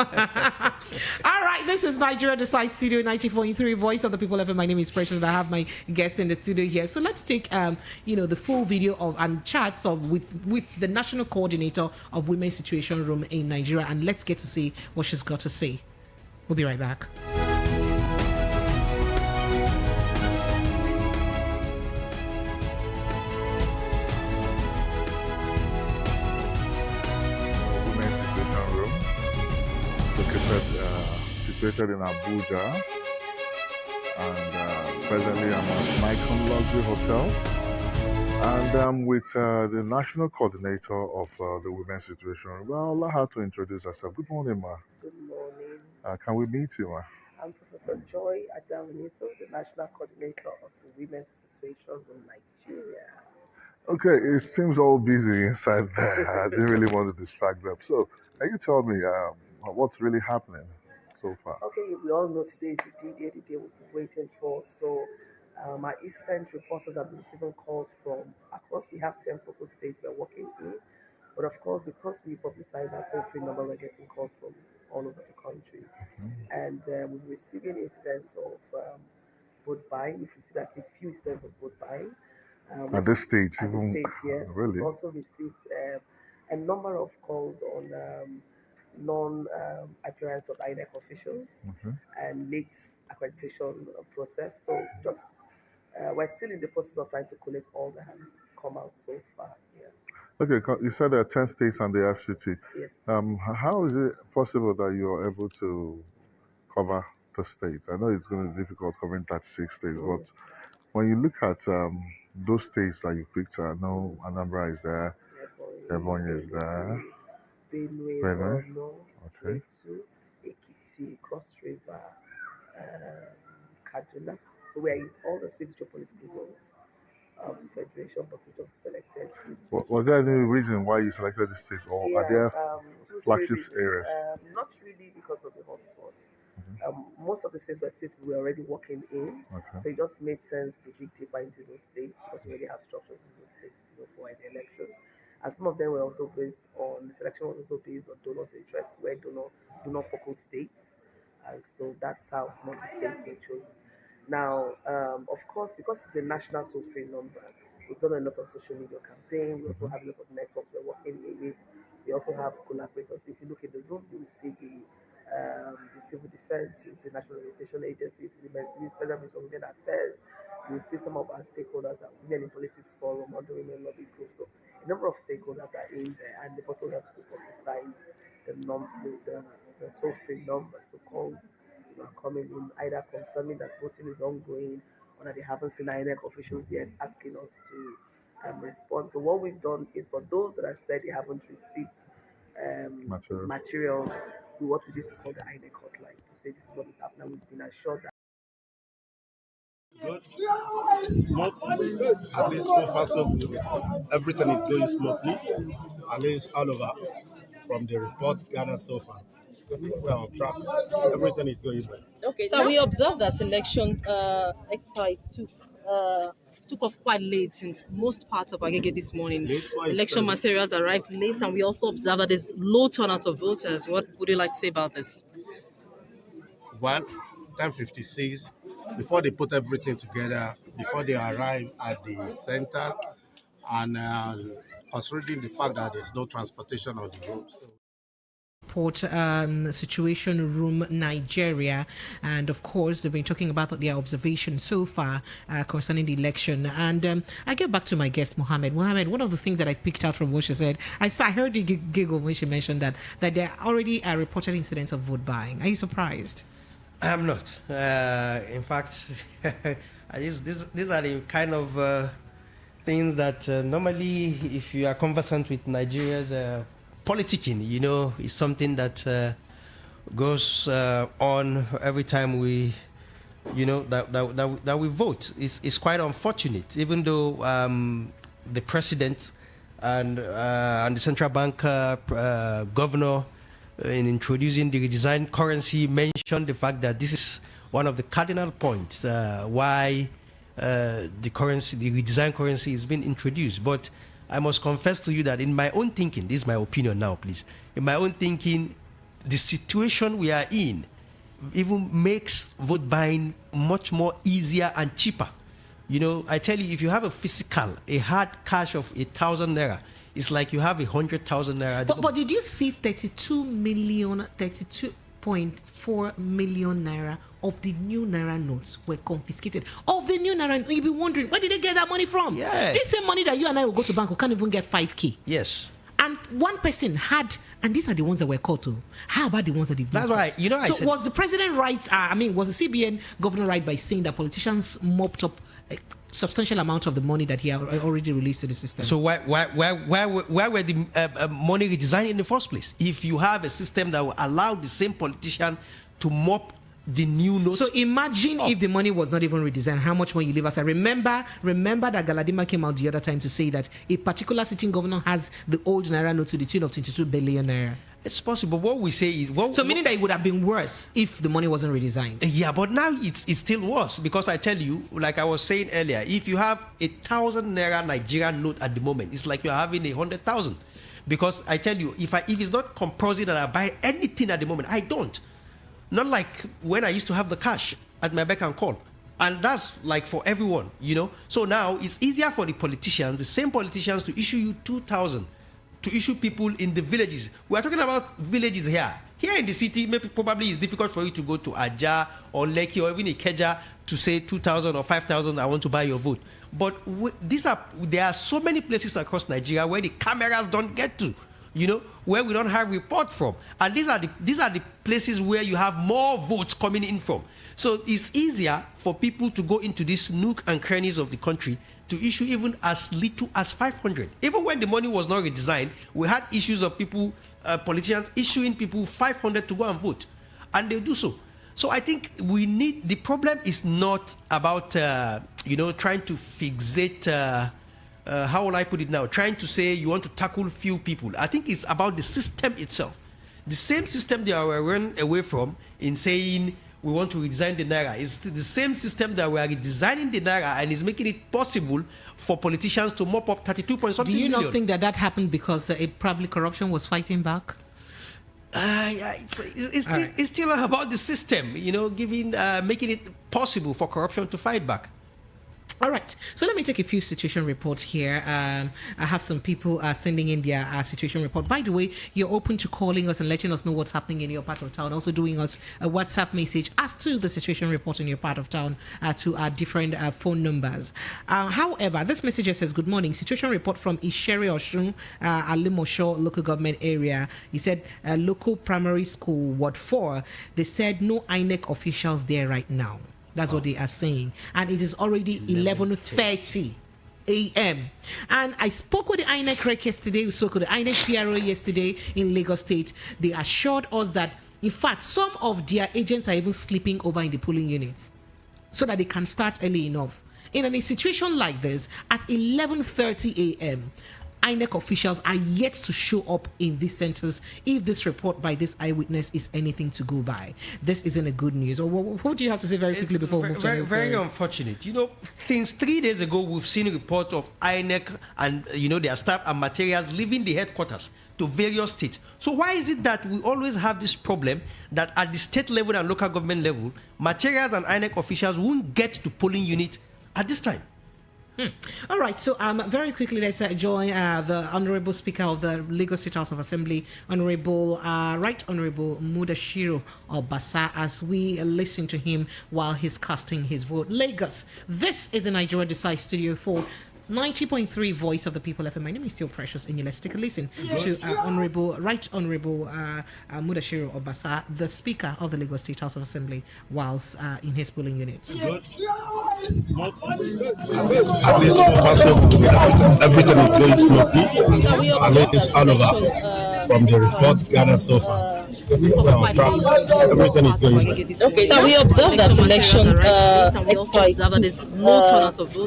All right, this is Nigeria Decide Studio 94.3 Voice of the People FM. My name is Precious, and I have my guest in the studio here. So let's take the full video of and chats of with the national coordinator of Women's Situation Room in Nigeria, and let's get to see what she's got to say. We'll be right back. Situated in Abuja, and presently I'm at Icon Luxury Hotel, and I'm with the national coordinator of the Women's Situation. Well, I'll allow her to introduce herself. Good morning, ma. Good morning. Can we meet you, ma? I'm Professor Joy Adamaniso, the national coordinator of the Women's Situation in Nigeria. Okay, it seems all busy inside there. I didn't really want to distract them. So, can you tell me what's really happening so far? Okay, we all know today is the D-Day, the day we've been waiting for. So, our incident reporters have been receiving calls from across. We have 10 focal states we're working in. But of course, because we publicize our toll-free number, we're getting calls from all over the country. And we're receiving incidents of vote buying. We've received actually a few incidents of vote buying. At this stage, Yes. Really? We've also received a number of calls on non-appearance of INEC officials and late accreditation process. So just we're still in the process of trying to collect all that has come out so far. Yeah. Okay, you said there are 10 states and the FCT. Yes. How is it possible that you're able to cover the states? I know it's going to be difficult covering 36 states, but when you look at those states that you picked, I know Anambra is there, Ebonyi is there, Benue, Borno, okay. Plateau, Ekiti, Cross River, Kaduna. So we're in all the 6 geopolitical zones of the Federation, but we just selected few states. Was there any reason why you selected the states, or are there flagship areas? Not really because of the hotspots. Most of the states were states we were already working in, so it just made sense to dig deeper into those states because we already have structures in those states, for the elections. And some of them were also based on, the selection was also based on donors' interest, where do not focal states, and so that's how some of the states were chosen. Now, of course, because it's a national toll-free number, we've done a lot of social media campaign. We also have a lot of networks we're working with. We also have collaborators. If you look in the room, you will see the Civil Defense, you will see National Orientation Agency, you will see the Federal Ministry of Women Affairs, you will see some of our stakeholders at Women in Politics Forum, under Women Lobby Group. So a number of stakeholders are in there, and they've also helped to publicize the toll-free number. So calls are coming in either confirming that voting is ongoing or that they haven't seen INEC officials yet asking us to respond. So what we've done is, for those that have said they haven't received materials, we what we used to call the INEC hotline to say this is what is happening. We've been assured that. Good. Smooth. At least so far so good. Everything is going smoothly. At least all over from the reports gathered so far. I think we're on track. Everything is going well. Okay. So we observed that election exercise took off quite late since most parts of Agege this morning. Election materials arrived late, and we also observed that there's low turnout of voters. What would you like to say about this? Well, 10:56, before they put everything together, before they arrive at the center, and considering the fact that there's no transportation on the road. Situation Room Nigeria, and of course they've been talking about their observation so far concerning the election. And I get back to my guest Mohammed. One of the things that I picked out from what she said, I heard the giggle when she mentioned that there already are reported incidents of vote buying. Are you surprised? I am not. In fact, these are the kind of things that normally, if you are conversant with Nigeria's politicking, is something that goes on every time we, that we vote. It's quite unfortunate, even though the president and the central bank governor, in introducing the redesigned currency, mentioned the fact that this is one of the cardinal points why the redesigned currency is being introduced. But I must confess to you that in my own thinking, this is my opinion now, please. In my own thinking, the situation we are in even makes vote buying much more easier and cheaper. You know, I tell you, if you have a hard cash of 1,000 naira, it's like you have 100,000 naira. But did you see 32.4 million naira of the new naira notes were confiscated? Of the new naira, you'll be wondering, where did they get that money from? Yeah. This same money that you and I will go to bank, we can't even get 5K. Yes. And one person had, and these are the ones that were caught too. How about the ones that did not? That's why, you know, so was the president right? Was the CBN governor right by saying that politicians mopped up a substantial amount of the money that he had already released to the system? So why were the money redesigned in the first place? If you have a system that will allow the same politician to mop the new notes. So imagine if the money was not even redesigned, how much more you leave us. I remember that Galadima came out the other time to say that a particular sitting governor has the old naira note to the tune of 22 billion naira. It's possible. What we say is... meaning that it would have been worse if the money wasn't redesigned. Yeah, but now it's still worse, because I tell you, like I was saying earlier, if you have 1,000 naira Nigerian note at the moment, it's like you're having 100,000. Because I tell you, if it's not compulsory that I buy anything at the moment, I don't. Not like when I used to have the cash at my beck and call. And that's like for everyone, you know. So now it's easier for the politicians, the same politicians, to issue you 2,000, to issue people in the villages. We are talking about villages here. Here in the city, maybe probably it's difficult for you to go to Aja or Lekki or even Ikeja to say 2,000 or 5,000, I want to buy your vote. But there are so many places across Nigeria where the cameras don't get to, you know, where we don't have report from. And these are the places where you have more votes coming in from. So it's easier for people to go into these nook and crannies of the country to issue even as little as 500. Even when the money was not redesigned, we had issues of people, politicians issuing people 500 to go and vote. And they do so. So I think the problem is not about, trying to fixate, how will I put it now? Trying to say you want to tackle few people. I think it's about the system itself. The same system they are run away from in saying we want to redesign the Naira. It's the same system that we are redesigning the Naira and is making it possible for politicians to mop up 32 point something million. Do you not think that happened because probably corruption was fighting back? It's still about the system, you know, making it possible for corruption to fight back. All right, so let me take a few situation reports here. I have some people sending in their situation report. By the way, you're open to calling us and letting us know what's happening in your part of town. Also doing us a WhatsApp message as to the situation report in your part of town to our different phone numbers. However, this message says, good morning. Situation report from Ishere Oshun, Alimosho local government area. He said, local primary school, Ward 4. They said no INEC officials there right now. That's what they are saying. And it is already 11:30 a.m. And I spoke with the INEC rec yesterday. We spoke with the INEC PRO yesterday in Lagos State. They assured us that, in fact, some of their agents are even sleeping over in the polling units so that they can start early enough. In a situation like this, at 11:30 a.m., INEC officials are yet to show up in these centers if this report by this eyewitness is anything to go by. This isn't a good news. Or what do you have to say very quickly before we move to this? Very unfortunate. You know, since 3 days ago, we've seen reports of INEC and, their staff and materials leaving the headquarters to various states. So why is it that we always have this problem that at the state level and local government level, materials and INEC officials won't get to polling unit at this time? All right, so very quickly, let's join the Honorable Speaker of the Lagos State House of Assembly, Right Honorable Mudashiru Obasa, as we listen to him while he's casting his vote. Lagos, this is a Nigeria Decide Studio 4. 90.3 Voice of the People FM. My name is still Precious, and let's take a listen to Right Honorable Mudashiru Obasa, the Speaker of the Lagos State House of Assembly, whilst in his polling units. At least so far, so everything is going smoothly. I mean, it's all over from the reports gathered so far. Everything is going well. Okay, so we observed that election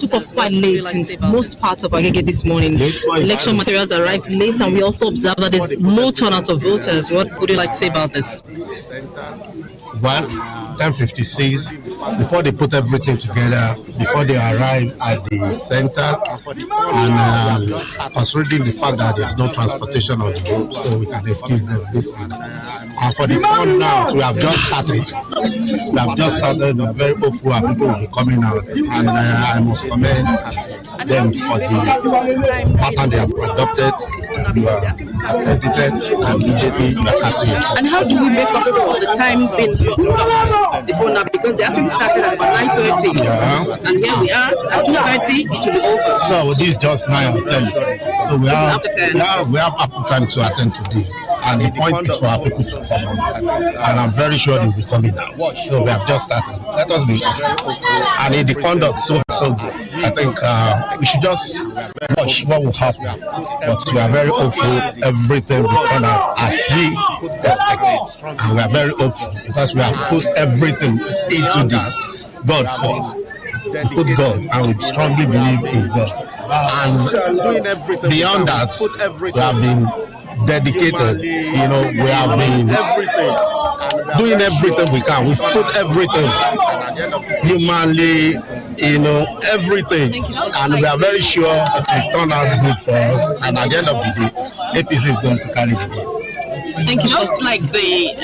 took off quite late in most parts of Agege this morning. Election materials arrived late, and we also observed that there's low turnout of voters. What would you like to say about this? Well, 10:56, before they put everything together, before they arrive at the center, and considering the fact that there's no transportation on the road, so we can excuse them this manner. And for the turnout, we have just started. We are very hopeful and people will be coming out. And I must commend them for the pattern they have adopted. You are accredited and immediately you are casting. And how do we make up for the time before now? Because they actually started at about 9:30. Yeah. And here we are at 2:30, it will be over. So this is just 9 or 10. So we have ample time to attend to this. And the point is for our people to come. And I'm very sure they'll be coming now. So we have just started. Let us be hopeful. And in the conduct so good. I think we should just watch what will happen. But we are very hopeful everything will turn out as we expect. And we are very hopeful because we have put everything into this. God first. We put God and we strongly believe in God. And beyond that, we have been dedicated. We have been doing everything we can. We've put everything humanly, everything. And we are very sure it will turn out good for us. And at the end of the day, APC is going to carry the day. Thank you. Just like the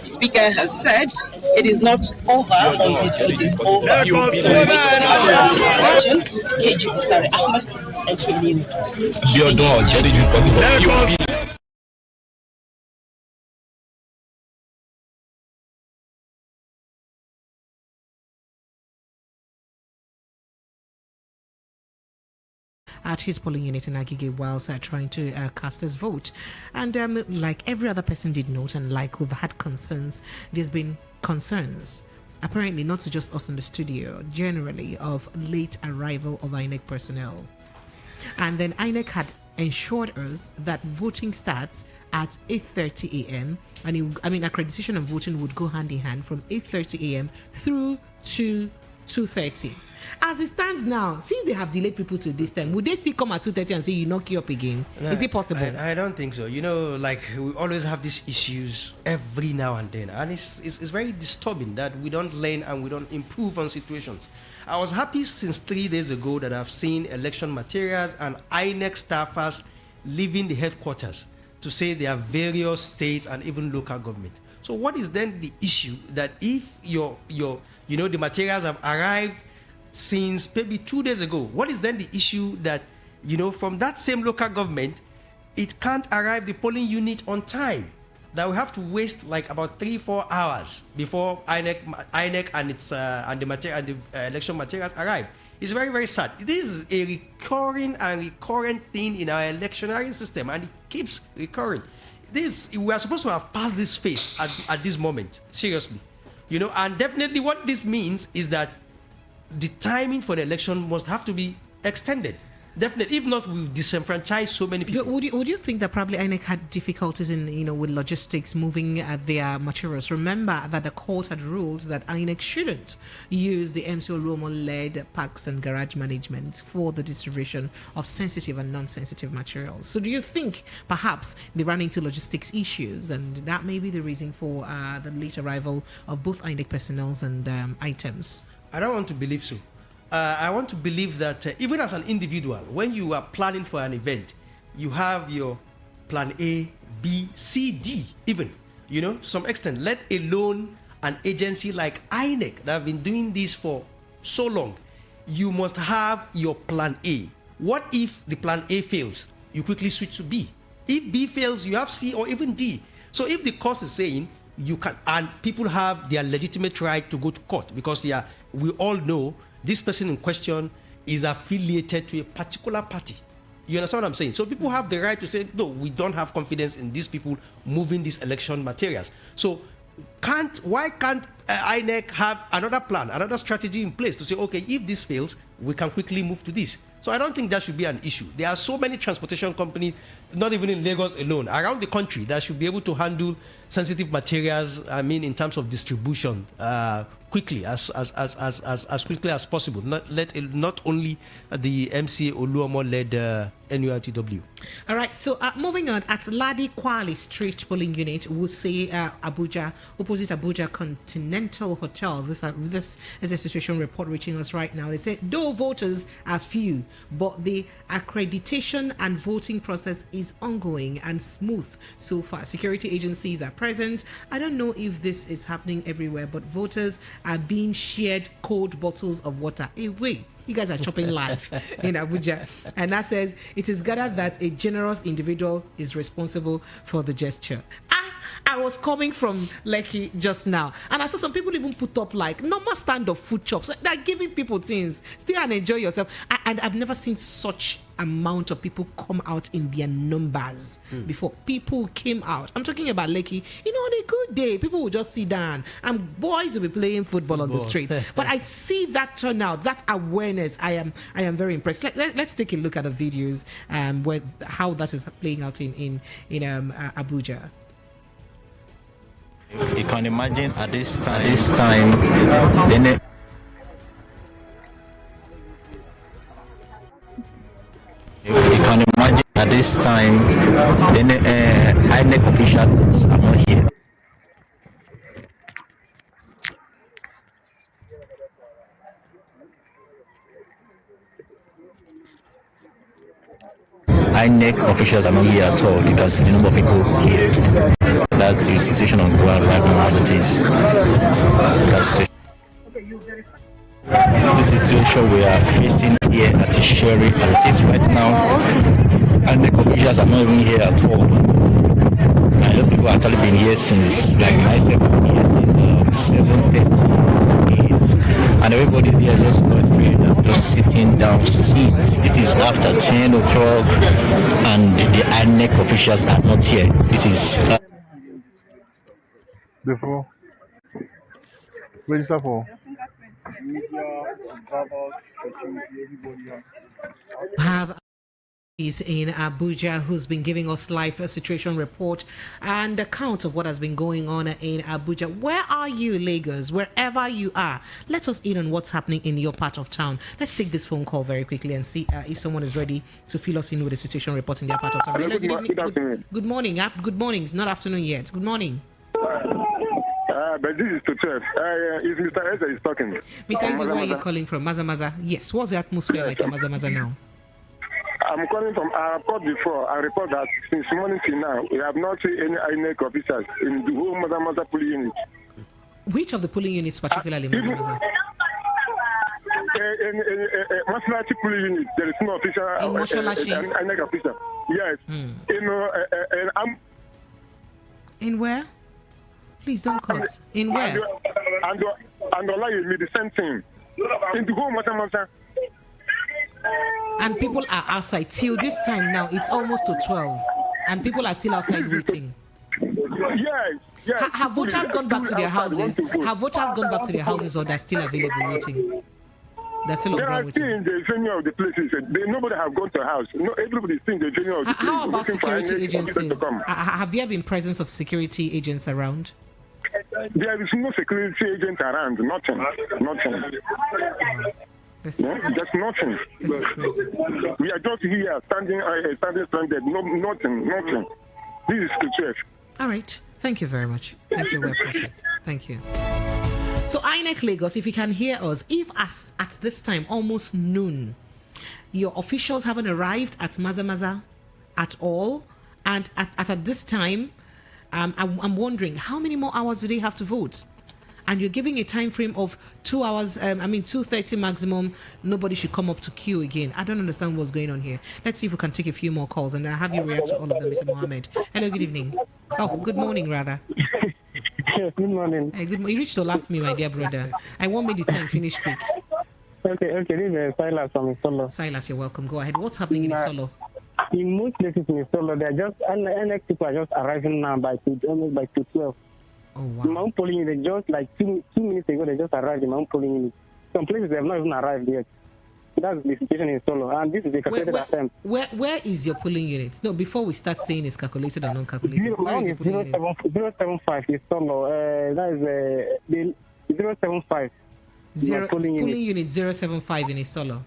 speaker has said, it is not over until it is over. KG Sari Ahmed, NK News. At his polling unit in Agege whilst trying to cast his vote. And like every other person did note, and like we've had concerns, there's been concerns, apparently not to just us in the studio, generally, of late arrival of INEC personnel. And then INEC had ensured us that voting starts at 8:30 a.m. And accreditation and voting would go hand in hand from 8:30 a.m. through to 2:30. As it stands now, since they have delayed people to this time, would they still come at 2:30 and say you knock you up again? No, is it possible? I don't think so. Like we always have these issues every now and then, and it's very disturbing that we don't learn and we don't improve on situations. I was happy since 3 days ago that I've seen election materials and INEC staffers leaving the headquarters to say there are various states and even local government. So what is then the issue that if the materials have arrived since maybe 2 days ago, what is then the issue that, from that same local government, it can't arrive the polling unit on time? That we have to waste like about 3-4 hours before INEC and the election materials arrive. It's very, very sad. This is a recurrent thing in our electionary system, and it keeps recurring. We are supposed to have passed this phase at this moment, seriously. And definitely what this means is that the timing for the election must have to be extended. Definitely, if not, we'll disenfranchise so many people. Would you think that probably INEC had difficulties in with logistics moving their materials? Remember that the court had ruled that INEC shouldn't use the MC Oluomo-led parks and garage management for the distribution of sensitive and non-sensitive materials. So do you think perhaps they ran into logistics issues, and that may be the reason for the late arrival of both INEC personnel and items? I don't want to believe so. I want to believe that even as an individual, when you are planning for an event, you have your plan A, B, C, D, even, to some extent, let alone an agency like INEC that have been doing this for so long. You must have your plan A. What if the plan A fails? You quickly switch to B. If B fails, you have C or even D. So if the court is saying you can, and people have their legitimate right to go to court, because we all know this person in question is affiliated to a particular party. You understand what I'm saying? So people have the right to say, no, we don't have confidence in these people moving these election materials. So why can't INEC have another plan, another strategy in place to say, okay, if this fails, we can quickly move to this? So I don't think that should be an issue. There are so many transportation companies, not even in Lagos alone, around the country that should be able to handle sensitive materials, in terms of distribution, quickly, as quickly as possible. Not only the MC Oluomo-led NURTW. All right, so moving on, at Ladi Kwali Street polling unit, we'll say Abuja, opposite Abuja Continental Hotel. This is a situation report reaching us right now. They say, though voters are few, but the accreditation and voting process is ongoing and smooth so far. Security agencies are present. I don't know if this is happening everywhere, but voters are being shared cold bottles of water away. You guys are chopping live in Abuja. And that says, it is gathered that a generous individual is responsible for the gesture. I was coming from Lekki just now, and I saw some people even put up like normal stand of food chops. They're giving people things. Stay and enjoy yourself. And I've never seen such amount of people come out in their numbers before. People came out. I'm talking about Lekki. On a good day, people will just sit down and boys will be playing football on the street. But I see that turnout, that awareness. I am very impressed. Let's take a look at the videos where how that is playing out in Abuja. You can imagine at this time, then you can imagine at this time, then INEC officials are not here. INEC officials are not here at all because the number of people here. That's the situation on ground right now as it is. That's the situation we are facing here at the Sherry as it is right now. INEC officials are not even here at all. I know people have actually been here since like myself, I've been here since 7:30, and everybody's here just not trained and just sitting down seats. This is after 10 o'clock and the INEC officials are not here. It is Before register for have is in Abuja, who's been giving us live a situation report and account of what has been going on in Abuja. Where are you, Lagos? Wherever you are, let us in on what's happening in your part of town. Let's take this phone call very quickly and see if someone is ready to fill us in with the situation report in their part of town. Hello, good morning. Good morning. It's not afternoon yet. Good morning. But this is to 12. Is Mr. Eze is talking. Mr. Eze, where are you calling from? Maza. Yes. What's the atmosphere like in Maza now? I'm calling from I report before. I report that since morning till now, we have not seen any INEC officers in the whole Maza polling unit. Which of the polling units particularly, Maza? Masalati polling unit, there is no official INEC officer. Yes. In where? Please don't cut. In where? And Allah, you made the same thing. In the whole Maza. And people are outside till this time now. It's almost to 12, and people are still outside waiting. Yes. Have voters gone back to their houses? Have voters gone back to their houses, or they're still available waiting? They're still on ground waiting. They are still in the venue of the places. Nobody have gone to a house. No, everybody is still in the venue of the places. How about security agencies? Have there been presence of security agents around? There is no security agent around. Nothing. There's nothing. We are just here standing stranded. Nothing. This is the truth. All right. Thank you very much. Thank you. We appreciate it. Thank you. So INEC Lagos, if you can hear us, if at this time, almost noon, your officials haven't arrived at Maza at all, and at this time, I'm wondering, how many more hours do they have to vote? And you're giving a time frame of 2 hours, 2:30 maximum. Nobody should come up to queue again. I don't understand what's going on here. Let's see if we can take a few more calls, and then I'll have you react to all of them, Mr. Mohammed. Hello, good evening. Oh, good morning, rather. Good morning. Hey, good morning. You reached to laugh me, my dear brother. I won't make the time finish quick. Okay. This is Silas from Isolo. Silas, you're welcome. Go ahead. What's happening in Isolo? In most places in Isolo, they're just, NX people are just arriving now by 2:12. Oh, wow. My own polling unit, just like two minutes ago, they just arrived in my own polling unit. Some places they have not even arrived yet. That's the situation in Solo, and this is the calculated attempt. Where is your polling unit? No, before we start saying it's calculated or non-calculated. Where is your polling unit? 075 is Solo. That is the 075. Polling unit 075 in Isolo.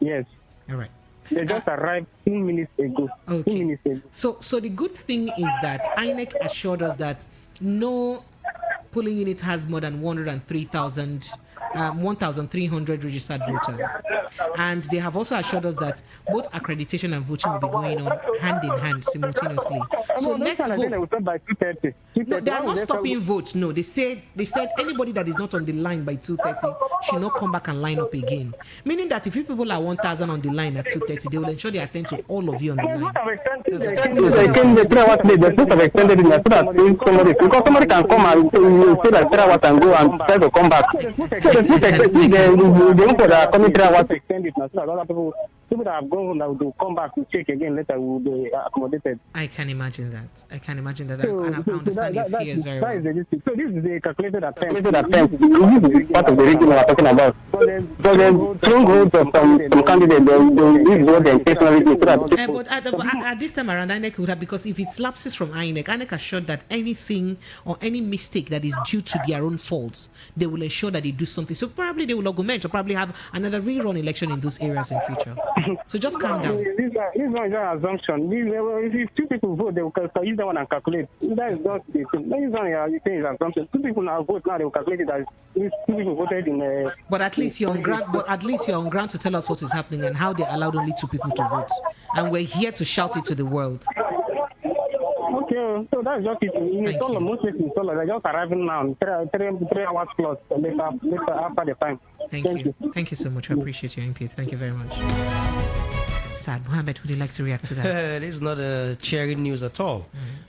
Yes. All right. They just arrived 2 minutes ago. Okay. 2 minutes ago. So the good thing is that INEC assured us that no polling unit has more than 103,000 1,300 registered voters. And they have also assured us that both accreditation and voting will be going on hand in hand simultaneously. So let's hope. No, they are not stopping votes. No, they said anybody that is not on the line by 2:30 should not come back and line up again. Meaning that if you people are 1,000 on the line at 2:30, they will ensure they attend to all of you on the line. Because somebody can come and say that 3 hours and go and try to come back. So the people that are coming 3 hours to extend it now, so that other people that have gone that will come back to check again later will be accommodated. I can imagine that. I understand your fears very well. So this is a calculated attempt. This is part of the region we are talking about. So the strongholds of some candidates, this is what they intentionally do. But at this time around, INEC would have, because if it's lapses from INEC assured that anything or any mistake that is due to their own faults, they will ensure that they do something. So probably they will augment or probably have another rerun election in those areas in future. So just calm down. This one is an assumption. If 2 people vote, they will use that one and calculate. That is not the thing. This one you say is an assumption. 2 people now vote now, they will calculate it as if 2 people voted in. But at least you're on ground. But at least you're on ground to tell us what is happening and how they allowed only 2 people to vote, and we're here to shout it to the world. Okay, so that's just it. In Solo, most places in Solo, they're just arriving now, 3 hours plus later after the time. Thank you. Thank you so much. I appreciate your input. Thank you very much. Sad. Mohammed, would you like to react to that? It is not a cheering news at all.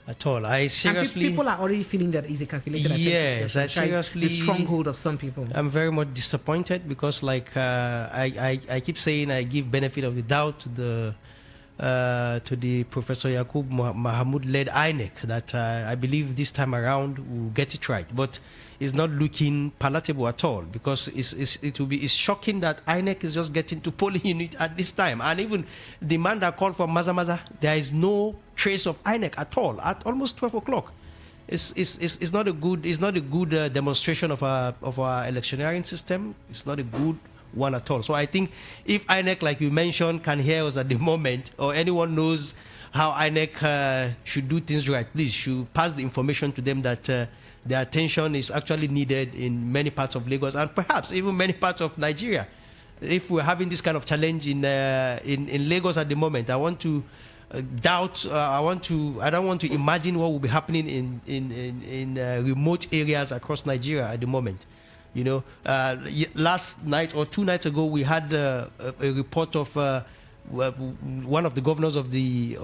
At all. I seriously. And people are already feeling that is a calculated attempt. Yes, I seriously. The stronghold of some people. I'm very much disappointed because, like, I keep saying I give benefit of the doubt to the Professor Yakub Mahamoud-led INEC that I believe this time around we'll get it right. But it's not looking palatable at all because it's shocking that INEC is just getting to polling unit at this time. And even the man that called for Maza, there is no trace of INEC at all at almost 12 o'clock. It's not a good demonstration of our electioneering system. It's not a good one at all. So I think if INEC, like you mentioned, can hear us at the moment, or anyone knows how INEC should do things right, please should pass the information to them that their attention is actually needed in many parts of Lagos and perhaps even many parts of Nigeria. If we're having this kind of challenge in Lagos at the moment, I want to I don't want to imagine what will be happening in remote areas across Nigeria at the moment. You know, last night or 2 nights ago, we had a report of one of the governors of the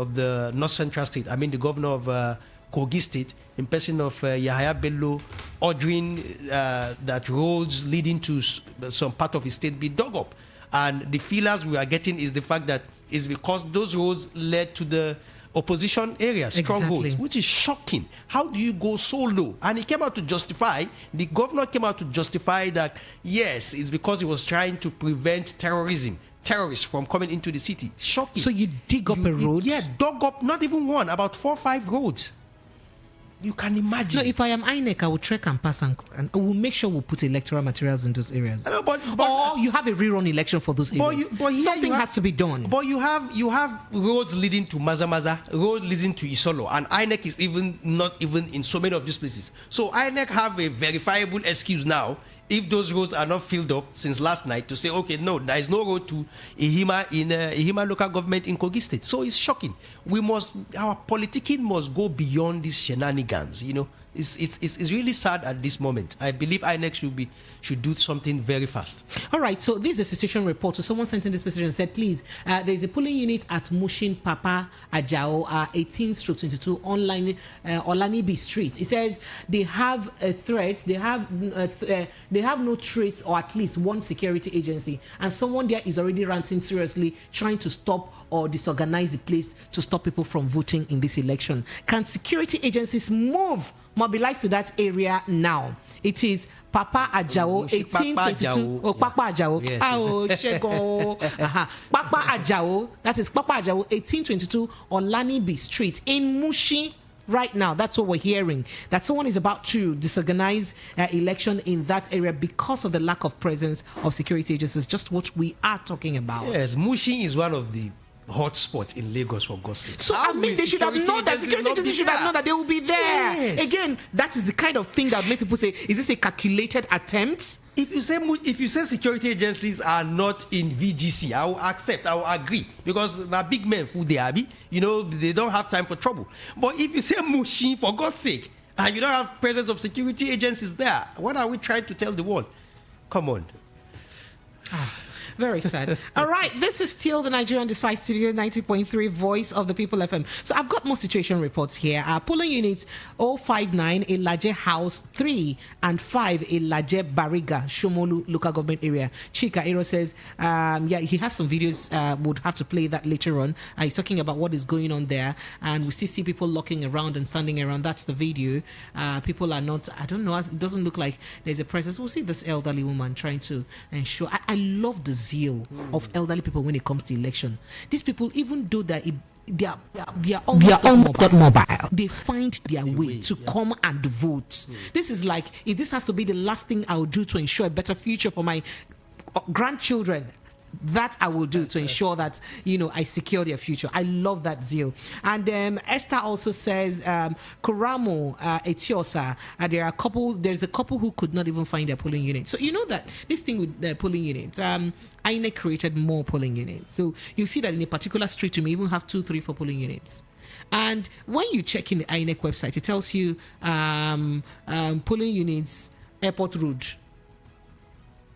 North Central State. I mean, the governor of Kogi State, in person of Yahaya Bello, ordering that roads leading to some part of his state be dug up. And the feelers we are getting is the fact that it's because those roads led to the opposition areas, strongholds, which is shocking. How do you go so low? And he came out to justify, the governor came out to justify that, yes, it's because he was trying to prevent terrorists from coming into the city. Shocking. So you dig up a road? Yeah, dug up, not even one, about 4 or 5 roads. You can imagine. No, if I am INEC, I will trek and pass and I will make sure we'll put electoral materials in those areas. Or you have a rerun election for those areas. Something has to be done. But you have roads leading to Maza, road leading to Isolo, and INEC is not even in so many of these places. So INEC have a verifiable excuse now if those roads are not filled up since last night to say, okay, no, there is no road to Ihima in Ihima local government in Kogi State. So it's shocking. Our politicking must go beyond these shenanigans, you know. It's really sad at this moment. I believe INEC should do something very fast. All right, so this is a situation report. So someone sent in this message and said, please, there is a polling unit at Mushin Papa Ajao, 18/22 online Olanibi Street. It says they have a threat. They have no trace, or at least one security agency, and someone there is already ranting seriously, trying to stop or disorganize the place to stop people from voting in this election. Can security agencies mobilize to that area now? It is Papa Ajao 1822. Oh, Papa Ajao. Yes. Oh, Shego. Papa Ajao. That is Papa Ajao 1822 Olanibi Street in Mushi. Right now, that's what we're hearing. That someone is about to disorganize election in that area because of the lack of presence of security agencies. Just what we are talking about. Yes, Mushi is one of the hotspot in Lagos, for God's sake. So I mean, they should have known that security agencies should have known that they will be there. Yes. Again, that is the kind of thing that would make people say, "Is this a calculated attempt?" If you say security agencies are not in VGC, I will accept, I will agree, because they're big men who they are, they don't have time for trouble. But if you say Mushin, for God's sake, and you don't have presence of security agencies there, what are we trying to tell the world? Come on. Very sad. All right, this is still the Nigerian Decide Studio 90.3 Voice of the People FM. So I've got more situation reports here. Polling units 059 Ilaje House 3 and 5 Ilaje Bariga, Shomolu local government area. Chika Ero says, he has some videos, would have to play that later on. He's talking about what is going on there, and we still see people locking around and standing around. That's the video. People are not, I don't know, it doesn't look like there's a presence. We'll see this elderly woman trying to ensure. I love the zeal of elderly people when it comes to election. These people, even though they are almost not mobile, they find their way to come and vote. This is like, if this has to be the last thing I'll do to ensure a better future for my grandchildren, that I will do to ensure that I secure their future. I love that zeal. And Esther also says, Kuramo Etiosa, there's a couple who could not even find their polling unit. So you know that this thing with the polling units, INEC created more polling units. So you see that in a particular street you may even have 2, 3, 4 polling units. And when you check in the INEC website, it tells you polling units, Airport Road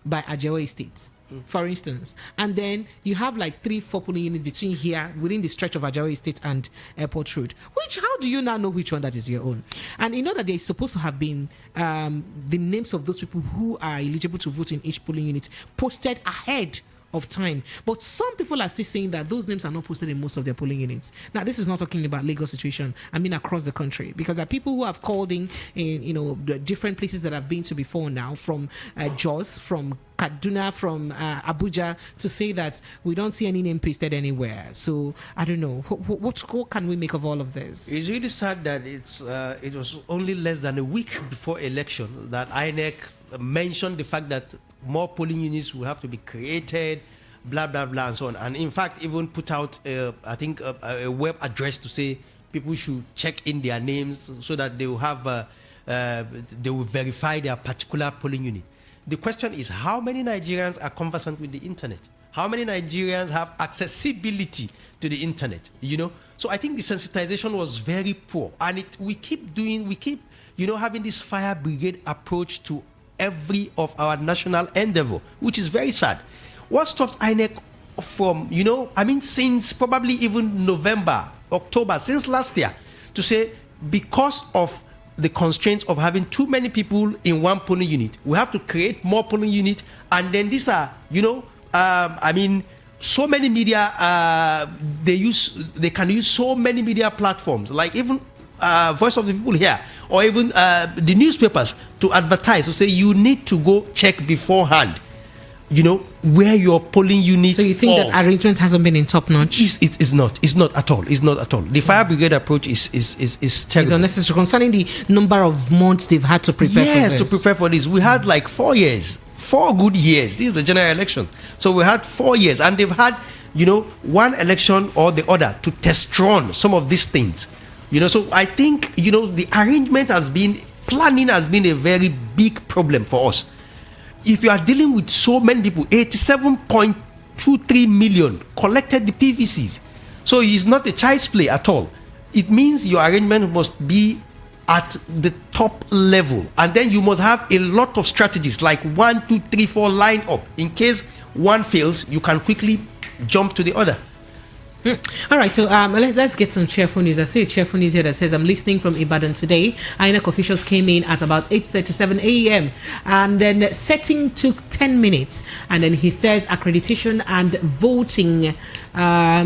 by Ajewo Estate, for instance. And then you have like 3, 4 polling units between here, within the stretch of Ajewo Estate and Airport Road. How do you now know which one that is your own? And you know that there's supposed to have been the names of those people who are eligible to vote in each polling unit posted ahead of time. But some people are still saying that those names are not posted in most of their polling units. Now, this is not talking about Lagos situation. I mean across the country, because there are people who have called in the different places that I've been to before now, from Jos, from Kaduna, from Abuja, to say that we don't see any name pasted anywhere. So I don't know. What can we make of all of this? It's really sad that it was only less than a week before election that INEC mentioned the fact that more polling units will have to be created, blah, blah, blah, and so on. And in fact, even put out, a web address to say people should check in their names so that they will have, they will verify their particular polling unit. The question is, how many Nigerians are conversant with the internet? How many Nigerians have accessibility to the internet? So I think the sensitization was very poor, and we keep having this fire brigade approach to every of our national endeavor, which is very sad. What stops INEC from, since probably even November, October, since last year, to say because of the constraints of having too many people in one polling unit, we have to create more polling units, and then these are, so many media, they can use so many media platforms, like even Voice of the People here, or even the newspapers, to advertise, to say you need to go check beforehand, where your polling unit. So you think falls. that arrangement hasn't been in top notch? It's not at all. The fire brigade approach is terrible. It's unnecessary, concerning the number of months they've had to prepare for this. Yes, to prepare for this. We had like 4 years, 4 good years. This is the general election. So we had 4 years, and they've had, one election or the other to test run some of these things. So I think, the planning has been a very big problem for us. If you are dealing with so many people, 87.23 million collected the PVCs. So it's not a child's play at all. It means your arrangement must be at the top level. And then you must have a lot of strategies, like 1, 2, 3, 4 line up. In case one fails, you can quickly jump to the other. All right, so let's get some cheerful news. I see a cheerful news here that says, I'm listening from Ibadan today. INEC officials came in at about 8:37 a.m. and then setting took 10 minutes. And then he says accreditation and voting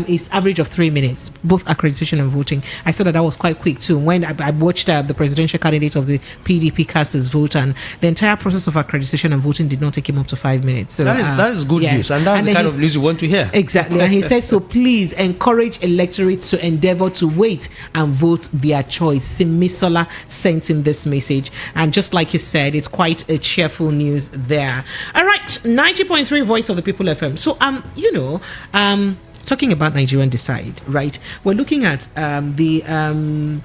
is average of 3 minutes, both accreditation and voting. I saw that was quite quick too. When I watched the presidential candidate of the PDP cast his vote, and the entire process of accreditation and voting did not take him up to 5 minutes. So that is good news, and that's the kind of news you want to hear. Exactly. And he says, so please encourage electorate to endeavor to wait and vote their choice. Simisola sent in this message, and just like he said, it's quite a cheerful news there. All right, 90.3 Voice of the People FM. So talking about Nigerian Decide, right? We're looking at when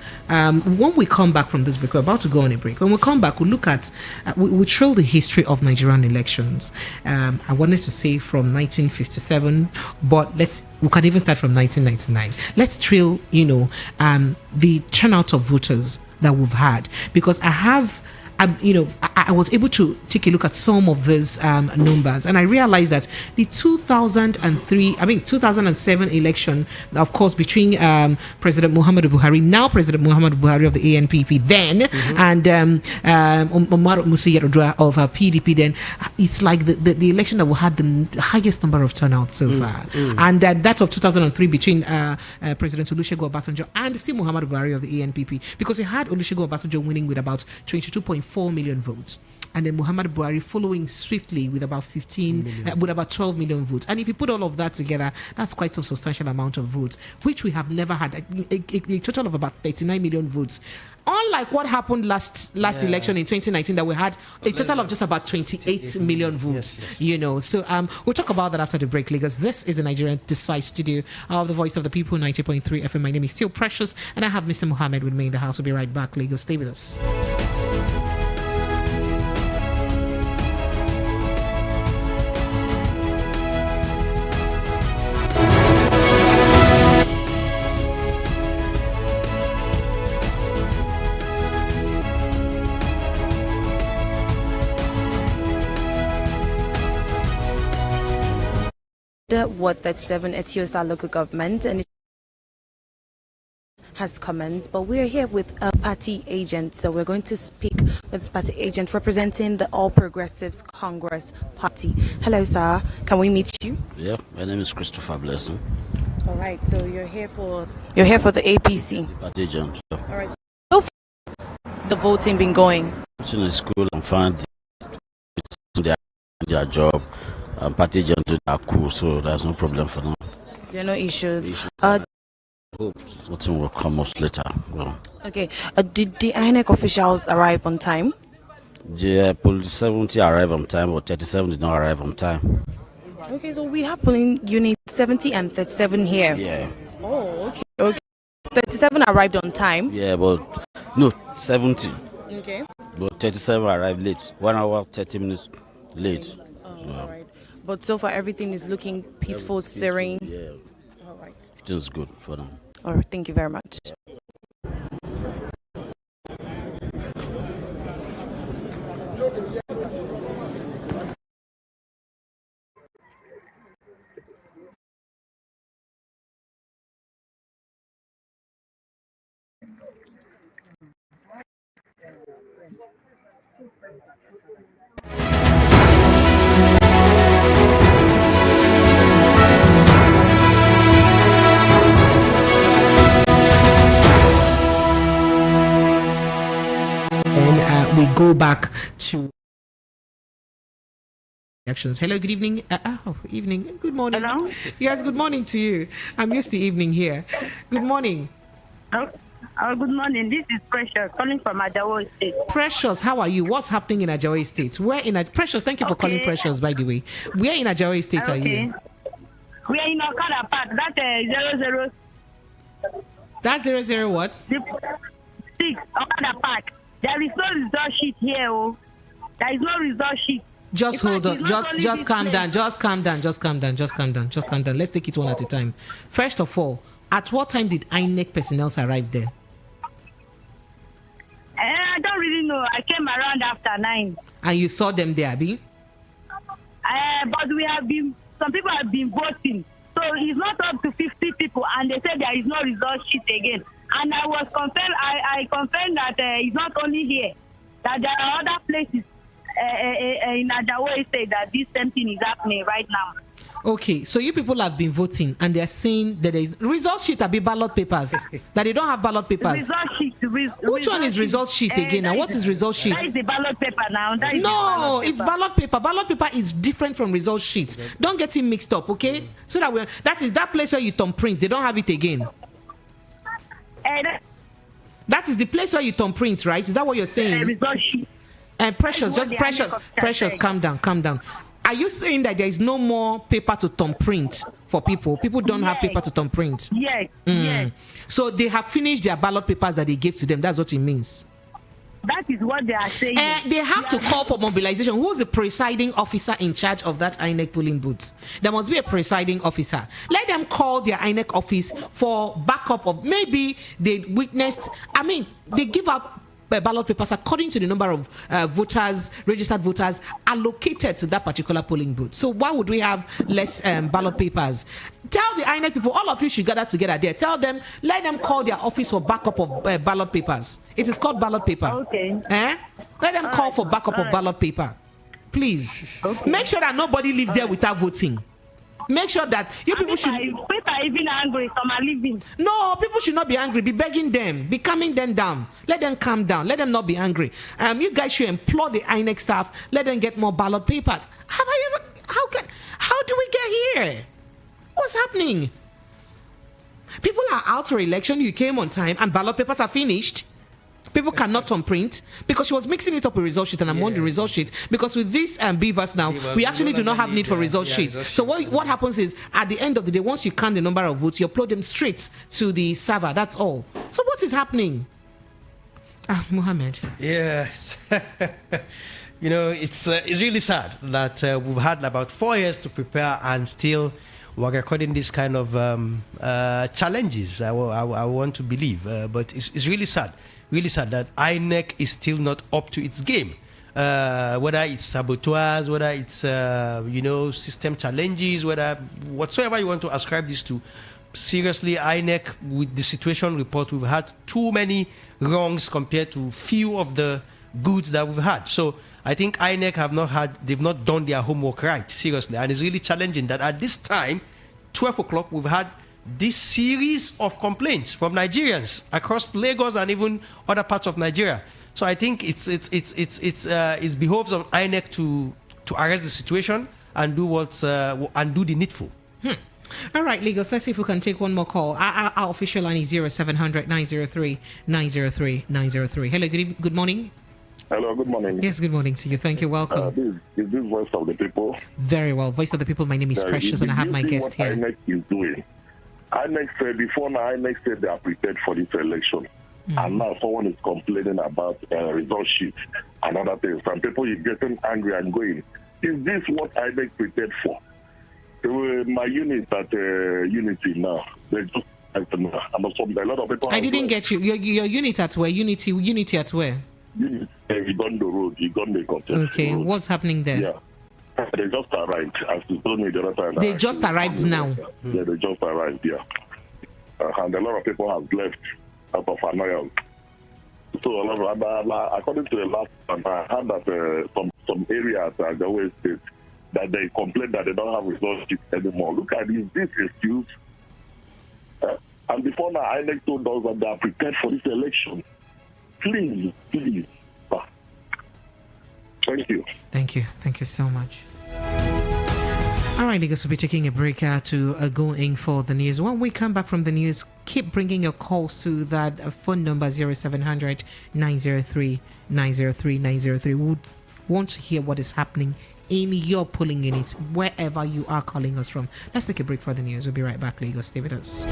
we come back from this break, we're about to go on a break. When we come back, we'll look at, we'll trail the history of Nigerian elections. I wanted to say from 1957, but we can even start from 1999. Let's trail, the turnout of voters that we've had, because I was able to take a look at some of these numbers, and I realized that the 2007 election, of course, between President Muhammadu Buhari, now President Muhammadu Buhari of the ANPP then, and Omar Musa Yar'Adua of PDP then, it's like the election that we had the highest number of turnout so far. And that of 2003 between President Olusegun Obasanjo and still Muhammadu Buhari of the ANPP, because he had Olusegun Obasanjo winning with about 22.4 million votes, and then Muhammad Buhari following swiftly with about 12 million votes. And if you put all of that together, that's quite some substantial amount of votes, which we have never had. A total of about 39 million votes. Unlike what happened last election in 2019, that we had a total of just about 28 million votes. So we'll talk about that after the break, Lagos. This is the Nigerian Decide studio of the Voice of the People, 90.3 FM. My name is still Precious, and I have Mr. Mohammed with me in the house. We'll be right back. Lagos, stay with us. What that 7 Etiosa local government and it has comments, but we're here with a party agent, so we're going to speak with this party agent representing the All Progressives Congress Party. Hello, sir. Can we meet you? Yeah, my name is Christopher Blessing. All right, so you're here for the APC Party agent. Yeah. All right. So far, the voting been going? It's in the school and find their job. Party agents are cool, so there's no problem for them. There are no issues. Hope something will come up later. Well, okay. Did the INEC officials arrive on time? The police 70 arrived on time, but 37 did not arrive on time. Okay, so we have polling units 70 and 37 here. Yeah. Oh, okay. 37 arrived on time. Yeah, but no, 70. Okay. But 37 arrived late. 1 hour, 30 minutes late. All right. But so far, everything is looking peaceful, serene. Yeah. All right. Everything's good for them. All right. Thank you very much. We go back to actions. Hello, good evening. Evening. Good morning. Hello? Yes, good morning to you. I'm used to evening here. Good morning. Good morning. This is Precious calling from Ajawo State. Precious, how are you? What's happening in Ajawo State? Precious, thank you for calling Precious, by the way. Where in Ajawo State are you? We are in Okada Park. That's 00. That's 00 what? 6 Okada Park. There is no result sheet here. Oh. There is no result sheet. Just hold on. Just calm down. Just calm down. Let's take it one at a time. First of all, at what time did INEC personnel arrive there? I don't really know. I came around after 9. And you saw them there, Abi? But some people have been voting. So it's not up to 50 people, and they said there is no result sheet again. And I was confirmed. I confirmed that it's not only here, that there are other places in Ajawo State that this same thing is happening right now. Okay, so you people have been voting, and they're saying that there is result sheet that be ballot papers, that they don't have ballot papers. Result sheet. Which one is result sheet again? Now, what is result sheet? That is the ballot paper now. No, it's ballot paper. Ballot paper is different from result sheets. Don't get it mixed up, okay? So that place where you thumbprint, they don't have it again. That is the place where you thumbprint, right? Is that what you're saying? Result sheet. Precious, calm down. Are you saying that there is no more paper to thumb print for people? People don't have paper to thumb print. Yes. Yes. So they have finished their ballot papers that they gave to them. That's what it means. That is what they are saying. They have to call for mobilization. Who's the presiding officer in charge of that INEC polling booths? There must be a presiding officer. Let them call their INEC office for backup of maybe they witnessed. I mean, they give up ballot papers according to the number of voters, registered voters allocated to that particular polling booth. So why would we have less ballot papers? Tell the INEC people, all of you should gather together there. Tell them, let them call their office for backup of ballot papers. It is called ballot paper. Okay. Let them call for backup of ballot paper. Please. Okay. Make sure that nobody lives there without voting. Make sure that people should. People are even angry. Some are leaving. No, people should not be angry. Be begging them. Be calming them down. Let them calm down. Let them not be angry. You guys should implore the INEC staff. Let them get more ballot papers. How do we get here? What's happening? People are out for election. You came on time, and ballot papers are finished. People cannot on print because she was mixing it up with result sheet, and I'm on the result sheet because with this BVAS now, we actually do not have need for result sheets. So what happens is at the end of the day, once you count the number of votes, you upload them straight to the server. That's all. So what is happening? Mohammed. Yes. It's really sad that we've had about 4 years to prepare and still we're recording this kind of challenges. I want to believe, but it's really sad. Really sad that INEC is still not up to its game. Whether it's saboteurs, whether it's system challenges, whatsoever you want to ascribe this to. Seriously, INEC with the situation report, we've had too many wrongs compared to few of the goods that we've had. So I think INEC they've not done their homework right. Seriously, and it's really challenging that at this time, 12 o'clock, we've had this series of complaints from Nigerians across Lagos and even other parts of Nigeria. So I think it's behoves of INEC to arrest the situation and do the needful. All right, Lagos, let's see if we can take one more call. Our official line is 0700 903 903 903. Hello, good morning. Hello, good morning. Yes, good morning to you. Thank you. Welcome. Is this Voice of the People? Very well. Voice of the People. My name is Precious, and I have my guest here. INEC is doing. INEC said before now, INEC said they are prepared for this election. And now someone is complaining about result sheet and other things. Some people are getting angry and going, is this what INEC prepared for? My unit at Unity now, they just, a lot of people. I didn't get you. Your unit at where? Unity at where? Unity, Igondo Road, Igondo. Okay, road. What's happening there? Yeah. They just arrived, as you told me the other time. They just arrived now? Yeah, they just arrived, yeah. And a lot of people have left out of annoyance. So, according to the last time, I heard that some areas, as I always state, that they complain that they don't have resources anymore. Look at this excuse. And before now, INEC told us that they are prepared for this election. Please. Thank you. Thank you so much. All right, Lagos will be taking a break to going for the news. When we come back from the news, keep bringing your calls to that phone number 0700 903 903 903. We would want to hear what is happening in your polling units, wherever you are calling us from. Let's take a break for the news. We'll be right back, Lagos. Stay with us.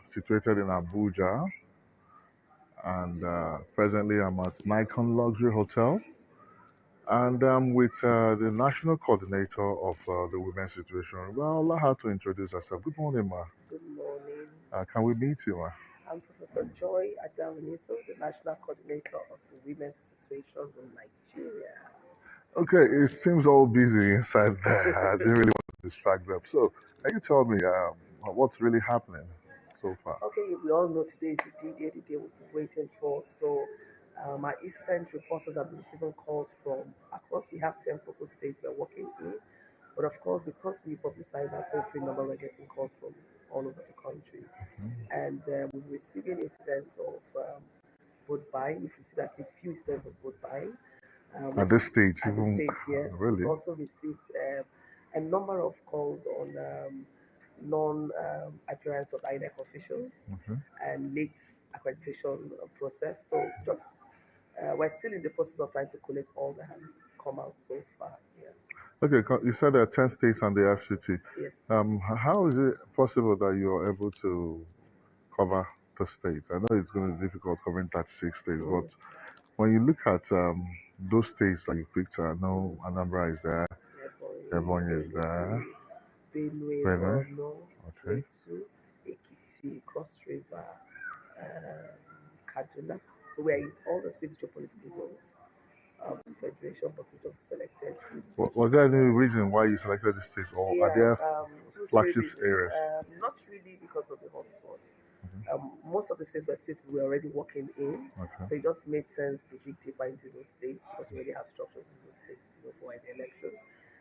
Situated in Abuja, and presently I'm at Nikon Luxury Hotel, and I'm with the national coordinator of the women's situation. Well, I'll allow her to introduce herself. Good morning, ma. Good morning. Can we meet you, ma? I'm Professor Joy Adawiniso, the national coordinator of the women's situation in Nigeria. Okay, it seems all busy inside there. I didn't really want to distract them. So, can you tell me what's really happening so far? Okay, we all know today is the D-Day, the day we've been waiting for. So our incident reporters have been receiving calls from across. We have 10 focal states we're working in. But of course, because we publicize our toll-free number, we're getting calls from all over the country. And we're receiving incidents of vote buying. We've received like a few incidents of vote buying. At this stage, At this even stage, yes. really. We've also received a number of calls on non-appearance of INEC officials and late accreditation process. So just we're still in the process of trying to collect all that has come out so far. Yeah. Okay, you said there are 10 states and the FCT. Yes. How is it possible that you're able to cover the states? I know it's going to be difficult covering 36 states, but when you look at those states that you picked, I know Anambra is there, Ebonyi is there, Benue, Benue, Borno, okay. Plateau, Ekiti, Cross River, Kaduna. So we're in all the 6 geopolitical zones of the Federation, but we just selected few states. Was there any reason why you selected the states, or are there two, flagship 3 reasons. areas? Not really because of the hotspots. Most of the states were states we were already working in, so it just made sense to dig deeper into those states because we already have structures in those states, for the elections.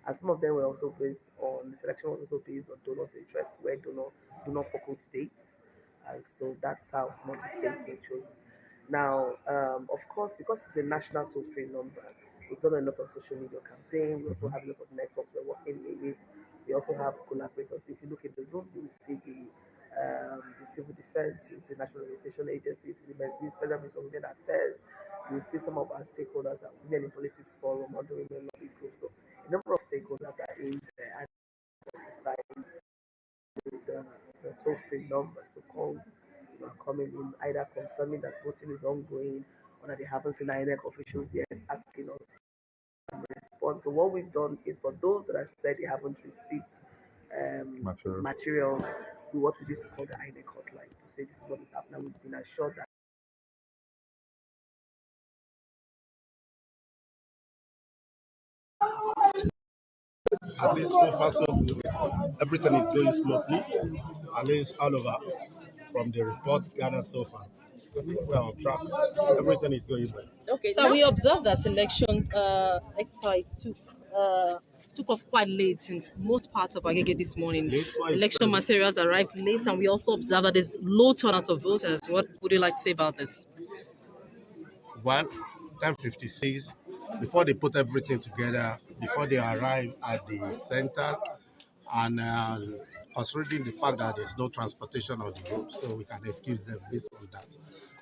And some of them were also based on, the selection was also based on donors' interest, where donor focal states, and so that's how some of the states were chosen. Now, of course, because it's a national toll-free number, we've done a lot of social media campaign. We also have a lot of networks we're working with. We also have collaborators. If you look in the room, you will see the civil defense, you see National Orientation Agency, you see the Federal Ministry of Women Affairs, you see some of our stakeholders at Women in Politics Forum or the Women Lobby Group. So a number of stakeholders are in there, and besides the toll-free number, so calls are coming in either confirming that voting is ongoing or that they haven't seen INEC officials yet asking us to respond. So what we've done is for those that have said they haven't received materials, we what we used to call the INEC hotline to say this is what is happening. We've been assured that at least so far so good. Everything is going smoothly, at least all over from the reports gathered so far. I think we're on track. Everything is going well. Okay, so we observed that election exercise took off quite late since most parts of Agege this morning. Election materials arrived late, and we also observed that there's low turnout of voters. What would you like to say about this? Well, 10:56, before they put everything together, before they arrive at the center, and considering the fact that there's no transportation on the road, so we can excuse them based on that.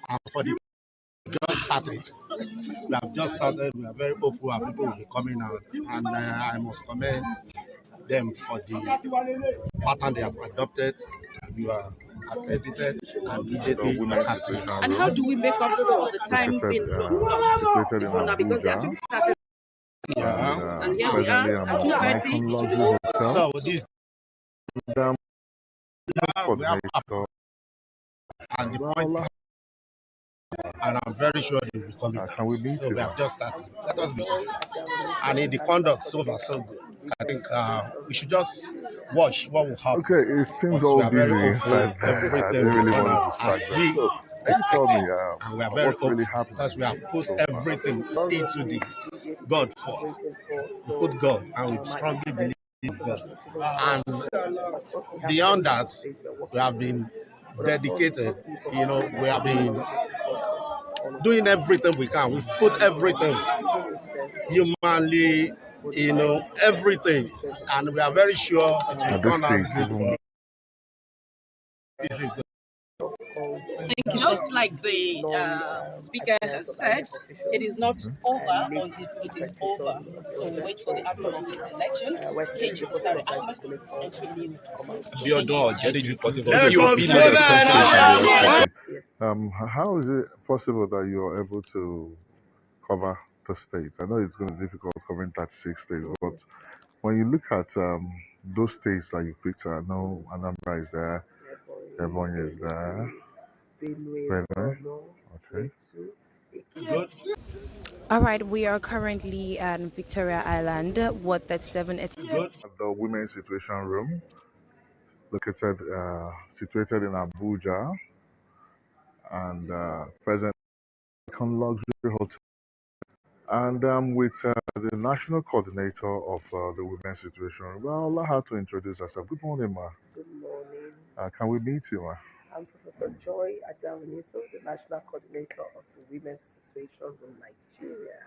And for the just started. We have just started. We are very hopeful that people will be coming out, and I must commend them for the pattern they have adopted. We are accredited and immediately casted. And how do we make up for the time being lost before now? Because they actually started. Yeah. And here we are at 2:30. So this. We have and the point is, and I'm very sure they will be coming. Can we meet so you? We have just started. Let us be off. And in the conduct, so far so good. I think we should just watch what will happen. Okay, it seems all busy inside there. I didn't really want to distract them. So, tell me, and we are very what's really happening? Because we have put everything into this God first. We put God, and we strongly believe in God. And beyond that, we have been dedicated. We have been doing everything we can. We've put everything humanly, everything, and we are very sure it will turn out good. This is Thank you. Just like the speaker has said, it is not over until it is over. So we wait for the outcome of this election. KG Sorry Ahmed, Entry News. How is it possible that you're able to cover the states? I know it's going to be difficult covering 36 states, but when you look at those states that you picked, I know Anambra is there, Ebonyi is there, Benue, okay. All right, we are currently at Victoria Island. What that's 7 at the Women's Situation Room, located situated in Abuja, and present in luxury hotel. And I'm with the national coordinator of the Women's Situation Room. Well, I'll allow her to introduce herself. Good morning, ma. Good morning. Can we meet you, ma? I'm Professor Joy Adawiniso, the National Coordinator of the Women's Situation in Nigeria.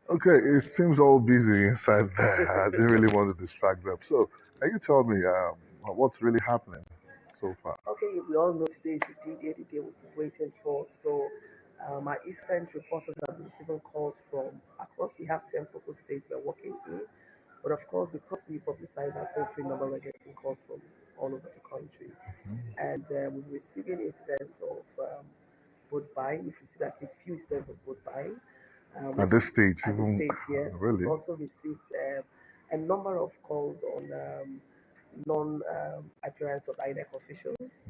Okay, it seems all busy inside there. I didn't really want to distract them. So, can you tell me what's really happening so far? Okay, we all know today is the D-Day, the day we've been waiting for. So, our Eastern reporters have been receiving calls from across. We have 10 focal states we're working in. But of course, because we publicize our toll-free number, we're getting calls from all over the country. And we're receiving incidents of vote buying. We've received actually a few incidents of vote buying. At this stage, At this even stage, yes. really? We've also received a number of calls on non-appearance of INEC officials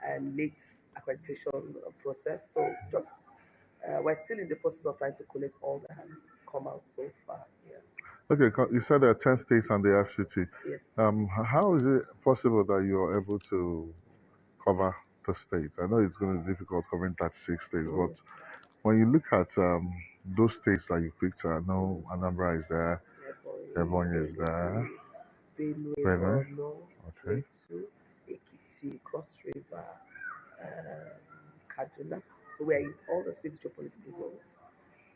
and late accreditation process. So just we're still in the process of trying to collect all that has come out so far. Yeah. Okay, you said there are 10 states and the FCT. Yes. How is it possible that you're able to cover the states? I know it's going to be difficult covering 36 states, but when you look at those states that you picked, I know Anambra is there, Ebonyi is there, Benue, Benue, Borno, okay. Plateau, Ekiti, Cross River, Kaduna. So we're in all the 6 geopolitical zones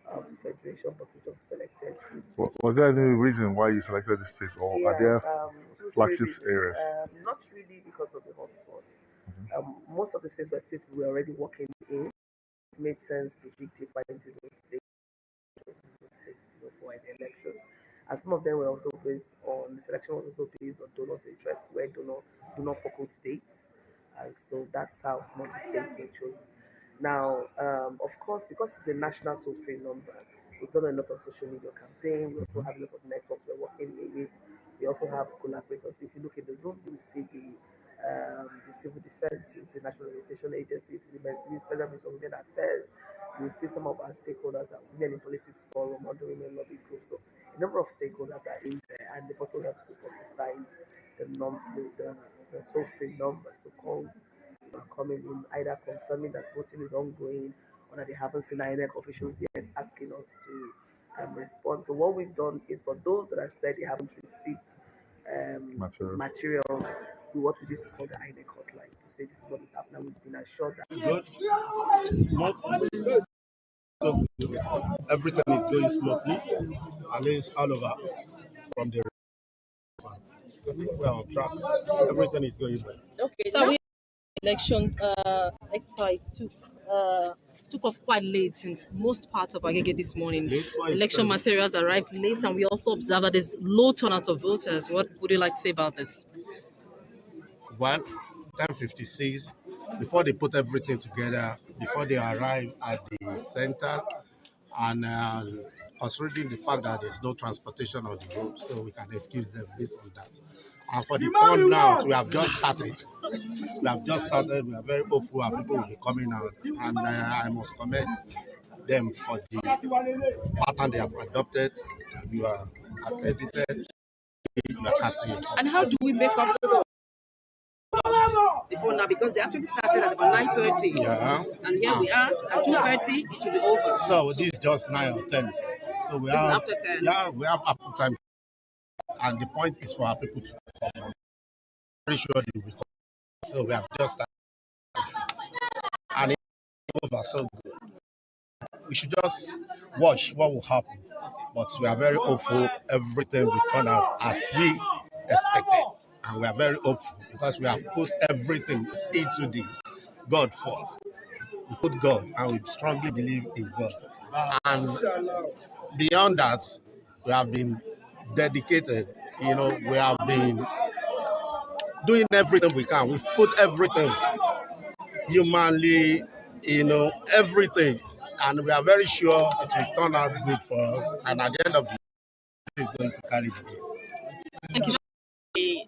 of the Federation, but we just selected few states. Was there any reason why you selected these states, or are there 2, 3 flagship reasons. areas? Not really because of the hotspots. Most of the states we were already working in. It made sense to dig deeper into those states, for the elections. And some of them were also based on, the selection was also based on donors' interest, where donor focal states. And so that's how some of the states were chosen. Now, of course, because it's a national toll-free number, we've done a lot of social media campaign. We also have a lot of networks we're working with. We also have collaborators. If you look in the room, you will see the Civil Defense, you see the National Orientation Agency, you see the Federal Ministry of Women Affairs, you see some of our stakeholders at Women in Politics Forum, under Women Lobby Group. So a number of stakeholders are in there, and they've also helped to publicize the toll-free number. So calls are coming in, either confirming that voting is ongoing or that they haven't seen INEC officials yet, asking us to respond. So what we've done is, for those that have said they haven't received materials, what we used to call the INEC hotline, to say this is what is happening. We've been assured that everything is going smoothly, at least all over from the. I think we're on track. Everything is going well. Okay, so election exercise took off quite late since most parts of Agege this morning. Election materials arrived late, and we also observed that there's low turnout of voters. What would you like to say about this? Well, 10:56, before they put everything together, before they arrive at the center, and considering the fact that there's no transportation on the road, so we can excuse them based on that. And for the turnout, we have just started. We are very hopeful and people will be coming out. And I must commend them for the pattern they have adopted. You are accredited. You are casting it. And how do we make up for before now? Because they actually started at about 9:30. Yeah. And here we are at 2:30. It will be over. So this is just 9 or 10. So we have after 10. Yeah, we have after time. And the point is for our people to come. I'm very sure they will come. So we have just started. And it's over so good. We should just watch what will happen. But we are very hopeful everything will turn out as we expected. And we are very hopeful because we have put everything into this. God first. We put God and we strongly believe in God. And beyond that, we have been dedicated. We have been doing everything we can. We've put everything humanly, everything. And we are very sure it will turn out good for us. And at the end of the day, it's going to carry the day. Thank you. The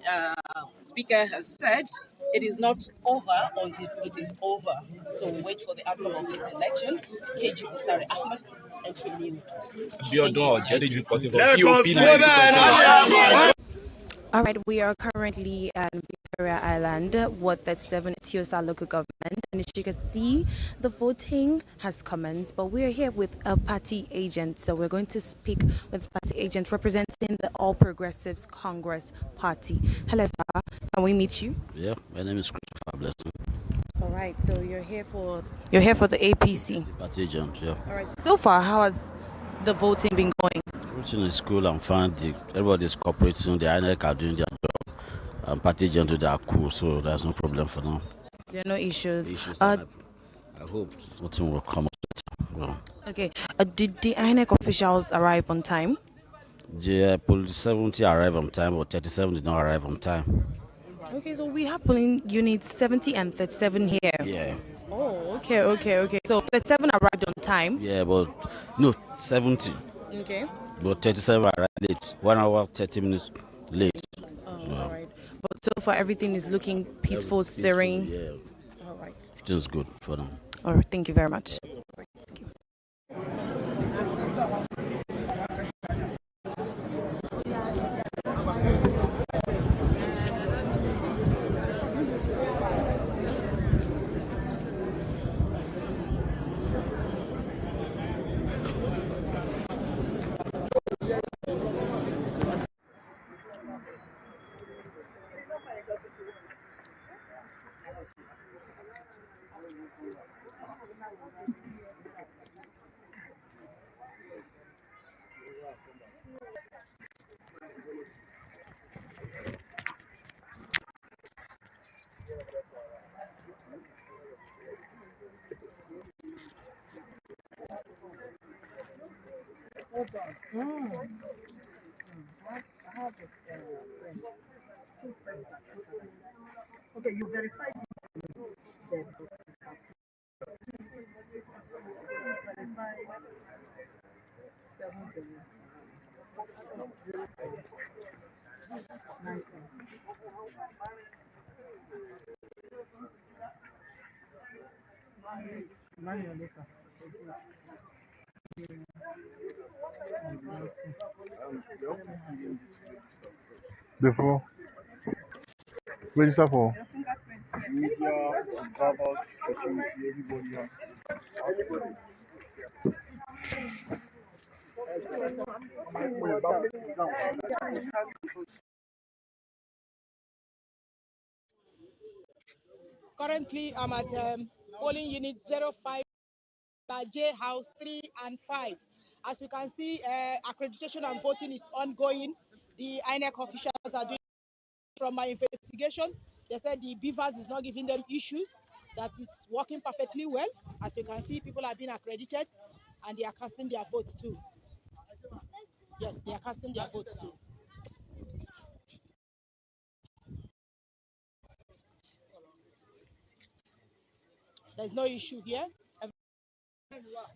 speaker has said it is not over until it is over. So we wait for the outcome of this election. KG Usari Ahmed, NK News. Reporting for All right, we are currently at Victoria Island, Ward 37, TSR local government. And as you can see, the voting has commenced, but we're here with a party agent. So we're going to speak with party agent representing the All Progressives Congress Party. Hello, sir. Can we meet you? Yeah, my name is Christopher Blessing. All right. So you're here for the APC. Party agent, yeah. All right. So far, how has the voting been going? Everything is cool and fine. Everybody's cooperating. The INEC are doing their job. And party agents they are cool, so there's no problem for now. There are no issues. I hope something will come up. Well, Okay. Did the INEC officials arrive on time? the 70 arrived on time, but 37 did not arrive on time. Okay, so we have polling units 70 and 37 here. Yeah. Oh, okay. So 37 arrived on time. Yeah, but no, 70. Okay. But 37 arrived late. 1 hour, 30 minutes late. All right. But so far, everything is looking peaceful, serene. Yeah. All right. Everything's good for them. All right. Thank you very much. Thank you. Okay, you verified that. Before register for Media, observers, security, everybody has Currently, I'm at polling unit 05, J House 3 and 5. As you can see, accreditation and voting is ongoing. The INEC officials are doing. From my investigation, they said the BVAS is not giving them issues, that is working perfectly well. As you can see, people are being accredited and they are casting their votes too. Yes, they are casting their votes too. There's no issue here.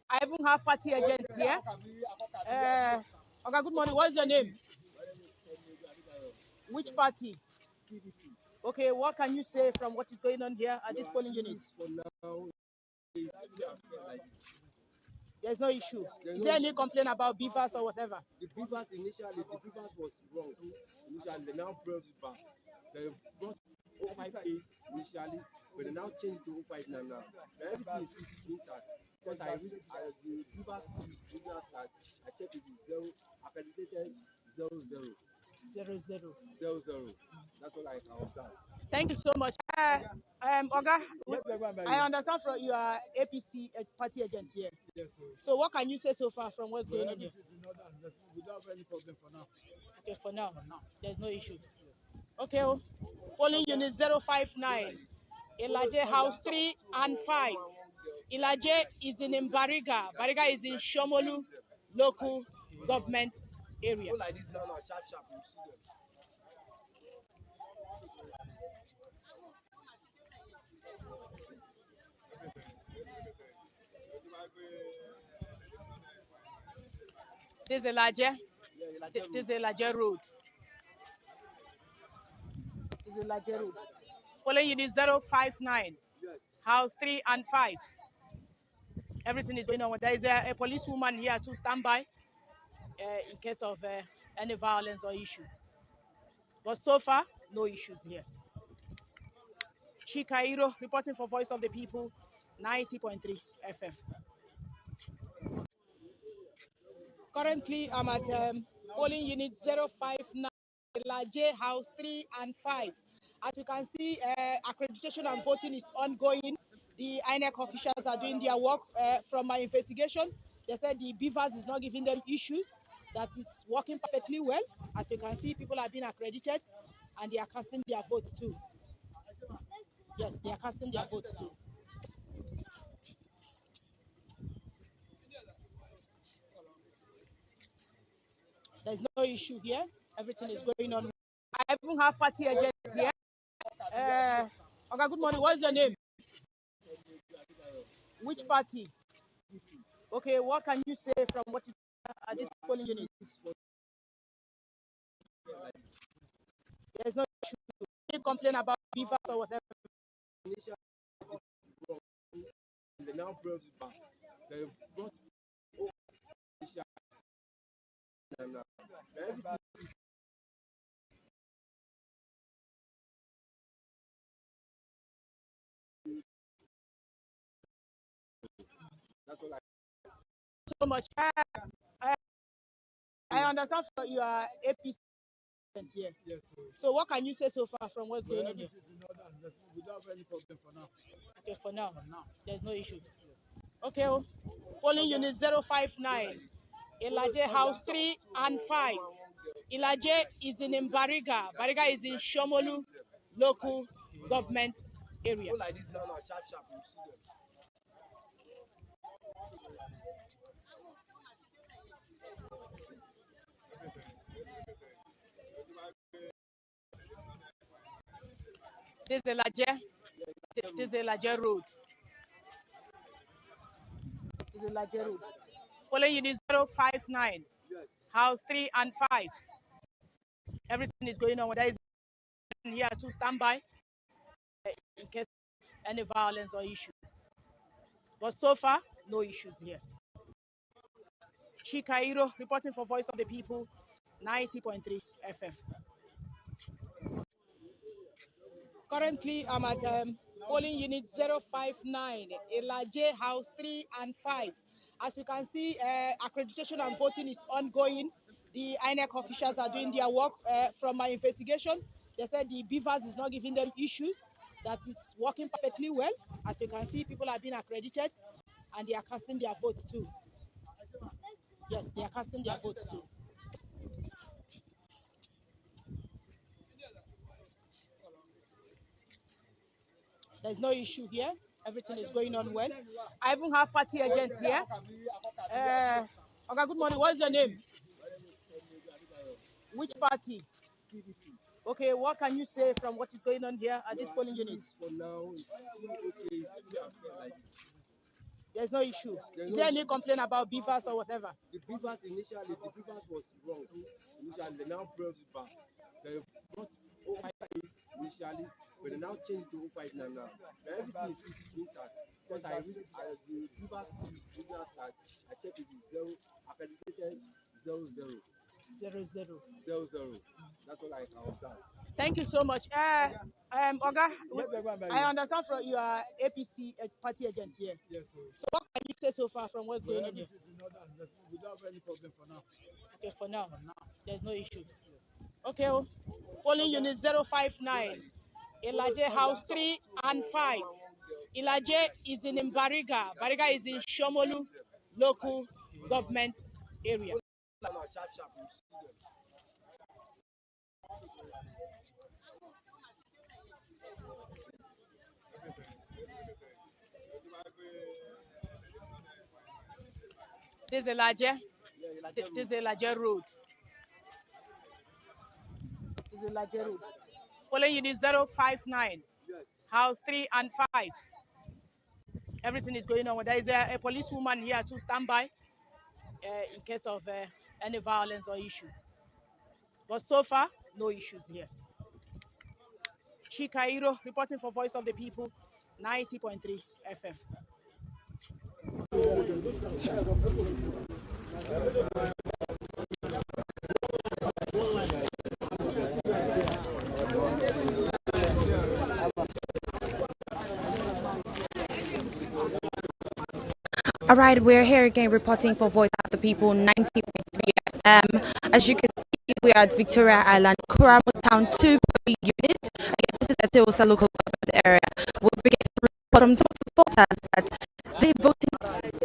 I even have party agents here. Okay, good morning. What's your name? Which party? Okay, what can you say from what is going on here at this polling unit? There's no issue. Is there any complaint about BVAS or whatever? The BVAS initially, the BVAS was wrong. Initially, they now brought it back. They brought 058 initially, but they now changed it to 059 now. Everything is intact. Because I read the BVAS, I checked it is zero, accredited 00. 00. That's what I can observe. Thank you so much. Oga, I understand from you are APC party agent here. Yes, so what can you say so far from what's going on here? Without any problem for now. Okay, for now, there's no issue. Okay, polling unit 059, Ilaje House 3 and 5. Ilaje is in Bariga. Bariga is in Shomolu local government area. Like this now, sharp, you see them. This is Ilaje. This is Ilaje Road. This is Ilaje Road. Polling unit 059, House 3 and 5. Everything is going on. There is a policewoman here to stand by in case of any violence or issue. But so far, no issues here. Chikairo reporting for Voice of the People, 90.3 FM. Currently, I'm at polling unit 059, Laje House 3 and 5. As you can see, accreditation and voting is ongoing. The INEC officials are doing their work. From my investigation, they said the BVAS is not giving them issues. That is working perfectly well. As you can see, people are being accredited and they are casting their votes too. Yes, they are casting their votes too. There's no issue here. Everything is going on. I even have party agents here. Okay, good morning. What's your name? Which party? Okay, what can you say from what is at this polling unit? There's no issue. You complain about BVAS or whatever. They now brought it back. They brought that's all so much. I understand you are APC here. Yes, so what can you say so far from what's going on here? We don't have any problem for now. Okay, for now. There's no issue. Okay, polling unit 059, Ilaje House 3 and 5. Ilaje is in Bariga. Bariga is in Shomolu local government area. Like this now, sharp, you see them. This is Ilaje Road. This is Ilaje Road. Polling unit 059, House 3 and 5. Everything is going on. There is here to stand by in case any violence or issue. But so far, no issues here. Chikairo reporting for Voice of the People, 90.3 FM. Currently, I'm at polling unit 059, Ilaje House 3 and 5. As you can see, accreditation and voting is ongoing. The INEC officials are doing their work. From my investigation, they said the BVAS is not giving them issues. That is working perfectly well. As you can see, people are being accredited and they are casting their votes too. Yes, they are casting their votes too. There's no issue here. Everything is going on well. I even have party agents here. Okay, good morning. What's your name? Which party? Okay, what can you say from what is going on here at this polling unit? For now, it's okay. Like this. There's no issue. Is there any complaint about BVAS or whatever? The BVAS initially, was wrong. Initially, they now brought it back. They brought 058 initially, but they now changed to 059 now. Everything is intact. Because the BVAS I checked it is 0, accredited 00. 00. That's what I can observe. Thank you so much. Oga, I understand from you are APC party agent here. Yes, sir. So what can you say so far from what's going on here? We don't have any problem for now. Okay, for now. There's no issue. Okay, polling unit 059, Ilaje House 3 and 5. Ilaje is in Bariga. Bariga is in Shomolu local government area. This is Ilaje Road. This is Ilaje Road. Polling unit 059, House 3 and 5. Everything is going on. There is a policewoman here to stand by in case of any violence or issue. But so far, no issues here. Chikairo reporting for Voice of the People, 90.3 FM. All right, we're here again reporting for Voice of the People 90.3 FM. As you can see, we are at Victoria Island, Kuramo Town 2 unit. This is at the Osa local government area. We begin to report from top voters that the voting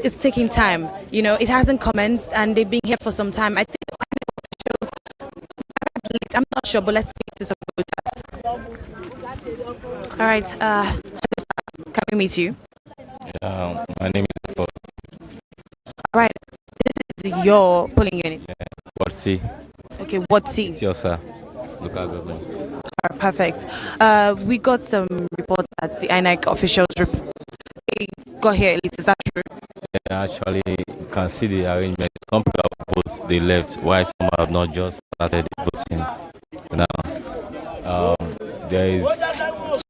is taking time. You know, it hasn't commenced and they've been here for some time. I think officials arrived late. I'm not sure, but let's speak to some voters. All right, can we meet you? My name is Fox. All right, this is your polling unit. What C? Okay, what C? It's your sir. Local government. Perfect. We got some reports that the INEC officials they got here late. Is that true? Yeah, actually, you can see the arrangement. Some people have voted, they left, while some have not just started voting. Now, there is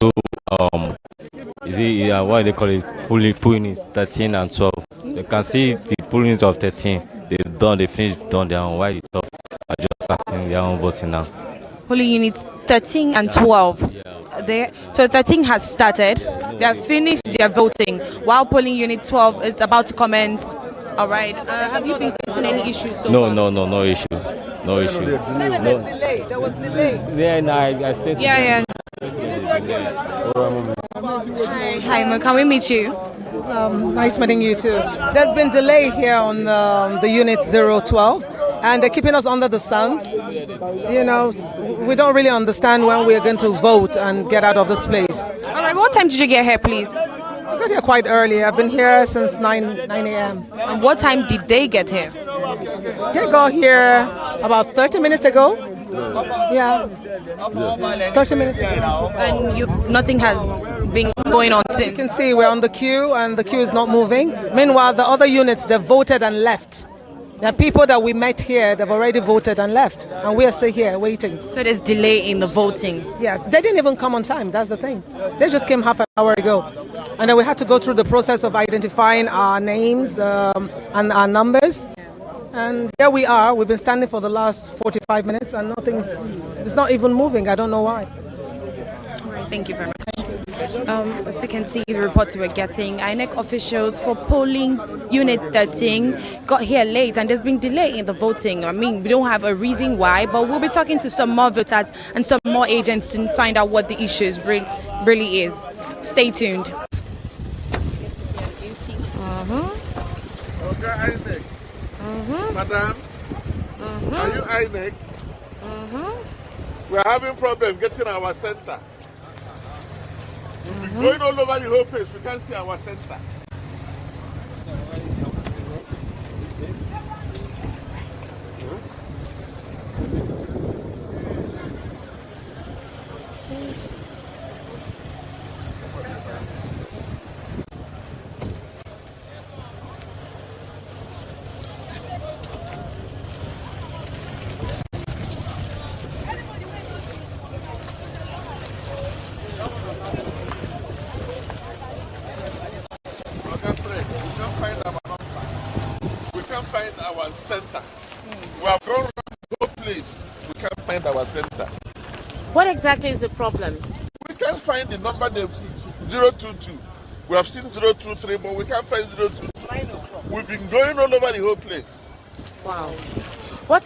two, what do they call it? Polling units 13 and 12. You can see the polling units of 13, they finished done their own, while the 12 are just starting their own voting now. Polling units 13 and 12. So 13 has started. They have finished their voting, while polling unit 12 is about to commence. All right. Have you been facing any issues so far? No issue. No issue. Delay. There was delay. Yeah, no, I explained. Yeah. Hi, Ma, can we meet you? Nice meeting you too. There's been delay here on the unit 012, and they're keeping us under the sun. You know, we don't really understand when we're going to vote and get out of this place. All right, what time did you get here, please? I got here quite early. I've been here since 9 a.m. And what time did they get here? They got here about 30 minutes ago. Yeah. 30 minutes ago. And nothing has been going on since? You can see we're on the queue and the queue is not moving. Meanwhile, the other units, they voted and left. There are people that we met here, they've already voted and left. And we are still here waiting. So there's delay in the voting? Yes. They didn't even come on time. That's the thing. They just came half an hour ago. And then we had to go through the process of identifying our names and our numbers. And here we are. We've been standing for the last 45 minutes and it's not even moving. I don't know why. All right, thank you very much. As you can see, the reports we're getting, INEC officials for polling unit 13 got here late and there's been delay in the voting. I mean, we don't have a reason why, but we'll be talking to some more voters and some more agents to find out what the issues really is. Stay tuned. Okay, INEC. Madam, are you INEC? We're having problems getting our center. We've been going all over the whole place. We can't see our center. Our center. We have gone around the whole place. We can't find our center. What exactly is the problem? We can't find the number 022. We have seen 023, but we can't find 022. We've been going all over the whole place. Wow. Where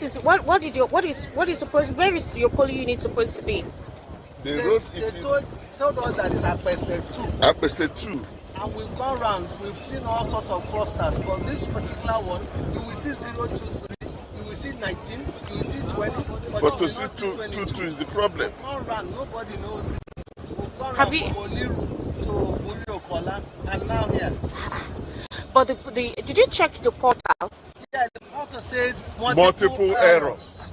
is your polling unit supposed to be? They told us that it's apathy 2. Apathy 2. And we've gone around, we've seen all sorts of clusters, but this particular one, you will see 023, you will see 19, you will see 20. But to see 22 is the problem. We've gone around, nobody knows. We've gone Have from Oliru to Buriokola, and now here. But did you check the portal? Yeah, the portal says multiple errors.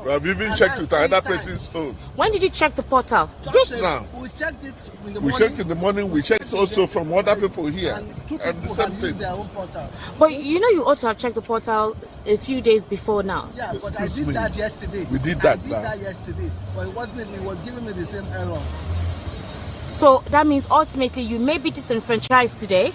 We have even checked it at another person's phone. When did you check the portal? Just now. We checked it in the morning. We checked in the morning. We checked also from other people here. And the same thing. Their own portal. But you know you ought to have checked the portal a few days before now. Yeah, but I did that yesterday. We did that now. I did that yesterday. But it was giving me the same error. So that means ultimately you may be disenfranchised today?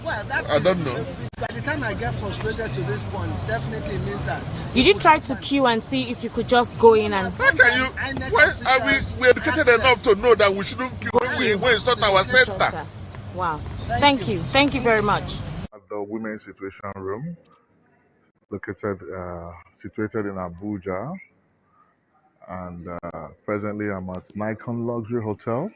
Well, I don't know. By the time I get frustrated to this point, definitely means that. Did you try to queue and see if you could just go in and... How can you... Why are we educated enough to know that we shouldn't queue when it's not our center? Wow. Thank you. Thank you very much. At the Women's Situation Room, situated in Abuja. And presently I'm at Nikon Luxury Hotel.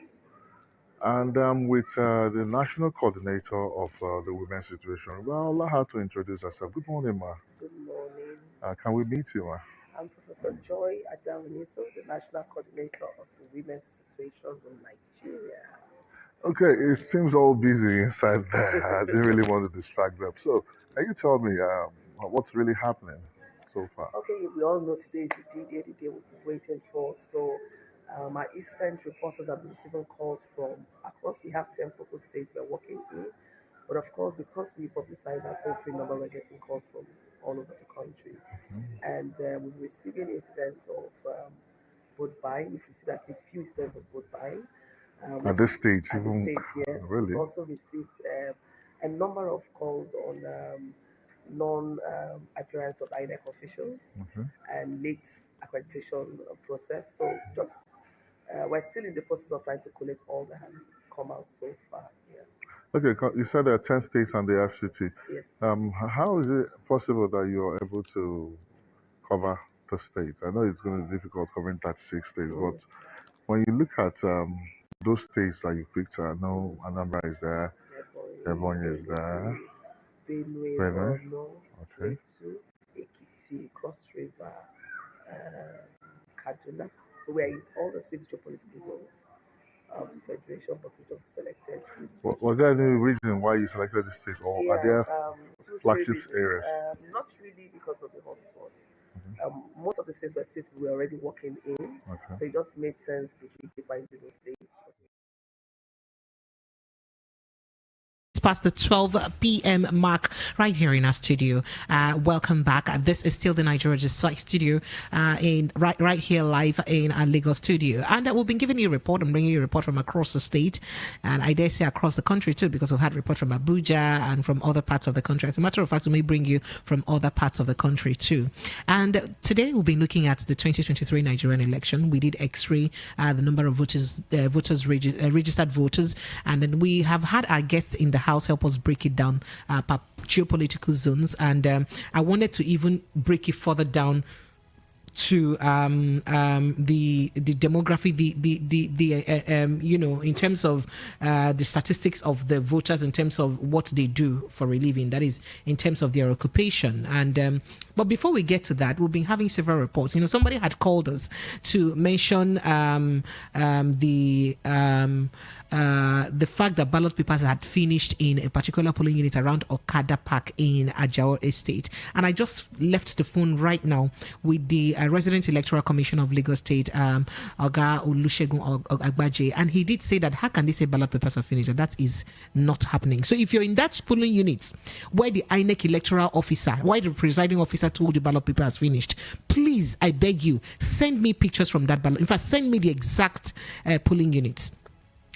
And I'm with the national coordinator of the women's situation. Well, I'll allow her to introduce herself. Good morning, ma. Good morning. Can we meet you, ma? I'm Professor Joy Adaminiso, the National Coordinator of the Women's Situation in Nigeria. Okay, it seems all busy inside there. I didn't really want to distract them. So, can you tell me what's really happening so far? Okay, we all know today is the D-Day, the day we've been waiting for. So, our incident reporters have been receiving calls from across. We have 10 focal states we're working in. But of course, because we publicize our toll-free number, we're getting calls from all over the country. And we're receiving incidents of vote buying. We've received actually a few incidents of vote buying. At this stage, At even this stage, yes. really? We've also received a number of calls on non-appearance of INEC officials and late accreditation process. So just we're still in the process of trying to collect all that has come out so far. Yeah. Okay, you said there are 10 states and the FCT. Yes. How is it possible that you're able to cover the states? I know it's going to be difficult covering 36 states, but when you look at those states that you picked, I know Anambra is there, Ebonyi is there, Benue, Benue, Borno, okay. Plateau, Ekiti, Cross River, Kaduna. So we're in all the 6 geopolitical zones of the Federation, but we just selected few states. Was there any reason why you selected the states, or are there 2-3 flagship reasons. areas? Not really because of the hotspots. Most of the states were states we were already working in, so it just made sense to dig deeper into those states. Past the 12 p.m. mark right here in our studio. Welcome back. This is still the Nigeria Site studio in right here live in our Lagos studio. And we've been giving you a report and bringing you a report from across the state, and I dare say across the country too, because we've had reports from Abuja and from other parts of the country. As a matter of fact, we may bring you from other parts of the country too. And today we'll be looking at the 2023 Nigerian election. We did X-ray the number of registered voters, and then we have had our guests in the house help us break it down per geopolitical zones, and I wanted to even break it further down to the demography, in terms of the statistics of the voters, in terms of what they do for a living, that is in terms of their occupation. And but before we get to that, we've been having several reports. Somebody had called us to mention the fact that ballot papers had finished in a particular polling unit around Okada Park in Ajao Estate. And I just left the phone right now with the Resident Electoral Commission of Lagos State, Oga Olusegun Agbaje, and he did say that how can they say ballot papers are finished? And that is not happening. So if you're in that polling unit where the INEC electoral officer, where the presiding officer told the ballot paper has finished, please, I beg you, send me pictures from that ballot. In fact, send me the exact polling units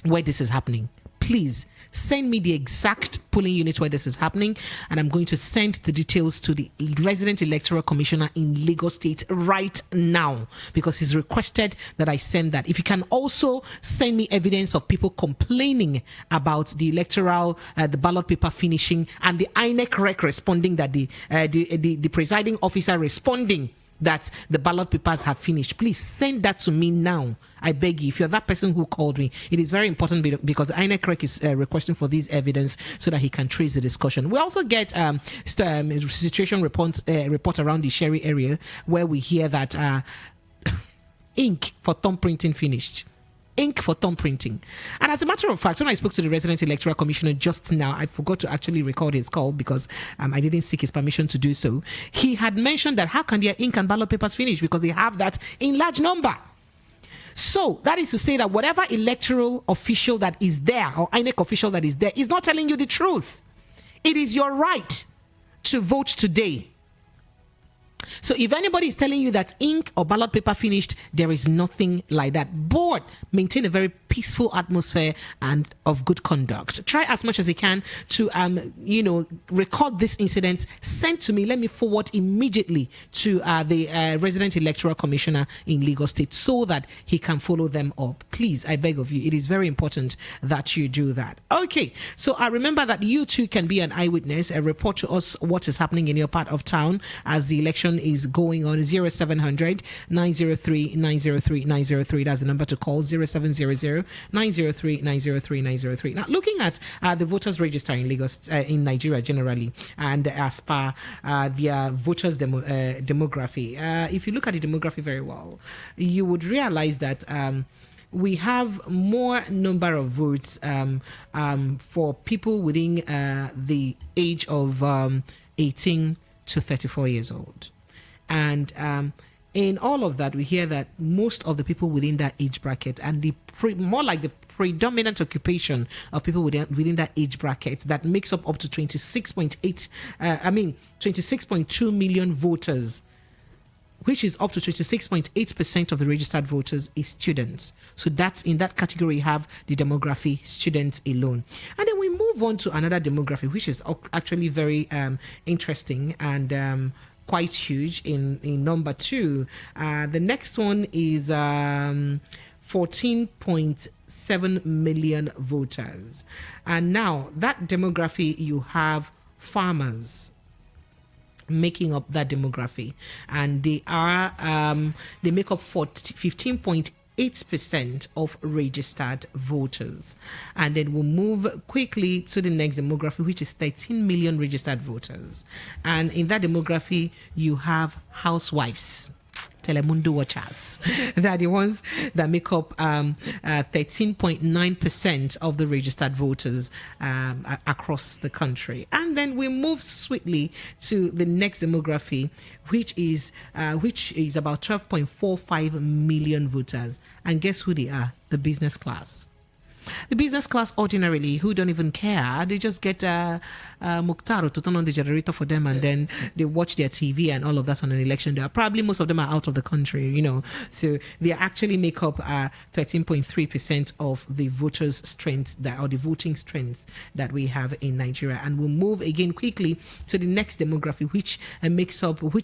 where this is happening. Please send me the exact polling unit where this is happening, and I'm going to send the details to the resident electoral commissioner in Lagos State right now, because he's requested that I send that. If you can also send me evidence of people complaining about the electoral, the ballot paper finishing, and the INEC rec responding that the presiding officer responding that the ballot papers have finished, please send that to me now. I beg you, if you're that person who called me, it is very important because INEC rec is requesting for this evidence so that he can trace the discussion. We also get situation report around the Sherry area, where we hear that ink for thumb printing finished. Ink for thumb printing. And as a matter of fact, when I spoke to the resident electoral commissioner just now, I forgot to actually record his call because I didn't seek his permission to do so. He had mentioned that how can their ink and ballot papers finish, because they have that in large number. So that is to say that whatever electoral official that is there, or INEC official that is there, is not telling you the truth. It is your right to vote today. So if anybody is telling you that ink or ballot paper finished, there is nothing like that. Board, maintain a very peaceful atmosphere and of good conduct. Try as much as you can to, record this incident. Send to me. Let me forward immediately to the resident electoral commissioner in Lagos State so that he can follow them up. Please, I beg of you. It is very important that you do that. Okay. So I remember that you too can be an eyewitness and report to us what is happening in your part of town as the election is going on. 0700 903 903 903. That's the number to call. 0700 903 903 903. Now, looking at the voters register in Lagos, in Nigeria generally, and as per their voters demography, if you look at the demography very well, you would realize that we have more number of votes for people within the age of 18 to 34 years old. And in all of that, we hear that most of the people within that age bracket, and more like the predominant occupation of people within that age bracket, that makes up to 26.2 million voters, which is up to 26.8% of the registered voters, is students. So that's in that category, you have the demography, students alone. And then we move on to another demography, which is actually very interesting and quite huge in number 2. The next one is 14.7 million voters. And now that demography, you have farmers making up that demography, and they make up 15.8% of registered voters. And then we'll move quickly to the next demography, which is 13 million registered voters. And in that demography, you have housewives, Telemundo watchers. They are the ones that make up 13.9% of the registered voters across the country. And then we move swiftly to the next demography, which is about 12.45 million voters. And guess who they are? The business class. The business class, ordinarily, who don't even care, they just get Mukhtar to turn on the generator for them, and then they watch their TV and all of that on an election day. Probably most of them are out of the country, So they actually make up 13.3% of the voters' strength, or the voting strength that we have in Nigeria. And we'll move again quickly to the next demography, which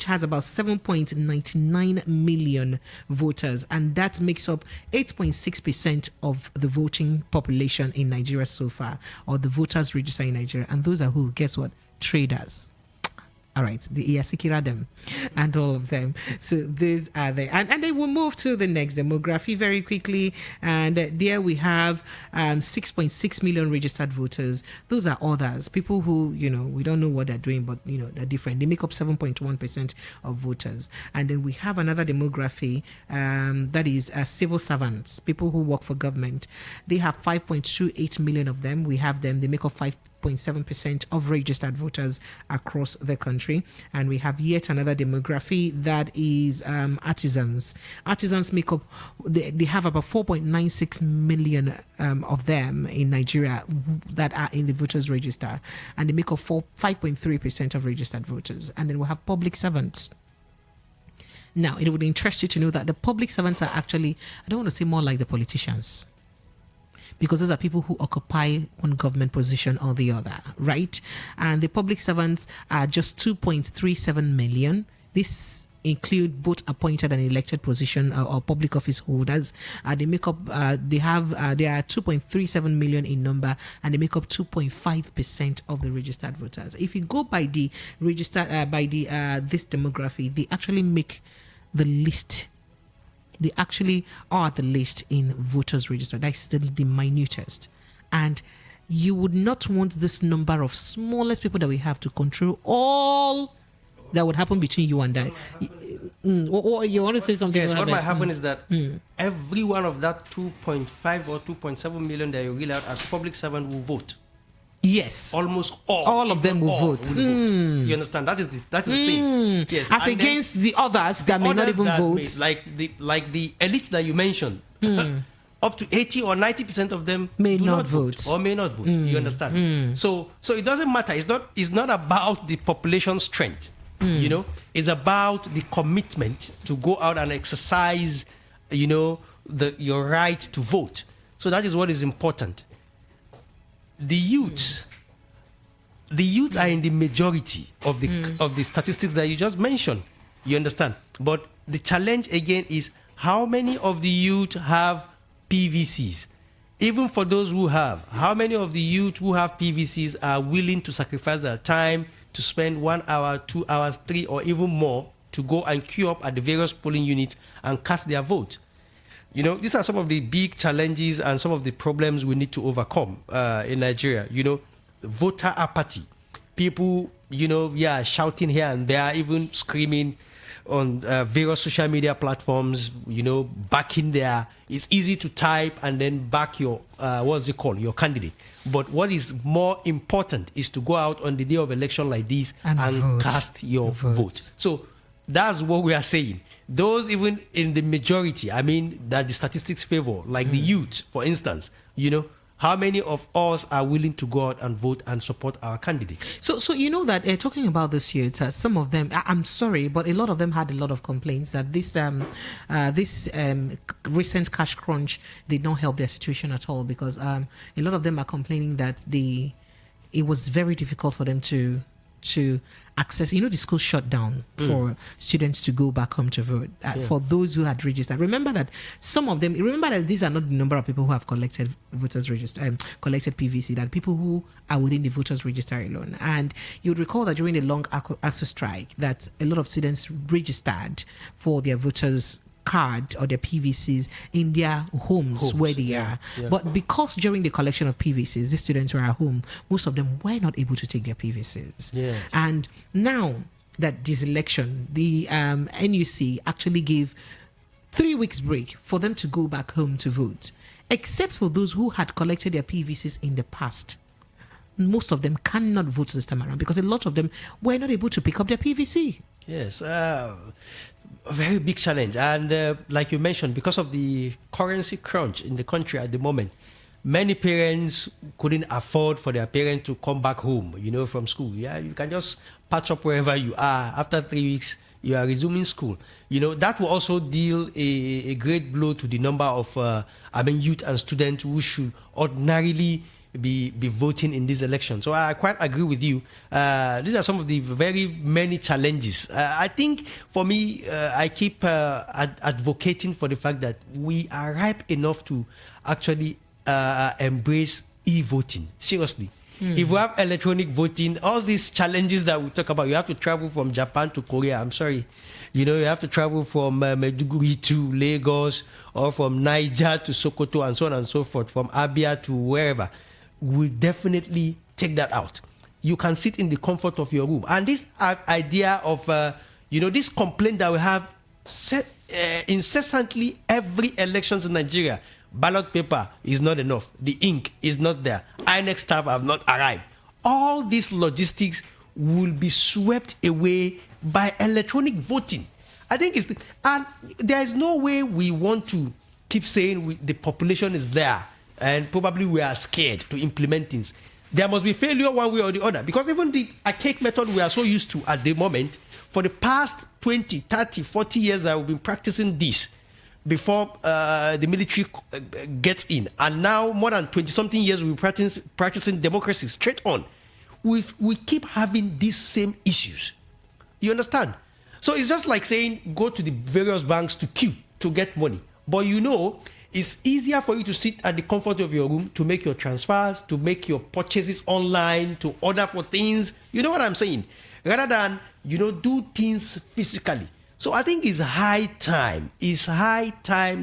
has about 7.99 million voters, and that makes up 8.6% of the voting population in Nigeria so far, or the voters registered in Nigeria. And those are who? Guess what? Traders. All right, the Iyasikira them and all of them. So these are they. And then we'll move to the next demography very quickly. And there we have 6.6 million registered voters. Those are others, people who, we don't know what they're doing, but, they're different. They make up 7.1% of voters. And then we have another demography that is civil servants, people who work for government. They have 5.28 million of them. We have them. They make up 5.7% of registered voters across the country. And we have yet another demography that is artisans. Artisans make up, they have about 4.96 million of them in Nigeria that are in the voters register, and they make up 5.3% of registered voters. And then we have public servants. Now, it would interest you to know that the public servants are actually, I don't want to say more like the politicians, because those are people who occupy one government position or the other, right? And the public servants are just 2.37 million. This include both appointed and elected position or public office holders. They make up, they are 2.37 million in number, and they make up 2.5% of the registered voters. If you go by the registered, this demography, they actually make the list. They actually are the list in voters register. That's still the minutest. And you would not want this number of smallest people that we have to control all that would happen between you and I. You want to say something? Yes, what might happen is that every one of that 2.5 or 2.7 million that you reel out as public servant will vote. Yes. Almost all of them will vote. Vote. You understand? That is the thing. Yes. As against the others that may not even vote. Like the elite that you mentioned. Up to 80 or 90% of them may not vote. Or may not vote. You understand? So it doesn't matter. It's not about the population strength. It's about the commitment to go out and exercise, your right to vote. So that is what is important. The youths are in the majority of the statistics that you just mentioned. You understand? But the challenge again is how many of the youth have PVCs? Even for those who have, how many of the youth who have PVCs are willing to sacrifice their time to spend 1 hour, 2 hours, 3, or even more to go and queue up at the various polling units and cast their vote. These are some of the big challenges and some of the problems we need to overcome in Nigeria. Voter apathy. People, shouting here and there, even screaming on various social media platforms, backing their... It's easy to type and then back your, your candidate. But what is more important is to go out on the day of election like this and cast your vote. So that's what we are saying. Those even in the majority, that the statistics favor, like the youth, for instance, how many of us are willing to go out and vote and support our candidate? So that talking about this youth, some of them, I'm sorry, but a lot of them had a lot of complaints that this recent cash crunch did not help their situation at all, because a lot of them are complaining that it was very difficult for them to access, the school shut down for students to go back home to vote. For those who had registered, remember that these are not the number of people who have collected voters register, collected PVC, that people who are within the voters register alone. And you would recall that during the long ASU strike, that a lot of students registered for their voters card or their PVCs in their homes where they are. Yeah. But because during the collection of PVCs, the students were at home, most of them were not able to take their PVCs. Yeah. And now that this election, the NUC actually gave 3 weeks break for them to go back home to vote, except for those who had collected their PVCs in the past. Most of them cannot vote this time around because a lot of them were not able to pick up their PVC. Yes, a very big challenge. And like you mentioned, because of the currency crunch in the country at the moment, many parents couldn't afford for their parents to come back home, from school. Yeah, you can just patch up wherever you are. After 3 weeks, you are resuming school. That will also deal a great blow to the number of youth and students who should ordinarily be voting in this election. So I quite agree with you. These are some of the very many challenges. I think for me, I keep advocating for the fact that we are ripe enough to actually embrace e-voting. Seriously. If we have electronic voting, all these challenges that we talk about, you have to travel from Japan to Korea. I'm sorry. You have to travel from Maiduguri to Lagos, or from Niger to Sokoto, and so on and so forth, from Abia to wherever. Will definitely take that out. You can sit in the comfort of your room. And this idea of, this complaint that we have incessantly every elections in Nigeria, ballot paper is not enough. The ink is not there. INEC staff have not arrived. All these logistics will be swept away by electronic voting. I think and there is no way we want to keep saying the population is there and probably we are scared to implement things. There must be failure one way or the other, because even the archaic method we are so used to at the moment, for the past 20, 30, 40 years that we've been practicing this before the military gets in, and now more than 20-something years we've been practicing democracy straight on. We keep having these same issues. You understand? So it's just like saying go to the various banks to queue to get money. But it's easier for you to sit at the comfort of your room to make your transfers, to make your purchases online, to order for things. You know what I'm saying? Rather than, do things physically. So I think it's high time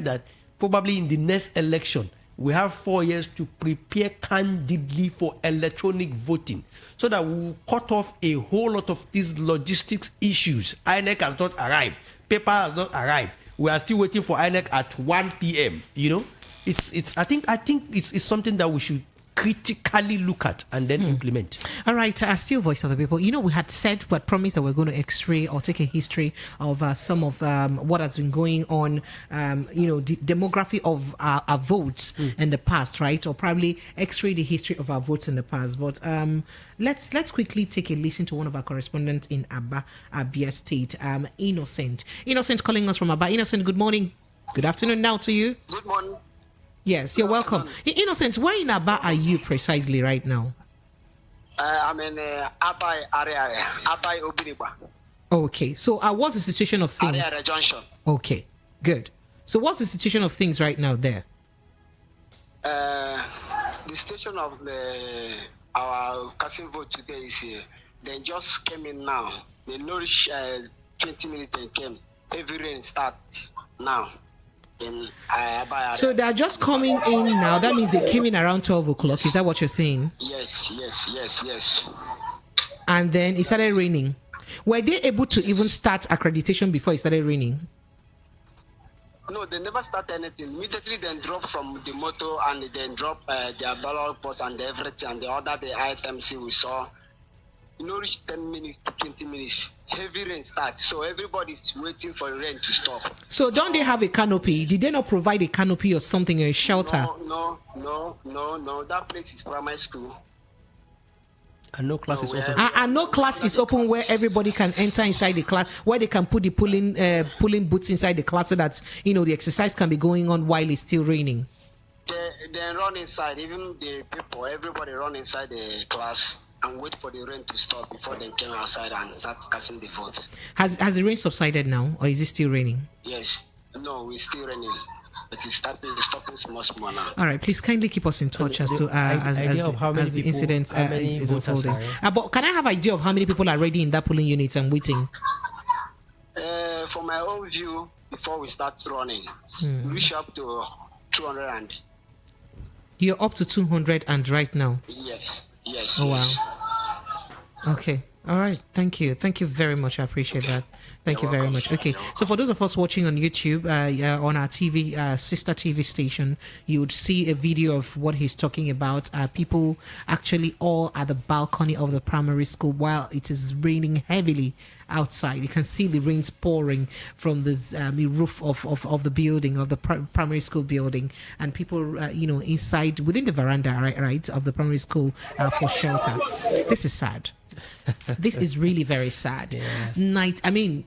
that probably in the next election, we have 4 years to prepare candidly for electronic voting so that we will cut off a whole lot of these logistics issues. INEC has not arrived. Paper has not arrived. We are still waiting for INEC at 1 p.m. I think it's something that we should critically look at and then implement. All right, still Voice of the People. We had said, but promised that we're going to x-ray or take a history of some of what has been going on, the demography of our votes in the past, right? Or probably x-ray the history of our votes in the past. But let's quickly take a listen to one of our correspondents in Abia State, Innocent. Innocent calling us from Aba. Innocent, good morning. Good afternoon now to you. Good morning. Yes, you're welcome. Innocent, where in Aba are you precisely right now? I'm in Apai area, Apai Obiniba. Okay, so what's the situation of things? Area Junction. Okay, good. So what's the situation of things right now there? The situation of our casting vote today is they just came in now. They nourish 20 minutes then came. Heavy rain start now. Then So they are just coming in now. That means they came in around 12 o'clock. Is that what you're saying? Yes. And then it started raining. Were they able to even start accreditation before it started raining? No, they never start anything. Immediately then drop from the motor and then drop their ballot post and everything and the other the items we saw. Reach 10 minutes to 20 minutes. Heavy rain starts, so everybody's waiting for the rain to stop. So don't they have a canopy? Did they not provide a canopy or something, or a shelter? No. That place is primary school. And no class is open. And no class is open where everybody can enter inside the class, where they can put the pulling boots inside the class so that the exercise can be going on while it's still raining. They run inside, even the people, everybody run inside the class and wait for the rain to stop before they came outside and start casting the vote. Has the rain subsided now, or is it still raining? Yes. No, it's still raining. But it's stopping small now. All right, please kindly keep us in touch as to as the incident is unfolding. But can I have an idea of how many people are already in that polling unit and waiting? For my own view, before we start running, we reach up to 200 and. You're up to 200 and right now. Yes. Oh wow. Okay. All right. Thank you very much. I appreciate that. Thank you very much. Okay, so for those of us watching on YouTube, on our TV, sister TV station, you would see a video of what he's talking about. People actually all at the balcony of the primary school while it is raining heavily outside. You can see the rains pouring from the roof of the building, of the primary school building, and people, inside within the veranda, right, of the primary school for shelter. This is sad. This is really very sad. Yeah.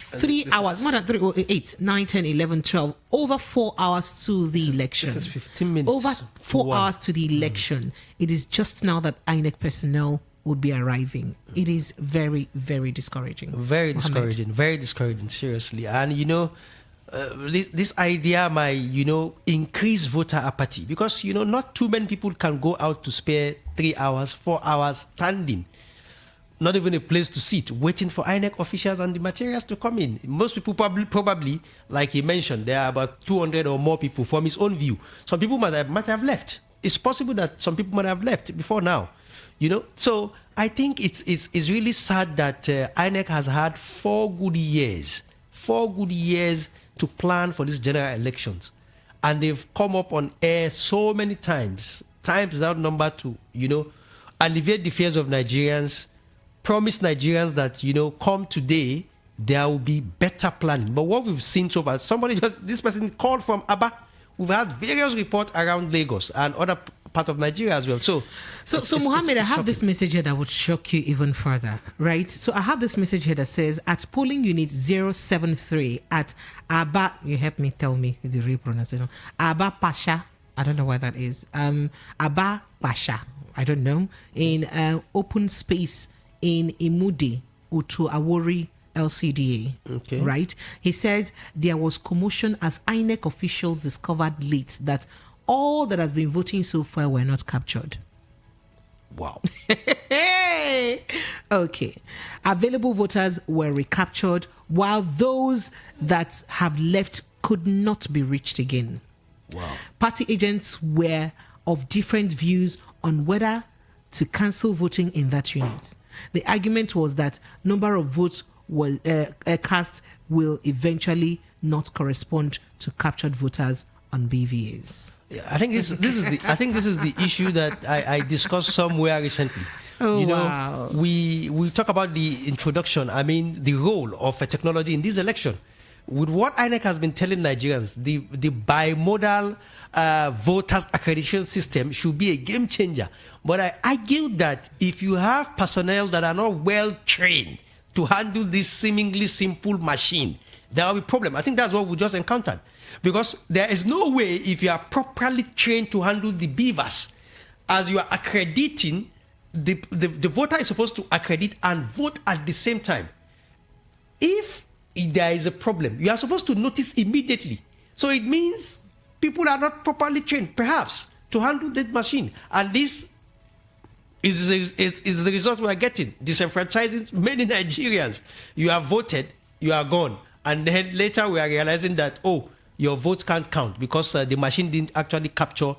3 hours, more than 3, 8, 9, 10, 11, 12, over 4 hours to the election. This is 15 minutes. Over 4 hours to the election. It is just now that INEC personnel would be arriving. It is very, very discouraging. Very discouraging, seriously. And, this idea might, increase voter apathy because, not too many people can go out to spare 3 hours, 4 hours standing. Not even a place to sit, waiting for INEC officials and the materials to come in. Most people probably, like he mentioned, there are about 200 or more people from his own view. Some people might have left. It's possible that some people might have left before now. So I think it's really sad that INEC has had 4 good years to plan for these general elections. And they've come up on air so many times without number to, alleviate the fears of Nigerians, promise Nigerians that, come today, there will be better planning. But what we've seen so far, this person called from Aba. We've had various reports around Lagos and other part of Nigeria as well. So Mohammed, I have this message here that would shock you even further, right? So I have this message here that says, at polling unit 073 at Aba, you help me tell me the real pronunciation, Aba Pasha, I don't know why that is, Aba Pasha, I don't know, in open space in Imudi, Utu Awori LCDA, okay. Right? He says there was commotion as INEC officials discovered late that all that has been voting so far were not captured. Wow. Okay. Available voters were recaptured while those that have left could not be reached again. Wow. Party agents were of different views on whether to cancel voting in that unit. The argument was that number of votes was cast will eventually not correspond to captured voters on BVAS. I think this is the issue that I discussed somewhere recently. Wow. We talk about the introduction. The role of a technology in this election. With what INEC has been telling Nigerians, the bimodal voters accreditation system should be a game changer. But I argue that if you have personnel that are not well trained to handle this seemingly simple machine, there will be a problem. I think that's what we just encountered. Because there is no way, if you are properly trained to handle the BVAS, as you are accrediting, the voter is supposed to accredit and vote at the same time. If there is a problem, you are supposed to notice immediately. So it means people are not properly trained, perhaps, to handle that machine. And this is the result we are getting, disenfranchising many Nigerians. You have voted, you are gone. And then later we are realizing that, oh, your vote can't count because the machine didn't actually capture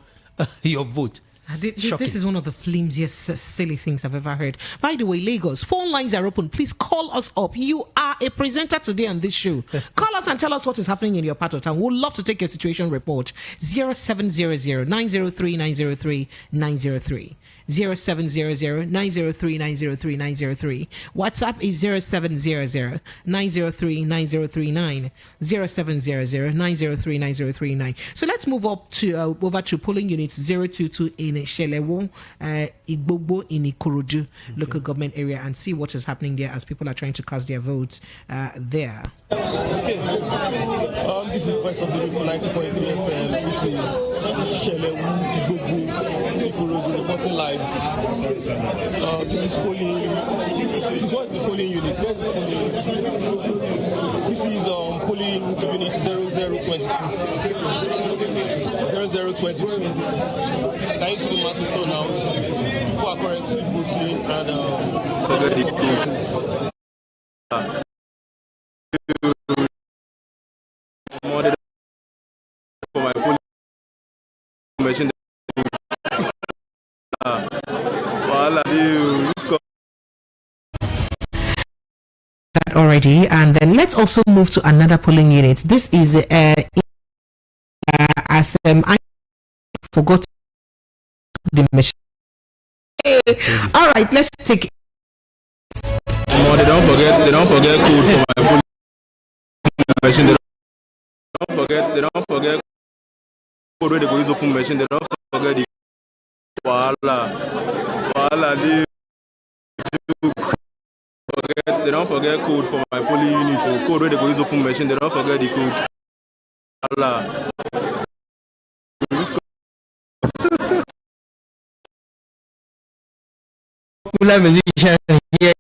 your vote. This is one of the flimsiest, silly things I've ever heard. By the way, Lagos, phone lines are open. Please call us up. You are a presenter today on this show. Call us and tell us what is happening in your part of town. We'd love to take your situation report. 0700 903 903 903. 0700 903 903 903. WhatsApp is 0700 903 9039. 0700 903 9039. So let's move up to over to polling units 022 in Shelewo, Igbogbo in Ikorodu local government area and see what is happening there as people are trying to cast their votes there. Okay. This is Voice of the People 90.3 FM. This is Shelewu, Igbogbo, Ikorodu reporting live. This is polling. This one is the polling unit. Where is the polling unit? This is polling unit 0022. 0022. Can you see the massive turnout? People are currently voting and for my polling machine. That already, and then let's also move to another polling unit. This is as I forgot the machine. All right, let's take it. They don't forget code for my polling machine. They don't forget code where they go use open machine. They don't forget the they don't forget code for my polling unit. So code where they go use open machine. They don't forget the code. Popular musician here.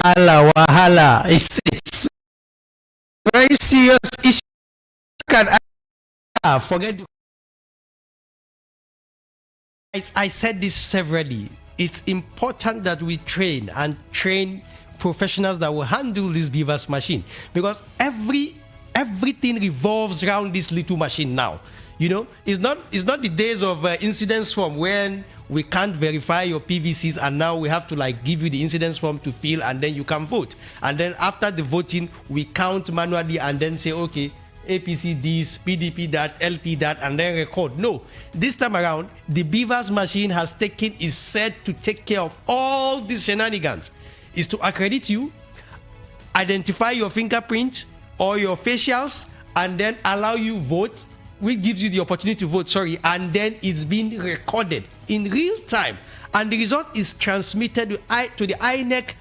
Wahala. It's very serious issue. Can forget. I said this severally. It's important that we train professionals that will handle this BVAS machine, because everything revolves around this little machine now. You know, it's not the days of incidence form when we can't verify your PVCs and now we have to like give you the incidence form to fill and then you can vote. And then after the voting, we count manually and then say, okay, APC this, PDP that, LP that, and then record. No, this time around, the BVAS machine is set to take care of all these shenanigans. Is to accredit you, identify your fingerprint or your facials, and then allow you vote. We gives you the opportunity to vote, and then it's being recorded in real time, and the result is transmitted to the INEC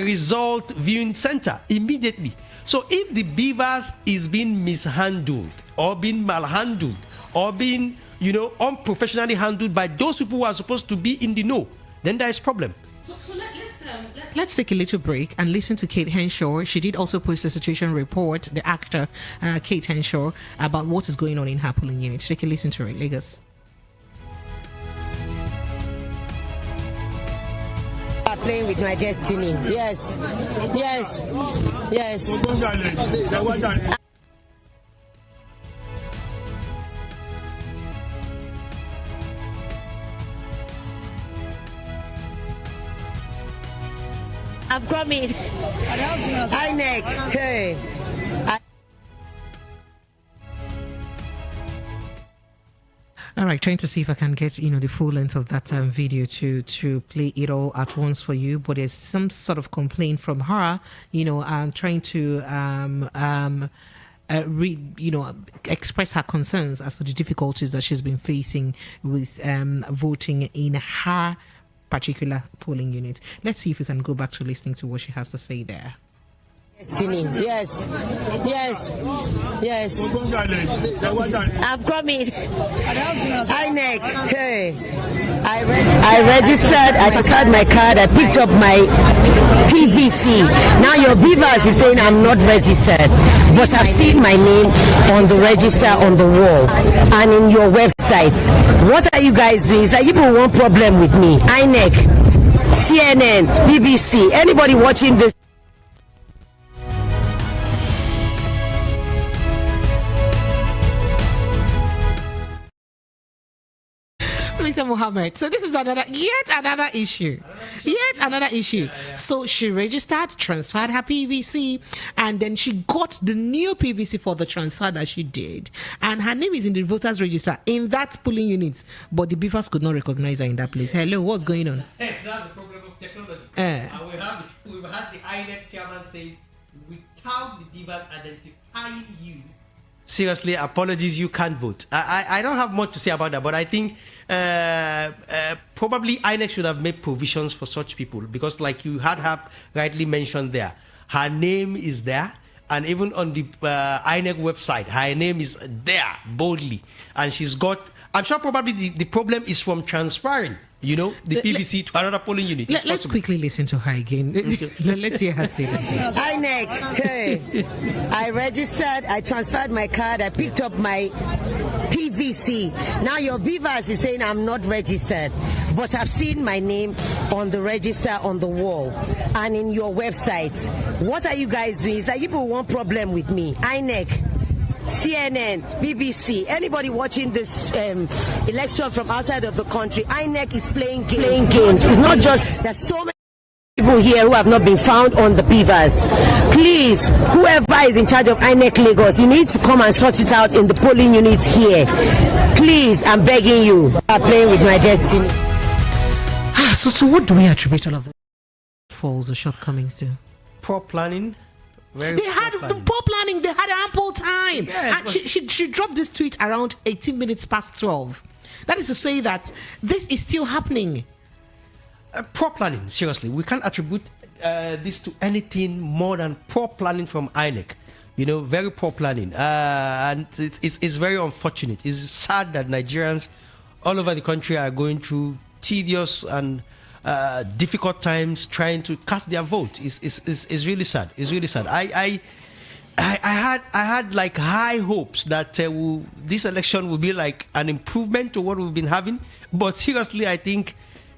result viewing center immediately. So if the BVAS is being mishandled or being malhandled or being, unprofessionally handled by those people who are supposed to be in the know, then there is problem. So let's take a little break and listen to Kate Henshaw. She did also post a situation report, the actor Kate Henshaw, about what is going on in her polling unit. Take a listen to it, Lagos. Playing with my destiny. Yes. I'm coming. INEC. Hey. All right, trying to see if I can get the full length of that video to play it all at once for you. But there's some sort of complaint from her. Trying to express her concerns as to the difficulties that she's been facing with voting in her particular polling unit. Let's see if we can go back to listening to what she has to say there. Destiny. Yes. I'm coming. INEC. Hey. I registered. I took out my card. I picked up my PVC. Now your BVAS is saying I'm not registered, but I've seen my name on the register on the wall and in your websites. What are you guys doing? It's like you people want problem with me. INEC, CNN, BBC, anybody watching this. Aisha Mohammed. So this is yet another issue. So she registered, transferred her PVC, and then she got the new PVC for the transfer that she did. And her name is in the voters register in that polling unit, but the BVAS could not recognize her in that place. Hello, what's going on? That's the problem of technology. And we've had the INEC chairman say, without the BVAS identifying you, seriously, apologies, you can't vote. I don't have much to say about that, but I think probably INEC should have made provisions for such people, because like you had rightly mentioned there, her name is there, and even on the INEC website, her name is there boldly, and she's got, I'm sure probably the problem is from transferring, you know, the PVC to another polling unit. Let's quickly listen to her again. Let's hear her say that. INEC, hey, I registered, I transferred my card, I picked up my PVC. Now your BVAS is saying I'm not registered, but I've seen my name on the register on the wall and in your website. What are you guys doing? It's like people want problem with me. INEC, CNN, BBC, anybody watching this election from outside of the country, INEC is playing games. It's not just, there's so many people here who have not been found on the BVAS. Please, whoever is in charge of INEC Lagos, you need to come and sort it out in the polling unit here. Please, I'm begging you. I'm playing with my destiny. So what do we attribute all of the falls or shortcomings to? Poor planning. They had poor planning. They had ample time. Yes, and she dropped this tweet around 18 minutes past 12. That is to say that this is still happening. Poor planning. Seriously, we can't attribute this to anything more than poor planning from INEC. You know, very poor planning, and it's very unfortunate. It's sad that Nigerians all over the country are going through tedious and difficult times trying to cast their vote. Is really sad. It's really sad. I had like high hopes that this election will be like an improvement to what we've been having, but seriously, I think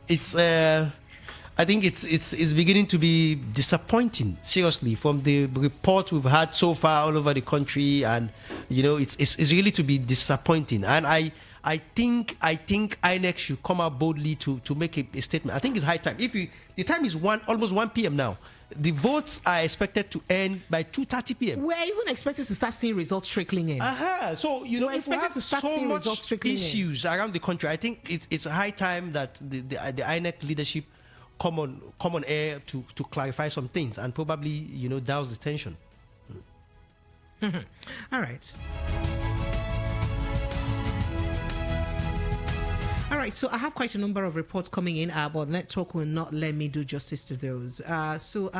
it's beginning to be disappointing. Seriously, from the reports we've had so far all over the country, and you know, it's really to be disappointing. And I think INEC should come out boldly to make a statement. I think it's high time. The time is almost 1 p.m. now. The votes are expected to end by 2:30 p.m. We're even expected to start seeing results trickling in. So you know, if we have so much issues around the country, I think it's high time that the INEC leadership come on air to clarify some things and probably, you know, douse the tension. All right. All right, so I have quite a number of reports coming in, but network will not let me do justice to those. So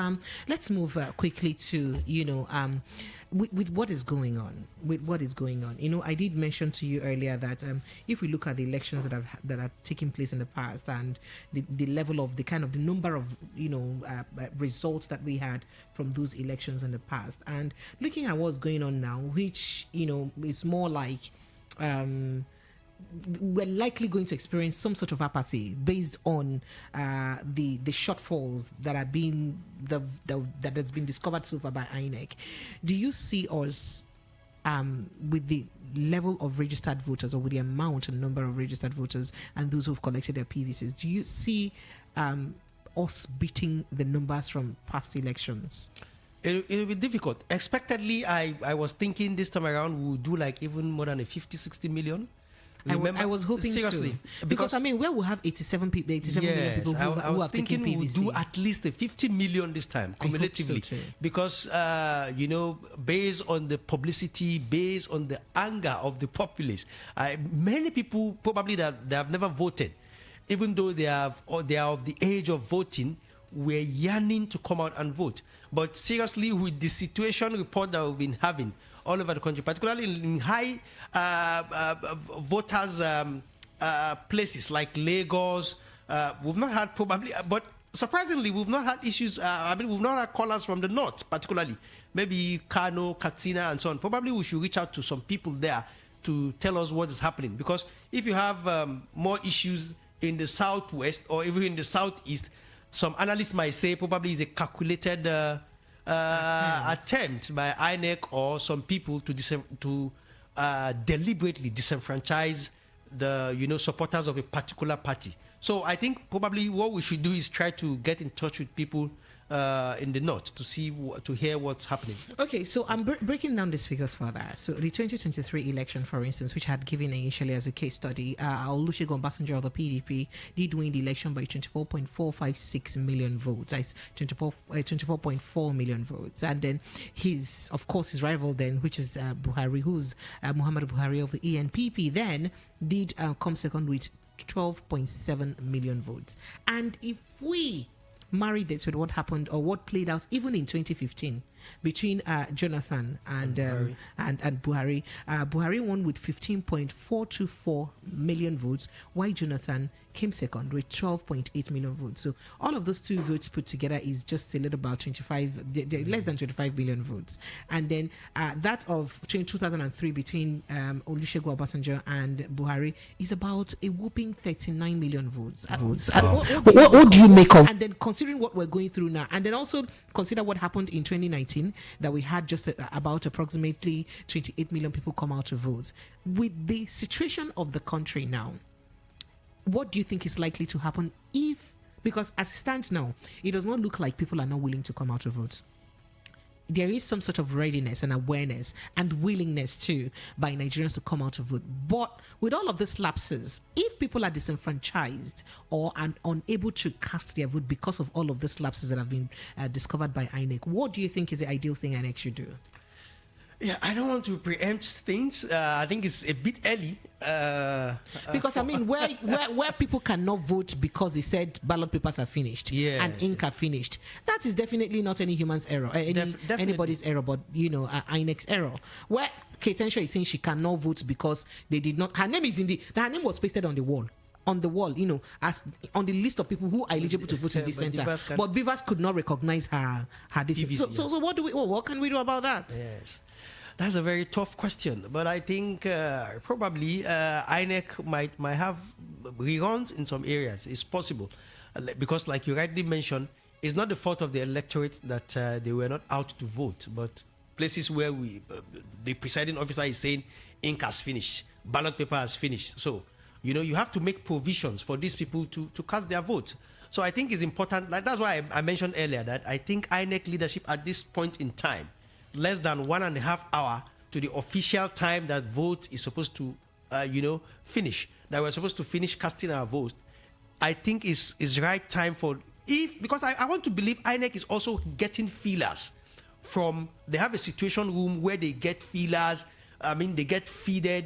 let's move quickly to, you know, with what is going on. You know, I did mention to you earlier that if we look at the elections that have taken place in the past and the level of the number of, you know, results that we had from those elections in the past, and looking at what's going on now, which, you know, is more like we're likely going to experience some sort of apathy based on the shortfalls that are being that has been discovered so far by INEC. Do you see us with the level of registered voters, or with the amount and number of registered voters and those who've collected their PVCs, do you see us beating the numbers from past elections? It'll be difficult. Expectedly, I was thinking this time around we'll do like even more than a 50-60 million. I was hoping seriously so. Because I mean, where we have 87 million people who have taken PVC. We'll do at least a 50 million this time, cumulatively. So because, you know, based on the publicity, based on the anger of the populace, many people probably that they have never voted, even though they are of the age of voting, were yearning to come out and vote. But seriously, with the situation report that we've been having all over the country, particularly in high voters places like Lagos, we've not had probably, but surprisingly, we've not had issues. We've not had callers from the north, particularly maybe Kano, Kaduna, and so on. Probably we should reach out to some people there to tell us what is happening. Because if you have more issues in the southwest or even in the southeast, some analysts might say probably is a calculated attempt by INEC or some people to deliberately disenfranchise the supporters of a particular party. So I think probably what we should do is try to get in touch with people in the north to see to hear what's happening. Okay, so I'm breaking down these figures further. So the 2023 election, for instance, which had given initially as a case study, Olusegun Obasanjo of the PDP did win the election by 24.456 million votes. That's 24.4 million votes. And then his rival then, which is Buhari, who's Muhammadu Buhari of the ENPP, then did come second with 12.7 million votes. And if we marry this with what happened or what played out even in 2015 between Jonathan and Buhari. Buhari won with 15.424 million votes, while Jonathan came second with 12.8 million votes. So all of those two votes put together is just a little about less than 25 million votes. And then that of 2003 between Olusegun Obasanjo and Buhari is about a whooping 39 million votes. What do you make of? And then considering what we're going through now, and then also consider what happened in 2019, that we had just about approximately 28 million people come out to vote. With the situation of the country now, what do you think is likely to happen because as it stands now, it does not look like people are not willing to come out to vote. There is some sort of readiness and awareness and willingness too by Nigerians to come out to vote. But with all of these lapses, if people are disenfranchised or are unable to cast their vote because of all of these lapses that have been discovered by INEC, what do you think is the ideal thing INEC should do? Yeah, I don't want to preempt things. I think it's a bit early. Because I mean, where people cannot vote because they said ballot papers are finished and ink are finished, that is definitely not any human's error, anybody's error, but INEC's error. Where Kate Henshaw is saying she cannot vote because they did not. Her name was pasted on the wall. As on the list of people who are eligible to vote in this center. But BVAS could not recognize her decision. So what can we do about that? Yes. That's a very tough question, but I think probably INEC might have reruns in some areas. It's possible, because like you rightly mentioned, it's not the fault of the electorate that they were not out to vote, but places where the presiding officer is saying ink has finished, ballot paper has finished. So, you have to make provisions for these people to cast their vote. So I think it's important. That's why I mentioned earlier that I think INEC leadership at this point in time, less than 1.5 hours to the official time that vote is supposed to, finish, that we're supposed to finish casting our vote, I think is right time because I want to believe INEC is also getting feelers they have a situation room where they get feelers, they get feeded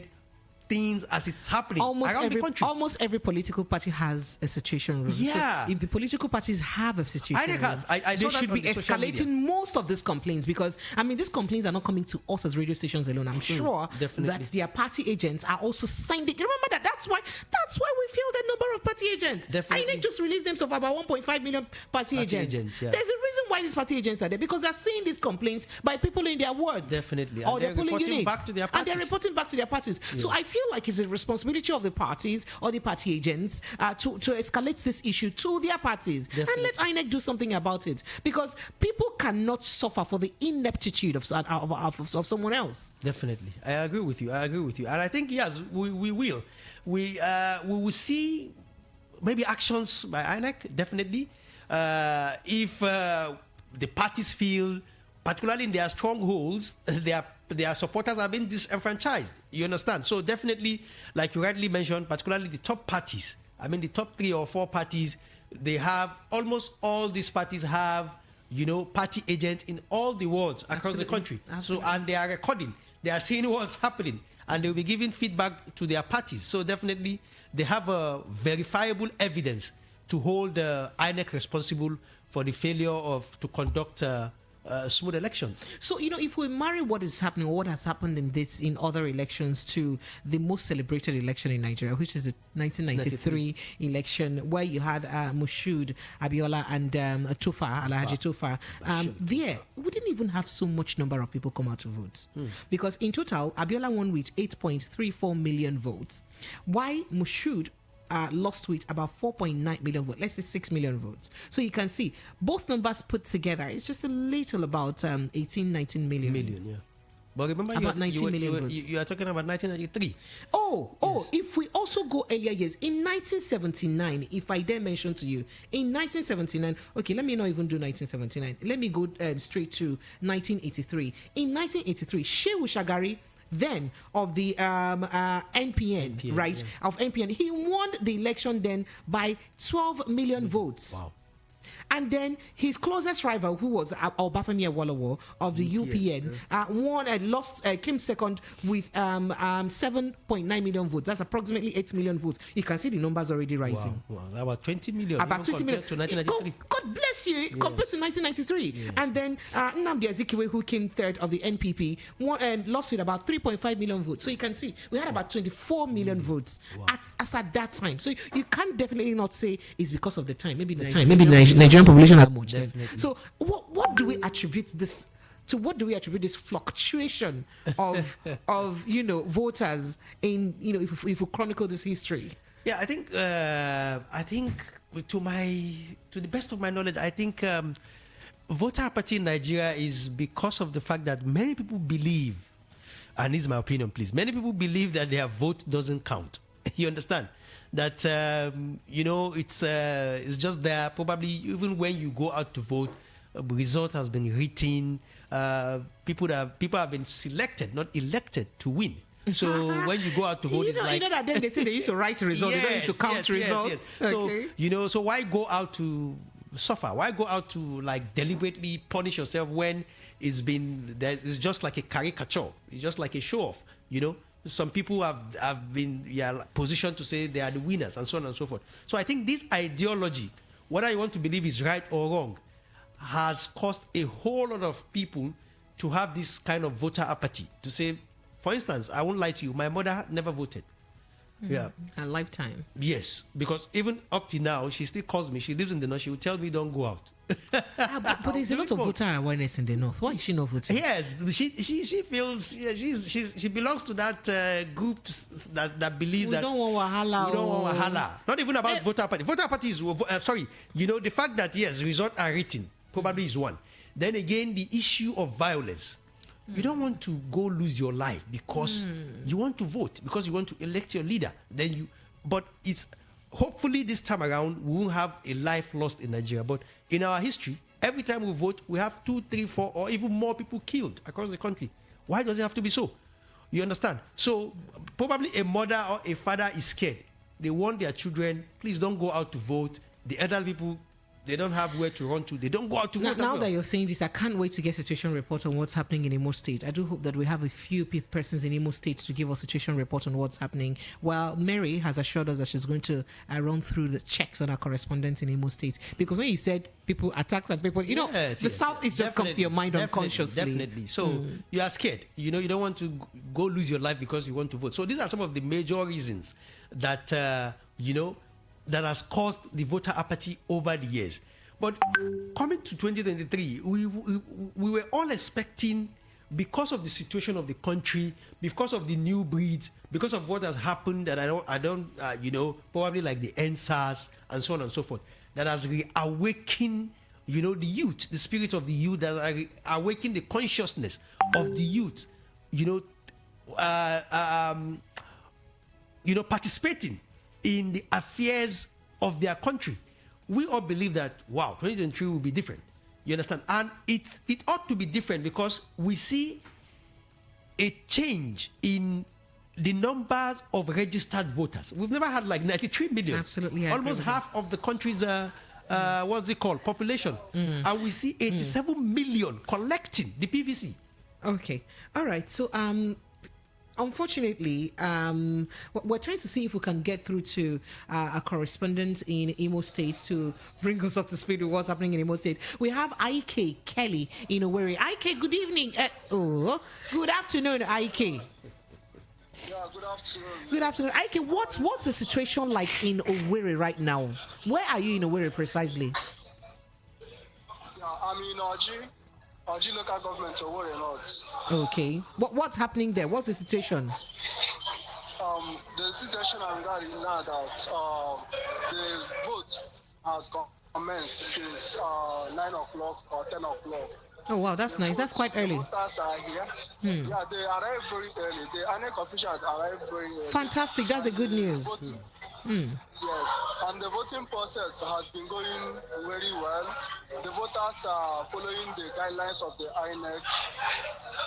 things as it's happening around the country. Almost every political party has a situation room. Yeah. So if the political parties have a situation room, I they should be escalating most of these complaints, because these complaints are not coming to us as radio stations alone. I'm sure that their party agents are also signed it. Remember that. That's why we feel the number of party agents. Definitely. INEC just released them of about 1.5 million party agents. Yeah. There's a reason why these party agents are there, because they're seeing these complaints by people in their wards. Definitely. Or their polling units. And they're reporting back to their parties. Yeah. So I feel like it's a responsibility of the parties or the party agents to escalate this issue to their parties. Definitely. And let INEC do something about it, because people cannot suffer for the ineptitude of someone else. Definitely. I agree with you. And I think, yes, we will. We will see maybe actions by INEC, definitely. If the parties feel, particularly in their strongholds, their supporters are being disenfranchised. You understand? So definitely, like you rightly mentioned, particularly the top parties, the top 3 or 4 parties, they have, almost all these parties have, party agents in all the wards across the country. Absolutely. So, and they are recording, they are seeing what's happening, and they'll be giving feedback to their parties. So definitely, they have a verifiable evidence to hold INEC responsible for the failure to conduct a smooth election. So, if we marry what is happening, or what has happened in other elections, to the most celebrated election in Nigeria, which is the 1993 election, where you had Moshood Abiola and Alhaji Tofa, there we didn't even have so much number of people come out to vote. Because in total, Abiola won with 8.34 million votes, while Moshood lost with about 4.9 million votes, let's say 6 million votes. So you can see both numbers put together, it's just a little about 18-19 million. Yeah. But remember, about 19 million votes. You are talking about 1993. If we also go earlier years, in 1979, if I dare mention to you, in 1979, okay, let me not even do 1979. Let me go straight to 1983. In 1983, Shehu Shagari, then of the NPN, right? Yeah. Of NPN, he won the election then by 12 million votes. Wow. And then his closest rival, who was Obafemi Awolowo of the UPN, won and lost, came second with 7.9 million votes. That's approximately 8 million votes. You can see the numbers already rising. Wow. About 20 million. About 20 million. To 1993. God bless you, compared to 1993. Yes. And then Nnamdi Azikiwe, who came third of the NPP, won and lost with about 3.5 million votes. So you can see we had about 24 million votes at that time. So you can't definitely not say it's because of the time. Maybe the Nigerian population has much. So what do we attribute this to? What do we attribute this fluctuation of voters in if we chronicle this history? Yeah, I think to the best of my knowledge, I think voter apathy in Nigeria is because of the fact that many people believe, and this is my opinion, please, many people believe that their vote doesn't count. You understand? That it's just there. Probably even when you go out to vote, result has been written. People have been selected, not elected, to win. So when you go out to vote, it's like that then they say they used to write results, they don't used to count results. Yes. Okay. So why go out to suffer? Why go out to like deliberately punish yourself when it's just like a caricature? It's just like a show off. Some people have been positioned to say they are the winners and so on and so forth. So I think this ideology, whether you want to believe is right or wrong, has caused a whole lot of people to have this kind of voter apathy. To say, for instance, I won't lie to you, my mother never voted. A lifetime. Yes, because even up to now, she still calls me. She lives in the north. She will tell me, "Don't go out." But there's a lot of voter awareness in the north. Why is she not voting? Yes, she feels she belongs to that group that believe that we don't want wahala. We don't want wahala. Not even about voter apathy. Voter apathy is the fact that yes, results are written probably is one. Then again, the issue of violence. You don't want to go lose your life because you want to vote, because you want to elect your leader. But it's hopefully this time around we won't have a life lost in Nigeria. But in our history, every time we vote, we have 2, 3, 4, or even more people killed across the country. Why does it have to be so? You understand? So probably a mother or a father is scared. They want their children, please don't go out to vote. The elderly people, they don't have where to run to. They don't go out to vote. Now that you're saying this, I can't wait to get situation report on what's happening in Imo State. I do hope that we have a few persons in Imo State to give us situation report on what's happening. Well, Mary has assured us that she's going to run through the checks on our correspondents in Imo State. Because when you said people attacks and people, the South is just comes to your mind unconsciously. Definitely. So you are scared. You don't want to go lose your life because you want to vote. So these are some of the major reasons that that has caused the voter apathy over the years. But coming to 2023, we were all expecting, because of the situation of the country, because of the new breeds, because of what has happened, that I don't probably like the NSAS and so on and so forth, that has reawakened, the youth, the spirit of the youth, that has awakened the consciousness of the youth, participating in the affairs of their country. We all believe that, 2023 will be different. You understand? And it ought to be different because we see a change in the numbers of registered voters. We've never had like 93 million. Absolutely. Almost half of the country's population. And we see 87 million collecting the PVC. Okay. All right. So unfortunately, we're trying to see if we can get through to a correspondent in Imo State to bring us up to speed with what's happening in Imo State. We have Ike Kelly in Owerri. Ike, good evening. Good afternoon, Ike. Yeah, good afternoon. Good afternoon. Ike, what's the situation like in Owerri right now? Where are you in Owerri precisely? Yeah, I'm in Oji local government, Owerri North. Okay. What's happening there? What's the situation? The situation I'm regarding now that the vote has commenced since 9 o'clock or 10 o'clock. Oh wow, that's nice. That's quite early. Voters are here. Yeah, they arrive very early. The INEC officials arrive very early. Fantastic. That's a good news. Yes, and the voting process has been going very well. The voters are following the guidelines of the INEC,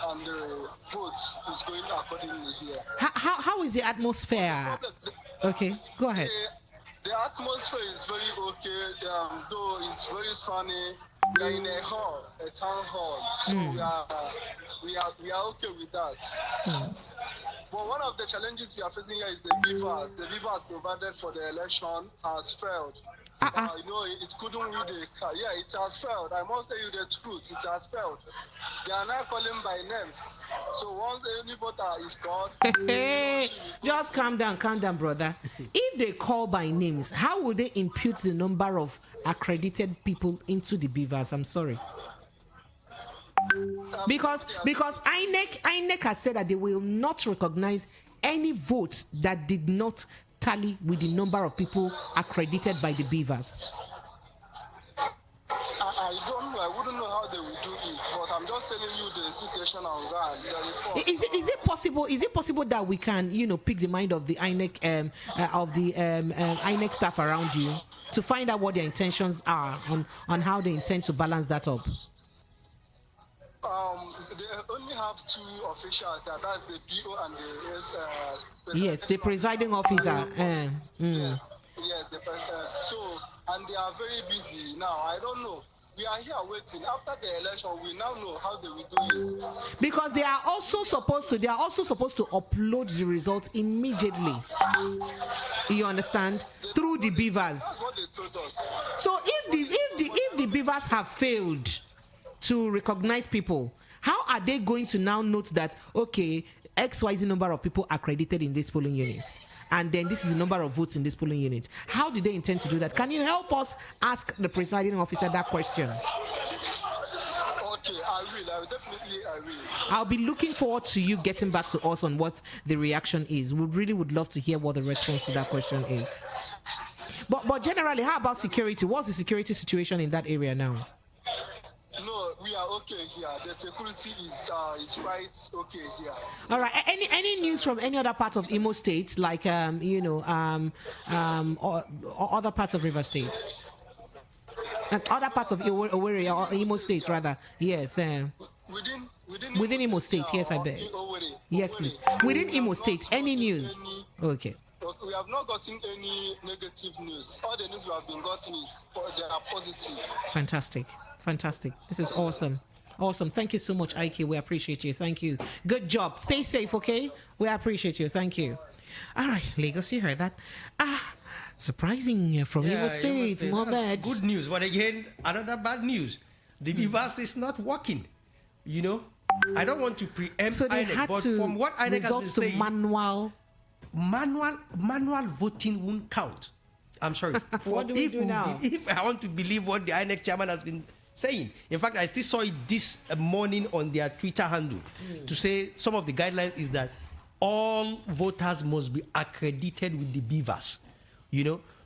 and the votes is going accordingly here. How is the atmosphere? Okay, go ahead. The atmosphere is very okay, though it's very sunny. We are in a hall, a town hall, so we are okay with that. But one of the challenges we are facing here is the BVAS. The BVAS provided for the election has failed. You know, it couldn't read the card. Yeah, it has failed. I must tell you the truth. It has failed. They are now calling by names. So once any voter is called, just calm down, brother. If they call by names, how would they impute the number of accredited people into the BVAS? I'm sorry. Because INEC has said that they will not recognize any votes that did not tally with the number of people accredited by the BVAS. I don't know. I wouldn't know how they will do it, but I'm just telling you the situation on ground. Is it possible? Is it possible that we can, pick the mind of the INEC INEC staff around you to find out what their intentions are on how they intend to balance that up? They only have two officials. That's the BO and the yes, the presiding officer. Yes, the president. So, and they are very busy now. I don't know. We are here waiting. After the election, we now know how they will do it. Because they are also supposed to upload the results immediately. You understand? Through the BVAS. That's what they told us. So if the BVAS have failed to recognize people, how are they going to now note that, okay, XYZ number of people accredited in this polling unit, and then this is the number of votes in this polling unit? How do they intend to do that? Can you help us ask the presiding officer that question? Okay, I will definitely. I'll be looking forward to you getting back to us on what the reaction is. We really would love to hear what the response to that question is. But generally, how about security? What's the security situation in that area now? No, we are okay here. The security is quite okay here. All right. Any news from any other part of Imo State, like or other parts of River State, other parts of Owerri or Imo State rather? Yes. Within Imo State, yes, I beg. Yes, please. Within Imo State, any news? Okay. We have not gotten any negative news. All the news we have been gotten is they are positive. Fantastic. This is awesome. Thank you so much, Ike. We appreciate you. Thank you. Good job. Stay safe, okay? We appreciate you. Thank you. All right, Lagos, you heard that. Surprising from Imo State, Mohammed. Good news. But again, another bad news. The BVAS is not working. I don't want to preempt so they INEC, had but to from what INEC resort has been to saying, manual voting won't count. I'm sorry. What do we do now? If I want to believe what the INEC chairman has been saying. In fact, I still saw it this morning on their Twitter handle to say some of the guidelines is that all voters must be accredited with the BVAS.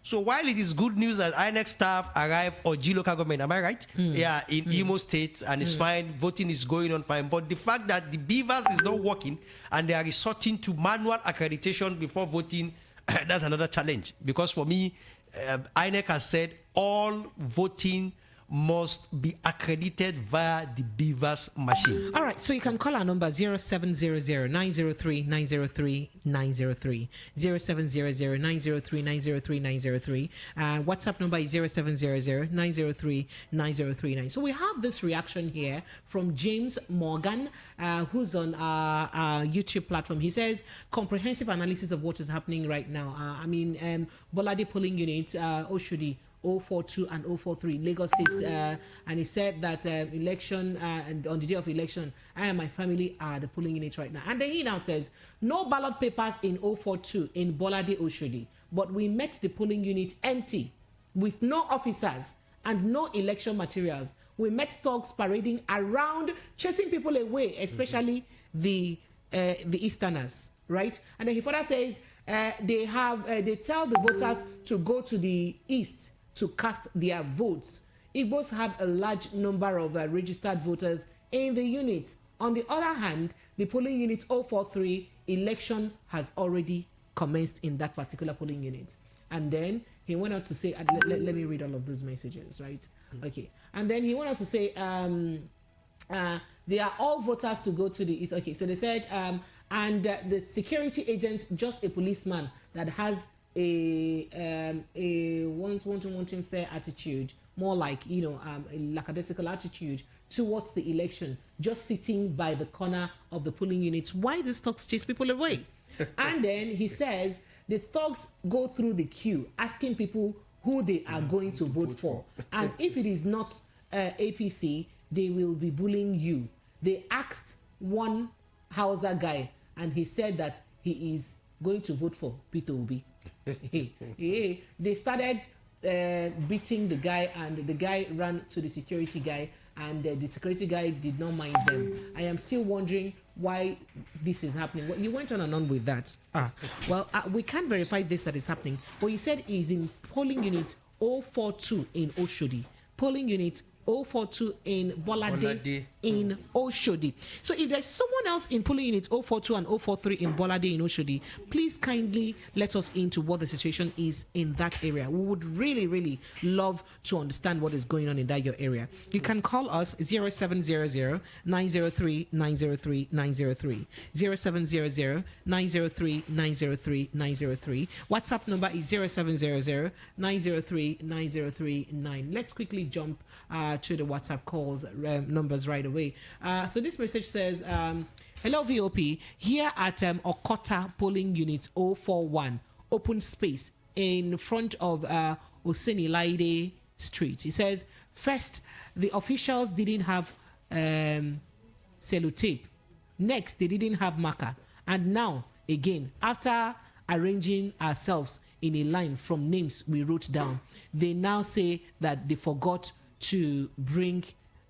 So while it is good news that INEC staff arrive or G local government, am I right? Yeah, in Imo State, and it's fine, voting is going on fine. But the fact that the BVAS is not working and they are resorting to manual accreditation before voting, that's another challenge. Because for me, INEC has said all voting must be accredited via the BVAS machine. All right, so you can call our number 0700-903-903-903, 0700-903-903-903. WhatsApp number is 0700-903-9039. So we have this reaction here from James Morgan, who's on our YouTube platform. He says, comprehensive analysis of what is happening right now. Bolade polling unit, Oshodi, 042 and 043 Lagos State, and he said that election and on the day of election, I and my family are the polling unit right now. And then he now says no ballot papers in 042 in Bolade Oshodi, but we met the polling unit empty with no officers and no election materials. We met thugs parading around, chasing people away, especially the Easterners, right? And then he further says they tell the voters to go to the east to cast their votes. Igbos have a large number of registered voters in the unit. On the other hand, the polling unit 043 election has already commenced in that particular polling unit. And then he went on to say, let me read all of those messages, right? Okay. And then he went on to say, they are all voters to go to the east. Okay, so they said, the security agent, just a policeman that has a wanting fair attitude, more like, you know, a lackadaisical attitude towards the election, just sitting by the corner of the polling units. Why these thugs chase people away? And then he says the thugs go through the queue asking people who they are going to vote for, and if it is not APC, they will be bullying you. They asked one Hausa guy, and he said that he is going to vote for Peter Obi. They started beating the guy, and the guy ran to the security guy, and the security guy did not mind them. I am still wondering why this is happening. Well, you went on and on with that. We can't verify this that is happening, but you said is in polling unit 042 in Oshodi, polling unit 042 in Bolade in Oshodi. So if there's someone else in polling unit 042 and 043 in Bolade in Oshodi, please kindly let us into what the situation is in that area. We would really, really love to understand what is going on in that your area. You can call us 0700 903 903 903 0700 903 903 903. WhatsApp number is 0700 903 903 9. Let's quickly jump to the WhatsApp calls numbers right away. So this message says, hello VOP, here at Okota polling unit 041, open space in front of Osenilaide Street. He says, first, the officials didn't have sellotape. Next, they didn't have marker. And now, again, after arranging ourselves in a line from names we wrote down, they now say that they forgot to bring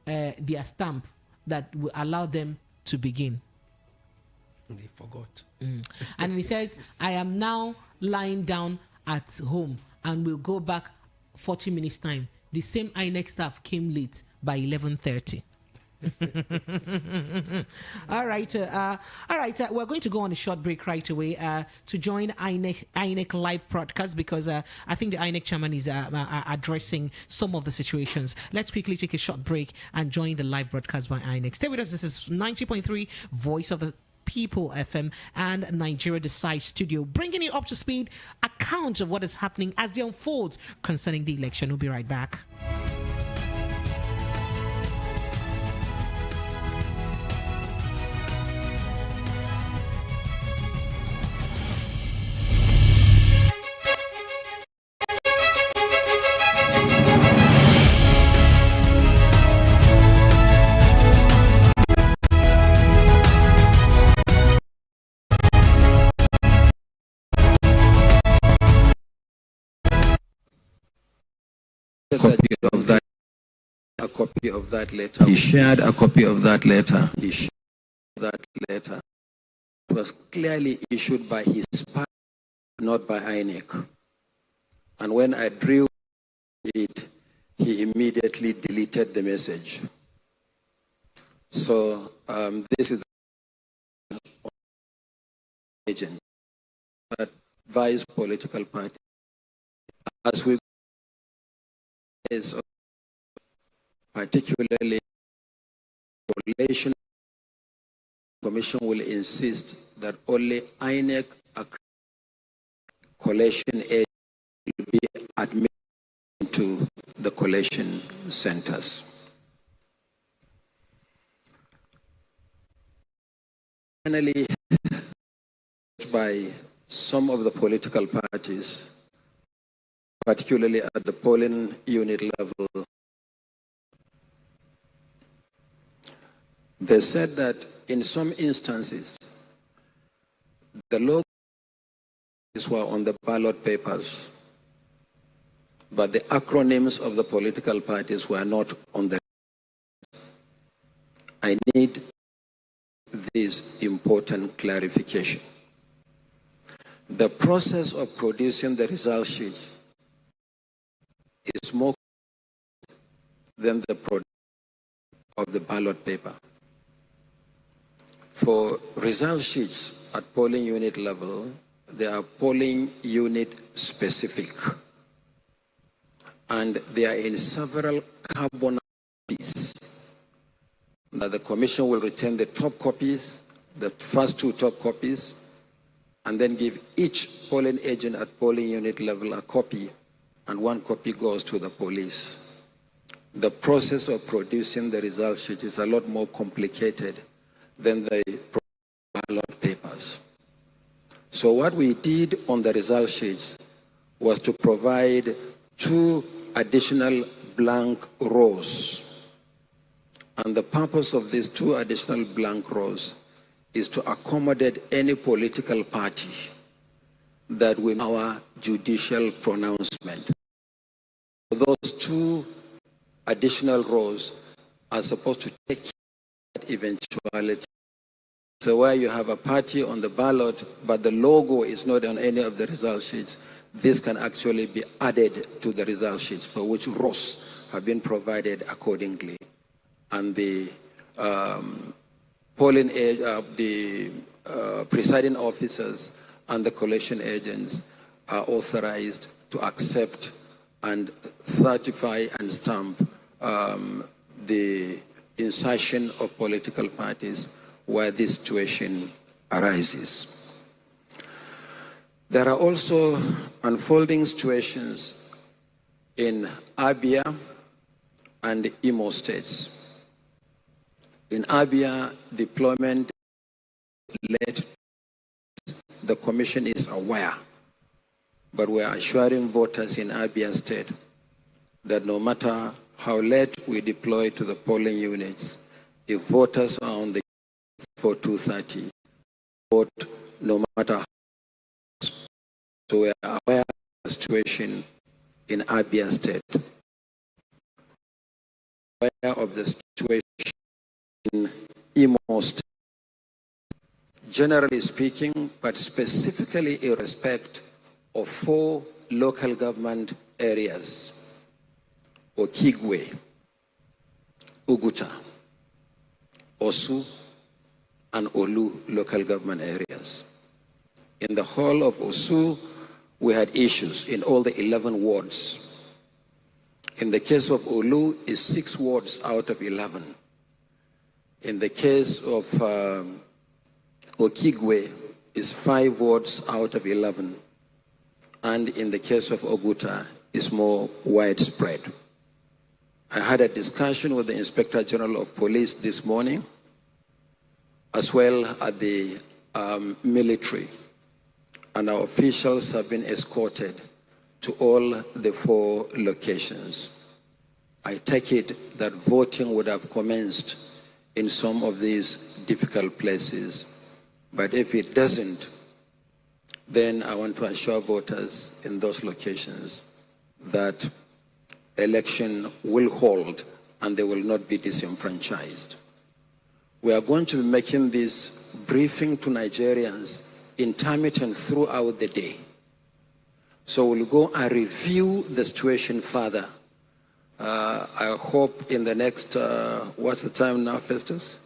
their stamp that will allow them to begin. They forgot. And he says, I am now lying down at home and will go back 40 minutes time. The same INEC staff came late by 11:30. All right, we're going to go on a short break right away to join INEC live broadcast, because I think the INEC chairman is addressing some of the situations. Let's quickly take a short break and join the live broadcast by INEC. Stay with us. This is 90.3 Voice of the People FM and Nigeria Decide Studio, bringing you up to speed account of what is happening as it unfolds concerning the election. We'll be right back. A copy of that letter. He shared a copy of that letter. It was clearly issued by his party, not by INEC. And when I drew it, he immediately deleted the message. So this is the agent, advise political party as we is particularly relation commission will insist that only INEC collation agent will be admitted to the collation centers. Finally, by some of the political parties, particularly at the polling unit level, they said that in some instances, the logos were on the ballot papers, but the acronyms of the political parties were not on the. I need this important clarification. The process of producing the result sheets is more then the product of the ballot paper. For result sheets at polling unit level, they are polling unit specific, and they are in several carbon copies. Now the commission will retain the top copies, the first 2 top copies, and then give each polling agent at polling unit level a copy, and 1 copy goes to the police. The process of producing the result sheet is a lot more complicated than the ballot papers. So what we did on the result sheets was to provide 2 additional blank rows. And the purpose of these 2 additional blank rows is to accommodate any political party that will make our judicial pronouncement. Those 2 additional rows are supposed to take that eventuality. So where you have a party on the ballot, but the logo is not on any of the result sheets, this can actually be added to the result sheets, for which rows have been provided accordingly. And the presiding officers and the collation agents are authorized to accept and certify and stamp the insertion of political parties where this situation arises. There are also unfolding situations in Abia and Imo states. In Abia, deployment led, the commission is aware, but we are assuring voters in Abia state that no matter how late we deploy to the polling units, if voters are on the for 2:30, vote no matter how. So we are aware of the situation in Abia state, aware of the situation in Imo state. Generally speaking, but specifically in respect of 4 local government areas: Okigwe, Uguta, Osu, and Olu local government areas. In the whole of Osu, we had issues in all the 11 wards. In the case of Olu, it's 6 wards out of 11. In the case of Okigwe, it's 5 wards out of 11. And in the case of Oguta, it's more widespread. I had a discussion with the Inspector General of Police this morning, as well as the military, and our officials have been escorted to all the 4 locations. I take it that voting would have commenced in some of these difficult places, but if it doesn't, then I want to assure voters in those locations that election will hold and they will not be disenfranchised. We are going to be making this briefing to Nigerians intermittent throughout the day. So we'll go and review the situation further. I hope in the next, what's the time now, Festus?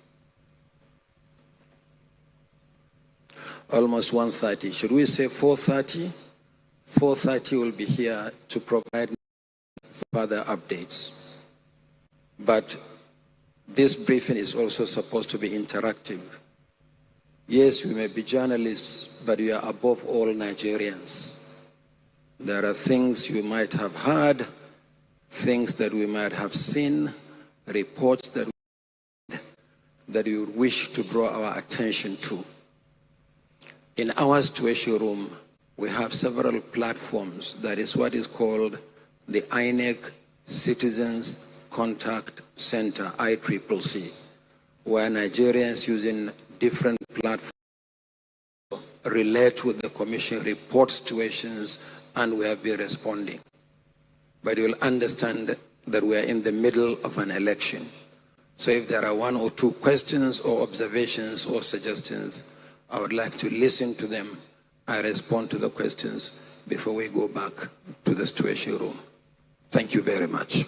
Almost 1:30. Should we say 4:30? 4:30 will be here to provide further updates. But this briefing is also supposed to be interactive. Yes, we may be journalists, but we are above all Nigerians. There are things you might have heard, things that we might have seen, reports that you wish to draw our attention to. In our situation room, we have several platforms. That is what is called the INEC Citizens Contact Center, ICCC, where Nigerians using different platforms relate with the commission, report situations, and we have been responding. But you'll understand that we are in the middle of an election. So if there are 1 or 2 questions or observations or suggestions, I would like to listen to them and respond to the questions before we go back to the situation room. Thank you very much.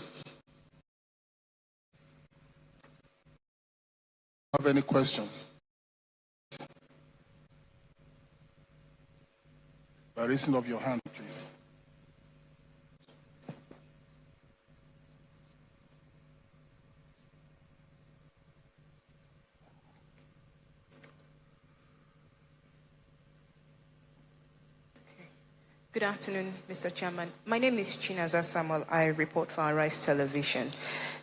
have any question? By raising up your hand, please. Good afternoon, Mr. Chairman. My name is Chinaza Samuel. I report for Arise Television.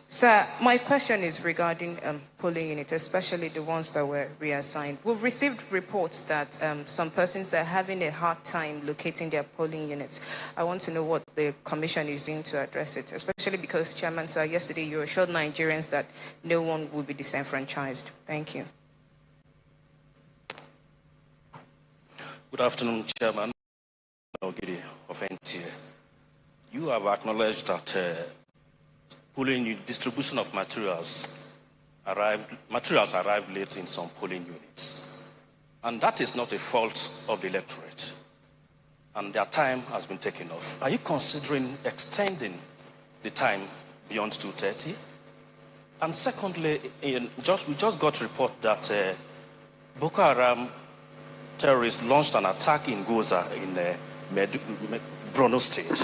Sir, my question is regarding polling units, especially the ones that were reassigned. We've received reports that some persons are having a hard time locating their polling units. I want to know what the Commission is doing to address it, especially because, Chairman, sir, yesterday you assured Nigerians that no one will be disenfranchised. Thank you. Good afternoon, Chairman of NTA. You have acknowledged that polling distribution of materials arrived late in some polling units. And that is not a fault of the electorate. And their time has been taken off. Are you considering extending the time beyond 2:30? And secondly, we just got a report that Boko Haram terrorists launched an attack in Goza in Borno State,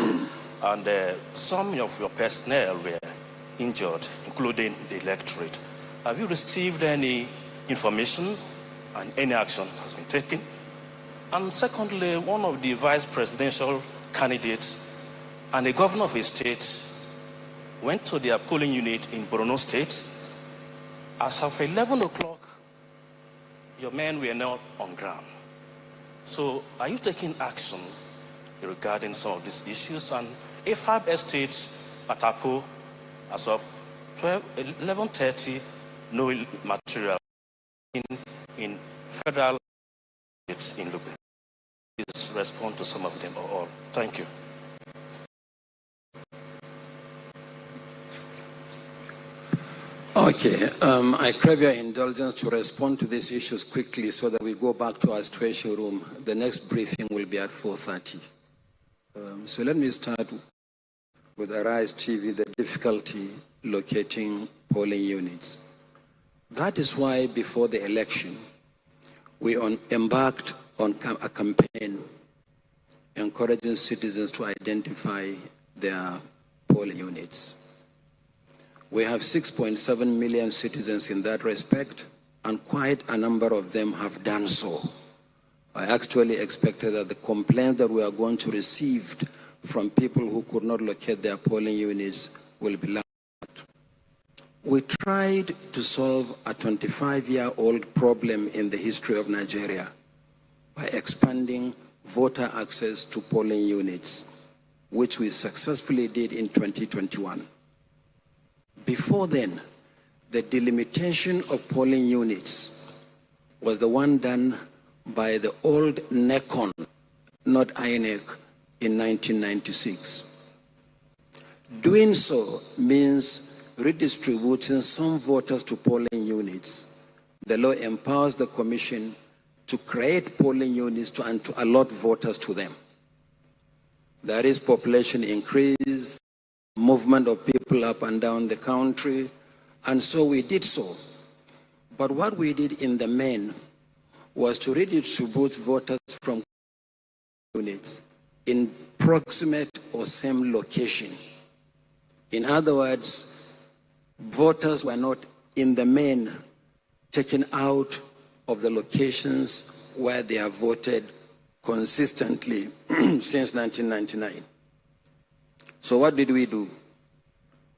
and some of your personnel were injured, including the electorate. Have you received any information and any action has been taken? And secondly, one of the vice presidential candidates and a governor of a state went to their polling unit in Borno State. As of 11 o'clock, your men were not on ground. So are you taking action regarding some of these issues? And A5 Estate at Apo, as of 11:30, no material in federal states in Lube. Please respond to some of them or all. Thank you. Okay, I crave your indulgence to respond to these issues quickly so that we go back to our situation room. The next briefing will be at 4:30. So let me start with Arise TV, the difficulty locating polling units. That is why before the election, we embarked on a campaign encouraging citizens to identify their polling units. We have 6.7 million citizens in that respect, and quite a number of them have done so. I actually expected that the complaints that we are going to receive from people who could not locate their polling units will be large. We tried to solve a 25-year-old problem in the history of Nigeria by expanding voter access to polling units, which we successfully did in 2021. Before then, the delimitation of polling units was the one done by the old NECON, not INEC, in 1996. Doing so means redistributing some voters to polling units. The law empowers the Commission to create polling units and to allot voters to them. There is population increase, movement of people up and down the country, and so we did so. But what we did in the main was to redistribute voters from units in proximate or same location. In other words, voters were not in the main taken out of the locations where they have voted consistently since 1999. So what did we do?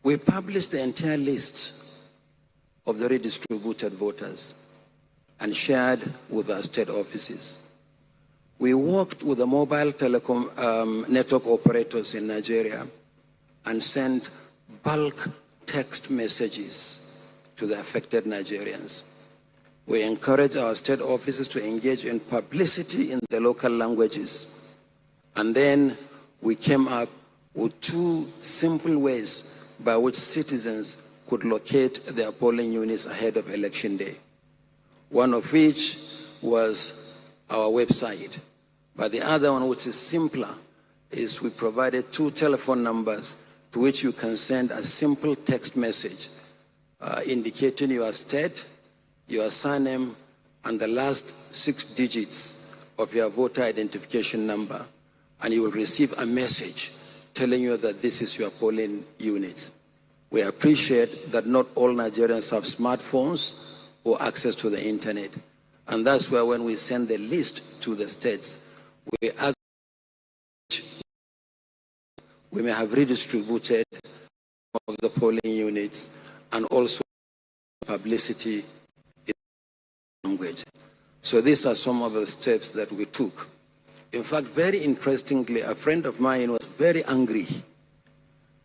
We published the entire list of the redistributed voters and shared with our state offices. We worked with the mobile telecom network operators in Nigeria and sent bulk text messages to the affected Nigerians. We encouraged our state offices to engage in publicity in the local languages. And then we came up with two simple ways by which citizens could locate their polling units ahead of election day. One of which was our website. But the other one, which is simpler, is we provided 2 telephone numbers to which you can send a simple text message indicating your state, your surname, and the last 6 digits of your voter identification number, and you will receive a message telling you that this is your polling unit. We appreciate that not all Nigerians have smartphones or access to the internet. And that's where when we send the list to the states, we may have redistributed of the polling units and also publicity in language. So these are some of the steps that we took. In fact, very interestingly, a friend of mine was very angry.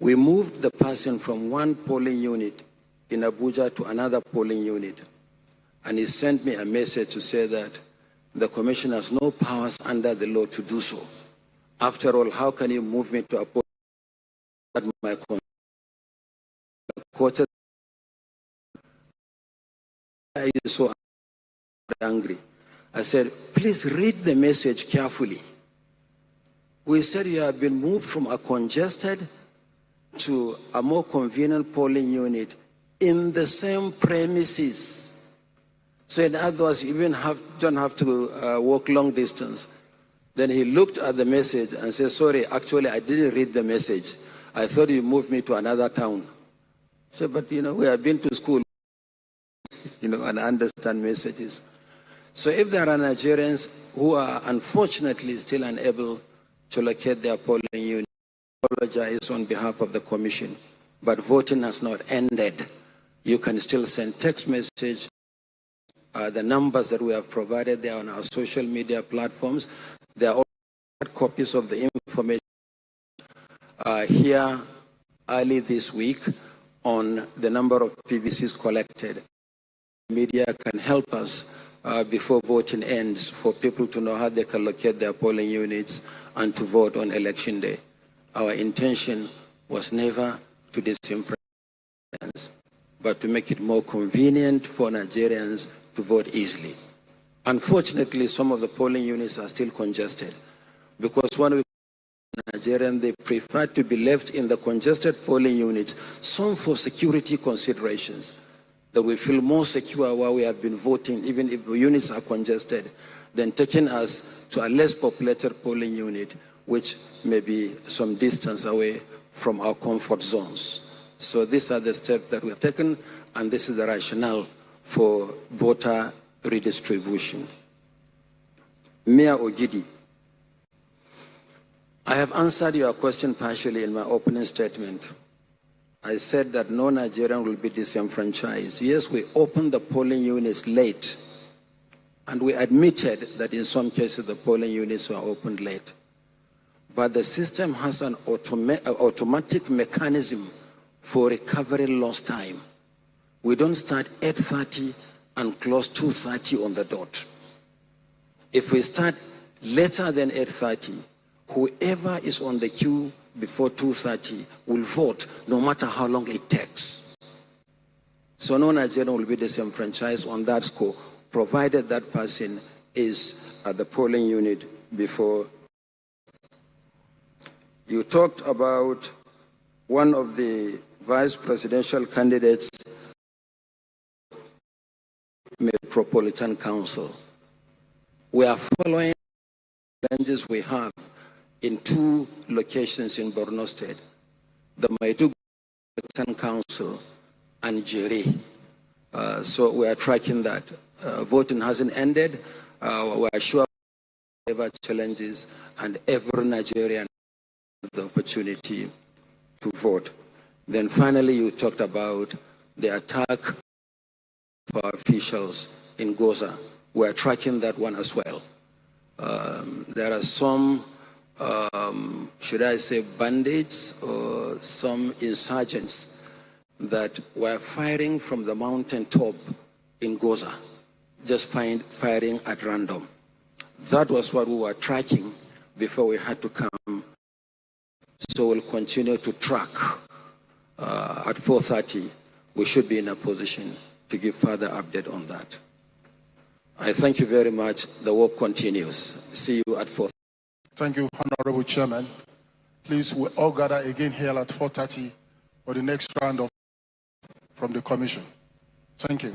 We moved the person from one polling unit in Abuja to another polling unit. And he sent me a message to say that the commission has no powers under the law to do so. After all, how can you move me to a polling unit at my quarter? I was so angry. I said, please read the message carefully. We said you have been moved from a congested to a more convenient polling unit in the same premises. So in other words, you even don't have to walk long distance. Then he looked at the message and said, sorry, actually I didn't read the message. I thought you moved me to another town. So, but we have been to school, and understand messages. So if there are Nigerians who are unfortunately still unable to locate their polling unit, I apologize on behalf of the commission, but voting has not ended. You can still send text message. The numbers that we have provided, they are on our social media platforms. There are also copies of the information here early this week on the number of PVCs collected. Media can help us before voting ends for people to know how they can locate their polling units and to vote on election day. Our intention was never to disinfranchise, but to make it more convenient for Nigerians to vote easily. Unfortunately, some of the polling units are still congested because when we Nigerians, they prefer to be left in the congested polling units, some for security considerations, that we feel more secure while we have been voting, even if the units are congested, than taking us to a less populated polling unit, which may be some distance away from our comfort zones. So these are the steps that we have taken, and this is the rationale for voter redistribution. Mayor Ogidi, I have answered your question partially in my opening statement. I said that no Nigerian will be disenfranchised. Yes, we opened the polling units late, and we admitted that in some cases the polling units were opened late. But the system has an automatic mechanism for recovering lost time. We don't start 8:30 and close 2:30 on the dot. If we start later than 8:30, whoever is on the queue before 2:30 will vote no matter how long it takes. So no Nigerian will be disenfranchised on that score, provided that person is at the polling unit before. You talked about one of the vice presidential candidates Metropolitan Council. We are following the challenges we have in 2 locations in Borno State, the Maiduguri Metropolitan Council and Jere. So we are tracking that. Voting hasn't ended. We are sure whatever challenges, and every Nigerian has the opportunity to vote. Then finally, you talked about the attack for officials in Goza. We are tracking that one as well. There are some, should I say, bandits or some insurgents that were firing from the mountaintop in Goza, just firing at random. That was what we were tracking before we had to come. So we'll continue to track. At 4:30, we should be in a position to give further update on that. I thank you very much. The work continues. See you at 4:30. Thank you, Honorable Chairman. Please, we all gather again here at 4:30 for the next round of from the Commission. Thank you.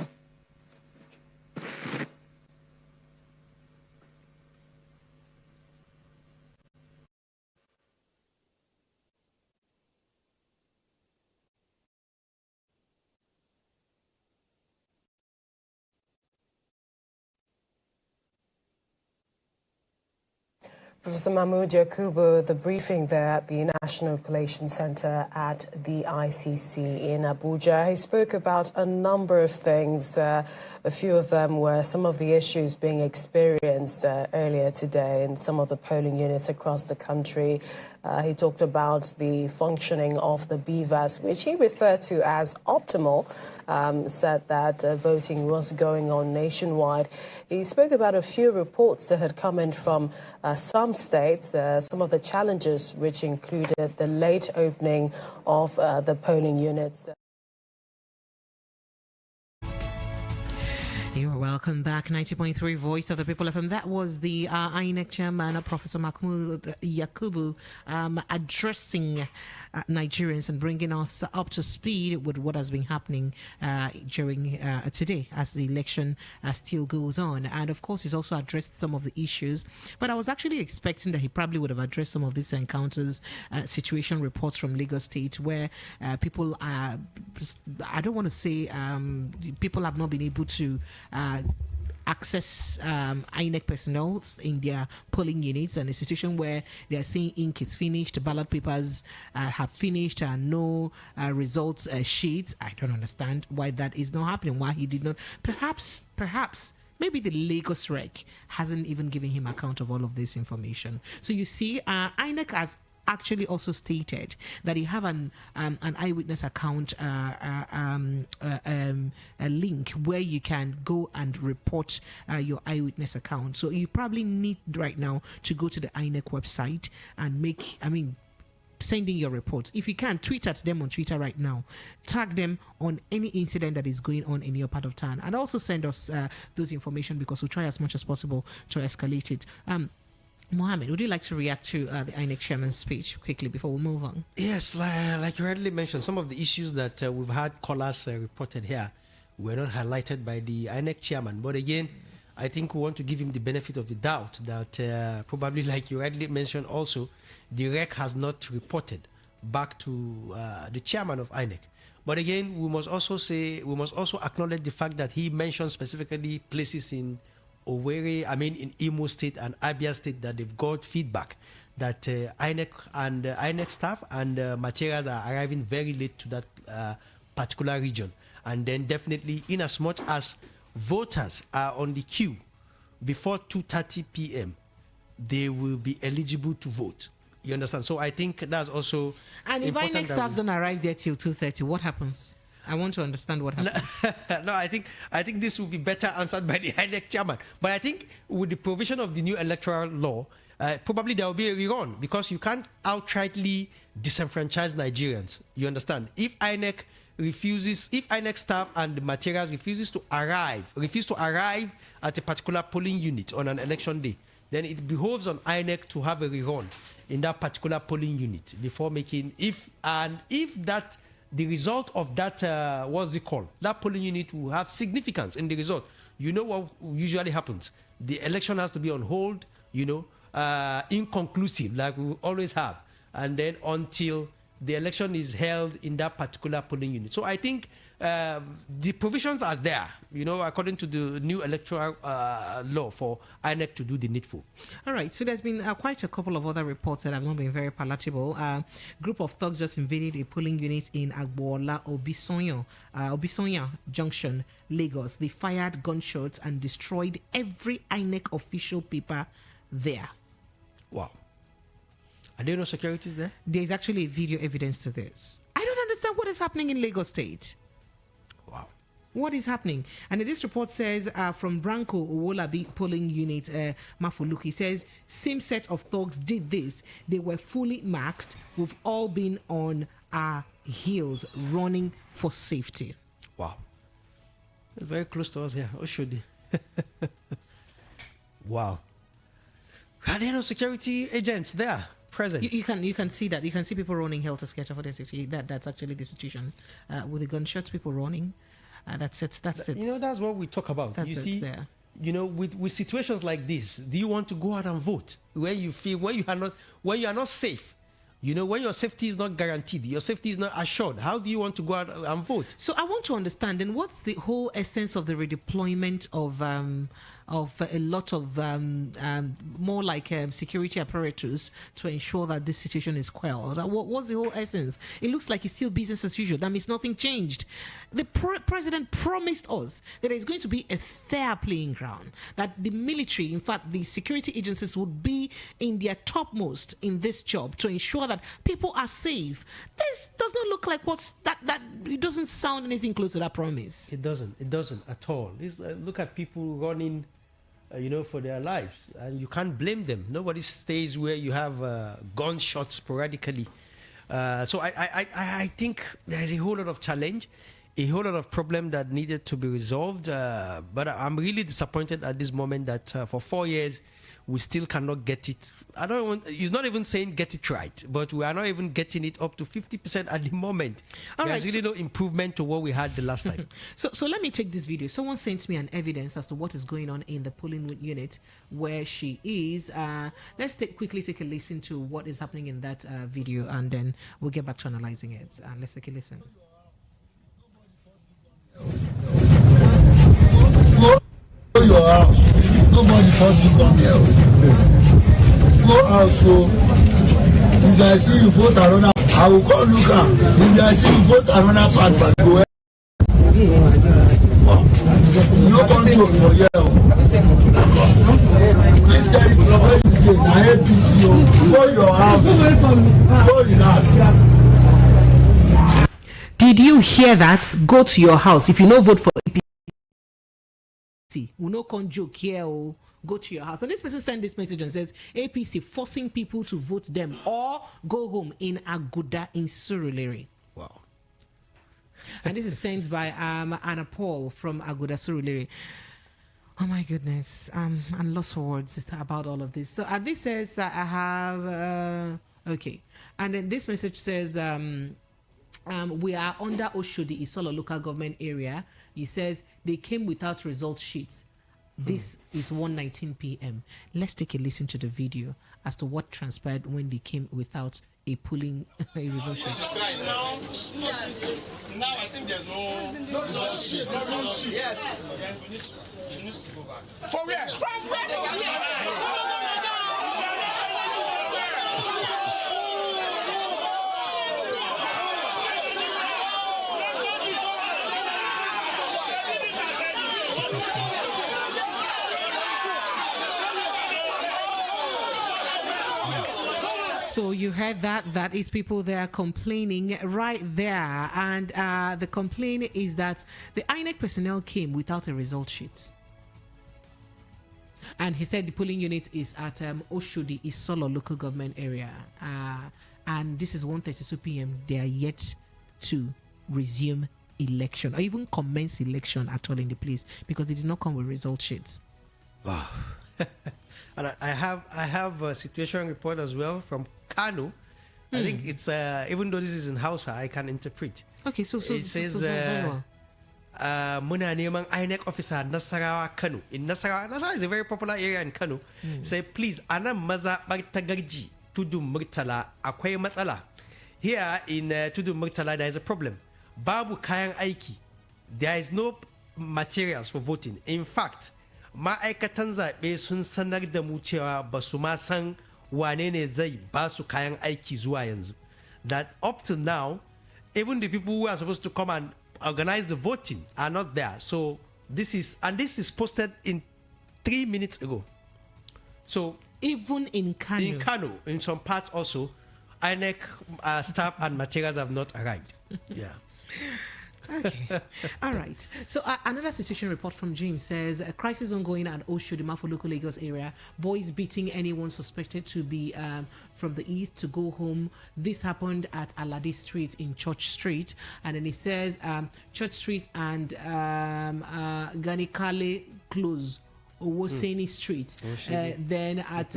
Professor Mahmoud Yakubu, the briefing there at the National Collation Center at the ICC in Abuja, he spoke about a number of things. A few of them were some of the issues being experienced earlier today in some of the polling units across the country. He talked about the functioning of the BVAS, which he referred to as optimal, said that voting was going on nationwide. He spoke about a few reports that had come in from some states, some of the challenges which included the late opening of the polling units. You are welcome back. 90.3 Voice of the People FM. That was the INEC chairman, Professor Mahmoud Yakubu, addressing Nigerians and bringing us up to speed with what has been happening during today as the election still goes on. And of course, he's also addressed some of the issues. But I was actually expecting that he probably would have addressed some of these encounters, situation reports from Lagos State, where people are, I don't want to say people have not been able to access INEC personnel in their polling units, and a situation where they are saying ink is finished, ballot papers have finished, and no results sheets. I don't understand why that is not happening, why he did not. Perhaps maybe the Lagos rec hasn't even given him account of all of this information. So you see, INEC has actually also stated that you have an eyewitness account a link where you can go and report your eyewitness account. So you probably need right now to go to the INEC website and sending your reports. If you can, tweet at them on Twitter right now. Tag them on any incident that is going on in your part of town, and also send us those information, because we'll try as much as possible to escalate it. Mohammed, would you like to react to the INEC chairman's speech quickly before we move on? Yes, like you already mentioned, some of the issues that we've had callers reported here were not highlighted by the INEC chairman. But again, I think we want to give him the benefit of the doubt that probably, like you already mentioned also, the REC has not reported back to the chairman of INEC. But again, we must also acknowledge the fact that he mentioned specifically places in in Imo State and Abia State that they've got feedback that INEC staff and materials are arriving very late to that particular region. And then definitely, in as much as voters are on the queue before 2:30 p.m., they will be eligible to vote. You understand? So I think that's also And if INEC staff don't arrive there till 2:30, what happens? I want to understand what happens. No, I think this will be better answered by the INEC chairman. But I think with the provision of the new electoral law, probably there will be a rerun, because you can't outrightly disenfranchise Nigerians. You understand? If INEC staff and the materials refuse to arrive at a particular polling unit on an election day, then it behoves on INEC to have a rerun in that particular polling unit before making, if the result of that, that polling unit will have significance in the result. You know what usually happens? The election has to be on hold, inconclusive, like we always have. And then until the election is held in that particular polling unit. So I think the provisions are there, according to the new electoral law for INEC to do the needful. All right, so there's been quite a couple of other reports that have not been very palatable. Group of thugs just invaded a polling unit in Agbola, Obisonya Junction, Lagos. They fired gunshots and destroyed every INEC official paper there. Wow. Are there no securities there? There's actually video evidence to this. I don't understand what is happening in Lagos State. Wow. What is happening? And this report says from Branko Owolabi polling unit, Mafuluki, says same set of thugs did this. They were fully masked. We've all been on our heels running for safety. Wow. It's very close to us here. Oshodi. Wow. Are there no security agents there present? You can see that. You can see people running helter-skelter for their safety. That's actually the situation. With the gunshots, people running. That's it. That's what we talk about. That's you see, there. With situations like this, do you want to go out and vote when you are not safe? When your safety is not guaranteed, your safety is not assured, how do you want to go out and vote? So I want to understand then, what's the whole essence of the redeployment of a lot of more like security apparatus to ensure that this situation is quelled. What's the whole essence? It looks like it's still business as usual. That means nothing changed. The president promised us that there's going to be a fair playing ground, that the military, in fact, the security agencies would be in their topmost in this job to ensure that people are safe. This does not look like that it doesn't sound anything close to that promise. It doesn't at all. Look at people running, for their lives, and you can't blame them. Nobody stays where you have gunshots sporadically. So I think there's a whole lot of challenge, a whole lot of problem that needed to be resolved. But I'm really disappointed at this moment that for 4 years, we still cannot get it. He's not even saying get it right, but we are not even getting it up to 50% at the moment. There's really no improvement to what we had the last time. So let me take this video. Someone sent me an evidence as to what is going on in the polling unit where she is. Let's quickly take a listen to what is happening in that video, and then we'll get back to analyzing it. Let's take a listen. Go your house. Nobody force you come here. Go out, so if I see you vote another, I will call look at. If I see you vote another part, but go ahead. You no come joke for here. Please get it from where you dey. Na APC. Go your house. Go relax. Did you hear that? Go to your house. If you no vote for APC, we no come joke here. Go to your house. And this person sent this message and says APC forcing people to vote them or go home in Aguda in Surulere. Wow. And this is sent by Anna Paul from Aguda Surulere. Oh my goodness. I'm lost for words about all of this. So this says I have okay. And then this message says we are under Oshodi Isolo local government area. He says they came without result sheets. This is 1:19 p.m. Let's take a listen to the video as to what transpired when they came without a polling result sheet. Now I think there's no result sheet. Yes. She needs to go back. For where? From where? So you heard that. That is people there complaining right there. And the complaint is that the INEC personnel came without a result sheet. And he said the polling unit is at Oshodi Isolo local government area. And this is 1:32 p.m. They are yet to resume election or even commence election at all in the place because they did not come with result sheets. Wow. And I have a situation report as well from Cano. I think it's even though this is in Hausa, I can interpret. Okay, so it says muna neman INEC officer Nasarawa Kano. In Nasarawa is a very popular area in Kano. Say please ana maza tagarji Tudun Murtala akwai matsala. Here in Tudun Murtala there is a problem. Babu kayan aiki. There is no materials for voting. In fact, ma'aikatan zaɓe sun sanar da mu cewa ba su ma san wane ne zai ba su kayan aiki zuwa yanzu. That up to now, even the people who are supposed to come and organize the voting are not there. So this is posted in 3 minutes ago. So even in Kano, in some parts also, INEC staff and materials have not arrived. Yeah. Okay. All right. So another situation report from James says a crisis ongoing at Oshodi for local Lagos area. Boys beating anyone suspected to be from the east to go home. This happened at Alade Street in Church Street. And then it says Church Street and Ganikale close. Owoseni Street. Then at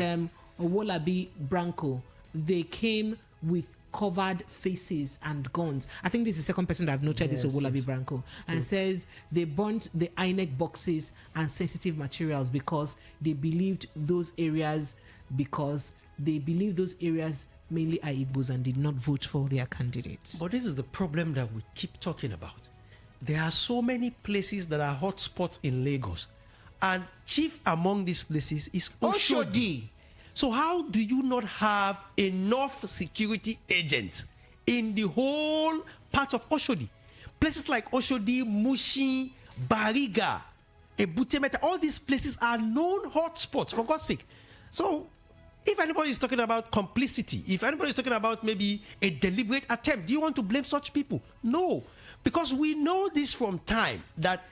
Owolabi Branco, they came with covered faces and guns. I think this is the second person that I've noted this Owolabi Branco, and says they burnt the INEC boxes and sensitive materials because they believed those areas mainly are Igbos and did not vote for their candidates. But this is the problem that we keep talking about. There are so many places that are hotspots in Lagos, And chief among these places is Oshodi. So how do you not have enough security agents in the whole part of Oshodi? Places like Oshodi, Mushi, Bariga, Ebutemeta, all these places are known hotspots, for God's sake. So if anybody is talking about complicity, if anybody is talking about maybe a deliberate attempt, do you want to blame such people? No, because we know this from time that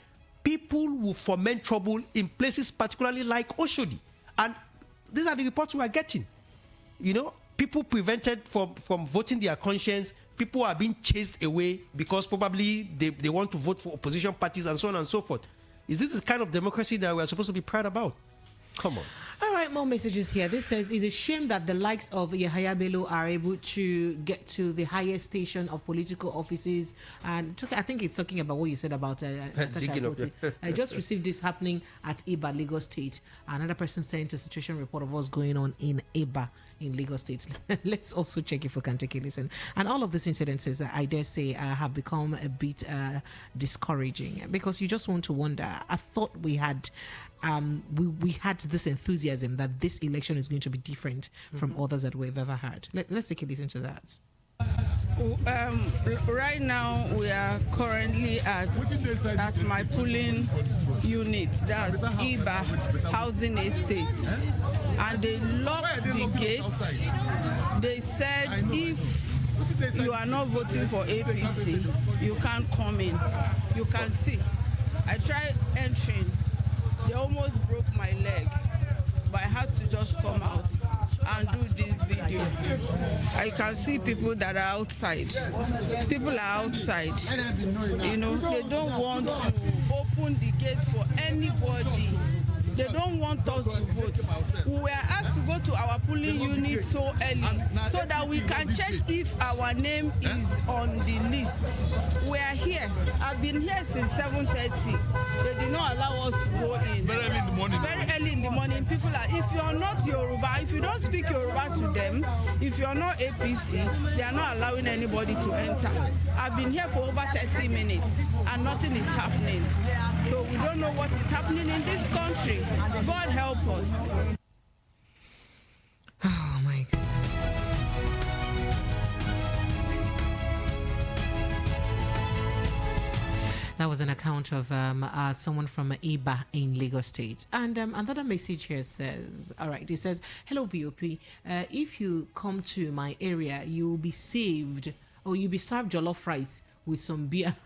people will foment trouble in places particularly like Oshodi. And these are the reports we are getting. You know, people prevented from voting their conscience. People are being chased away because probably they want to vote for opposition parties and so on and so forth. Is this the kind of democracy that we are supposed to be proud about? Come on. All right, more messages here. This says, it's a shame that the likes of Yahaya Bello are able to get to the highest station of political offices. And I think it's talking about what you said about I just received this happening at Iba, Lagos State. Another person sent a situation report of what's going on in Iba in Lagos State. Let's also check if we can take a listen. And all of these incidences, I dare say, have become a bit discouraging because you just want to wonder. I thought we had we had this enthusiasm that this election is going to be different from others that we've ever had. Let's take a listen to that. Right now, we are currently at my polling unit. That's Iba Housing Estates. And they locked the gates. They said if you are not voting for APC, you can't come in. You can see. I tried entering. They almost broke my leg, but I had to just come out and do this video. I can see people that are outside. People are outside. You know, they don't want to open the gate for anybody. They don't want us to vote. We were asked to go to our polling unit so early so that we can check if our name is on the list. We are here. I've been here since 7:30. They did not allow us to go in. Very early in the morning. Very early in the morning. People are, if you're not Yoruba, if you don't speak Yoruba to them, if you're not APC, they are not allowing anybody to enter. I've been here for over 30 minutes and nothing is happening. So we don't know what is happening in this country. God help us. Oh my goodness. That was an account of someone from Iba in Lagos State. And another message here says, all right, it says, hello, VOP. If you come to my area, you'll be saved, or you'll be served jollof rice with some beer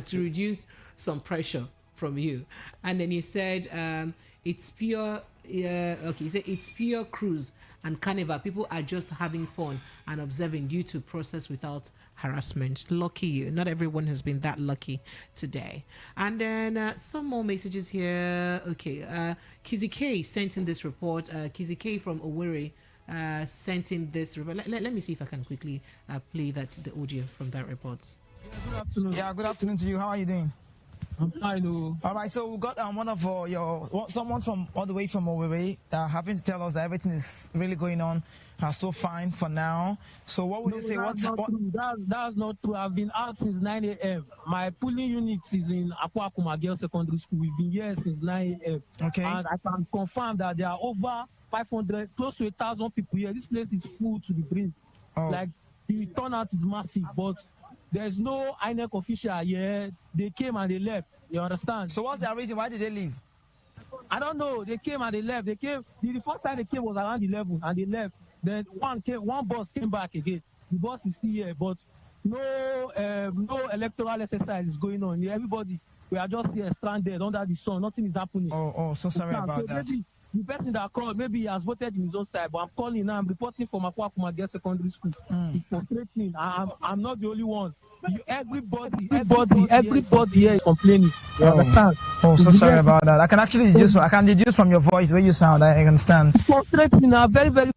to reduce some pressure from you. And then he said, it's pure, okay, he said, it's pure cruise and carnival. People are just having fun and observing due to process without harassment. Lucky you. Not everyone has been that lucky today. And then some more messages here. Okay, Kizzy K sent in this report. Kizzy K from Owerri sent in this report. Let me see if I can quickly play the audio from that report. Good afternoon. Yeah, good afternoon to you. How are you doing? I'm fine. All right, so we got one of someone from all the way from Owerri having to tell us that everything is really going on so fine for now. So what would you say? That's not true. I've been out since 9 a.m. My polling unit is in Akwa Girls Secondary School. We've been here since 9 a.m. Okay. And I can confirm that there are over 500, close to 1,000 people here. This place is full to the brim. Oh. Like the turnout is massive, but there's no INEC official here. They came and they left. You understand? So what's their reason? Why did they leave? I don't know. They came and they left. They came. The first time they came was around 11 and they left. Then one bus came back again. The bus is still here, but no electoral exercise is going on. Everybody, we are just here stranded under the sun. Nothing is happening. Oh, so sorry about that. Maybe the person that called, maybe he has voted in his own side, but I'm calling now. I'm reporting from Akwa Girls Secondary School. It's frustrating. I'm not the only one. Everybody here is complaining. You understand? Oh, so sorry about that. I can deduce from your voice where you sound. I understand. It's frustrating. Very, very.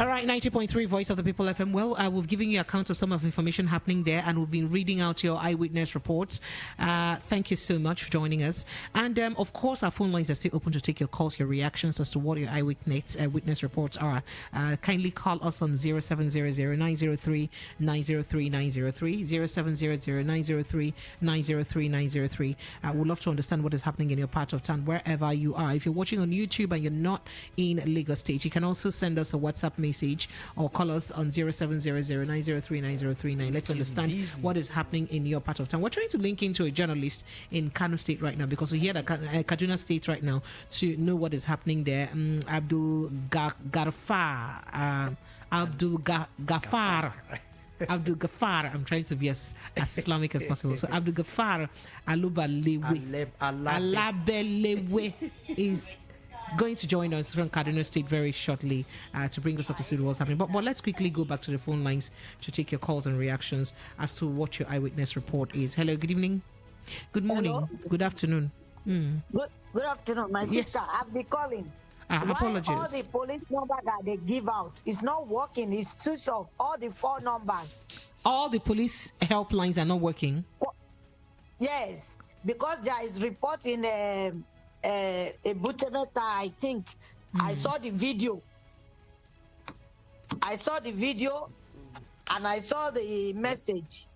All right, 90.3 Voice of the People FM. Well, we've given you accounts of some of the information happening there, and we've been reading out your eyewitness reports. Thank you so much for joining us. And of course, our phone lines are still open to take your calls, your reactions as to what your eyewitness reports are. Kindly call us on 0700-903-903-903, 0700-903-903-903. We'd love to understand what is happening in your part of town, wherever you are. If you're watching on YouTube and you're not in Lagos State, you can also send us a WhatsApp message or call us on 0700-903-9039. Let's understand what is happening in your part of town. We're trying to link into a journalist in Kano State right now, because we hear that Kaduna State right now to know what is happening there. Abdul Ghaffar, I'm trying to be as Islamic as possible. So Abdul Ghaffar Alabelewe is going to join us from Kaduna State very shortly to bring us up to see what's happening. But let's quickly go back to the phone lines to take your calls and reactions as to what your eyewitness report is. Hello, good evening. Good morning. Hello? Good afternoon. Good afternoon, my sister. I've been calling. Apologies. Why all the police number that they give out is not working? It's too short. All the 4 numbers. All the police helplines are not working? Yes, because there is report in a Butemeta, I think. I saw the video. And I saw the message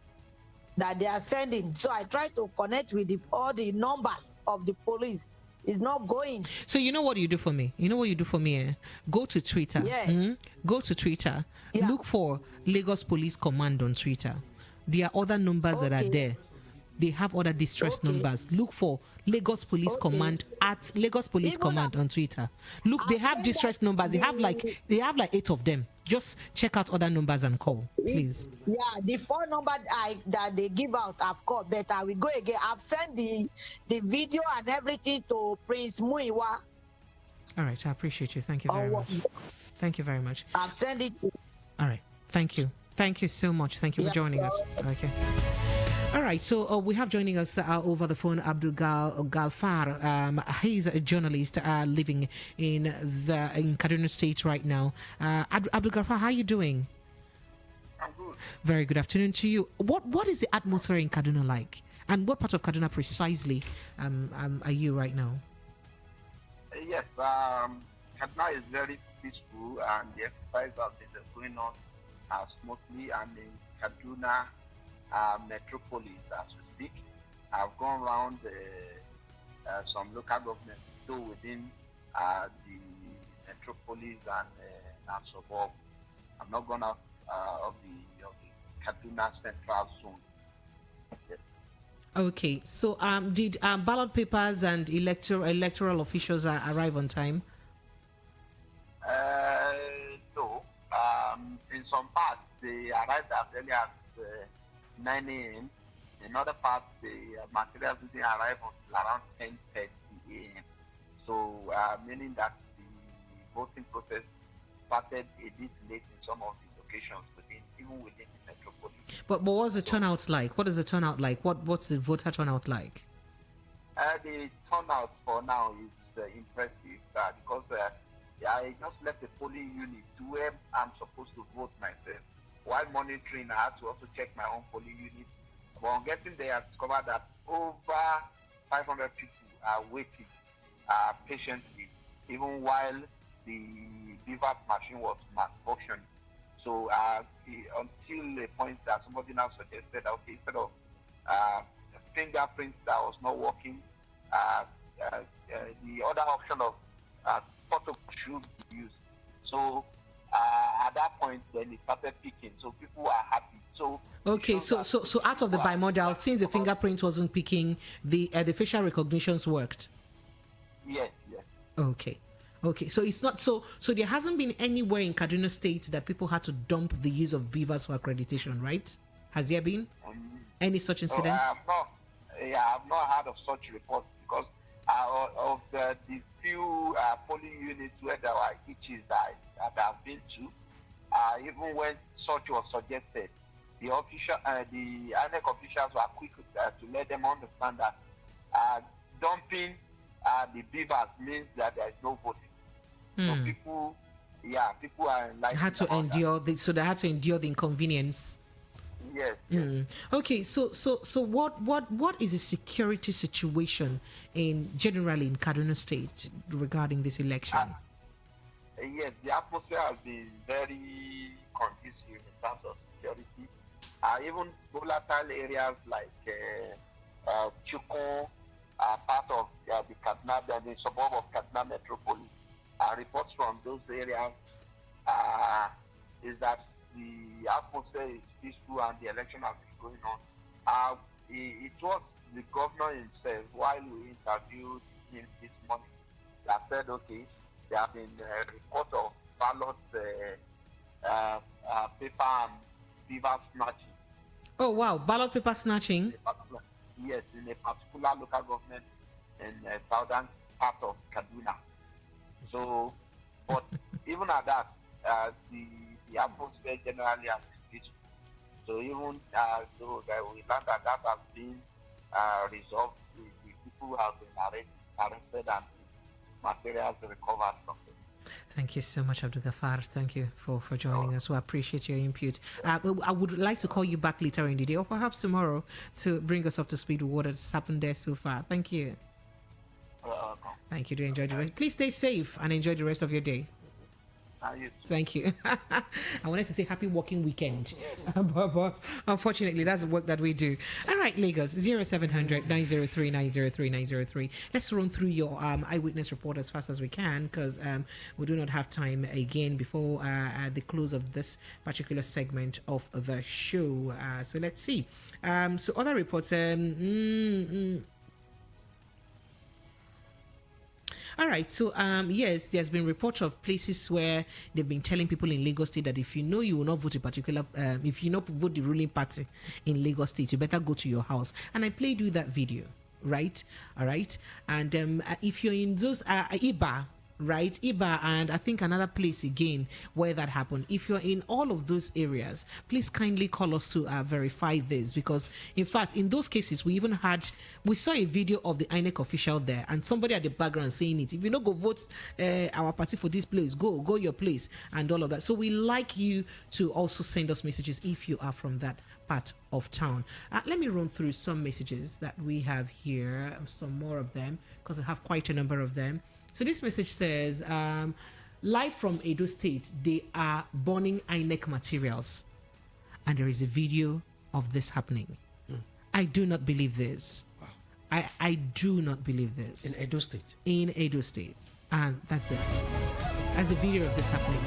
that they are sending. So I tried to connect with all the number of the police. It's not going. So you know what you do for me? Go to Twitter. Yes. Go to Twitter. Yeah. Look for Lagos Police Command on Twitter. There are other numbers that are there. They have other distress numbers. Look for Lagos Police Command at Lagos Police Command on Twitter. Look, they have distress numbers. They have like 8 of them. Just check out other numbers and call, please. Yeah, the 4 numbers that they give out, I've called, but I will go again. I've sent the video and everything to Prince Muiwa. All right, I appreciate you. Thank you very much. Thank you very much. I've sent it to. All right, thank you. Thank you so much. Thank you for joining us. Okay. All right, so we have joining us over the phone Abdul Ghaffar. He's a journalist living in Kaduna State right now. Abdul Ghaffar, how are you doing? I'm good. Very good afternoon to you. What is the atmosphere in Kaduna like? And what part of Kaduna precisely are you right now? Yes, Kaduna is very peaceful, and the exercise has been going on smoothly. And in Kaduna metropolis, as we speak, I've gone around some local governments, still within the metropolis and suburb. I've not gone out of the Kaduna central zone. Yes. Okay, so did ballot papers and electoral officials arrive on time? No. In some parts, they arrived as early as 9 a.m. In other parts, the materials didn't arrive until around 10:30 a.m. So, meaning that the voting process started a bit late in some of the locations, even within the metropolis. But what's the turnout like? What is the turnout like? What's the voter turnout like? The turnout for now is impressive because I just left the polling unit where I'm supposed to vote myself. While monitoring, I had to also check my own polling unit. But on getting there, I discovered that over 500 people are waiting patiently, even while the BVAS machine was malfunctioning. So until a point that somebody now suggested, okay, instead of fingerprints that was not working, the other option of photo should be used. So at that point, then it started picking. So people are happy. So okay, so out of the bimodal, since the fingerprint wasn't picking, the facial recognitions worked. Yes. Okay. So it's not so there hasn't been anywhere in Kaduna State that people had to dump the use of BVAS for accreditation, right? Has there been any such incidents? I've not heard of such reports because of the few polling units where there were itches that I've been to, even when such was suggested, the INEC officials were quick to let them understand that dumping the BVAS means that there is no voting. So people, yeah, people are enlightened. Had to endure so they had to endure the inconvenience. Yes. Okay, so what is the security situation generally in Kaduna State regarding this election? Yes, the atmosphere has been very conducive in terms of security. Even volatile areas like Chukon are part of the Kaduna, the suburb of Kaduna Metropolis. Reports from those areas is that the atmosphere is peaceful and the election has been going on. It was the governor himself, while we interviewed him this morning, that said, okay, there have been a report of ballot paper and BVAS snatching. Oh wow, ballot paper snatching? Yes, in a particular local government in southern part of Kaduna. So, but even at that, the atmosphere generally has been peaceful. So even though we learned that has been resolved, the people have been arrested and materials recovered from them. Thank you so much, Abdul Ghaffar. Thank you for joining us. We appreciate your input. I would like to call you back later in the day or perhaps tomorrow to bring us up to speed with what has happened there so far. Thank you. Thank you. Do enjoy the rest. Please stay safe and enjoy the rest of your day. Thank you. I wanted to say happy working weekend, but unfortunately that's the work that we do. All right, Lagos 0700 903 903 903. Let's run through your eyewitness report as fast as we can because we do not have time again before the close of this particular segment of the show. So let's see. So other reports. All right, so yes, there's been reports of places where they've been telling people in Lagos State that if you know you will not vote a particular, if you not vote the ruling party in Lagos State, you better go to your house. And I played you that video, right? All right, and if you're in those Iba, right, Iba, and I think another place again where that happened. If you're in all of those areas, please kindly call us to verify this because, in fact, in those cases, we saw a video of the INEC official there and somebody at the background saying it. If you don't go vote our party for this place, go your place and all of that. So we like you to also send us messages if you are from that part of town. Let me run through some messages that we have here, some more of them because I have quite a number of them. So this message says, live from Edo State, they are burning INEC materials. And there is a video of this happening. I do not believe this. Wow. I do not believe this. In Edo State? In Edo State. And that's it. As a video of this happening.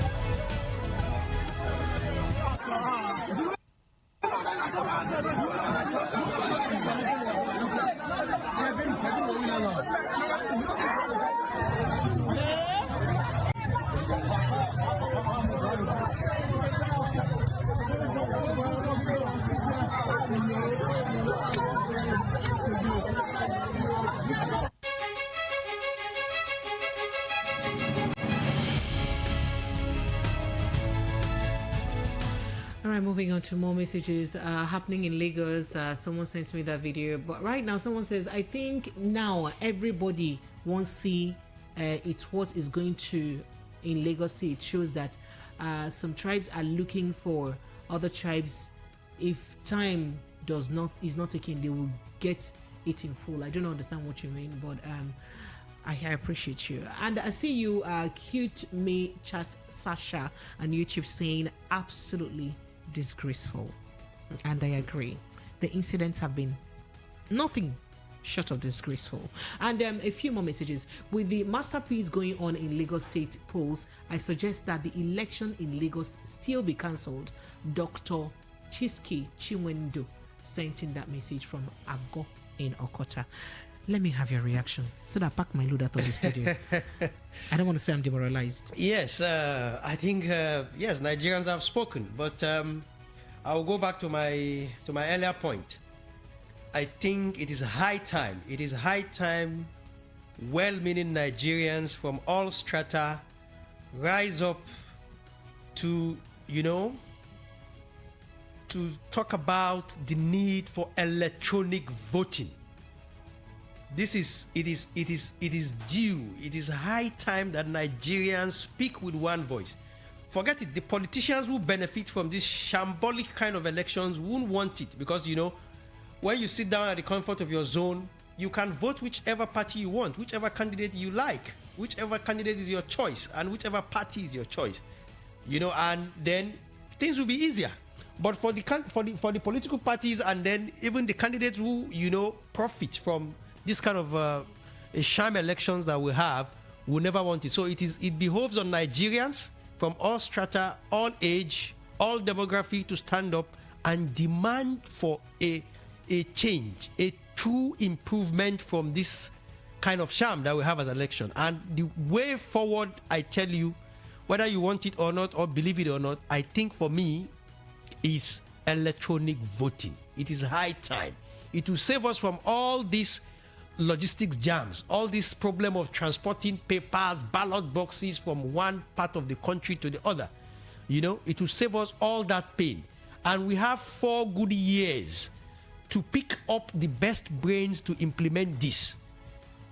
All right, moving on to more messages happening in Lagos. Someone sent me that video, but right now someone says, I think now everybody wants to see it's what is going to in Lagos State. It shows that some tribes are looking for other tribes. If time is not taken, they will get it in full. I don't understand what you mean, but I appreciate you. And I see you, cute me chat Sasha on YouTube saying absolutely disgraceful, and I agree. The incidents have been nothing short of disgraceful. And a few more messages. With the masterpiece going on in Lagos State polls, I suggest that the election in Lagos still be cancelled. Dr. Chiski Chinwendu sent in that message from Ago in Okota. Let me have your reaction so that I pack my load out of the studio. I don't want to say I'm demoralized. Yes, I think yes, Nigerians have spoken, but I'll go back to my earlier point. I think it is high time. It is high time. Well-meaning Nigerians from all strata rise up to to talk about the need for electronic voting. It is due. It is high time that Nigerians speak with one voice forget it. The politicians who benefit from this shambolic kind of elections won't want it because, you know, when you sit down at the comfort of your zone, you can vote whichever party you want, whichever candidate you like, whichever candidate is your choice, and whichever party is your choice. You know, and then things will be easier. But for the political parties and then even the candidates who, you know, profit from this kind of sham elections that we have, will never want it. So it behoves on Nigerians from all strata, all age, all demography to stand up and demand for a change, a true improvement from this kind of sham that we have as election. And the way forward, I tell you, whether you want it or not, or believe it or not, I think for me, is electronic voting. It is high time. It will save us from all these logistics jams, all this problem of transporting papers, ballot boxes from one part of the country to the other. You know, it will save us all that pain. And we have 4 good years to pick up the best brains to implement this.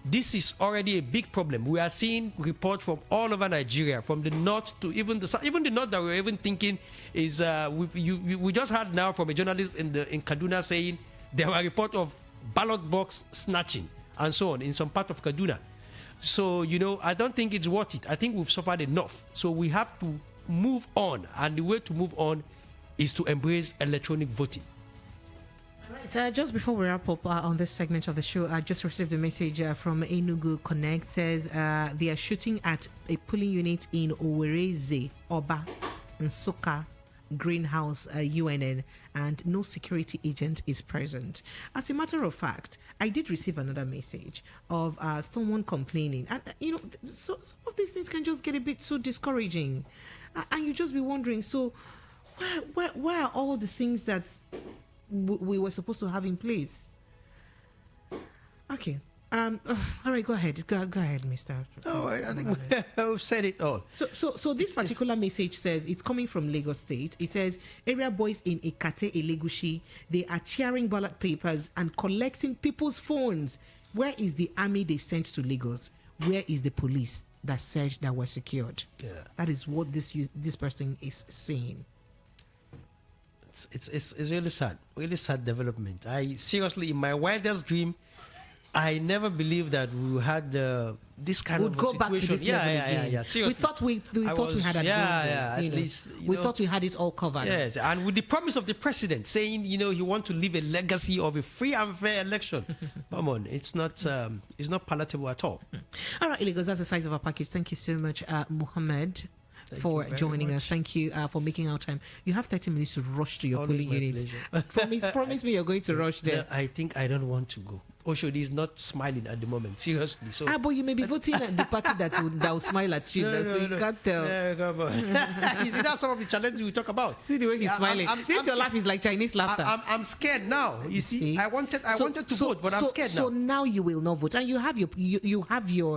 This is already a big problem. We are seeing reports from all over Nigeria, from the north to even the south. Even the north that we were even thinking is, we just heard now from a journalist in Kaduna saying there were reports of ballot box snatching and so on in some part of Kaduna. So, you know, I don't think it's worth it. I think we've suffered enough. So we have to move on. And the way to move on is to embrace electronic voting. Right, just before we wrap up on this segment of the show, I just received a message from Enugu Connect. Says they are shooting at a polling unit in Owereze, Oba, Nsukka, Greenhouse, UNN, and no security agent is present. As a matter of fact, I did receive another message of someone complaining. And, you know, so some of these things can just get a bit too discouraging. And you just be wondering, so where are all the things that we were supposed to have in place? Okay. All right, go ahead, Mr. Oh, I think we've said it all. So this particular message says it's coming from Lagos State. It says area boys in Ekate Elegushi, they are tearing ballot papers and collecting people's phones. Where is the army they sent to Lagos? Where is the police that said that were secured? Yeah, that is what this person is saying. It's really sad development. I seriously, in my wildest dream, I never believed that we had this kind of go situation. Back to this level again. Yeah. Seriously, we thought we had we thought we had it all covered. Yes, and with the promise of the president saying, you know, he wants to leave a legacy of a free and fair election. Come on, it's not palatable at all. All right, Lagos, that's the size of our package. Thank you so much, Mohammed. For joining us. Thank you for making our time. You have 30 minutes to rush to your polling units. Promise me you're going to rush there. No, I think I don't want to go. Oshodi is not smiling at the moment, seriously. So but you may be voting at the party that will smile at you. You can't tell. No, come on. You see, that's some of the challenges we talk about. See the way he's smiling. Your laugh is like Chinese laughter. I'm scared now. You see, I wanted to vote, but I'm scared now. So now you will not vote, and you have your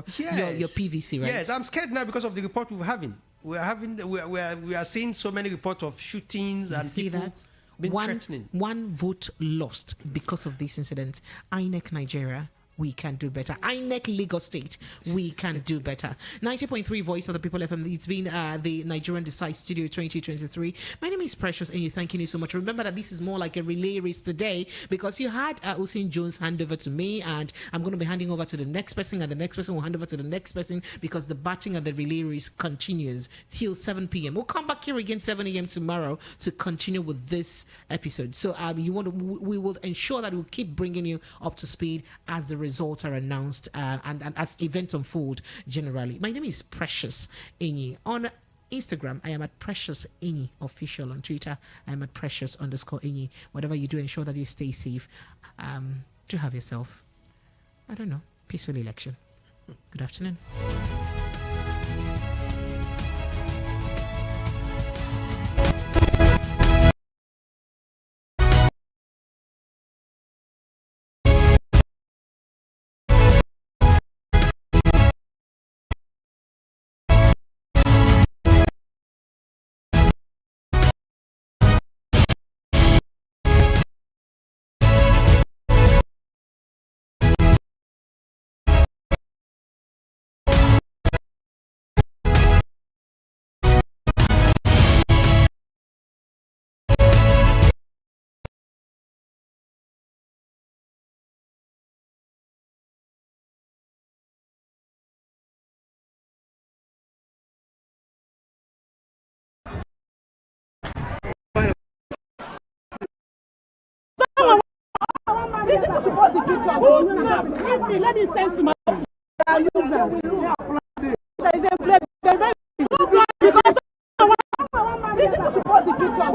PVC, right? Yes, I'm scared now because of the report we're having. We are seeing so many reports of shootings and people being threatening. One vote lost because of this incident. INEC Nigeria, we can do better. INEC Lagos State, we can do better. 90.3 Voice of the People FM. It's been the Nigerian Decide Studio 2023. My name is Precious, and you're thanking you so much. Remember that this is more like a relay race today because you had Usain Jones hand over to me, and I'm going to be handing over to the next person, and the next person will hand over to the next person because the batting and the relay race continues till 7 p.m. We'll come back here again 7 a.m. tomorrow to continue with this episode. So we will ensure that we'll keep bringing you up to speed as the results are announced and as events unfold generally. My name is Precious Enyi. On Instagram, I am at Precious Enyi Official. On Twitter, I am at Precious_Enyi. Whatever you do, ensure that you stay safe. Do have yourself, I don't know, peaceful election. Good afternoon. people should post the picture. Let me send to my user. There is a black because these people should post the picture.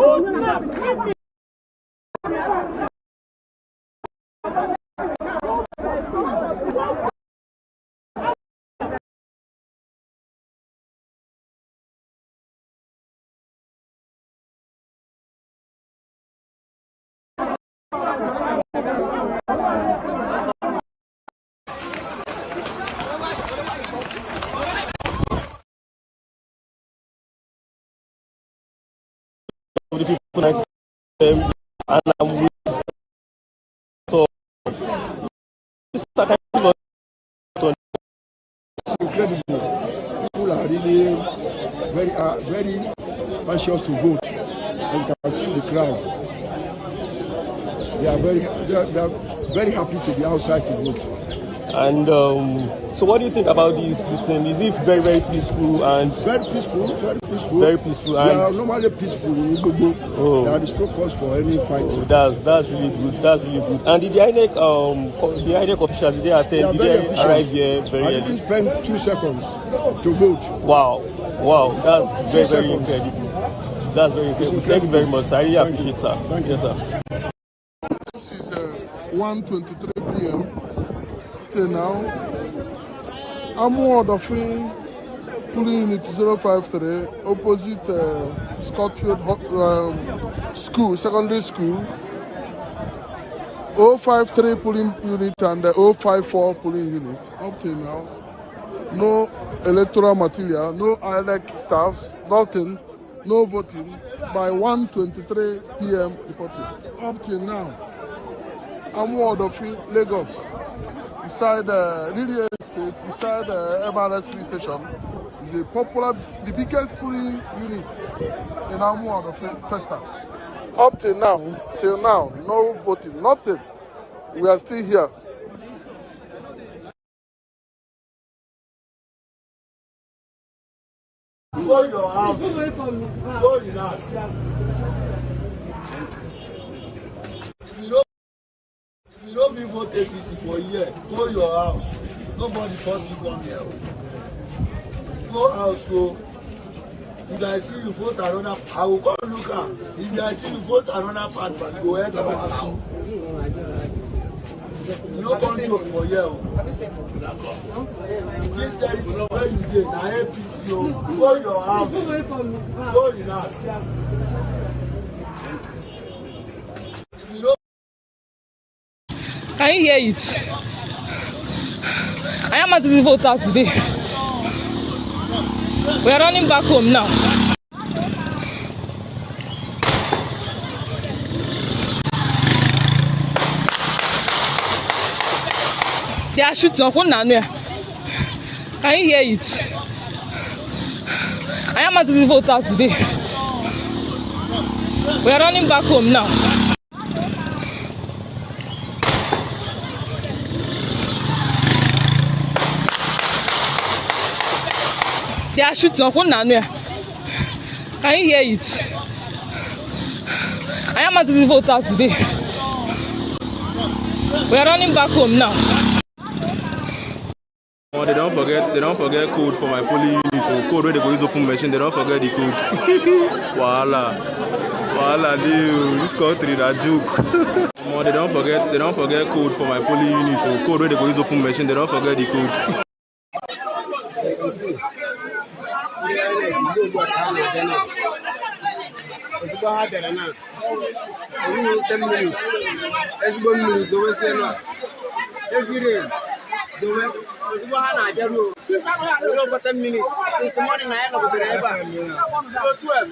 The people nice and I'm with so this is kind of incredible. People are really very anxious to vote. And you can see the crowd. They are very happy to be outside to vote. And so what do you think about this thing? Is it very, very peaceful and very peaceful? Very peaceful. And they are normally peaceful in Igbo. Oh. There is no cause for any fight. Oh, that's really good. That's really good. And did the INEC officials, did they attend? Did they arrive here very early? I didn't spend 2 seconds to vote. Wow, that's very incredible. That's very incredible. Thank you very much. I really appreciate it, sir. Thank you. Yes, sir. This is 1:23 p.m. till now. I'm ward of polling unit 053 opposite Scotfield School, secondary school. 053 polling unit and the 054 polling unit. Up till now, no electoral material, no INEC staffs, nothing, no voting. By 1:23 p.m. reporting. Up till now, I'm ward of Lagos. Beside Lily Estate, beside MRS station, is the biggest polling unit in Amuad of Festa. Up till now, no voting, nothing. We are still here. Go your house. Go your house. If you don't vote APC for a year, go your house. Nobody force you come here. Go house, so if I see you vote another, I will come look at. If I see you vote another part, go ahead and house. You don't come joke for here. This territory where you did, na APC, go your house. Go your house. Can you hear it? I am at the vote out today. We are running back home now. They are shooting. Can you hear it? I am at the vote out today. We are running back home now. They are shooting. Can you hear it? I am at the vote out today. We are running back home now. Oh, they don't forget code for my polling unit. So code where they go use open machine, they don't forget the code. Wahala, deal. This country that joke. Oh, they don't forget code for my polling unit. So code where they go use open machine, they don't forget the code. You can see. It's about 10 minutes. It's about minutes. So we say no. Every day. So we about 10 minutes. Since morning I am over there. 12.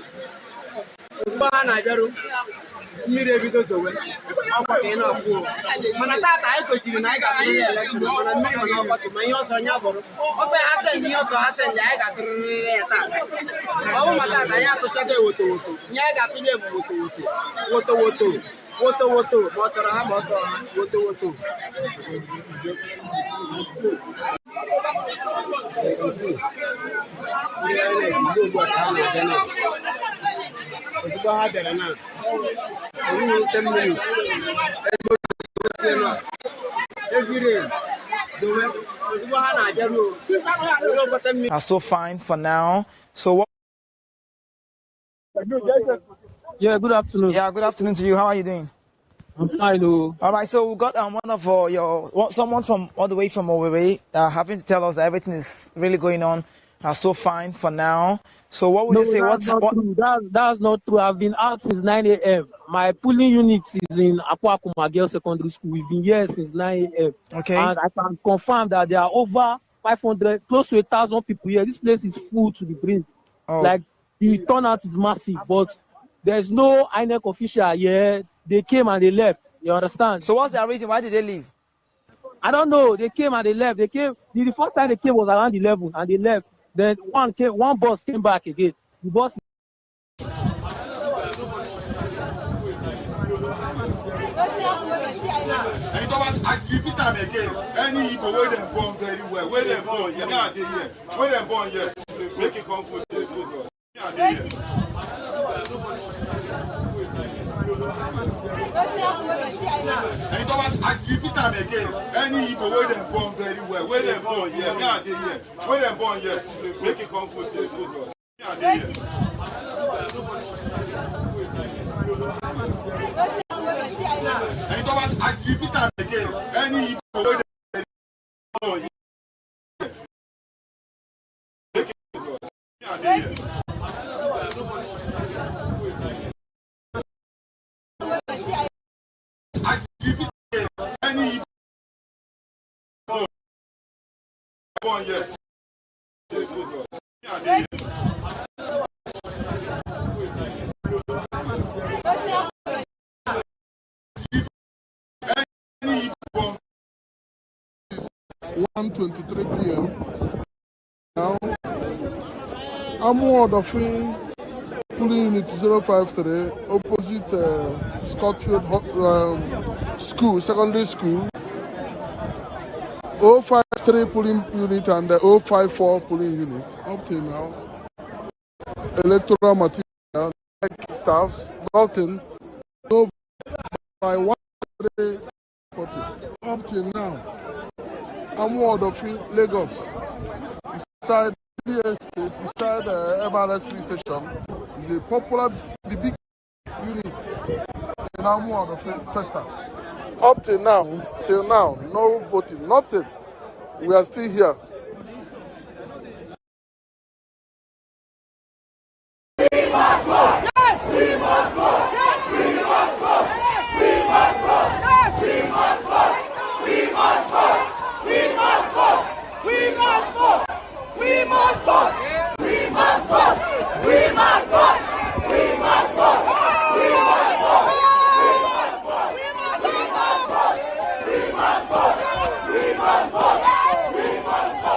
It's about Mire video so we. Akwa ke na afu. Mana tata ai kwechiri na ai ga three election. Mana mmiri mana ọkọchị ma ihe ọsọ nya bụrụ. Ofe hasen ihe ọsọ hasen ya ai ga three tata. Ọ bụ maka tata ya atụchaga woto. Nya ai ga tụnye bụ woto. Woto. Ma ọ chọrọ ha ma ọsọ ha. Woto. You can see. It's about 10 minutes. every day. Are so fine for now. So what? Yeah, good afternoon. Yeah, good afternoon to you. How are you doing? I'm fine. Oh. All right, so we got one of someone from all the way from Owerri having to tell us that everything is really going on so fine for now. So what would you say? That's not true. That's not true. I've been out since 9 a.m. My polling unit is in Akwa Girls Secondary School. We've been here since 9 a.m. Okay. And I can confirm that there are over 500, close to 1,000 people here. This place is full to the brim. Oh. Like the turnout is massive, but there's no INEC official here. They came and they left. You understand? So what's the reason? Why did they leave? I don't know. They came and they left. They came. The first time they came was around 11 and they left. Then one bus came back again. The bus. And Thomas, I repeat time again. Any people where them born very well, where them born, yeah, they here. Where them born here, make it come for the yeah, they here. And Thomas, I repeat time again. Any people where them born very well, where them born here, yeah, they here. Where them born here, make it come for the yeah, they here. And Thomas, I repeat time again. Any people where them born here, make it come for yeah, they here. I repeat again. Any born here, yeah, they here. One 23 p.m. Now, I'm ward of polling unit 053 opposite Scotfield School, secondary school. 053 polling unit and the 054 polling unit. Up till now, electoral material, like staffs, gotten no by 140. Up till now. I'm ward of Lagos. Beside the estate, beside the MRS station, is a popular, the big unit. And I'm ward of Festa. Up till now, no voting, nothing. We are still here. We must vote! Yes! We must vote! Yes! We must vote! We must vote! Yes! We must vote! We must vote! We must vote! We must vote! We must vote! We must vote! We must vote! We must vote! We must vote! We must vote! We must vote! We must vote! We must vote! We must vote!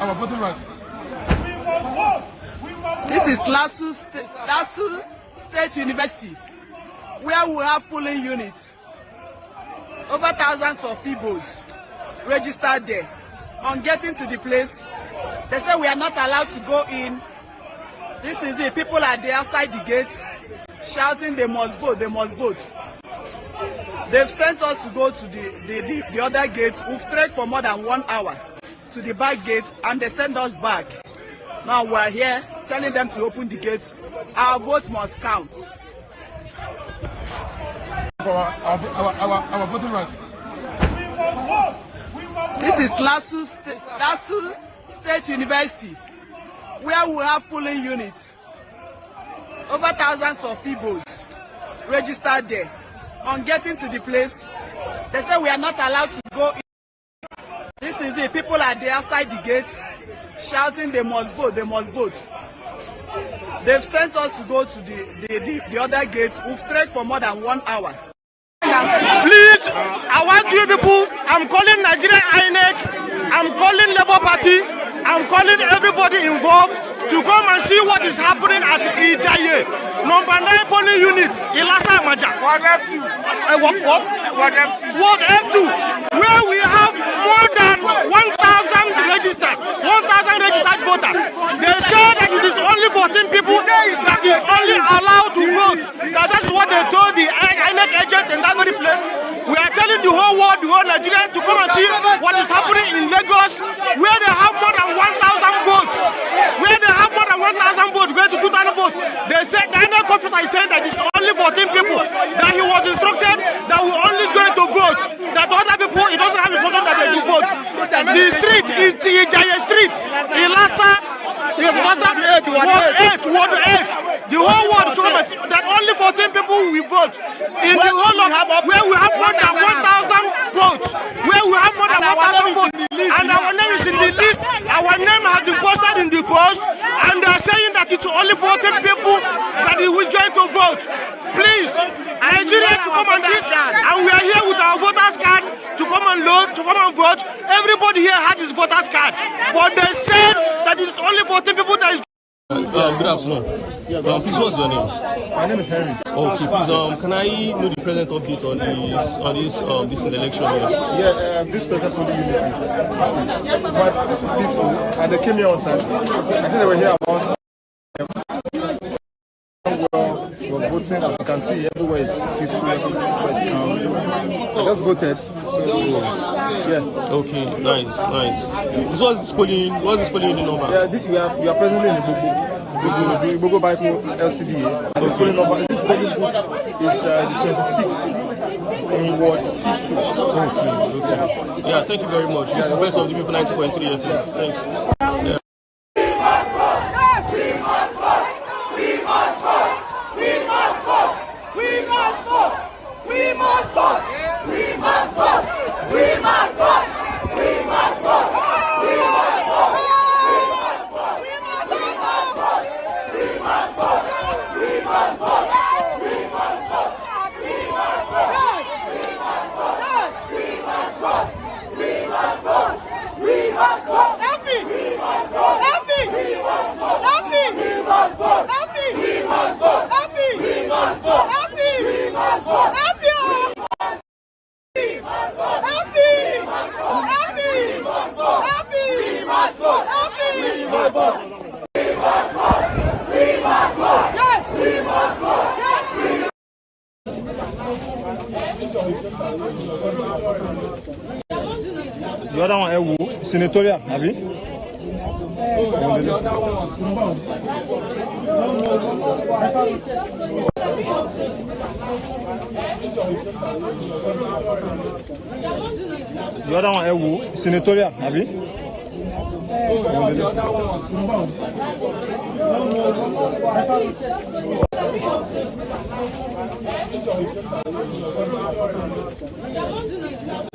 Our voting rights. This is Lasu State University, where we have polling units. Over thousands of people registered there. On getting to the place, they say we are not allowed to go in. This is it. People are there outside the gates shouting they must vote, they must vote. They've sent us to go to the other gates. We've trekked for more than 1 hour to the back gates and they send us back. Now we're here telling them to open the gates. Our vote must count. Our voting rights. This is Lasu State University, where we have polling units. Over thousands of people registered there. On getting to the place, they say we are not allowed to go in. This is it. People are there outside the gates shouting they must vote, they must vote. They've sent us to go to the other gates. We've trekked for more than 1 hour. Please, I want you people, I'm calling Nigeria INEC, I'm calling Labour Party, I'm calling everybody involved to come and see what is happening at Ijaye. Number 9 polling units, Ilasa Maja. What F2? What F2? Where we have more than 1,000 registered voters. They say that it is only 14 people that is only allowed to vote. That's what they told the INEC agent in that very place. We are telling the whole world, the whole Nigeria to come and see what is happening in Lagos, where they have more than 1,000 votes. Where they have more than 1,000 votes, going to 2,000 votes. They said, the INEC officer is saying that it's only 14 people, that he was instructed that we only going to vote, that other people, he doesn't have instruction that they do vote. The street is Ijaye Street, Ilasa, Ward 8. The whole world shows that only 14 people will vote. In the whole of where we have more than 1,000 votes, where we have more than 1,000 votes, and our name is in the list. Our name has been posted in the post, and they are saying that it's only 14 people that is going to vote. Please, Nigeria to come on this, and we are here with our voters card to come and load, to come and vote. Everybody here has his voters card, but they said that it's only 14 people that is. Good afternoon. Please, what's your name? My name is Henry. Okay, please, can I know the present update on this election here? Yeah, this present polling unit is quite peaceful, and they came here on time. I think they were here about. We're voting, as you can see, everywhere is peaceful, everywhere is calm. I just voted, so yeah. Okay, nice. What's this polling unit number? Yeah, we are presently in the Bogo Bible LCD. And this polling booth is the 26th. in Ward C2. Okay. Yeah, thank you very much. This is the best of the people 90.3 FM. Thanks. Yeah. The other one, Ewu, senatorial, have you? The other one, Ewu, senatorial, have you?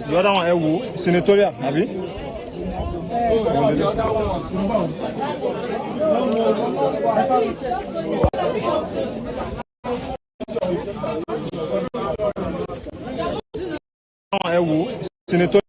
The other one, Ewu, senatorial, have you? Ewu, senatorial.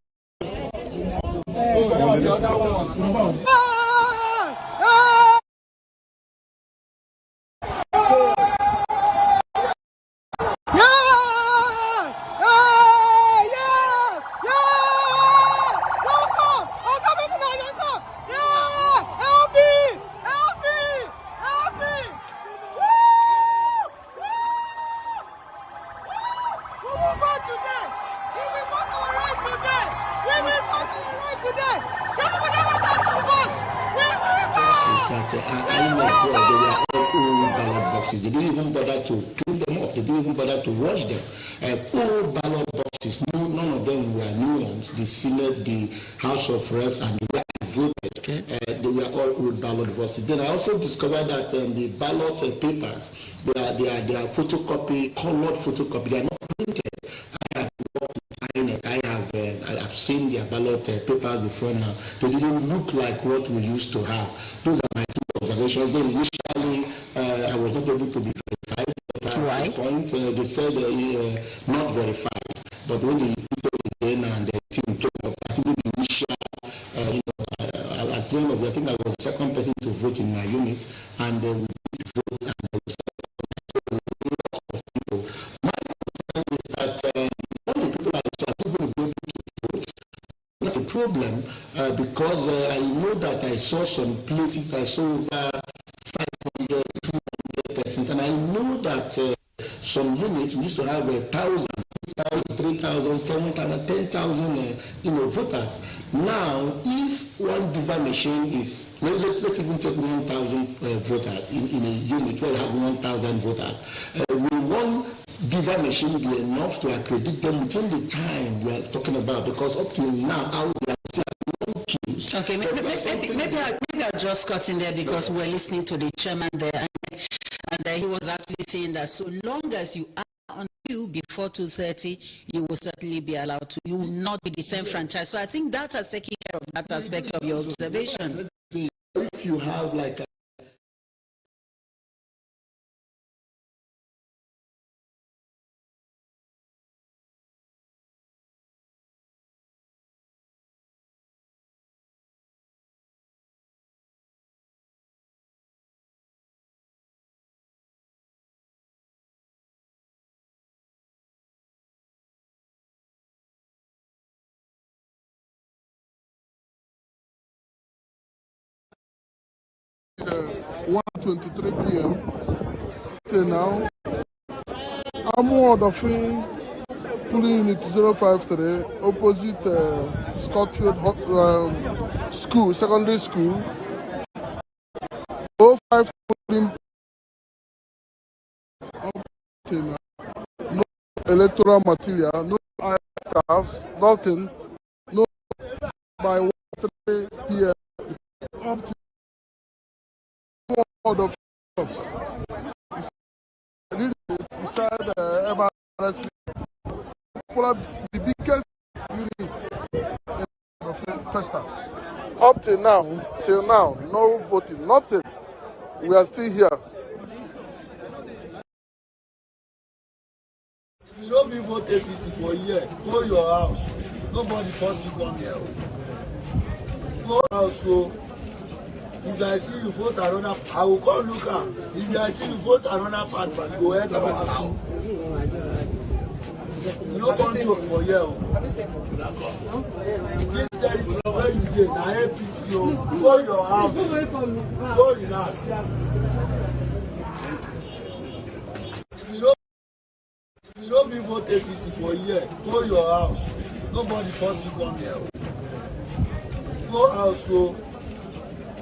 They didn't even bother to clean them up. They didn't even bother to wash them. All ballot boxes, none of them were new ones. The Senate, the House of Reps, and the way I voted, they were all old ballot boxes. Then I also discovered that the ballot papers, they are photocopy, colored photocopy. They are not printed. I have worked with INEC. I have seen their ballot papers before now. They didn't look like what we used to have. Those are my two observations. Then initially, I was not able to be verified. But at the point, they said not verified. But when they put it again and the team came up, I think the initial, at the end of it, I think I was the second person to vote in my unit, and we did vote, and there was a lot of people. My concern is that all the people are not going to be able to vote. That's a problem because I know that I saw some places, I saw over 500, 200 persons, and I know that some units we used to have 1,000, 2,000, 3,000, 7,000, 10,000, voters. Now, if one BVAS machine is, let's even take 1,000 voters in a unit where you have 1,000 voters, will one BVAS machine be enough to accredit them within the time we are talking about? Because up till now, out there, okay, maybe I'll just cut in there because we're listening to the chairman there, and he was actually saying that so long as you are on queue before 2:30, you will certainly be allowed to. You will not be disenfranchised. So I think that has taken care of that aspect of your observation. If you have like a uh, 1:23 p.m. till now. I'm ward of polling unit 053 opposite Scotfield School, secondary school. 05 polling till now. No electoral material, no staffs, nothing, no by 1:03 p.m. up to one of us. Beside MRS, the biggest unit in the festa. Up till now, no voting, nothing. We are still here. If you don't vote APC for a year, go your house. Nobody force you come here. Go house, so if I see you vote another, I will come look at. If I see you vote another part, go ahead and house. You no come joke for here. This territory where you dey, na APC. Go your house. Go in house. If you don't vote APC for a year, go your house. Nobody force you come here. Go house, so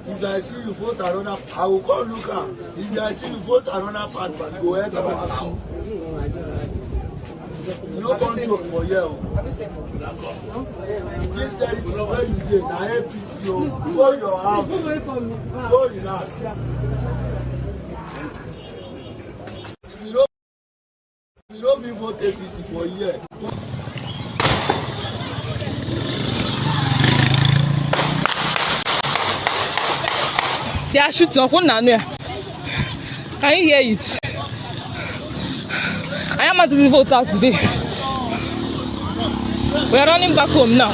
if I see you vote another, I will come look at. If I see you vote another part, go ahead and house. You no come joke for here. This territory where you dey, na APC. Go your house. Go in house. If you don't vote APC for a year. They are shooting on Colonial. Can you hear it? I am at the vote out today. We are running back home now.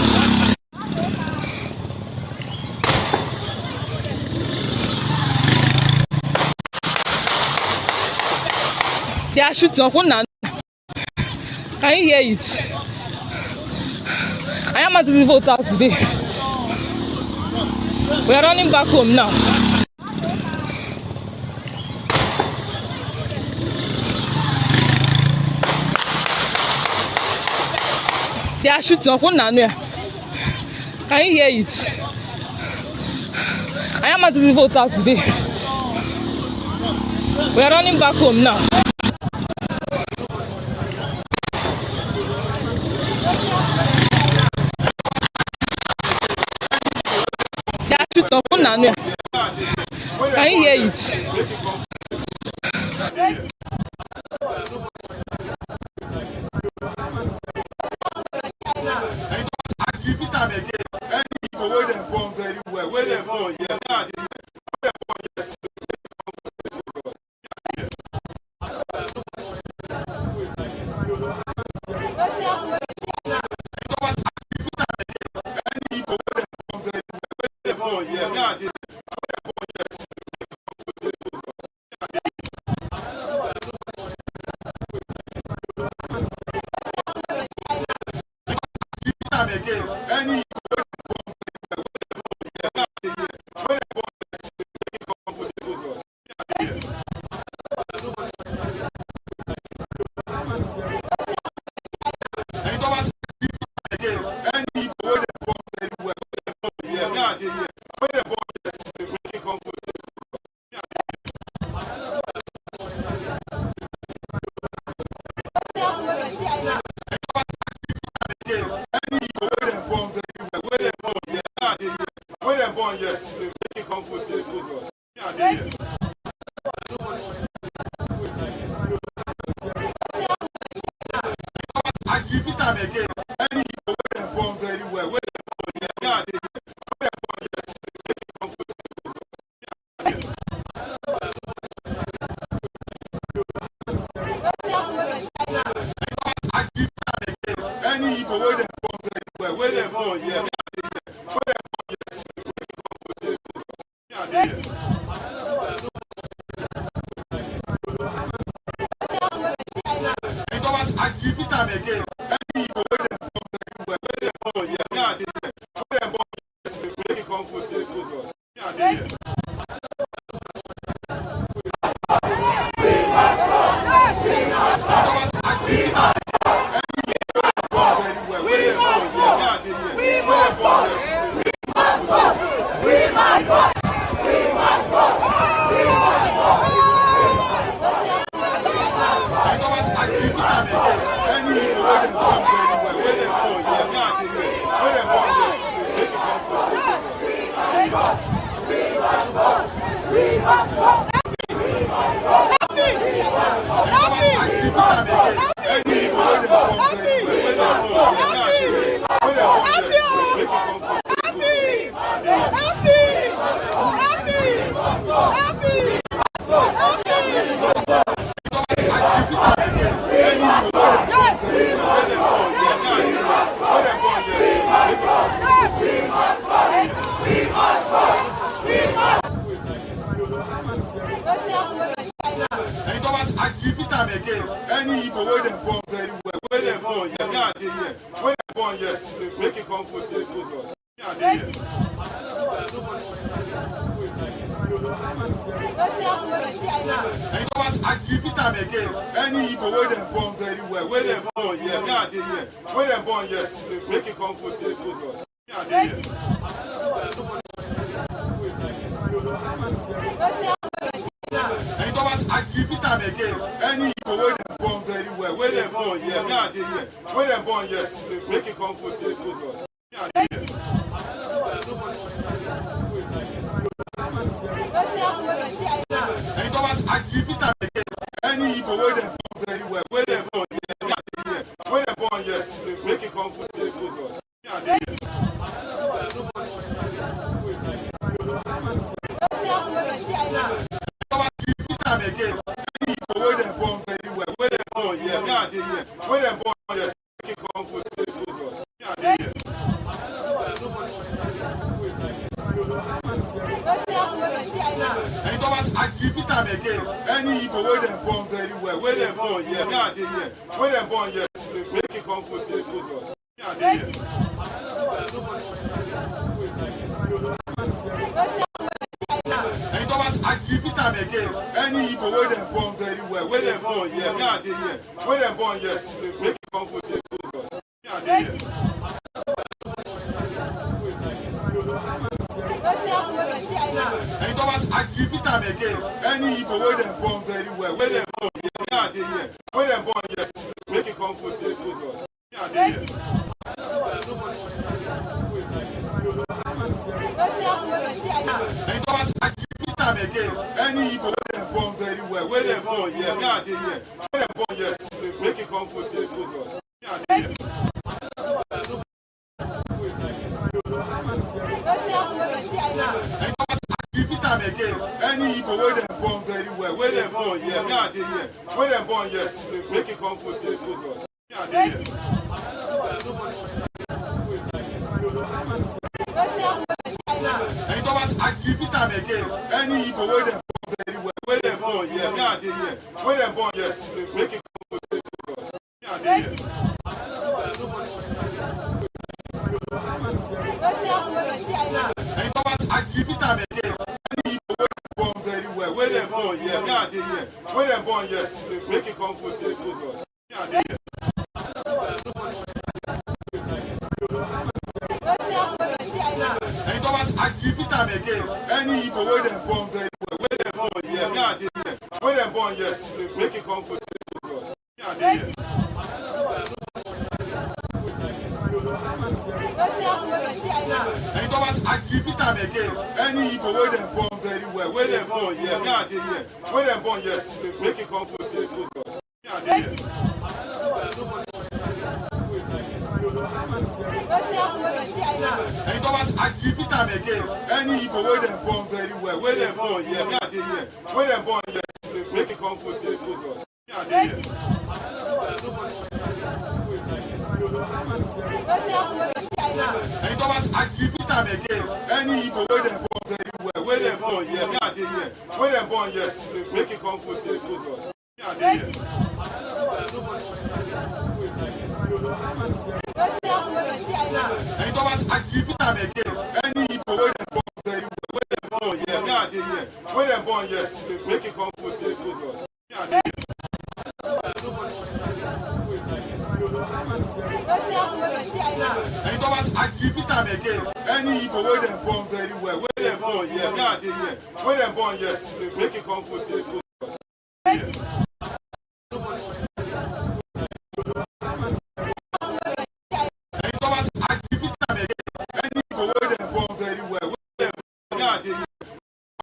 They are shooting on Colonial. Can you hear it? I am at the vote out today. We are running back home now. They are shooting on Colonial. Can you hear it? I am at the vote out today. We are running back home now. They are shooting on Colonial. Can you hear it?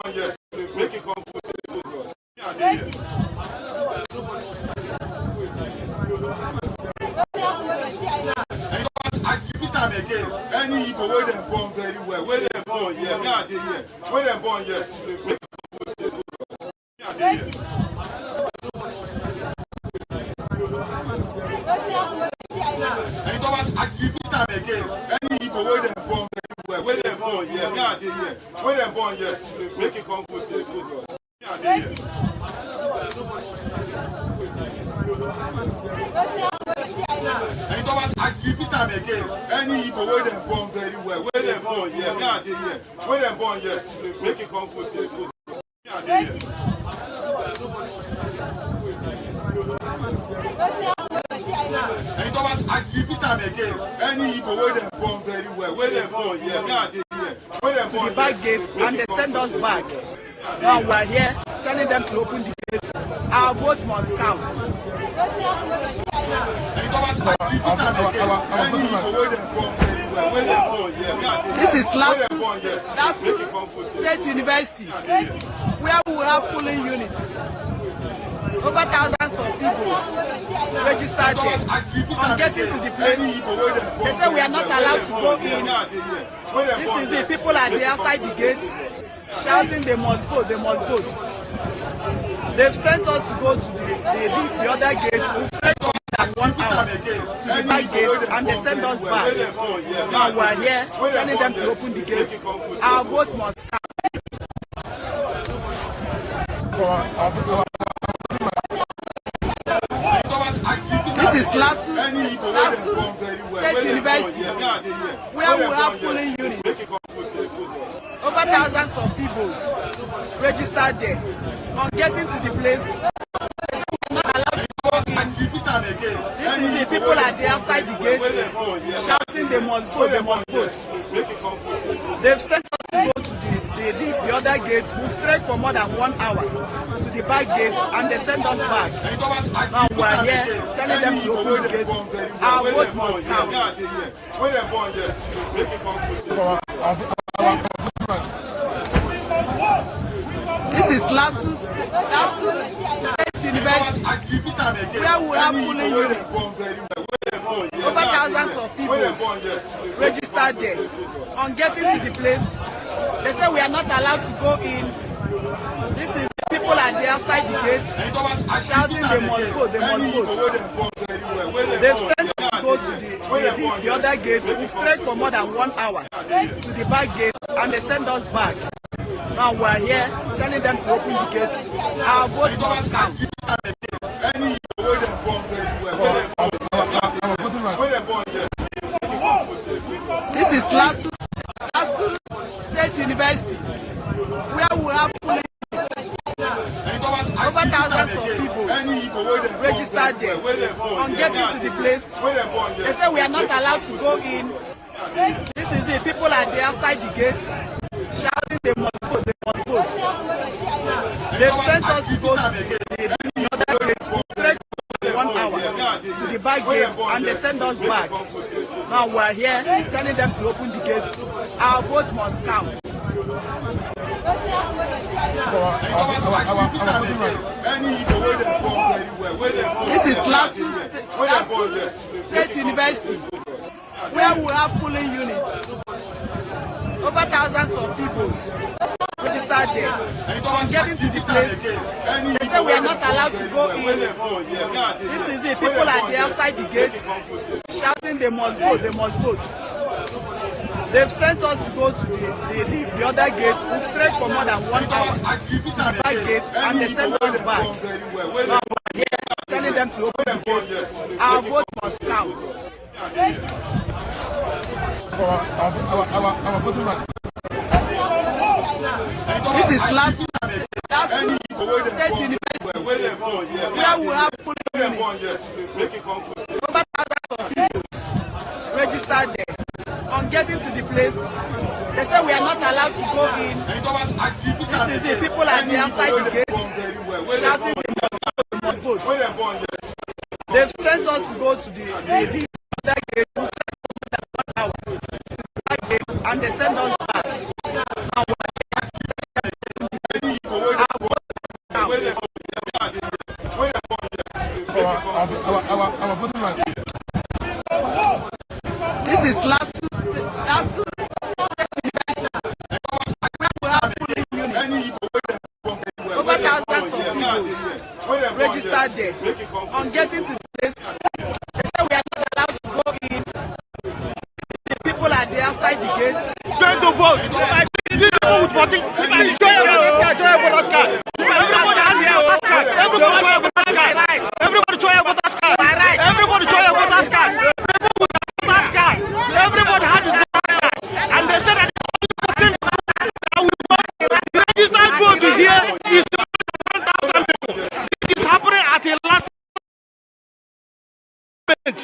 Make it comfortable. I repeat them again. Any people where them born very well, where them born here, me are they here. Where them born here, make it comfortable. Me are they here. And Thomas, I repeat them again. Any people where them born very well, where them born here, me are they here. Where them born here, make it comfortable. Me are they here. And Thomas, I repeat them again. Any people where them born very well, where them born here, me are they here. Where them born here, make it comfortable. Me are they here. And Thomas, I repeat them again. Any people where them born very well, where them born here, me are they here. Where them born to the back gate and they send us back. Now we are here telling them to open the gate. Our vote must count. This is last State University, where we have polling units. Over thousands of people registered there. On getting to the place, they say we are not allowed to go in. This is it. People are there outside the gates, shouting they must vote, they must vote. They've sent us to go to the other gates. We've stayed for more than 1 hour to the back gates and they send us back. Now we are here telling them to open the gates. Our vote must count. This is Lasu State University, where we have polling units. Over thousands of people registered there. On getting to the place, we are not allowed to go in. This is it. People are there outside the gates, shouting they must vote, they must vote. They've sent us to go to the other gates. We've trekked for more than 1 hour to the back gates and they send us back. Now we are here telling them to open the gates. Our vote must count. This is Lasu State University, where we have polling units. Over thousands of people registered there. On getting to the place, they say we are not allowed to go in. This is people are there outside the gates, shouting they must vote, they must vote. They've sent us to go to the other gates. We've trekked for more than 1 hour to the back gate and they send us back. Now we are here telling them to open the gates. Our vote must count. This is Lasu State University, where we have polling units. Over thousands of people registered there. On getting to the place, they say we are not allowed to go in. This is it. People are there outside the gates, shouting they must vote, they must vote. They've sent us to go to the other gates. We trekked for 1 hour to the back gates and they send us back. Now we are here telling them to open the gates. Our vote must count. This is Lasu State University, where we have polling units. Over thousands of people registered there. On getting to the place, they say we are not allowed to go in. This is it. People are there outside the gates, shouting they must vote, they must vote. They've sent us to go to the other gates. We've trekked for more than 1 hour to the back gates and they send us back. Now we are here telling them to open the gates. Our vote must count. This is Lasu State University, where we have polling units. Over thousands of people registered there. On getting to the place, they say we are not allowed to go in. This is it. People are there outside the gates, shouting they must vote, they must vote. They've sent us to go to the other gate. We've taken 1 hour to the back gate and they send us back. Now we are here over there. On getting to the place, they said we are not allowed to go in. The people are there outside the gates. Going to vote. These people with voting. Show your voters card. Everybody has their voters card. Everybody show your voters card. Everybody show your voters card. Everybody show your voters card. People with voters card. Everybody has his voters card. And they said that the registered vote here is 1,000 people. This is happening at a last moment.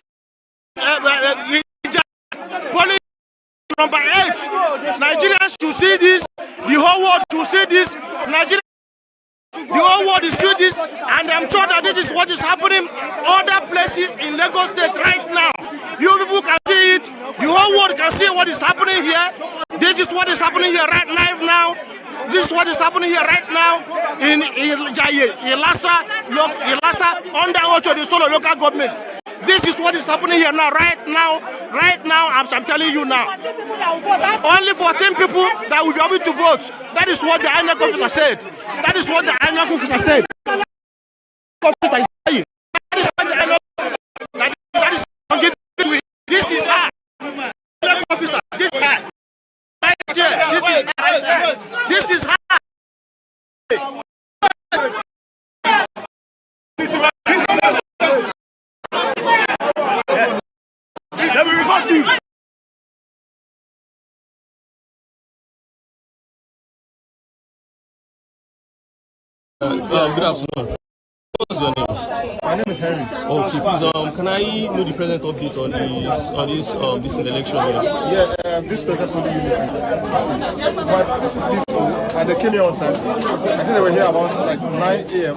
Number 8, Nigerians should see this, the whole world should see this, Nigeria, the whole world is seeing this, and I'm sure that this is what is happening other places in Lagos State right now. You people can see it, the whole world can see what is happening here. This is what is happening here right now. This is what is happening here right now in Ilasa, under Ocho, the solo local government. This is what is happening here now, right now, as I'm telling you now. Only 14 people that will be able to vote. That is what the INEC officer said. That is what the INEC officer said. That is what the INEC officer said. This is hard. INEC officer, this is hard. Right here, this is hard. Good afternoon. What's your name? My name is Henry. Okay, please, can I know the present update on this election here? Yeah, this present polling unit is quite peaceful, and they came here on time. I think they were here about like 9 a.m.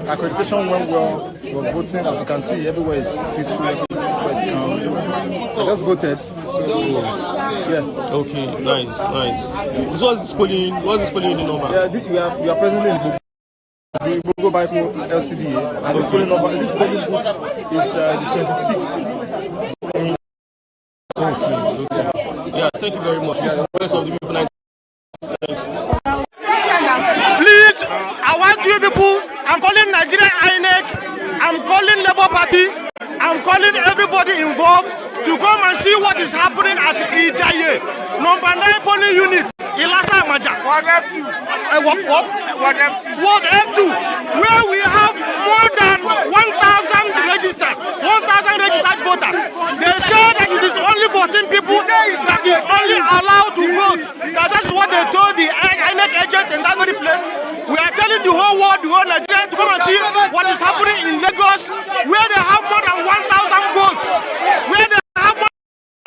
Accreditation went well. We were voting, as you can see, everywhere is peaceful, everywhere is calm. I just voted, so yeah. Okay, nice. So what's this polling unit number? Yeah, we are presently in Book. We will go by to LCDA, and this polling booth is the 26th. Okay. Yeah, thank you very much. This is the rest of the people. Please, I want you people, I'm calling Nigeria INEC, I'm calling Labour Party, I'm calling everybody involved to come and see what is happening at Ijaye. Number 9 polling unit, Ilasa Maja. What F2? What F2? Where we have more than 1,000 registered voters. They say that it is only 14 people that is only allowed to vote. That's what they told the INEC agent in that very place. We are telling the whole world, the whole Nigeria to come and see what is happening in Lagos, where they have more than 1,000 votes. Where they have more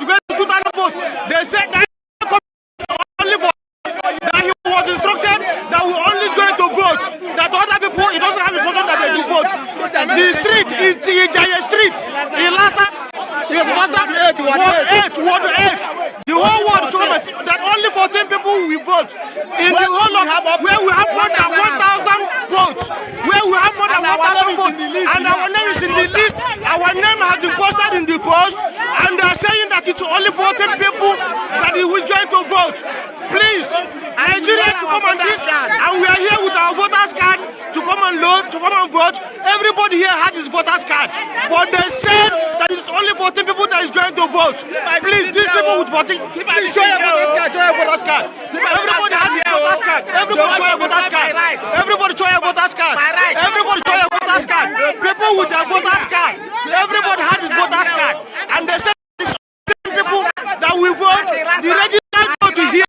than 2,000 votes. They said that only for that he was instructed that we only going to vote. That other people, it doesn't have instruction that they do vote. The street is Ijaye Street, Ilasa, Ward 8. The whole world shows that only 14 people will vote. In the whole of where we have more than 1,000 votes. Where we have more than 1,000 votes. And our name is in the list. Our name has been posted in the post. And they are saying that it's only 14 people that is going to vote. Please, Nigeria to come and this, and we are here with our voters card to come and load, to come and vote. Everybody here has his voters card, but they said that it's only 14 people that is going to vote. Please, these people with voting, please show your voters card. Show your voters card. Everybody has his voters card. Everybody show your voters card. Everybody show your voters card. Everybody show your voters card. People with their voters card. Everybody has his voters card, and they said it's 14 people that will vote. The registered vote here.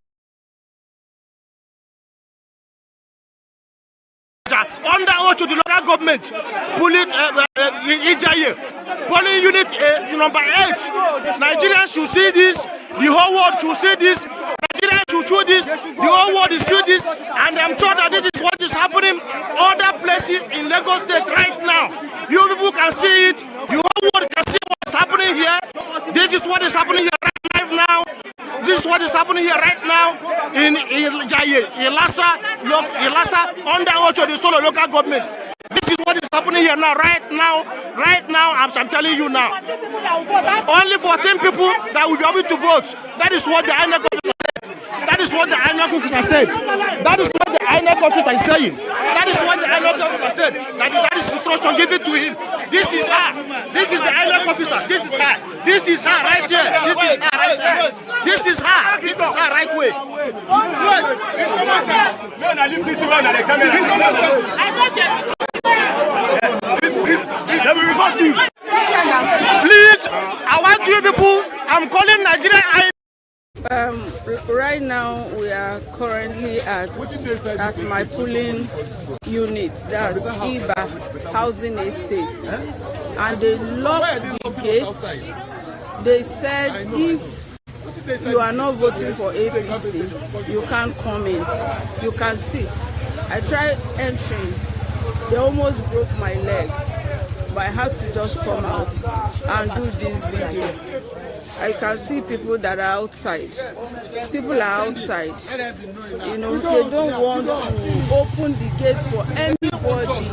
Under Ocho, the local government, polling unit number 8. Nigerians should see this, the whole world should see this, Nigerians should show this, the whole world is seeing this, and I'm sure that this is what is happening other places in Lagos State right now. You people can see it, the whole world can see what is happening here. This is what is happening here right now. This is what is happening here right now in Ilasa, under Ocho, the solo local government. This is what is happening here now, right now, as I'm telling you now. Only 14 people that will be able to vote. That is what the INEC officer said. That is is what the INEC officer said. That is what the INEC officer is saying. That is what the INEC officer said. That is instruction given to him. This is her. This is the INEC officer. This is her. This is her right here. This is her right here. This is her. This is her right way. Please, I want you people. I'm calling Nigeria. Right now we are currently at my polling unit, that's IBA housing estate, and they locked the gates. They said if you are not voting for APC, you can't come in. You can see, I tried entering, they almost broke my leg, but I had to just come out and do this video. I can see people that are outside. People are outside. You know, they don't want to open the gate for anybody.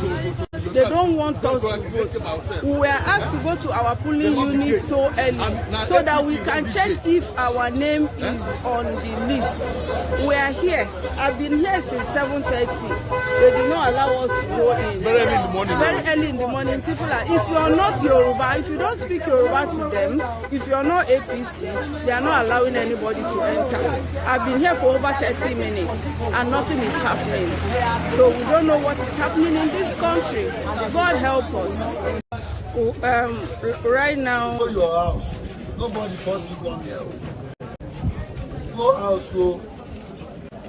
They don't want us to vote. We were asked to go to our polling unit so early so that we can check if our name is on the list. We are here. I've been here since 7:30. They do not allow us to go in. Very early in the morning. Very early in the morning. People are, if you are not Yoruba, if you don't speak Yoruba to them, if you are not APC, they are not allowing anybody to enter. I've been here for over 30 minutes and nothing is happening. So we don't know what is happening in this country. God help us. Right now. Go your house. Nobody force you come here. Go out. So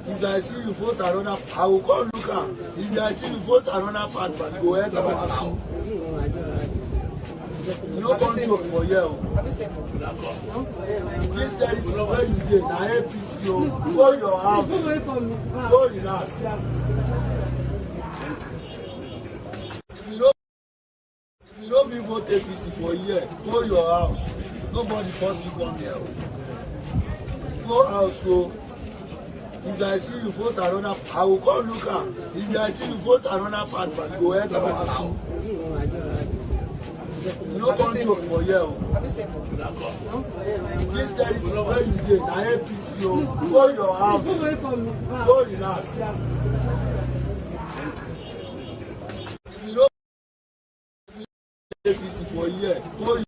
if I see you vote another, I will come look at. If I see you vote another party, go ahead and ask. You no come joke for here. This territory where you dey na APC o. Go your house. Go in house. If you don't vote APC for here, go your house. Nobody force you come here. Go out. So if I see you vote another, I will come look at. If I see you vote another party, go ahead and ask. You no come joke for here. This territory where you dey na APC o. Go your house. Go in house. If you don't APC for here, go.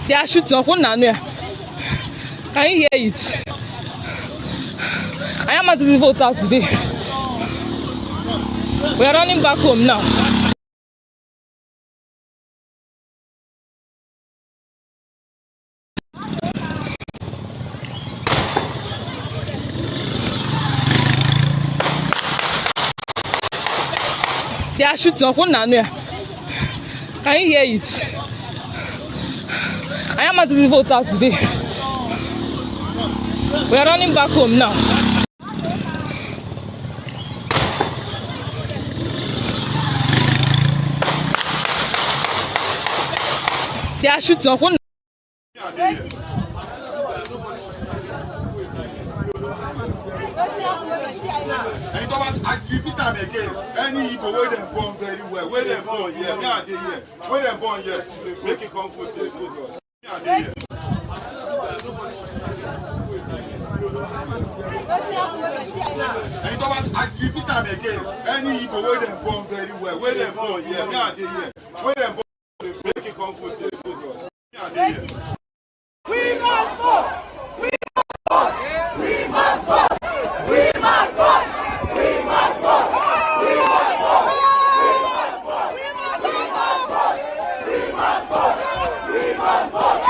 They are shooting on Colonial. Can you hear it? I am at the vote out today. We are running back home now. They are shooting on Colonial. Can you hear it? I am at the vote out today. We are running back home now. They are shooting on Colonial. As you repeat them again, any people where them born very well, where them born here, me and they here, where them born here, make it come for the me and they here. As you repeat them again, any people where them born very well, where them born here, me and they here, where them born, make it come for the me and they here. We must vote! We must vote! We must vote! We must vote! We must vote! We must vote! We must vote! We must vote! We must vote! We must vote!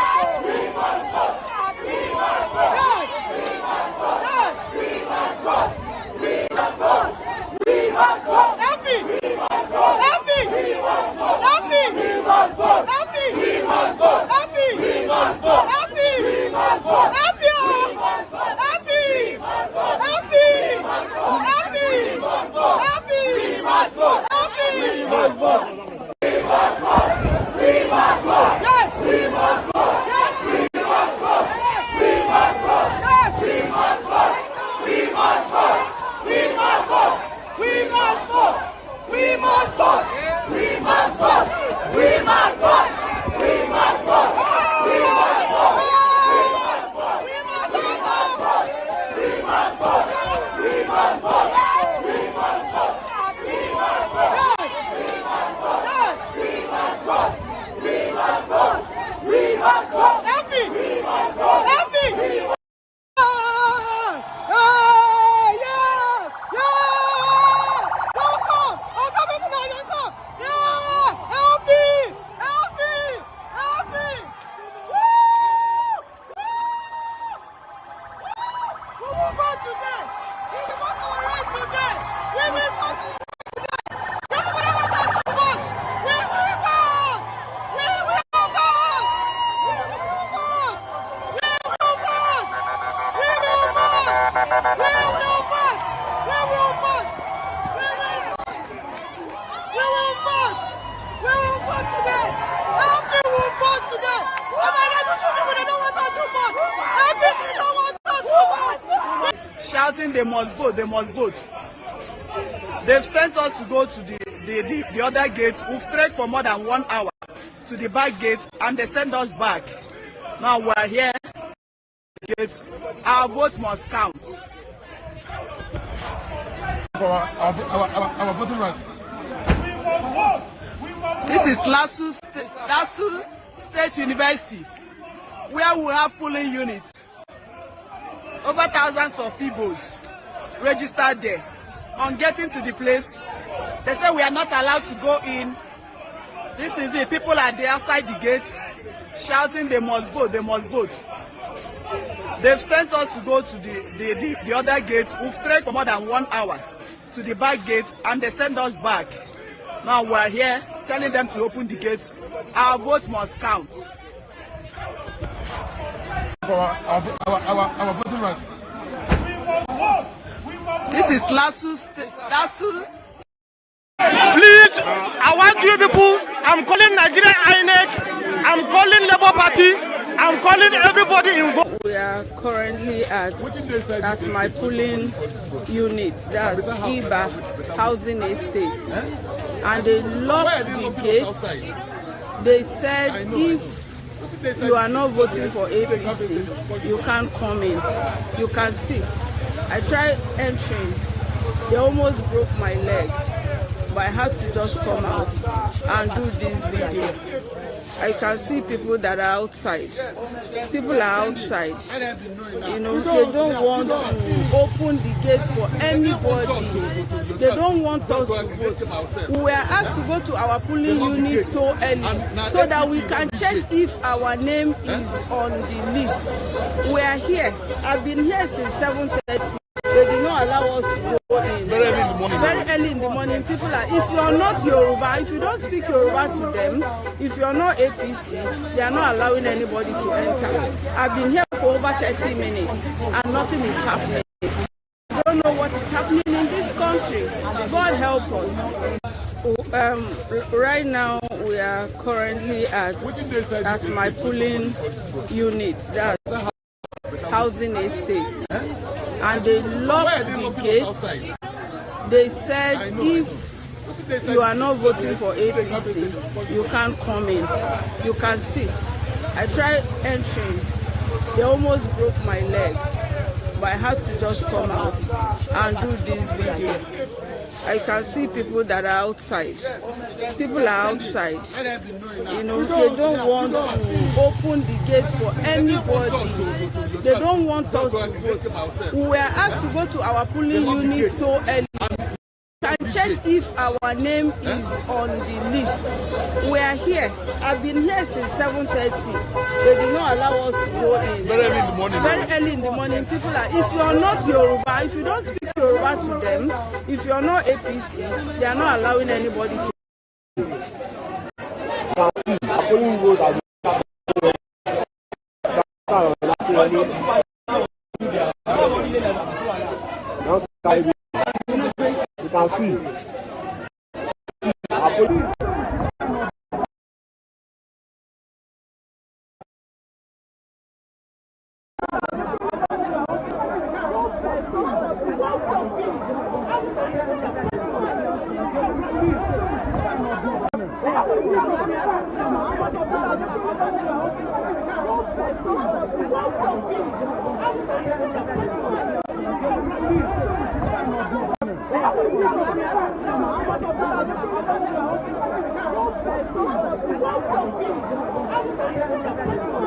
We must vote! We must vote! We must vote! Help me! We must vote! Help me! We must vote! Help me! We must vote! Help me! We must vote! Help me! must go. Help me. We must go. Help me. Shouting, they must vote, they must vote. They've sent us to go to the other gates. We've trekked for more than 1 hour to the back gates, and they send us back. Now we're here. Gates. Our vote must count. Our voting right. This is Lasu State University, where we have polling units. Over thousands of people registered there. On getting to the place, they say we are not allowed to go in. This is it. People are there outside the gates shouting, they must vote, they must vote. They've sent us to go to the other gates. We've trekked for more than 1 hour to the back gates, and they send us back. Now we're here telling them to open the gates. Our vote must count. Our voting right. This is Lasu. Please, I want you people, I'm calling Nigeria INEC, I'm calling Labour Party, I'm calling everybody involved. We are currently at my polling unit, that's IBA Housing Estates, and they locked the gates. They said if you are not voting for APC, you can't come in. You can see. I tried entering. They almost broke my leg, but I had to just come out and do this video. I can see people that are outside. People are outside. You know, they don't want to open the gate for anybody. They don't want us to vote. We were asked to go to our polling unit so early so that we can check if our name is on the list. We are here. I've been here since 7:30. They do not allow us to go in. Very early in the morning. People are, if you are not Yoruba, if you don't speak Yoruba to them, if you are not APC, they are not allowing anybody to enter. I've been here for over 30 minutes and nothing is happening. I don't know what is happening in this country. God help us. Right now, we are currently at my polling unit, that's housing estates, and they locked the gates. They said if you are not voting for APC, you can't come in. You can see. I tried entering. They almost broke my leg, but I had to just come out and do this video. I can see people that are outside. People are outside. You know, they don't want to open the gate for anybody. They don't want us to vote. We were asked to go to our polling unit so early. Can check if our name is on the list. We are here. I've been here since 7:30. They do not allow us to go in. Very early in the morning. Very early in the morning. People are, if you are not Yoruba, if you don't speak Yoruba to them, if you are not APC, they are not allowing anybody to. You can see. Please, I want you people, I'm calling Nigeria INEC, I'm calling Labour Party, I'm calling everybody involved. They don't want to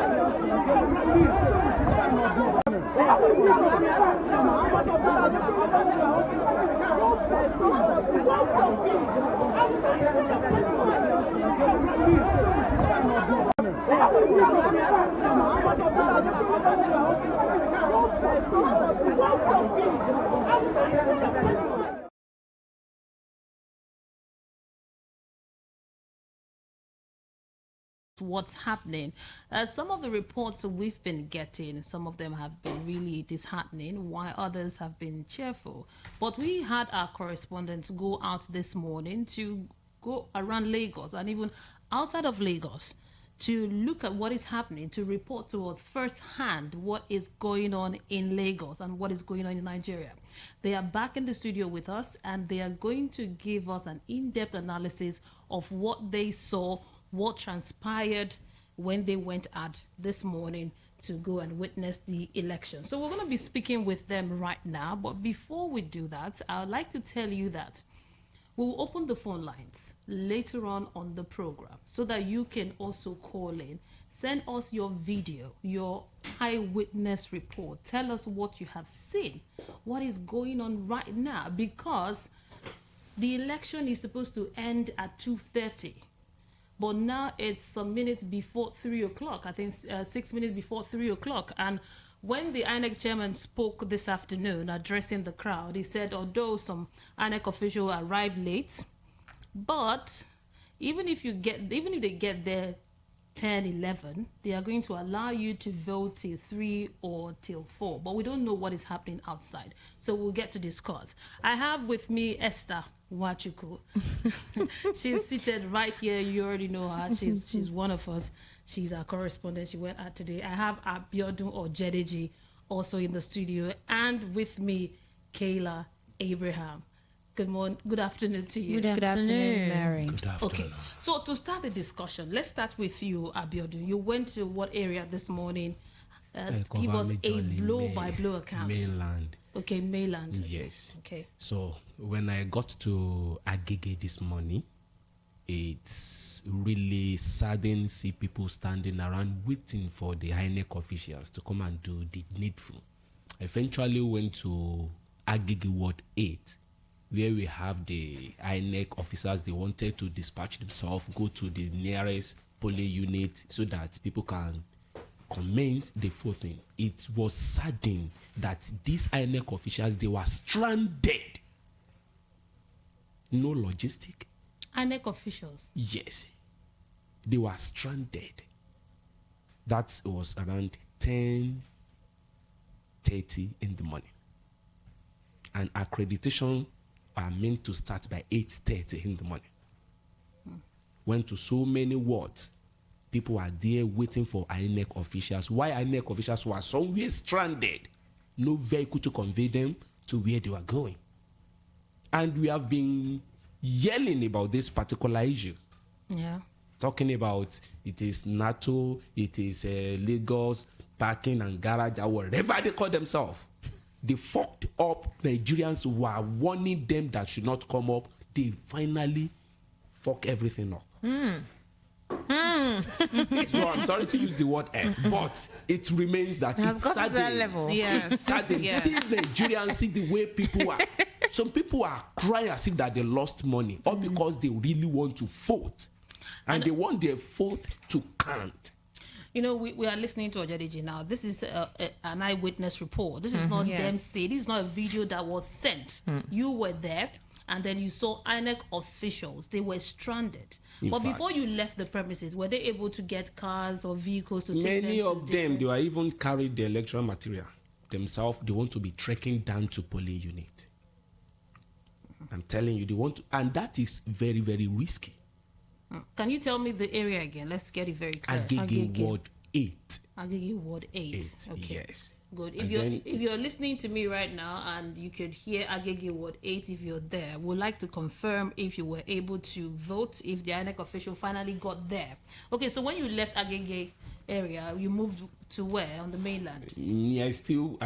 What's happening. Some of the reports we've been getting, some of them have been really disheartening, while others have been cheerful. But we had our correspondents go out this morning to go around Lagos and even outside of Lagos to look at what is happening, to report to us firsthand what is going on in Lagos and what is going on in Nigeria. They are back in the studio with us, and they are going to give us an in-depth analysis of what they saw, what transpired when they went out this morning to go and witness the election. So we're going to be speaking with them right now. But before we do that, I would like to tell you that we'll open the phone lines later on the program so that you can also call in. Send us your video, your eyewitness report. Tell us what you have seen, what is going on right now, because the election is supposed to end at 2:30. But now it's some minutes before 3 o'clock. I think 6 minutes before 3 o'clock. And when the INEC chairman spoke this afternoon, addressing the crowd, he said, although some INEC officials arrived late, but even if they get there 10, 11, they are going to allow you to vote till 3 or till 4. But we don't know what is happening outside. So we'll get to discuss. I have with me Esther Wachuku. She's seated right here. You already know her. She's one of us. She's our correspondent. She went out today. I have Abiodun or Jedeji also in the studio, and with me, Kayla Abraham. Good morning. Good afternoon to you. Good afternoon, Mary. Good afternoon. Okay. So to start the discussion, let's start with you, Abiodun. You went to what area this morning? Give us a blow-by-blow account. Mainland. Okay, mainland. Yes. Okay. So when I got to Agege this morning, it's really saddening to see people standing around waiting for the INEC officials to come and do the needful. I eventually went to Agege Ward 8, where we have the INEC officers. They wanted to dispatch themselves, go to the nearest polling unit so that people can commence the voting. It was saddening that these INEC officials, they were stranded. No logistic. INEC officials? Yes. They were stranded. That was around 10:30 in the morning. And accreditation are meant to start by 8:30 in the morning. Went to so many wards. People are there waiting for INEC officials. Why INEC officials were somewhere stranded? No vehicle to convey them to where they were going. And we have been yelling about this particular issue. Yeah. Talking about it is NATO, it is Lagos, parking and garage, or whatever they call themselves. The fucked up Nigerians were warning them that should not come up. They finally fuck everything up. So I'm sorry to use the word F, but it remains that it has it's got saddening. to that level. Yes. It's saddening. Yeah. See Nigerians, see the way people are. Some people are crying as if that they lost money, all because they really want to vote, and they want their vote to count. You know, we are listening to Ojadeji now. This is an eyewitness report. This is not them say. This is not a video that was sent. You were there, and then you saw INEC officials. They were stranded. But before you left the premises, were they able to get cars or vehicles to take them? Many of them, they were even carried the electoral material themselves. They want to be trekking down to polling unit. I'm telling you, they want to, and that is very, very risky. Can you tell me the area again? Let's get it very clear. Agege Ward 8. Agege Ward 8. Okay. Yes. Good. If you're listening to me right now and you could hear Agege Ward 8, if you're there, we'd like to confirm if you were able to vote, if the INEC official finally got there. Okay, so when you left Agege area, you moved to where on the mainland? I still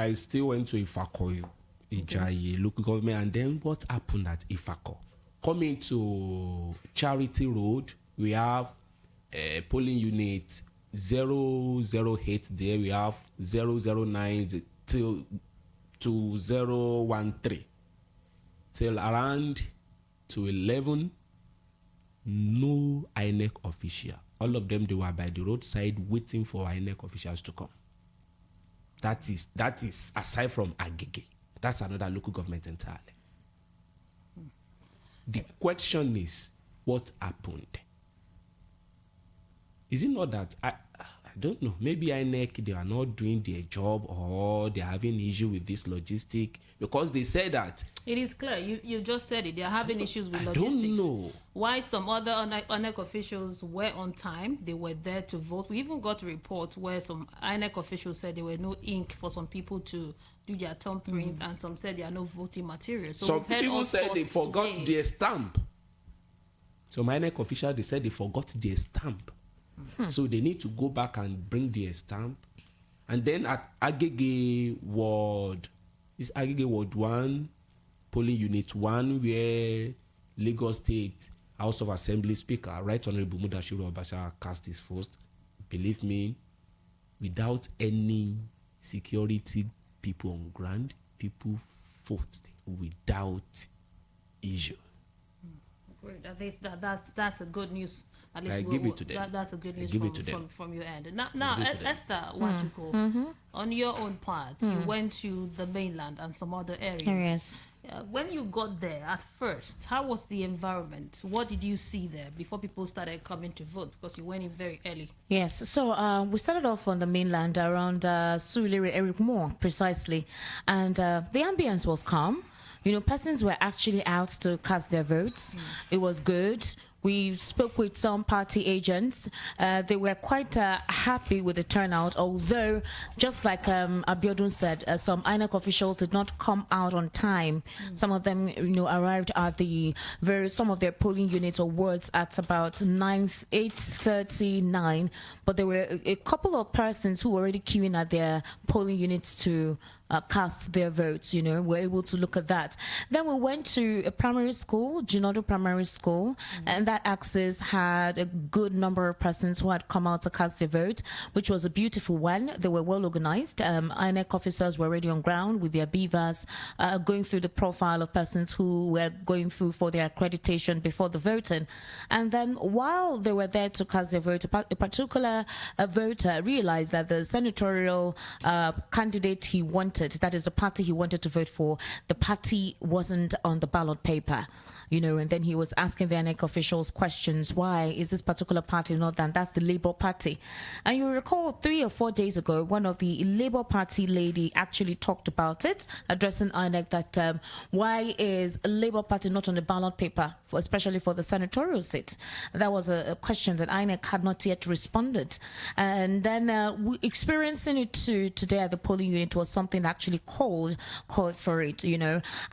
went to Ifako, Ijayi, local government, and then what happened at Ifako? Coming to Charity Road, we have polling unit 008 there, we have 009 till 2013 till around 2011, no INEC official. All of them, they were by the roadside waiting for INEC officials to come. That is aside from Agege. That's another local government entirely. The question is, what happened? Is it not that I don't know? Maybe INEC, they are not doing their job, or they are having issue with this logistic, because they said that. It is clear. You just said it. They are having issues with I logistics. don't know why some other INEC officials were on time. They were there to vote. We even got a report where some INEC officials said there were no ink for some people to do their thumbprint, and some said there are no voting materials. So some people said they forgot their stamp. Some INEC officials, they said they forgot their stamp. So they need to go back and bring their stamp. And then at Agege Ward 1, polling unit 1, where Lagos State House of Assembly Speaker, Right Honorable Mudashiru Obasha, cast his vote. Believe me, without any security people on ground, people vote without issue. Great. I think that's a good news. At least I give it to them. That's a good news from your end. Now Esther Wachuko, on your own part, you went to the mainland and some other areas. Yes. When you got there at first, how was the environment? What did you see there before people started coming to vote? Because you went in very early. Yes, so we started off on the mainland around Surulere, Eric Moore, precisely. And the ambience was calm. You know, persons were actually out to cast their votes. It was good. We spoke with some party agents. They were quite happy with the turnout, although, just like Abiodun said, some INEC officials did not come out on time. Some of them, arrived at some of their polling units or wards at about 8:39. But there were a couple of persons who were already queuing at their polling units to cast their votes. We're able to look at that. Then we went to a primary school, Ginodo Primary School, and that axis had a good number of persons who had come out to cast their vote, which was a beautiful one. They were well organized. INEC officers were already on ground with their BVAS, going through the profile of persons who were going through for their accreditation before the voting. And then while they were there to cast their vote, a particular voter realized that the senatorial candidate he wanted, that is the party he wanted to vote for, the party wasn't on the ballot paper. And then he was asking the INEC officials questions. Why is this particular party not done? That's the Labour Party. And you recall 3 or 4 days ago, one of the Labour Party lady actually talked about it, addressing INEC that why is Labour Party not on the ballot paper, especially for the senatorial seat? That was a question that INEC had not yet responded. And then experiencing it today at the polling unit was something that actually called for it,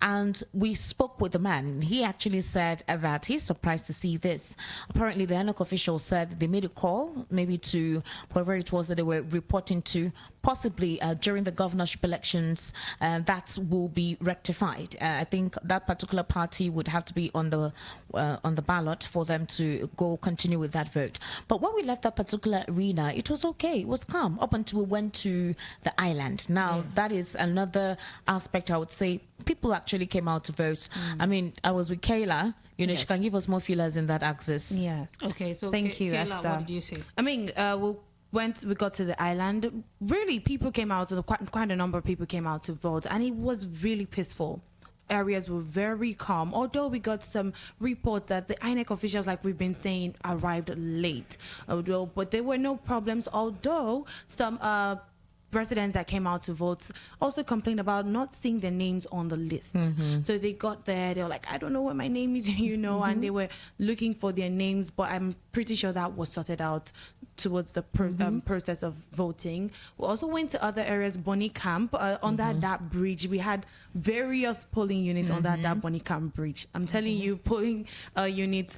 And we spoke with the man. He actually said that he's surprised to see this. Apparently, the INEC officials said they made a call, maybe to whoever it was that they were reporting to, possibly during the governorship elections, that will be rectified. I think that particular party would have to be on the ballot for them to continue with that vote. But when we left that particular arena, it was okay. It was calm up until we went to the island. Now, that is another aspect, I would say. People actually came out to vote. I mean, I was with Kayla. Yes. She can give us more feelers in that axis. Yeah. Okay, so thank you, Kayla, Esther. what did you say? I mean, we got to the island. Really, people came out, quite a number of people came out to vote, and it was really peaceful. Areas were very calm, although we got some reports that the INEC officials, like we've been saying, arrived late. But there were no problems, although some residents that came out to vote also complained about not seeing their names on the list. So they got there, they were like, I don't know what my name is, and they were looking for their names, but I'm pretty sure that was sorted out towards the process of voting. We also went to other areas, Bonny Camp, under that bridge. We had various polling units under that Bonny Camp bridge. I'm telling you, polling units,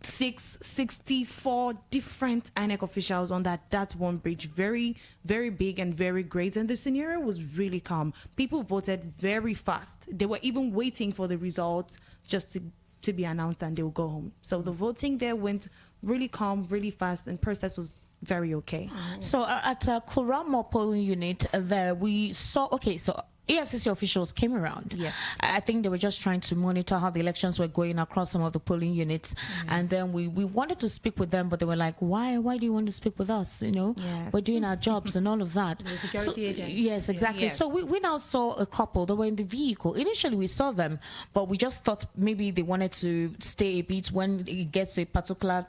64 different INEC officials on that one bridge. Very, very big and very great. And the scenario was really calm. People voted very fast. They were even waiting for the results just to be announced, and they will go home. So the voting there went really calm, really fast, and process was very okay. So at Kuramo polling unit, there we saw, so EFCC officials came around. Yes. I think they were just trying to monitor how the elections were going across some of the polling units. And then we wanted to speak with them, but they were like, why do you want to speak with us? You know, we're doing our jobs and all of that. The security agents. Yes, exactly. Yes. So we now saw a couple that were in the vehicle. Initially, we saw them, but we just thought maybe they wanted to stay a bit when it gets to a particular,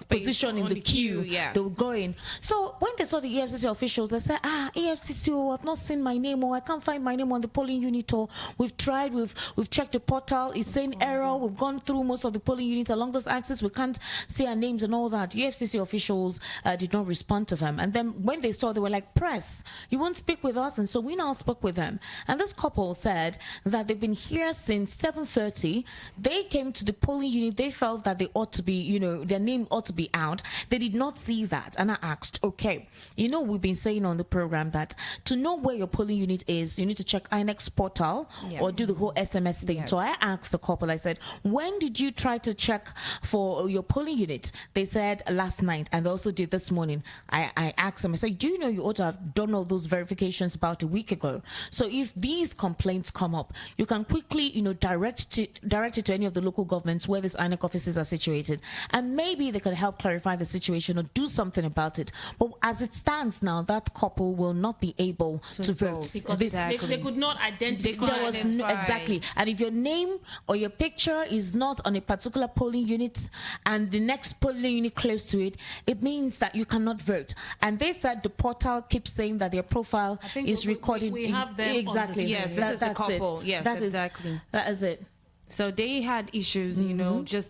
position in the queue. They will go in. So when they saw the EFCC officials, they said, EFCC, I've not seen my name, or I can't find my name on the polling unit, or we've tried, we've checked the portal, it's saying error, we've gone through most of the polling units along those axes, we can't see our names and all that. EFCC officials did not respond to them. And then when they saw, they were like, press, you won't speak with us. And so we now spoke with them. And this couple said that they've been here since 7:30. They came to the polling unit, they felt that they ought to be, their name ought to be out. They did not see that. And I asked, okay, we've been saying on the program that to know where your polling unit is, you need to check INEC's portal or do the whole SMS thing. So I asked the couple, I said, when did you try to check for your polling unit? They said last night, and they also did this morning. I asked them, I said, do you know you ought to have done all those verifications about a week ago? So if these complaints come up, you can quickly, direct it to any of the local governments where these INEC offices are situated, and maybe they can help clarify the situation or do something about it. But as it stands now, that couple will not be able to vote because they could not identify. Exactly. And if your name or your picture is not on a particular polling unit and the next polling unit close to it, it means that you cannot vote. And they said the portal keeps saying that their profile is recording. We have them exactly. Yes, this is the couple. Yes, exactly. That is it. So they had issues, just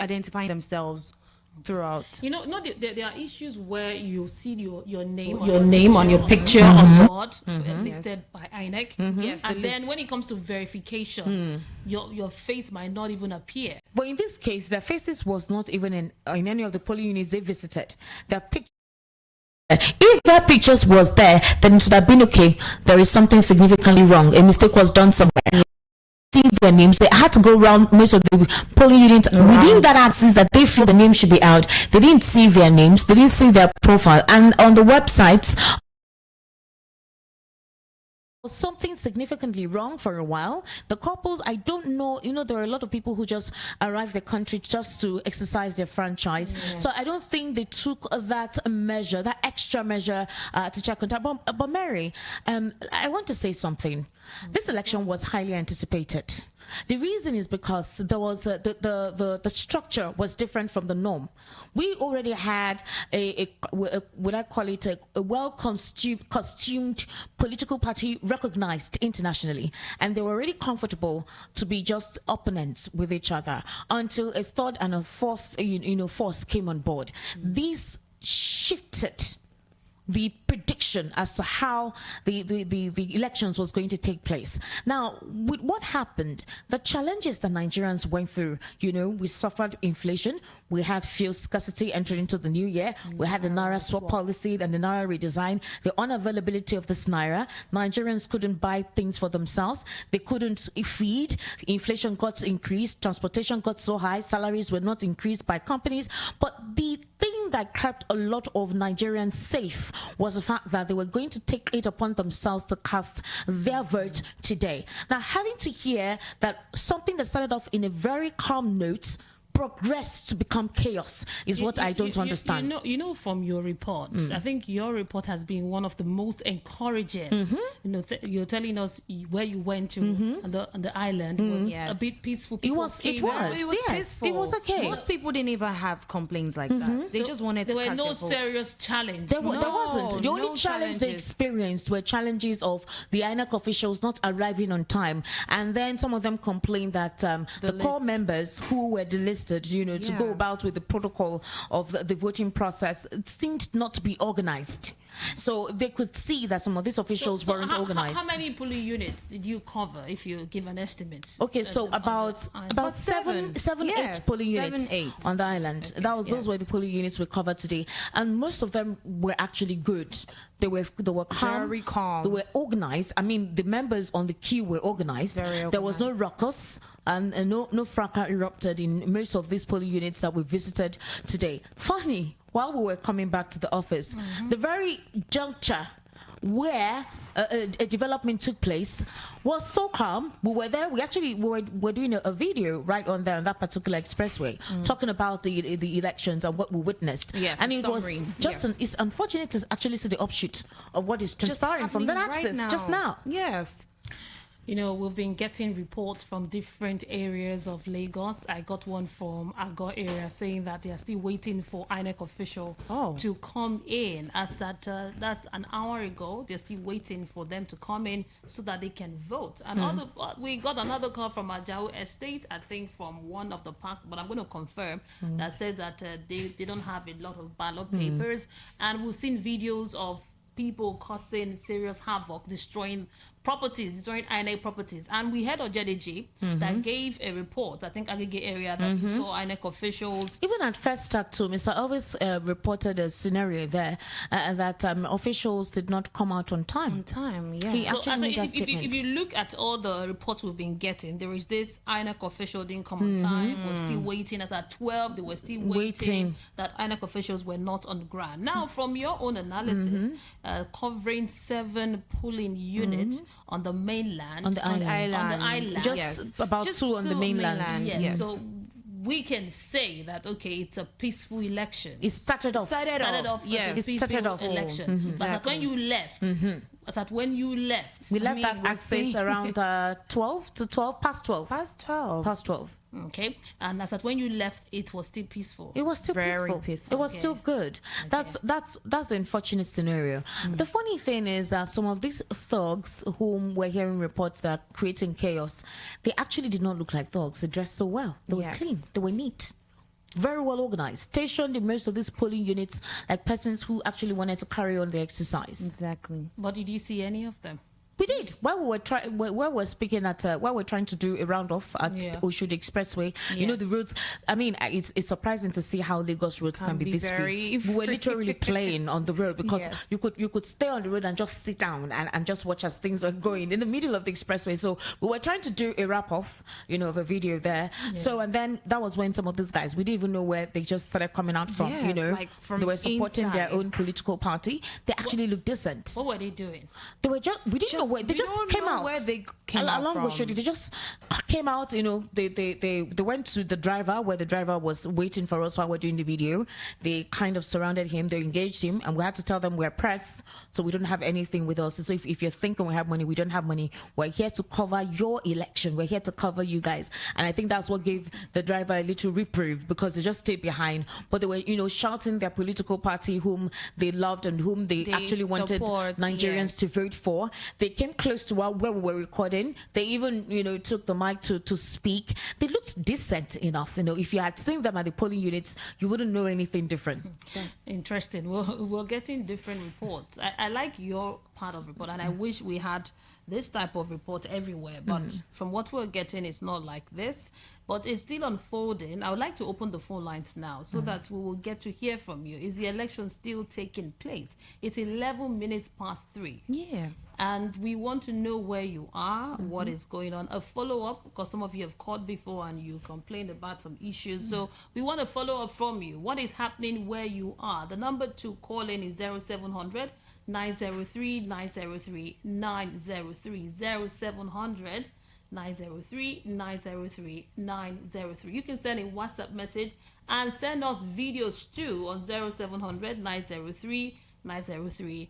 identifying themselves throughout. There are issues where you see your name on your picture on board listed by INEC. Yes, and then when it comes to verification, your face might not even appear. But in this case, their faces was not even in any of the polling units they visited. Their picture. If their pictures was there, then it would have been okay. There is something significantly wrong. A mistake was done somewhere. See their names. They had to go around most of the polling units within that axis that they feel the name should be out. They didn't see their names. They didn't see their profile. And on the websites, something significantly wrong for a while. The couples, I don't know, there are a lot of people who just arrive the country just to exercise their franchise. So I don't think they took that measure, that extra measure to check on time. But Mary, I want to say something. This election was highly anticipated. The reason is because there was the structure was different from the norm. We already had would I call it a well-costumed political party recognized internationally, and they were already comfortable to be just opponents with each other until a third and a fourth force came on board. These shifted the prediction as to how the elections was going to take place. Now, with what happened, the challenges that Nigerians went through, we suffered inflation, we had fuel scarcity entering into the new year, we had the Naira swap policy and the Naira redesign, the unavailability of this Naira. Nigerians couldn't buy things for themselves, they couldn't feed, inflation got increased, transportation got so high, salaries were not increased by companies. But the thing that kept a lot of Nigerians safe was the fact that they were going to take it upon themselves to cast their vote today. Now, having to hear that something that started off in a very calm note progressed to become chaos is what I don't understand. From your report, I think your report has been one of the most encouraging. You're telling us where you went to on the island was a bit peaceful. It was peaceful. It was okay. Most people didn't even have complaints like that. They just wanted to there were no serious challenge. There wasn't. The only challenge they experienced were challenges of the INEC officials not arriving on time, and then some of them complained that the core members who were delisted, to go about with the protocol of the voting process, it seemed not to be organized. So they could see that some of these officials weren't organized. How many polling units did you cover, if you give an estimate? Okay, so about 7, 8 polling units on the island. Okay, those were the polling units we covered today, and most of them were actually good. They were calm. Very calm. They were organized. I mean, the members on the queue were organized. There was no ruckus, and no fracas erupted in most of these polling units that we visited today. Funny, while we were coming back to the office, the very juncture where a development took place, was so calm. We were there. We were doing a video right on there on that particular expressway, talking about the elections and what we witnessed. Yes, and it summary. was just it's unfortunate to actually see the offshoot of what is transpiring from that access just now. Yes. You know, we've been getting reports from different areas of Lagos. I got one from Agor area saying that they are still waiting for INEC official to come in. As at that's an hour ago, they're still waiting for them to come in so that they can vote. And we got another call from Ajao Estate, I think from one of the parks, but I'm going to confirm that said that they don't have a lot of ballot papers. And we've seen videos of people causing serious havoc, destroying INEC properties. And we heard of JDG that gave a report, I think Agege area, that he saw INEC officials. Even at first track too, Mr. Elvis reported a scenario there that officials did not come out on time. Yeah. He actually made that statement. If you look at all the reports we've been getting, there is this INEC official didn't come on time, was still waiting. As at 12, they were still waiting that INEC officials were not on the ground. Now, from your own analysis, covering 7 polling units on the mainland, on the island, just about 2 on the mainland. Yes. So we can say that it's a peaceful election. It started off. Yes, it started off election. But at when you left, we left that access around 12 to 12 past 12. Past 12. Okay, and as at when you left, it was still peaceful. It was still very peaceful. It was still good. That's an unfortunate scenario. The funny thing is that some of these thugs whom we're hearing reports that are creating chaos, they actually did not look like thugs. They dressed so well. They were clean. They were neat. Very well organized, stationed in most of these polling units like persons who actually wanted to carry on their exercise. Exactly. But did you see any of them? We did. While we were speaking at, while we're trying to do a round off at Oshodi Expressway, you know, the roads, I mean, it's surprising to see how Lagos roads can be this free. We were literally playing on the road because you could stay on the road and just sit down and just watch as things are going in the middle of the expressway. So we were trying to do a wrap off, you know, of a video there. So, and then that was when some of these guys, we didn't even know where they just started coming out from, you know, like from they were supporting inside. their own political party. They actually looked decent. What were they doing? They were just, we didn't know where, they just came out. Where they came out along from. Oshodi, they just came out, you know, they went to the driver where the driver was waiting for us while we're doing the video. They kind of surrounded him, they engaged him, and we had to tell them we're press, so we don't have anything with us. So if you're thinking we have money, we don't have money. We're here to cover your election. We're here to cover you guys. And I think that's what gave the driver a little reprieve, because they just stayed behind. But they were, you know, shouting their political party whom they loved and whom they actually wanted Nigerians to vote for. They came close to where we were recording. They even, you know, took the mic to speak. They looked decent enough. You know, if you had seen them at the polling units, you wouldn't know anything different. Interesting. We're getting different reports. I like your part of report, and I wish we had this type of report everywhere, but from what we're getting, it's not like this, but it's still unfolding. I would like to open the phone lines now so that we will get to hear from you. Is the election still taking place? It's 11 minutes past 3. Yeah. And we want to know where you are, what is going on. A follow-up, because some of you have called before and you complained about some issues. So we want a follow-up from you. What is happening where you are? The number to call in is 0700 903 903 903 0700 903 903 903. You can send a WhatsApp message and send us videos too on 0700 903 903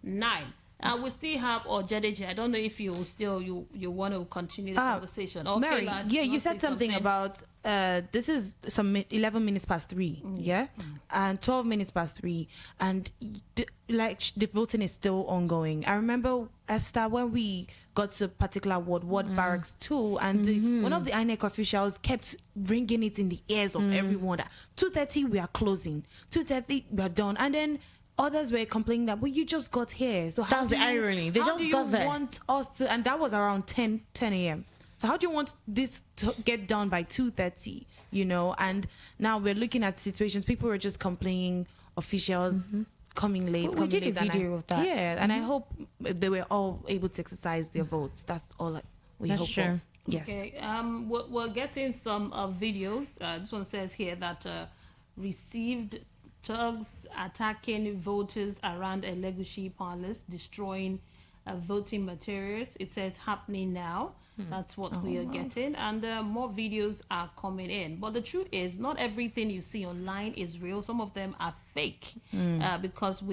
9. We still have Ojedeji. I don't know if you want to continue the conversation. Okay, Mary, you said something about this is some 11 minutes past 3, and 12 minutes past 3, and the voting is still ongoing. I remember, Esther, when we got to a particular ward barracks 2, and one of the INEC officials kept ringing it in the ears of everyone that 2:30 we are closing, 2:30 we are done, and then others were complaining that, well, you just got here. So that's the irony. They just got there. Want us to, and that was around 10 a.m. So how do you want this to get done by 2:30? You know, and now we're looking at situations. People were just complaining, officials coming late. We did a video of that. Yeah, and I hope they were all able to exercise their votes. That's all we hope for. Yes. Okay. We're getting some videos. This one says here that received thugs attacking voters around Elegushi Palace, destroying voting materials. It says happening now. That's what we are getting, and more videos are coming in. But the truth is, not everything you see online is real. Some of them are fake, because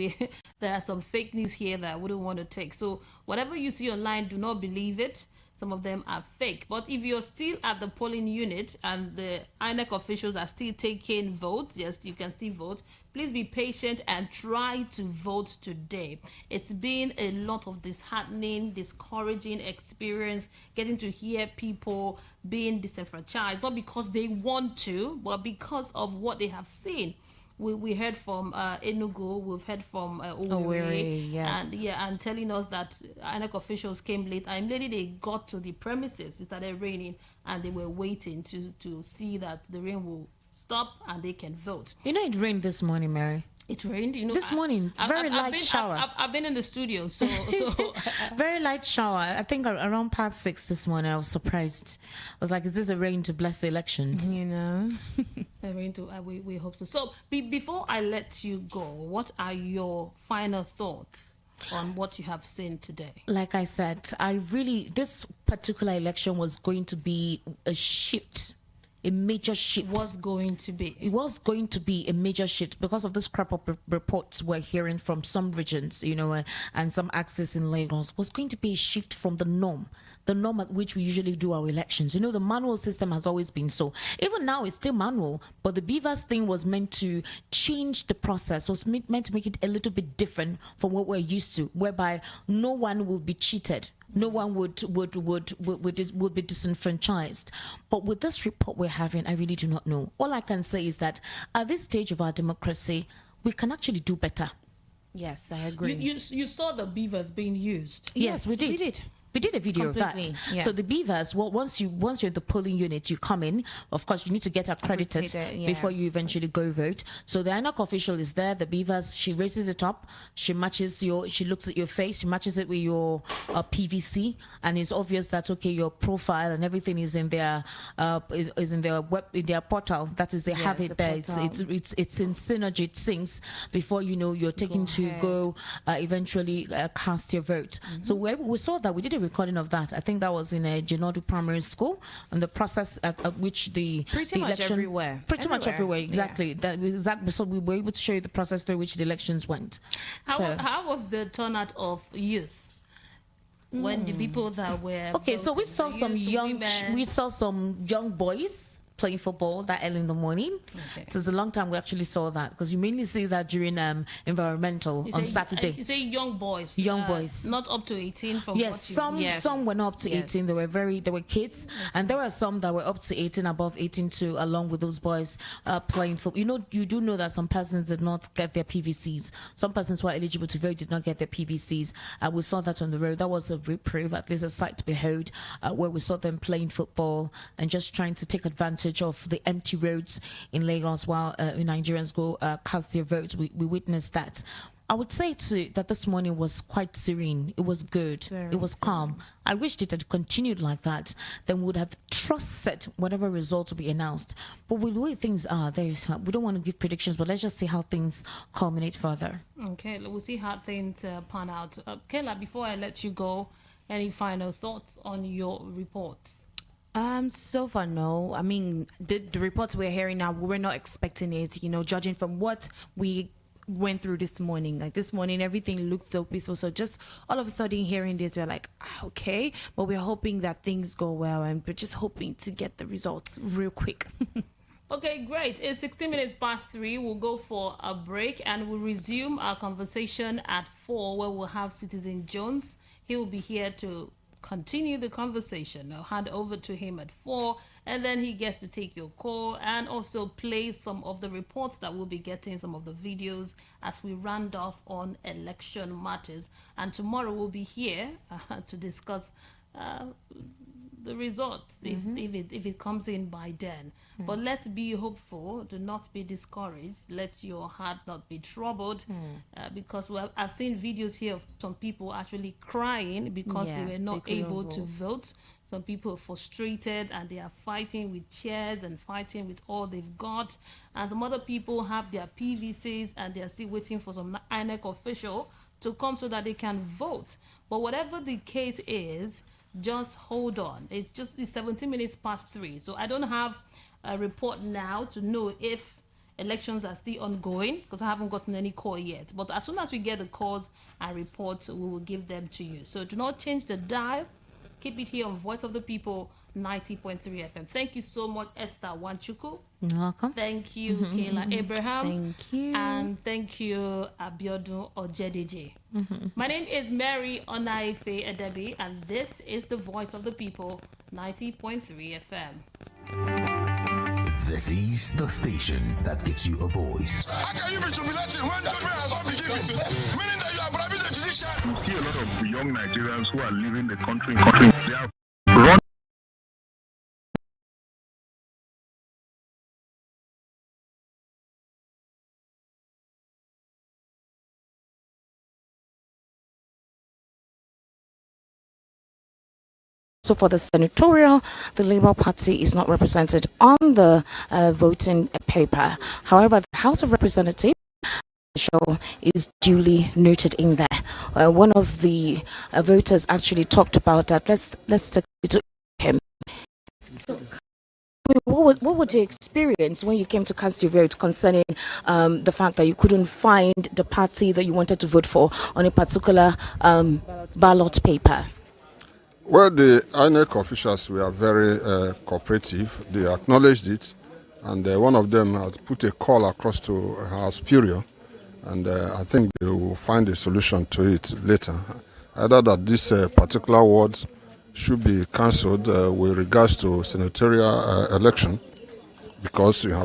there are some fake news here that I wouldn't want to take. So whatever you see online, do not believe it. Some of them are fake. But if you're still at the polling unit and the INEC officials are still taking votes, yes, you can still vote. Please be patient and try to vote today. It's been a lot of disheartening, discouraging experience, getting to hear people being disenfranchised, not because they want to, but because of what they have seen. We heard from Enugu, we've heard from Owerri, yes. and telling us that INEC officials came late, and immediately they got to the premises, it started raining, and they were waiting to see that the rain will stop and they can vote. You know, it rained this morning, Mary. It rained, you know. This morning, very light shower. I've been in the studio, so very light shower. I think around past 6 this morning. I was surprised. I was like, "Is this a rain to bless the elections?" You know, a rain to. We hope so. So before I let you go, what are your final thoughts on what you have seen today? Like I said, this particular election was going to be a shift. A major shift. It was going to be a major shift because of this crop of reports we're hearing from some regions, you know, and some access in Lagos. Was going to be a shift from the norm at which we usually do our elections. You know, the manual system has always been so. Even now, it's still manual, but the BVAS thing was meant to change the process, was meant to make it a little bit different from what we're used to, whereby no one will be cheated. No one would be disenfranchised. But with this report we're having, I really do not know. All I can say is that at this stage of our democracy, we can actually do better. Yes, I agree. You saw the BVAS being used. Yes, we did. We did a video of that. Yeah. So the BVAS, well, once you're the polling unit, you come in. Of course, you need to get accredited before you eventually go vote. So the INEC official is there. The BVAS, she raises it up. She looks at your face. She matches it with your PVC, and it's obvious that your profile and everything is in their portal. That is, they have it there. It's in synergy. It syncs before you're taken to go eventually cast your vote. So we saw that. We did a recording of that. I think that was in a Genodu primary school, and the process at which the election everywhere. Pretty much everywhere, exactly. Yeah. So we were able to show you the process through which the elections went. How was the turnout of youth? When the people that were so we saw some young boys playing football that early in the morning. Okay. So it's a long time we actually saw that, because you mainly see that during environmental on Saturday. You say young boys. Young boys. Not up to 18 from some were not up to 18. They were kids, and there were some that were up to 18, above 18 too, along with those boys playing football. You do know that some persons did not get their PVCs. Some persons who are eligible to vote did not get their PVCs. We saw that on the road. That was a reprieve, at least a sight to behold, where we saw them playing football and just trying to take advantage of the empty roads in Lagos while Nigerians go cast their votes. We witnessed that. I would say too that this morning was quite serene. It was good. It was calm. I wished it had continued like that. Then we would have trusted whatever results will be announced. But with the way things are, we don't want to give predictions, but let's just see how things culminate further. Okay, we'll see how things pan out. Kayla, before I let you go, any final thoughts on your report? So far, no. I mean, the reports we're hearing now, we were not expecting it, judging from what we went through this morning. Like this morning, everything looked so peaceful. So just all of a sudden hearing this, we're like, okay, but we're hoping that things go well, and we're just hoping to get the results real quick. Okay, great. It's 16 minutes past 3. We'll go for a break, and we'll resume our conversation at 4, where we'll have Citizen Jones. He will be here to continue the conversation. I'll hand over to him at 4, and then he gets to take your call and also play some of the reports that we'll be getting, some of the videos as we round off on election matters. And tomorrow we'll be here to discuss the results if it comes in by then. But let's be hopeful. Do not be discouraged. Let your heart not be troubled, because I've seen videos here of some people actually crying because they were not able to vote. Some people are frustrated and they are fighting with chairs and fighting with all they've got. And some other people have their PVCs and they are still waiting for some INEC official to come so that they can vote. But whatever the case is, just hold on. It's 17 minutes past 3. So I don't have a report now to know if elections are still ongoing, because I haven't gotten any call yet. But as soon as we get the calls and reports, we will give them to you. So do not change the dial. Keep it here on Voice of the People 90.3 FM. Thank you so much, Esther Wanchuku. You're welcome. Thank you, Kayla Abraham. Thank you. And thank you, Abiodun Ojedeji. My name is Mary Onaife Edebi, and this is the Voice of the People 90.3 FM. This is the station that gives you a voice. How can you be jubilating when judgment has not been given? Meaning that you are bribing the judiciary. You see a lot of young Nigerians who are leaving the country. They are run. So for the senatorial, the Labour Party is not represented on the voting paper. However, the House of Representatives is duly noted in there. One of the voters actually talked about that. Let's take it to him. So, what was your experience when you came to cast your vote concerning the fact that you couldn't find the party that you wanted to vote for on a particular ballot paper? Well, the INEC officials were very cooperative. They acknowledged it, and one of them has put a call across to her superior, and I think they will find a solution to it later. Either that this particular ward should be cancelled with regards to senatorial election, because you have